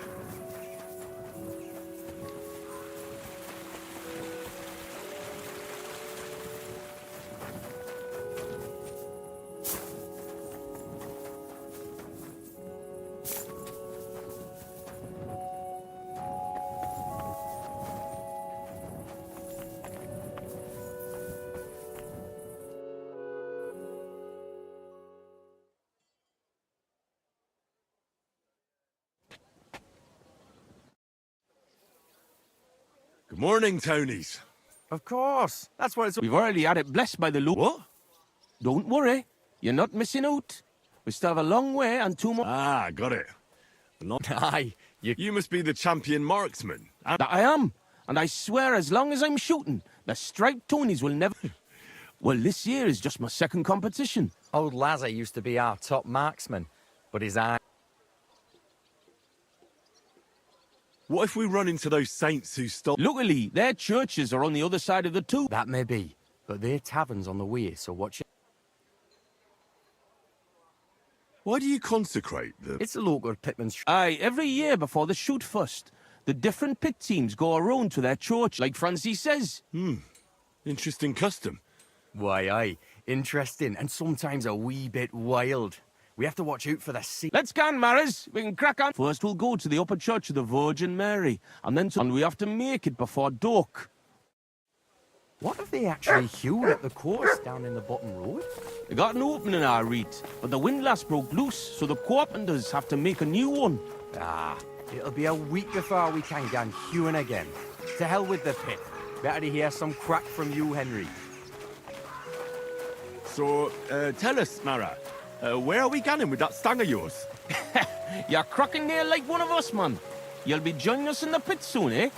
Speaker 2: Good morning, Tonys.
Speaker 8: Of course. That's what it's...
Speaker 3: We've already had it blessed by the Lord.
Speaker 2: What?
Speaker 3: Don't worry. You're not missing out. We still have a long way and 2 more...
Speaker 2: Ah, got it.
Speaker 8: Aye.
Speaker 2: You must be the champion marksman.
Speaker 3: That I am. And I swear as long as I'm shooting, the striped Tonys will never... Well, this year is just my second competition.
Speaker 8: Old Lazar used to be our top marksman, but his eye...
Speaker 2: What if we run into those saints who stole...
Speaker 3: Luckily, their churches are on the other side of the two.
Speaker 8: That may be, but their tavern's on the way, so watch it.
Speaker 2: Why do you consecrate the...
Speaker 8: It's a local pitman's...
Speaker 3: Aye, every year before the shoot first, the different pit teams go around to their church, like Francie says.
Speaker 2: Interesting custom.
Speaker 8: Why, aye. Interesting, and sometimes a wee bit wild. We have to watch out for the sea.
Speaker 3: Let's go, Maris. We can crack on. First, we'll go to the upper church of the Virgin Mary, and then and we have to make it before dark.
Speaker 8: What if they actually hewed at the course down in the bottom road?
Speaker 3: They got an opening, I read, but the windlass broke loose, so the carpenters have to make a new one.
Speaker 8: Ah, it'll be a week before we can go hewing again. To hell with the pit. Better to hear some crack from you, Henry.
Speaker 2: So, tell us, Mara, where are we going with that stang of yours?
Speaker 3: You're cracking there like one of us, man. You'll be joining us in the pit soon, eh?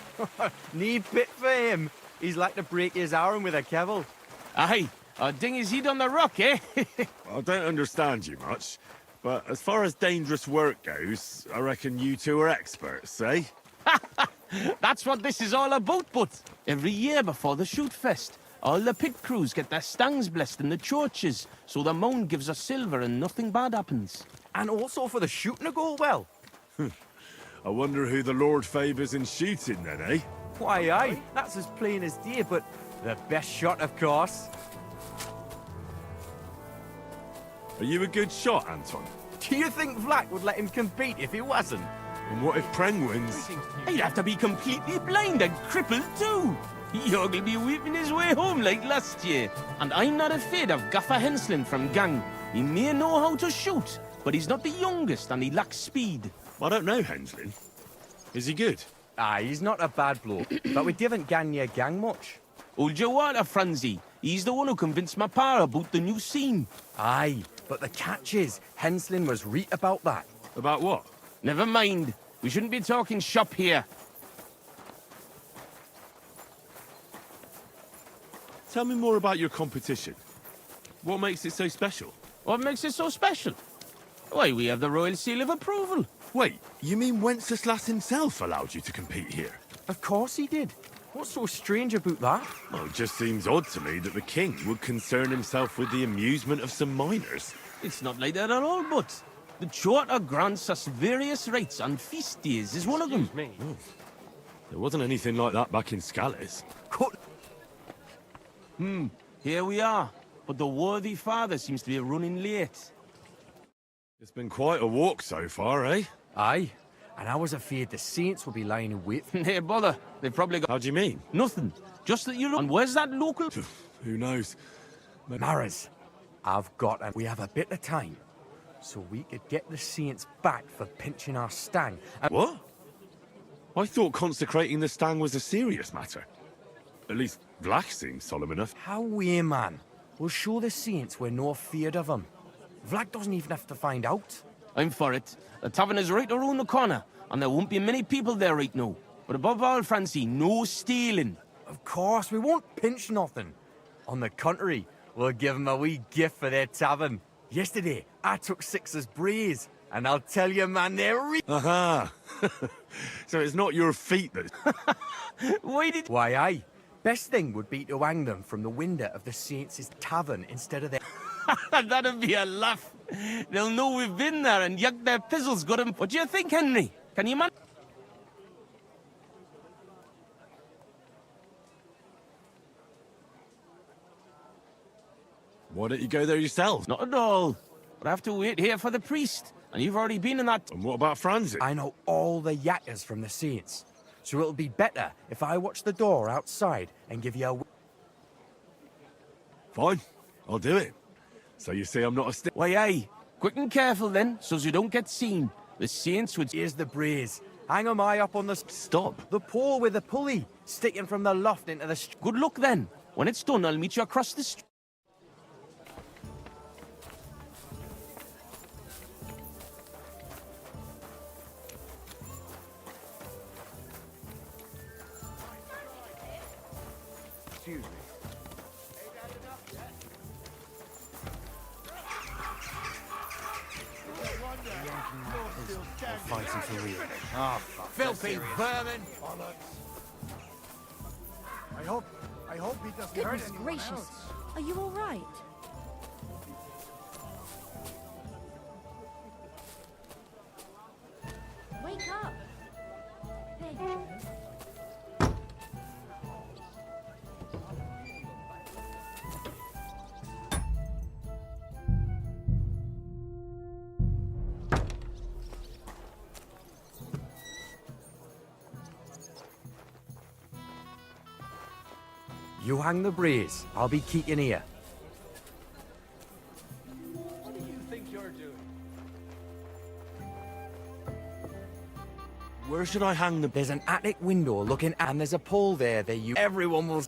Speaker 8: Need pit for him. He's like to break his arm with a kevil.
Speaker 3: Aye, I'll ding his head on the rock, eh?
Speaker 2: I don't understand you much, but as far as dangerous work goes, I reckon you two are experts, eh?
Speaker 3: That's what this is all about, but every year before the shoot fest, all the pit crews get their stangs blessed in the churches, so the mound gives us silver and nothing bad happens.
Speaker 8: And also for the shooting to go well.
Speaker 2: I wonder who the Lord favours in shooting then, eh?
Speaker 8: Why, aye, that's as plain as day, but the best shot, of course.
Speaker 2: Are you a good shot, Anton?
Speaker 8: Do you think Vlad would let him compete if he wasn't?
Speaker 2: And what if Preng wins?
Speaker 3: He'd have to be completely blind and crippled too. He'll be weeping his way home like last year. And I'm not afraid of Gaffer Henslin from Gang. He may know how to shoot, but he's not the youngest and he lacks speed.
Speaker 2: I don't know Henslin. Is he good?
Speaker 8: Aye, he's not a bad bloke, but we didn't gang near Gang much.
Speaker 3: Hold your water, Franzie. He's the one who convinced my pa about the new scene.
Speaker 8: Aye, but the catch is, Henslin was right about that.
Speaker 2: About what?
Speaker 3: Never mind. We shouldn't be talking shop here.
Speaker 2: Tell me more about your competition. What makes it so special?
Speaker 3: What makes it so special? Why, we have the royal seal of approval.
Speaker 2: Wait, you mean Wenceslas himself allowed you to compete here?
Speaker 8: Of course he did. What's so strange about that?
Speaker 2: Well, it just seems odd to me that the king would concern himself with the amusement of some minors.
Speaker 3: It's not like that at all, but the charter grants us various rights, and feast days is one of them.
Speaker 2: Oh. There wasn't anything like that back in Scallis.
Speaker 3: Here we are. But the worthy father seems to be running late.
Speaker 2: It's been quite a walk so far, eh?
Speaker 8: Aye, and I was afraid the saints would be lying in wait.
Speaker 3: Hey, bother. They've probably got...
Speaker 2: How do you mean?
Speaker 3: Nothing. Just that you're... And where's that local...
Speaker 2: Who knows?
Speaker 8: Maras, I've got... And we have a bit of time, so we could get the saints back for pinching our stang. And
Speaker 2: what? I thought consecrating the stang was a serious matter. At least Vlach seems solemn enough.
Speaker 8: How we, man? We'll show the saints we're no feared of them. Vlad doesn't even have to find out.
Speaker 3: I'm for it. The tavern is right around the corner, and there won't be many people there right now. But above all, Francie, no stealing.
Speaker 8: Of course, we won't pinch nothing. On the contrary, we'll give them a wee gift for their tavern. Yesterday, I took 6's braes, and I'll tell you, man, they're
Speaker 2: Aha! So it's not your feet that...
Speaker 8: Why, aye. Best thing would be to hang them from the window of the saints' tavern instead of their...
Speaker 3: That'd be a laugh. They'll know we've been there and yuck their pizzles got him. What do you think, Henry? Can you man...
Speaker 2: Why don't you go there yourself?
Speaker 3: Not at all. But I have to wait here for the priest. And you've already been in that...
Speaker 2: And what about Francie?
Speaker 8: I know all the yakkers from the saints. So it'll be better if I watch the door outside and give you a...
Speaker 2: Fine. I'll do it. So you see I'm not a
Speaker 3: Why, aye. Quick and careful then, so you don't get seen. The saints would...
Speaker 8: Here's the braes. Hang 'em high up on the...
Speaker 6: Stop.
Speaker 8: The pole with the pulley, sticking from the loft into the...
Speaker 6: Good luck then. When it's done, I'll meet you across the street.
Speaker 13: Excuse me.
Speaker 8: Fighting for real.
Speaker 13: Oh, filthy vermin!
Speaker 12: I hope he doesn't hurt
Speaker 1: Goodness
Speaker 12: anyone
Speaker 1: gracious.
Speaker 12: else.
Speaker 1: Are you all right? Wake up. There you go.
Speaker 8: You hang the brace. I'll be keeping here.
Speaker 13: What do you think you're doing?
Speaker 6: Where should I hang the...
Speaker 8: There's an attic window looking, and there's a pole there that you... Everyone will...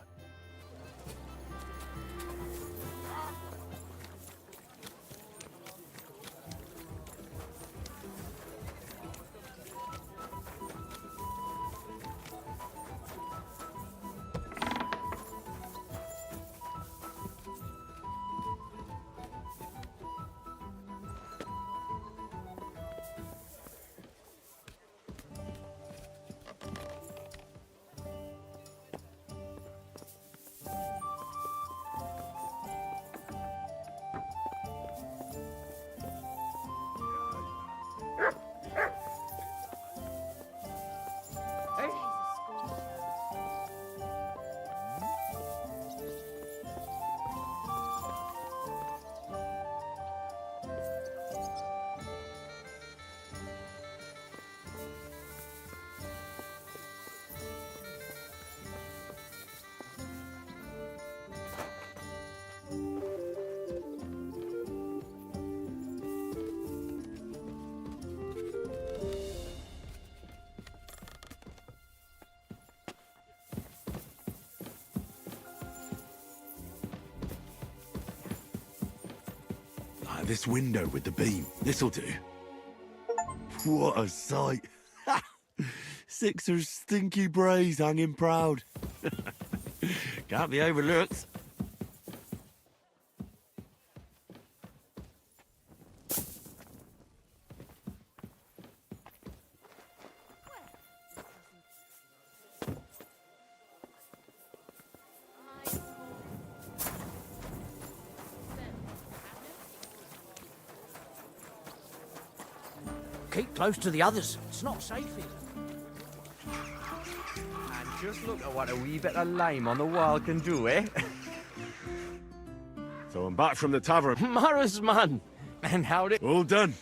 Speaker 2: This window with the beam. This'll do. What a sight. 6's stinky brays hanging proud. Can't be overlooked.
Speaker 7: Keep close to the others. It's not safe here.
Speaker 8: And just look at what a wee bit of lime on the wall can do, eh?
Speaker 2: So I'm back from the tavern.
Speaker 6: Morris, man.
Speaker 8: And how did...
Speaker 2: All done.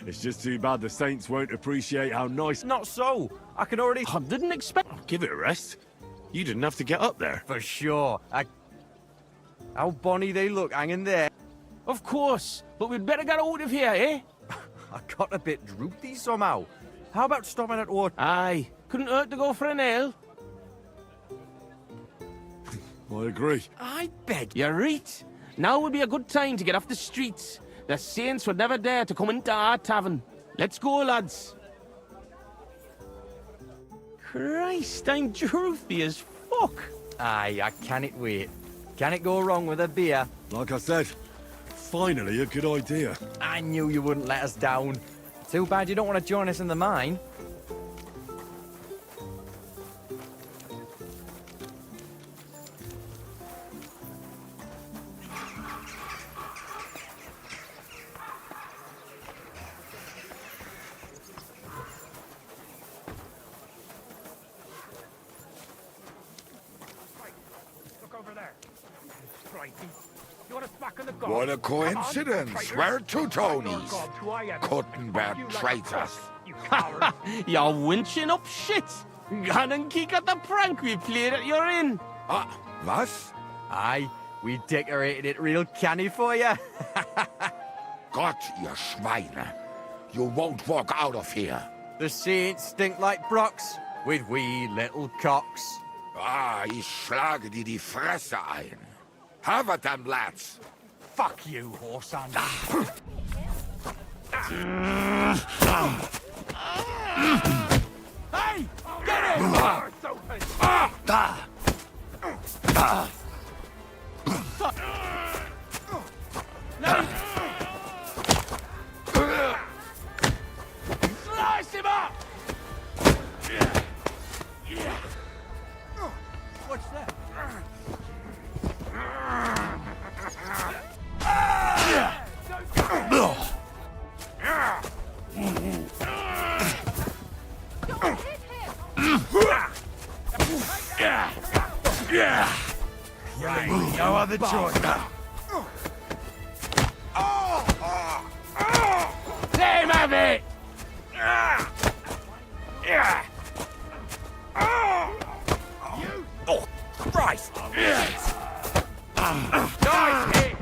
Speaker 2: It's just too bad the Saints won't appreciate how nice...
Speaker 8: Not so. I can already...
Speaker 6: I didn't expect...
Speaker 2: Give it a rest. You didn't have to get up there.
Speaker 8: For sure. How bonny they look hanging there.
Speaker 6: Of course. But we'd better get out of here, eh?
Speaker 8: I got a bit droopy somehow. How about stopping at water?
Speaker 6: Aye. Couldn't hurt to go for an ale.
Speaker 2: I agree.
Speaker 8: I beg.
Speaker 6: You're right. Now would be a good time to get off the streets. The Saints would never dare to come into our tavern. Let's go, lads. Christ, I'm droopy as fuck.
Speaker 8: Aye, I can't wait. Can it go wrong with a beer?
Speaker 2: Like I said, finally a good idea.
Speaker 8: I knew you wouldn't let us down. Too bad you don't want to join us in the mine.
Speaker 22: What a coincidence. We're two Tonys. Couldn't bear traitors.
Speaker 6: You're winching up shit. Gone and kick at the prank we played at your inn.
Speaker 22: Was?
Speaker 8: Aye, we decorated it real canny for you.
Speaker 22: Gott, ihr Schweine. You won't walk out of here.
Speaker 8: The saints stink like brocks, with wee little cocks.
Speaker 22: Ah, ich schlage dir die Fresse ein. Have them, lads.
Speaker 8: Fuck you, Horsan.
Speaker 6: Hey! Get him! Slice him up! What's that?
Speaker 8: No other choice.
Speaker 6: Let him have it!
Speaker 8: Oh, Christ!
Speaker 6: Nice hit!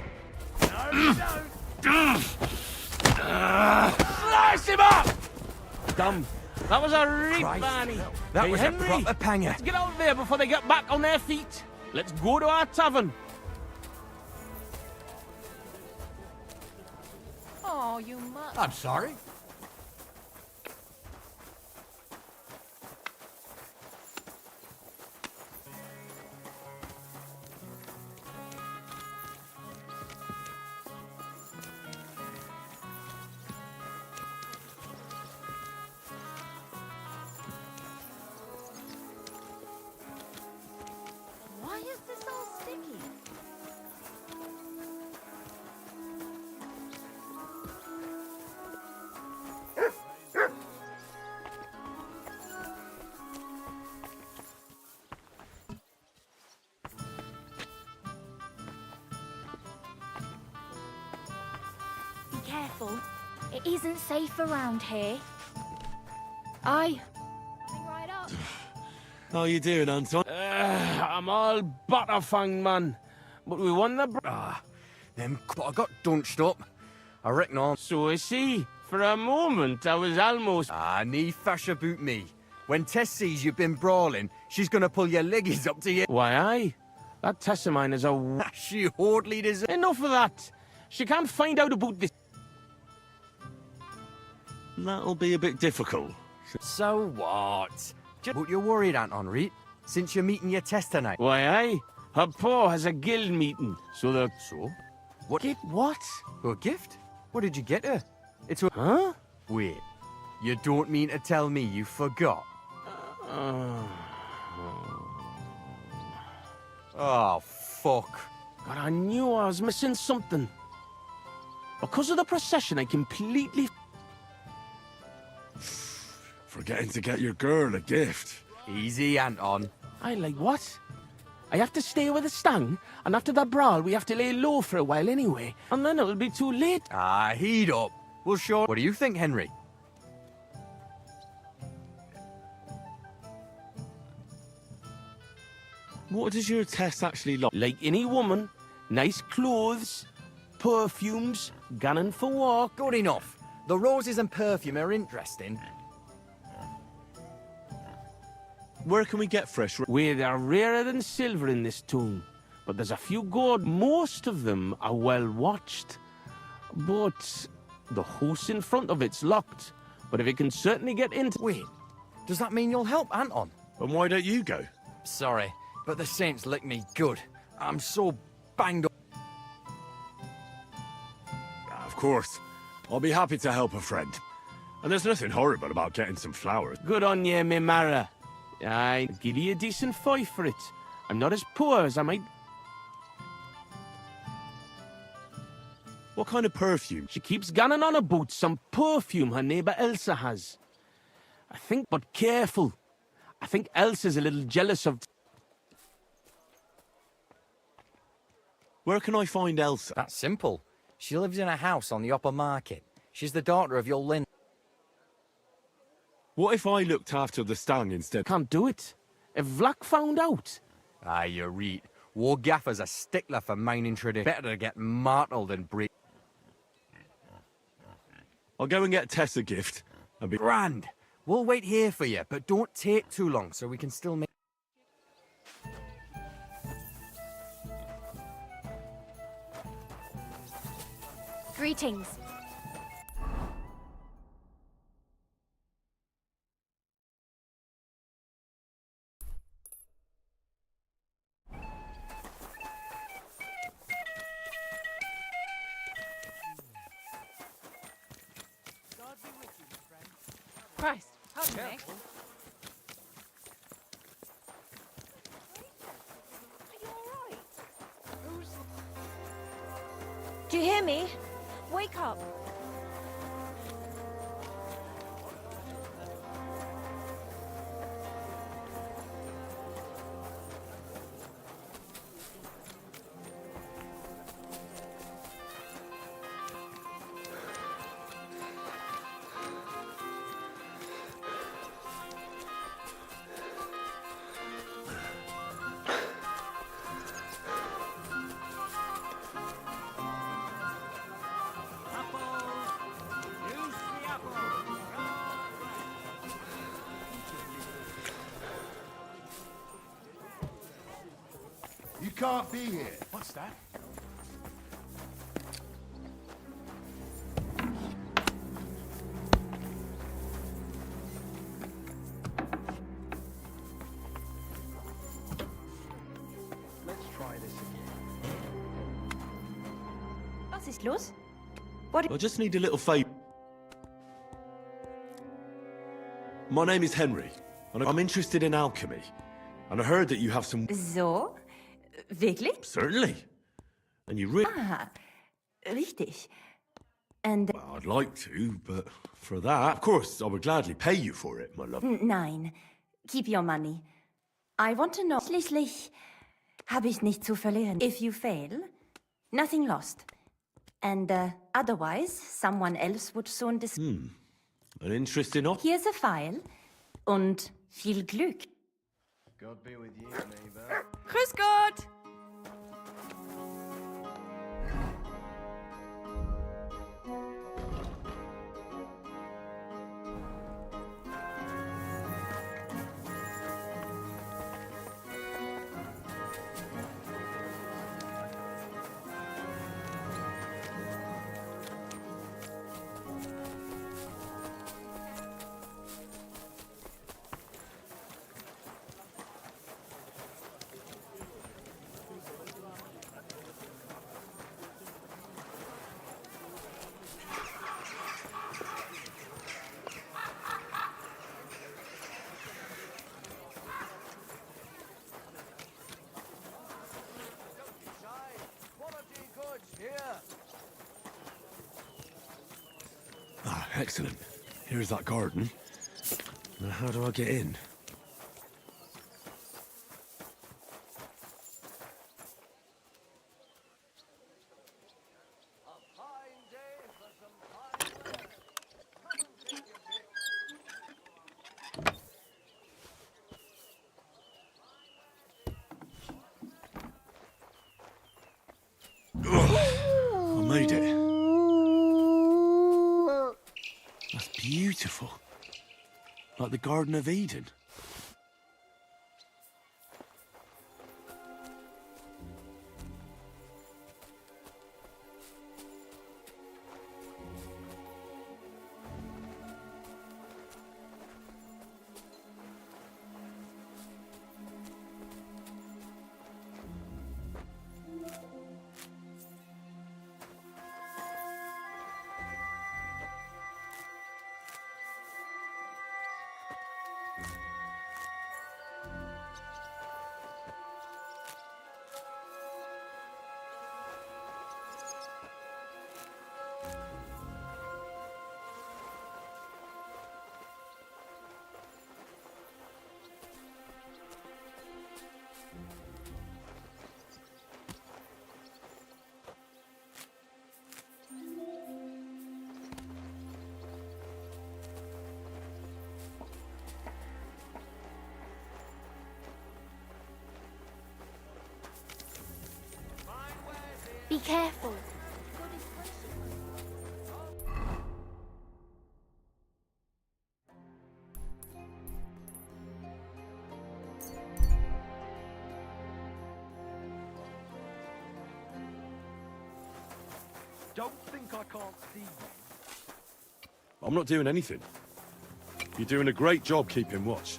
Speaker 6: Slice him up! Dumb. That was a reek, Barney.
Speaker 8: That
Speaker 6: Hey,
Speaker 8: was
Speaker 6: Henry,
Speaker 8: a proper panger.
Speaker 6: let's get out there before they get back on their feet. Let's go to our tavern.
Speaker 9: Oh, you must.
Speaker 8: I'm sorry.
Speaker 1: Why is this all sticky?
Speaker 19: Be careful. It isn't safe around here. Aye. Right up.
Speaker 2: How you doing, Anton?
Speaker 6: I'm all butterfang, man. But we won the...
Speaker 8: But I got dunched up. I reckon on.
Speaker 6: So I see. For a moment, I was almost...
Speaker 8: Nee fash about me. When Tess sees you've been brawling, she's gonna pull your leggies up to you.
Speaker 6: Why, aye. That Tess of mine is a...
Speaker 8: She hardly deserves...
Speaker 6: Enough of that. She can't find out about this...
Speaker 2: That'll be a bit difficult.
Speaker 8: So what? But you're worried, Aunt Henri, since you're meeting your Tess tonight.
Speaker 6: Why, aye. Her pa has a guild meeting, so the...
Speaker 8: So? What?
Speaker 6: What?
Speaker 8: A gift? What did you get her? It's a...
Speaker 6: Huh?
Speaker 8: Wait. You don't mean to tell me you forgot? Oh, fuck.
Speaker 6: God, I knew I was missing something. Because of the procession, I completely...
Speaker 2: Forgetting to get your girl a gift.
Speaker 8: Easy, Anton.
Speaker 6: I like what? I have to stay with the stang, and after that brawl, we have to lay low for a while anyway, and then it'll be too late.
Speaker 8: Heat up. Well, sure. What do you think, Henry?
Speaker 2: What does your Tess actually like?
Speaker 6: Like any woman, nice clothes, perfumes, gunning for walk.
Speaker 8: Good enough. The roses and perfume are interesting.
Speaker 2: Where can we get fresh?
Speaker 6: Where they're rarer than silver in this tomb, but there's a few good. Most of them are well watched, but the house in front of it's locked. But if it can certainly get into...
Speaker 8: Wait, does that mean you'll help Anton?
Speaker 2: And why don't you go?
Speaker 8: Sorry, but the saints lick me good. I'm so banged up.
Speaker 2: Of course. I'll be happy to help a friend. And there's nothing horrible about getting some flowers.
Speaker 6: Good on ye, me Mara. I'll give you a decent fife for it. I'm not as poor as I might...
Speaker 2: What kind of perfume?
Speaker 6: She keeps gunning on about some perfume her neighbour Elsa has. I think, but careful. I think Elsa's a little jealous of...
Speaker 2: Where can I find Elsa?
Speaker 8: That's simple. She lives in a house on the upper market. She's the daughter of your Lynn.
Speaker 2: What if I looked after the stang instead?
Speaker 6: Can't do it. If Vlak found out...
Speaker 8: You read. War Gaffer's a stickler for mining tradition. Better to get martled than break.
Speaker 2: I'll go and get Tess a gift. And be
Speaker 8: grand. We'll wait here for you, but don't take too long so we can still make...
Speaker 19: Greetings.
Speaker 17: Christ, pardon me.
Speaker 19: Do you hear me? Wake up.
Speaker 13: You can't be here.
Speaker 3: What's that?
Speaker 7: Let's try this again.
Speaker 17: Was ist los?
Speaker 2: I just need a little favor. My name is Henry, and I'm interested in alchemy. And I heard that you have some...
Speaker 17: So? Wirklich?
Speaker 2: Certainly. And you really...
Speaker 17: Ah, richtig. And...
Speaker 2: Well, I'd like to, but for that, of course, I would gladly pay you for it, my love.
Speaker 17: Nein, keep your money. I want to know... Schließlich habe ich nichts zu verlieren. If you fail, nothing lost. And otherwise, someone else would soon
Speaker 2: An interesting offer.
Speaker 17: Here's a file. Und viel Glück.
Speaker 7: God be with you, neighbor.
Speaker 17: Grüß Gott!
Speaker 2: Ah, excellent. Here's that garden. Now, how do I get in? I made it. That's beautiful. Like the Garden of Eden.
Speaker 19: Be careful.
Speaker 7: Don't think I can't see you.
Speaker 5: I'm not doing anything. You're doing a great job keeping watch.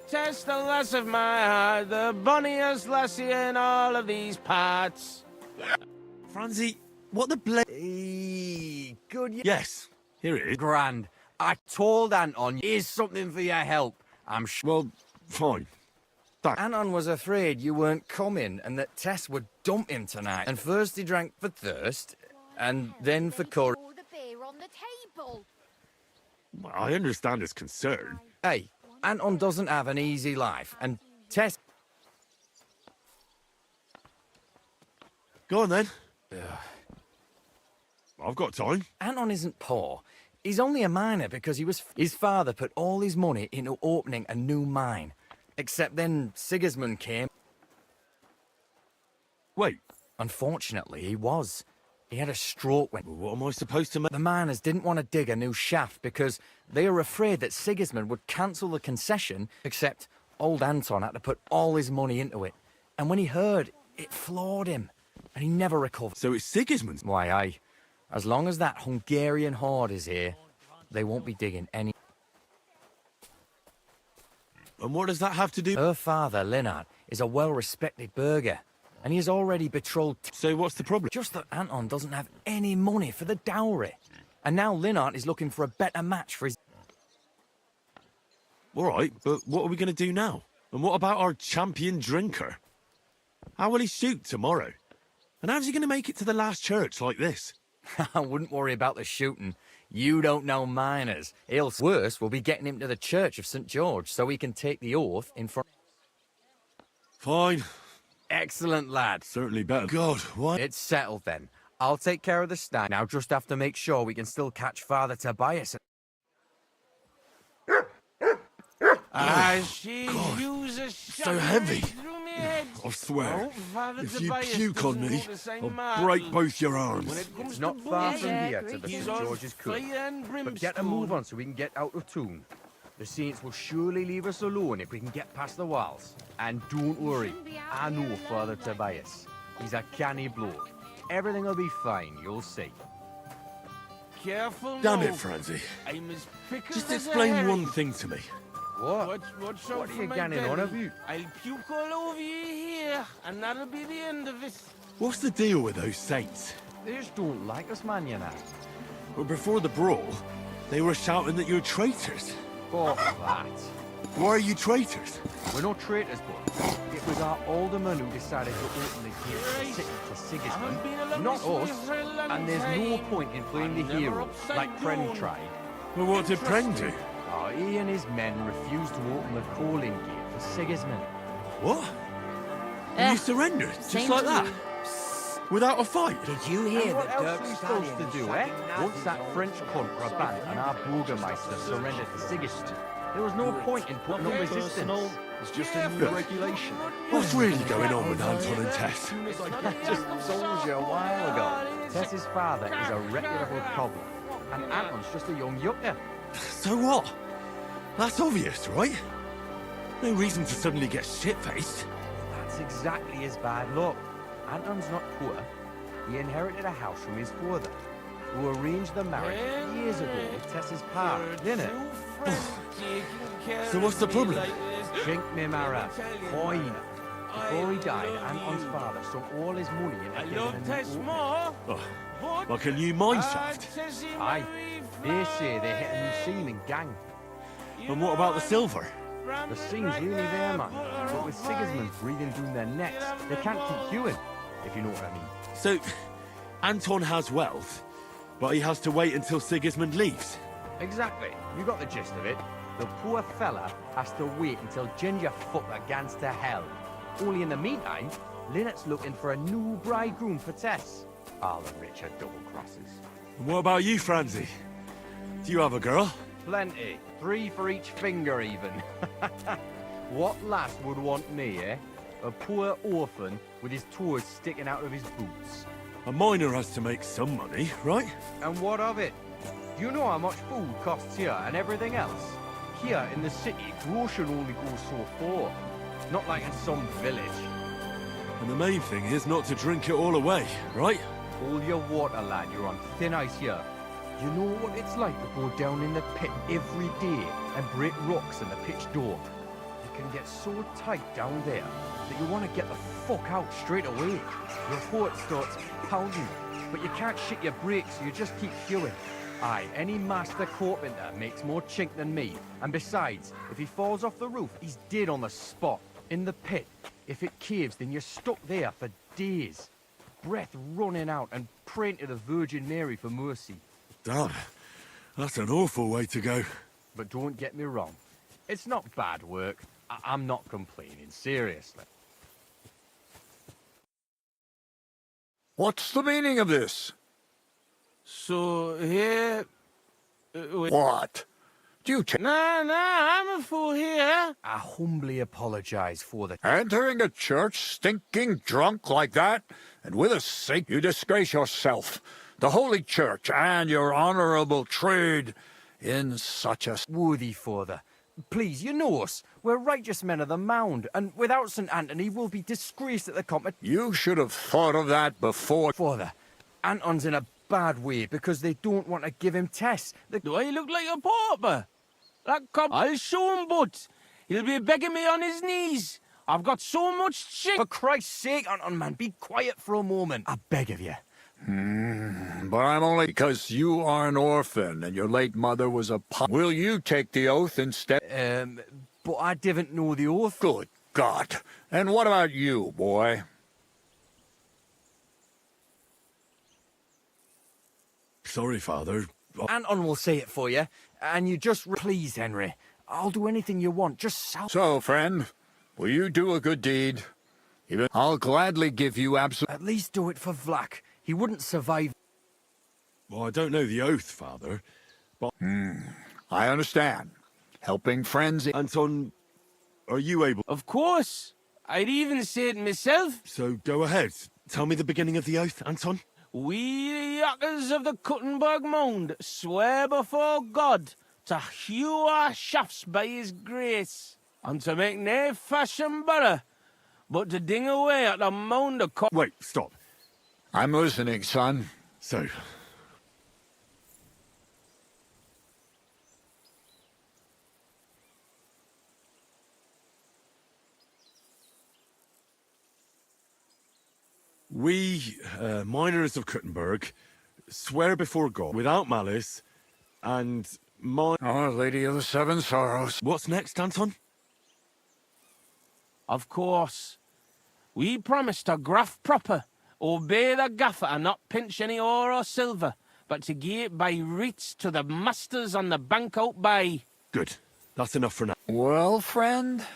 Speaker 6: Test the lass of my heart, the bonniest lassie in all of these parts.
Speaker 2: Franzi, what the bla...
Speaker 8: Good.
Speaker 2: Yes, here it is.
Speaker 8: Grand. I told Anton, here's something for your help. I'm sure.
Speaker 5: Well, fine. Thanks.
Speaker 8: Anton was afraid you weren't coming and that Tess would dump him tonight. And first he drank for thirst, and then for courage.
Speaker 19: All the beer on the table.
Speaker 2: Well, I understand his concern.
Speaker 8: Hey, Anton doesn't have an easy life, and Tess...
Speaker 2: Go on, then. I've got time.
Speaker 8: Anton isn't poor. He's only a miner because his father put all his money into opening a new mine. Except then Sigismund came.
Speaker 2: Wait.
Speaker 8: Unfortunately, he was. He had a stroke when...
Speaker 2: What am I supposed to make?
Speaker 8: The miners didn't want to dig a new shaft because they were afraid that Sigismund would cancel the concession, except old Anton had to put all his money into it. And when he heard, it floored him, and he never recovered.
Speaker 2: So it's Sigismund's?
Speaker 8: Why, aye. As long as that Hungarian horde is here, they won't be digging any...
Speaker 2: And what does that have to do?
Speaker 8: Her father, Lennart, is a well-respected burgher, and he has already betrothed...
Speaker 2: So what's the problem?
Speaker 8: Just that Anton doesn't have any money for the dowry. And now Lennart is looking for a better match for his...
Speaker 2: All right, but what are we going to do now? And what about our champion drinker? How will he shoot tomorrow? And how's he going to make it to the last church like this?
Speaker 8: I wouldn't worry about the shooting. You don't know miners. Worse, we'll be getting him to the Church of St. George so he can take the oath in front...
Speaker 2: Fine.
Speaker 8: Excellent, lad.
Speaker 2: Certainly better. God, what?
Speaker 8: It's settled then. I'll take care of the stand. Now just have to make sure we can still catch Father Tobias.
Speaker 6: She
Speaker 2: God,
Speaker 6: uses
Speaker 2: so heavy. I swear, if you puke on me, I'll break both your arms.
Speaker 8: It's not far from here to the St. George's Cook. But get a move on so we can get out of tune. The saints will surely leave us alone if we can get past the walls. And don't worry, I know Father Tobias. He's a canny bloke. Everything will be fine, you'll see.
Speaker 6: Careful.
Speaker 2: Damn
Speaker 6: now.
Speaker 2: it, Franzi.
Speaker 6: I'm as pickle
Speaker 2: Just
Speaker 6: as a
Speaker 2: explain
Speaker 6: herring.
Speaker 2: one thing to me.
Speaker 8: What?
Speaker 6: What's
Speaker 8: What are you getting on of you?
Speaker 6: I'll puke all over you here, and that'll be the end of it.
Speaker 2: What's the deal with those saints?
Speaker 8: They just don't like us, man, you know.
Speaker 2: Well, before the brawl, they were shouting that you're traitors.
Speaker 8: Fuck that.
Speaker 2: Why are you traitors?
Speaker 8: We're not traitors, but it was our alderman who decided to open the gate to Sigismund, not us. And there's no point in playing the hero like Pren tried.
Speaker 2: Well, what did Pren do?
Speaker 8: Oh, he and his men refused to open the calling gate for Sigismund.
Speaker 2: What? And you surrendered, just like that? Without a fight?
Speaker 18: Did you hear
Speaker 8: What
Speaker 18: that
Speaker 8: else
Speaker 18: Dirk
Speaker 8: are we supposed
Speaker 18: Stallion
Speaker 8: to do, eh? Once that French cunt Brabant and our Burgermeister surrendered to Sigismund, there was no point in putting up resistance.
Speaker 14: It's just a new regulation.
Speaker 2: What's really going on with Anton and Tess?
Speaker 8: I just told you a while ago. Tess's father is a reputable cobbler, and Anton's just a young yucca.
Speaker 2: So what? That's obvious, right? No reason to suddenly get shit-faced.
Speaker 8: That's exactly his bad luck. Anton's not poor. He inherited a house from his father, who arranged the marriage years ago with Tess's pa, didn't it?
Speaker 2: So what's the problem?
Speaker 8: Chink me mara, coin. Before he died, Anton's father sunk all his money into getting a new opening.
Speaker 2: Like a new mine shaft?
Speaker 8: Aye. They say they hit a new seaming gang.
Speaker 2: And what about the silver?
Speaker 8: The seam's really there, man. But with Sigismund breathing down their necks, they can't keep queuing, if you know what I mean.
Speaker 2: So, Anton has wealth, but he has to wait until Sigismund leaves.
Speaker 8: Exactly. You got the gist of it. The poor fella has to wait until Ginger fucker gans to hell. Only in the meantime, Lynette's looking for a new bridegroom for Tess. All the rich are double crosses.
Speaker 2: And what about you, Franzi? Do you have a girl?
Speaker 8: Plenty. 3 for each finger, even. What lass would want me, eh? A poor orphan with his toes sticking out of his boots.
Speaker 2: A miner has to make some money, right?
Speaker 8: And what of it? Do you know how much food costs here and everything else? Here in the city, grocery only goes so far. Not like in some village.
Speaker 2: And the main thing is not to drink it all away, right?
Speaker 8: Hold your water, lad. You're on thin ice here. You know what it's like to go down in the pit every day and break rocks in the pitch door. You can get so tight down there that you want to get the fuck out straight away. Your heart starts pounding, but you can't shit your brakes, so you just keep queuing. Aye, any master carpenter makes more chink than me. And besides, if he falls off the roof, he's dead on the spot. In the pit. If it caves, then you're stuck there for days. Breath running out and praying to the Virgin Mary for mercy.
Speaker 2: Damn, that's an awful way to go.
Speaker 8: But don't get me wrong. It's not bad work. I'm not complaining, seriously.
Speaker 22: What's the meaning of this?
Speaker 6: So, here...
Speaker 22: What? Do you
Speaker 6: Nah, I'm a fool here.
Speaker 8: I humbly apologize for the...
Speaker 22: Entering a church stinking drunk like that, and with a sink, you disgrace yourself, the Holy Church, and your honorable trade in such a...
Speaker 8: Worthy father, please, you know us. We're righteous men of the Mound, and without St. Anthony, we'll be disgraced at the competition.
Speaker 22: You should have thought of that before...
Speaker 8: Father, Anton's in a bad way because they don't want to give him tests.
Speaker 6: Do I look like a pauper? That cop, I'll show him, but he'll be begging me on his knees. I've got so much chick.
Speaker 8: For Christ's sake, Anton, man, be quiet for a moment. I beg of you.
Speaker 22: But I'm only because you are an orphan and your late mother was a Will you take the oath instead?
Speaker 8: But I didn't know the oath.
Speaker 22: Good God. And what about you, boy?
Speaker 2: Sorry, Father.
Speaker 8: Anton will say it for you, and you just... Please, Henry, I'll do anything you want, just
Speaker 22: So, friend, will you do a good deed? Even I'll gladly give you absolute...
Speaker 8: At least do it for Vlak. He wouldn't survive...
Speaker 2: Well, I don't know the oath, Father, but...
Speaker 22: I understand. Helping friends...
Speaker 2: Anton, are you able...
Speaker 6: Of course. I'd even say it myself.
Speaker 2: So, go ahead. Tell me the beginning of the oath, Anton.
Speaker 6: We, the yakkers of the Kuttenberg Mound, swear before God to hew our shafts by his grace, and to make nae fashion better, but to ding away at the mound of...
Speaker 2: Wait, stop.
Speaker 22: I'm listening, son.
Speaker 2: So... We, miners of Kuttenberg, swear before God, without malice, and
Speaker 22: Our Lady of the Seven Sorrows.
Speaker 2: What's next, Anton?
Speaker 6: Of course. We promise to graft proper, obey the gaffer and not pinch any ore or silver, but to gie it by reets to the masters on the bank out by.
Speaker 2: Good. That's enough for now.
Speaker 22: Well, friend...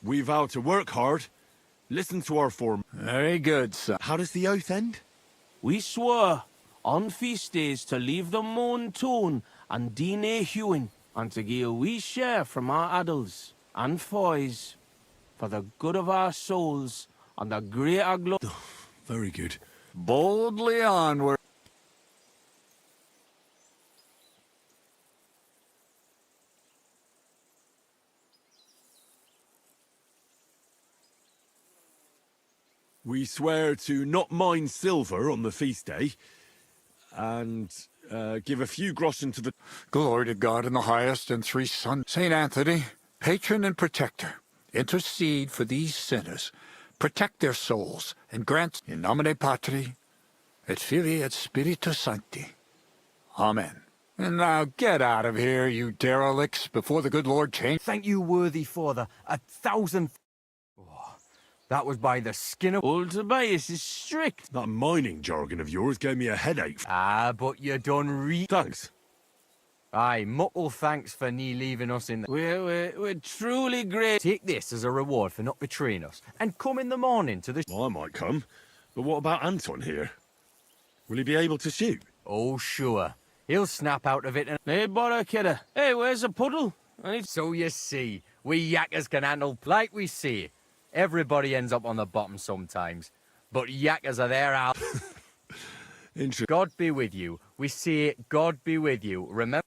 Speaker 2: We vow to work hard, listen to our form.
Speaker 22: Very good, son.
Speaker 2: How does the oath end?
Speaker 6: We swore on feast days to leave the moon tone and do nae hewing, and to gie a wee share from our addles and foys for the good of our souls and the greater glory.
Speaker 2: Very good.
Speaker 22: Boldly onward.
Speaker 2: We swear to not mine silver on the feast day, and give a few groschen to the...
Speaker 22: Glory to God in the highest and three sons. Saint Anthony, patron and protector, intercede for these sinners, protect their souls, and grant in nomine Patri, et Filii et Spiritus Sancti. Amen. And now get out of here, you derelicts, before the good Lord change...
Speaker 8: Thank you, worthy father. 1,000... That was by the skin of...
Speaker 6: Old Tobias is strict.
Speaker 2: That mining jargon of yours gave me a headache.
Speaker 8: Ah, but you done
Speaker 2: Thanks.
Speaker 8: Aye, muckle thanks for nie leaving us in the...
Speaker 6: We're truly great.
Speaker 8: Take this as a reward for not betraying us, and come in the morning to the...
Speaker 2: Well, I might come, but what about Anton here? Will he be able to shoot?
Speaker 8: Oh, sure. He'll snap out of it and...
Speaker 6: Hey, bother, kidder. Hey, where's the puddle?
Speaker 8: So you see, we yakkers can handle, like we say. Everybody ends up on the bottom sometimes. But yakkers are there out. God be with you. We say God be with you. Remember...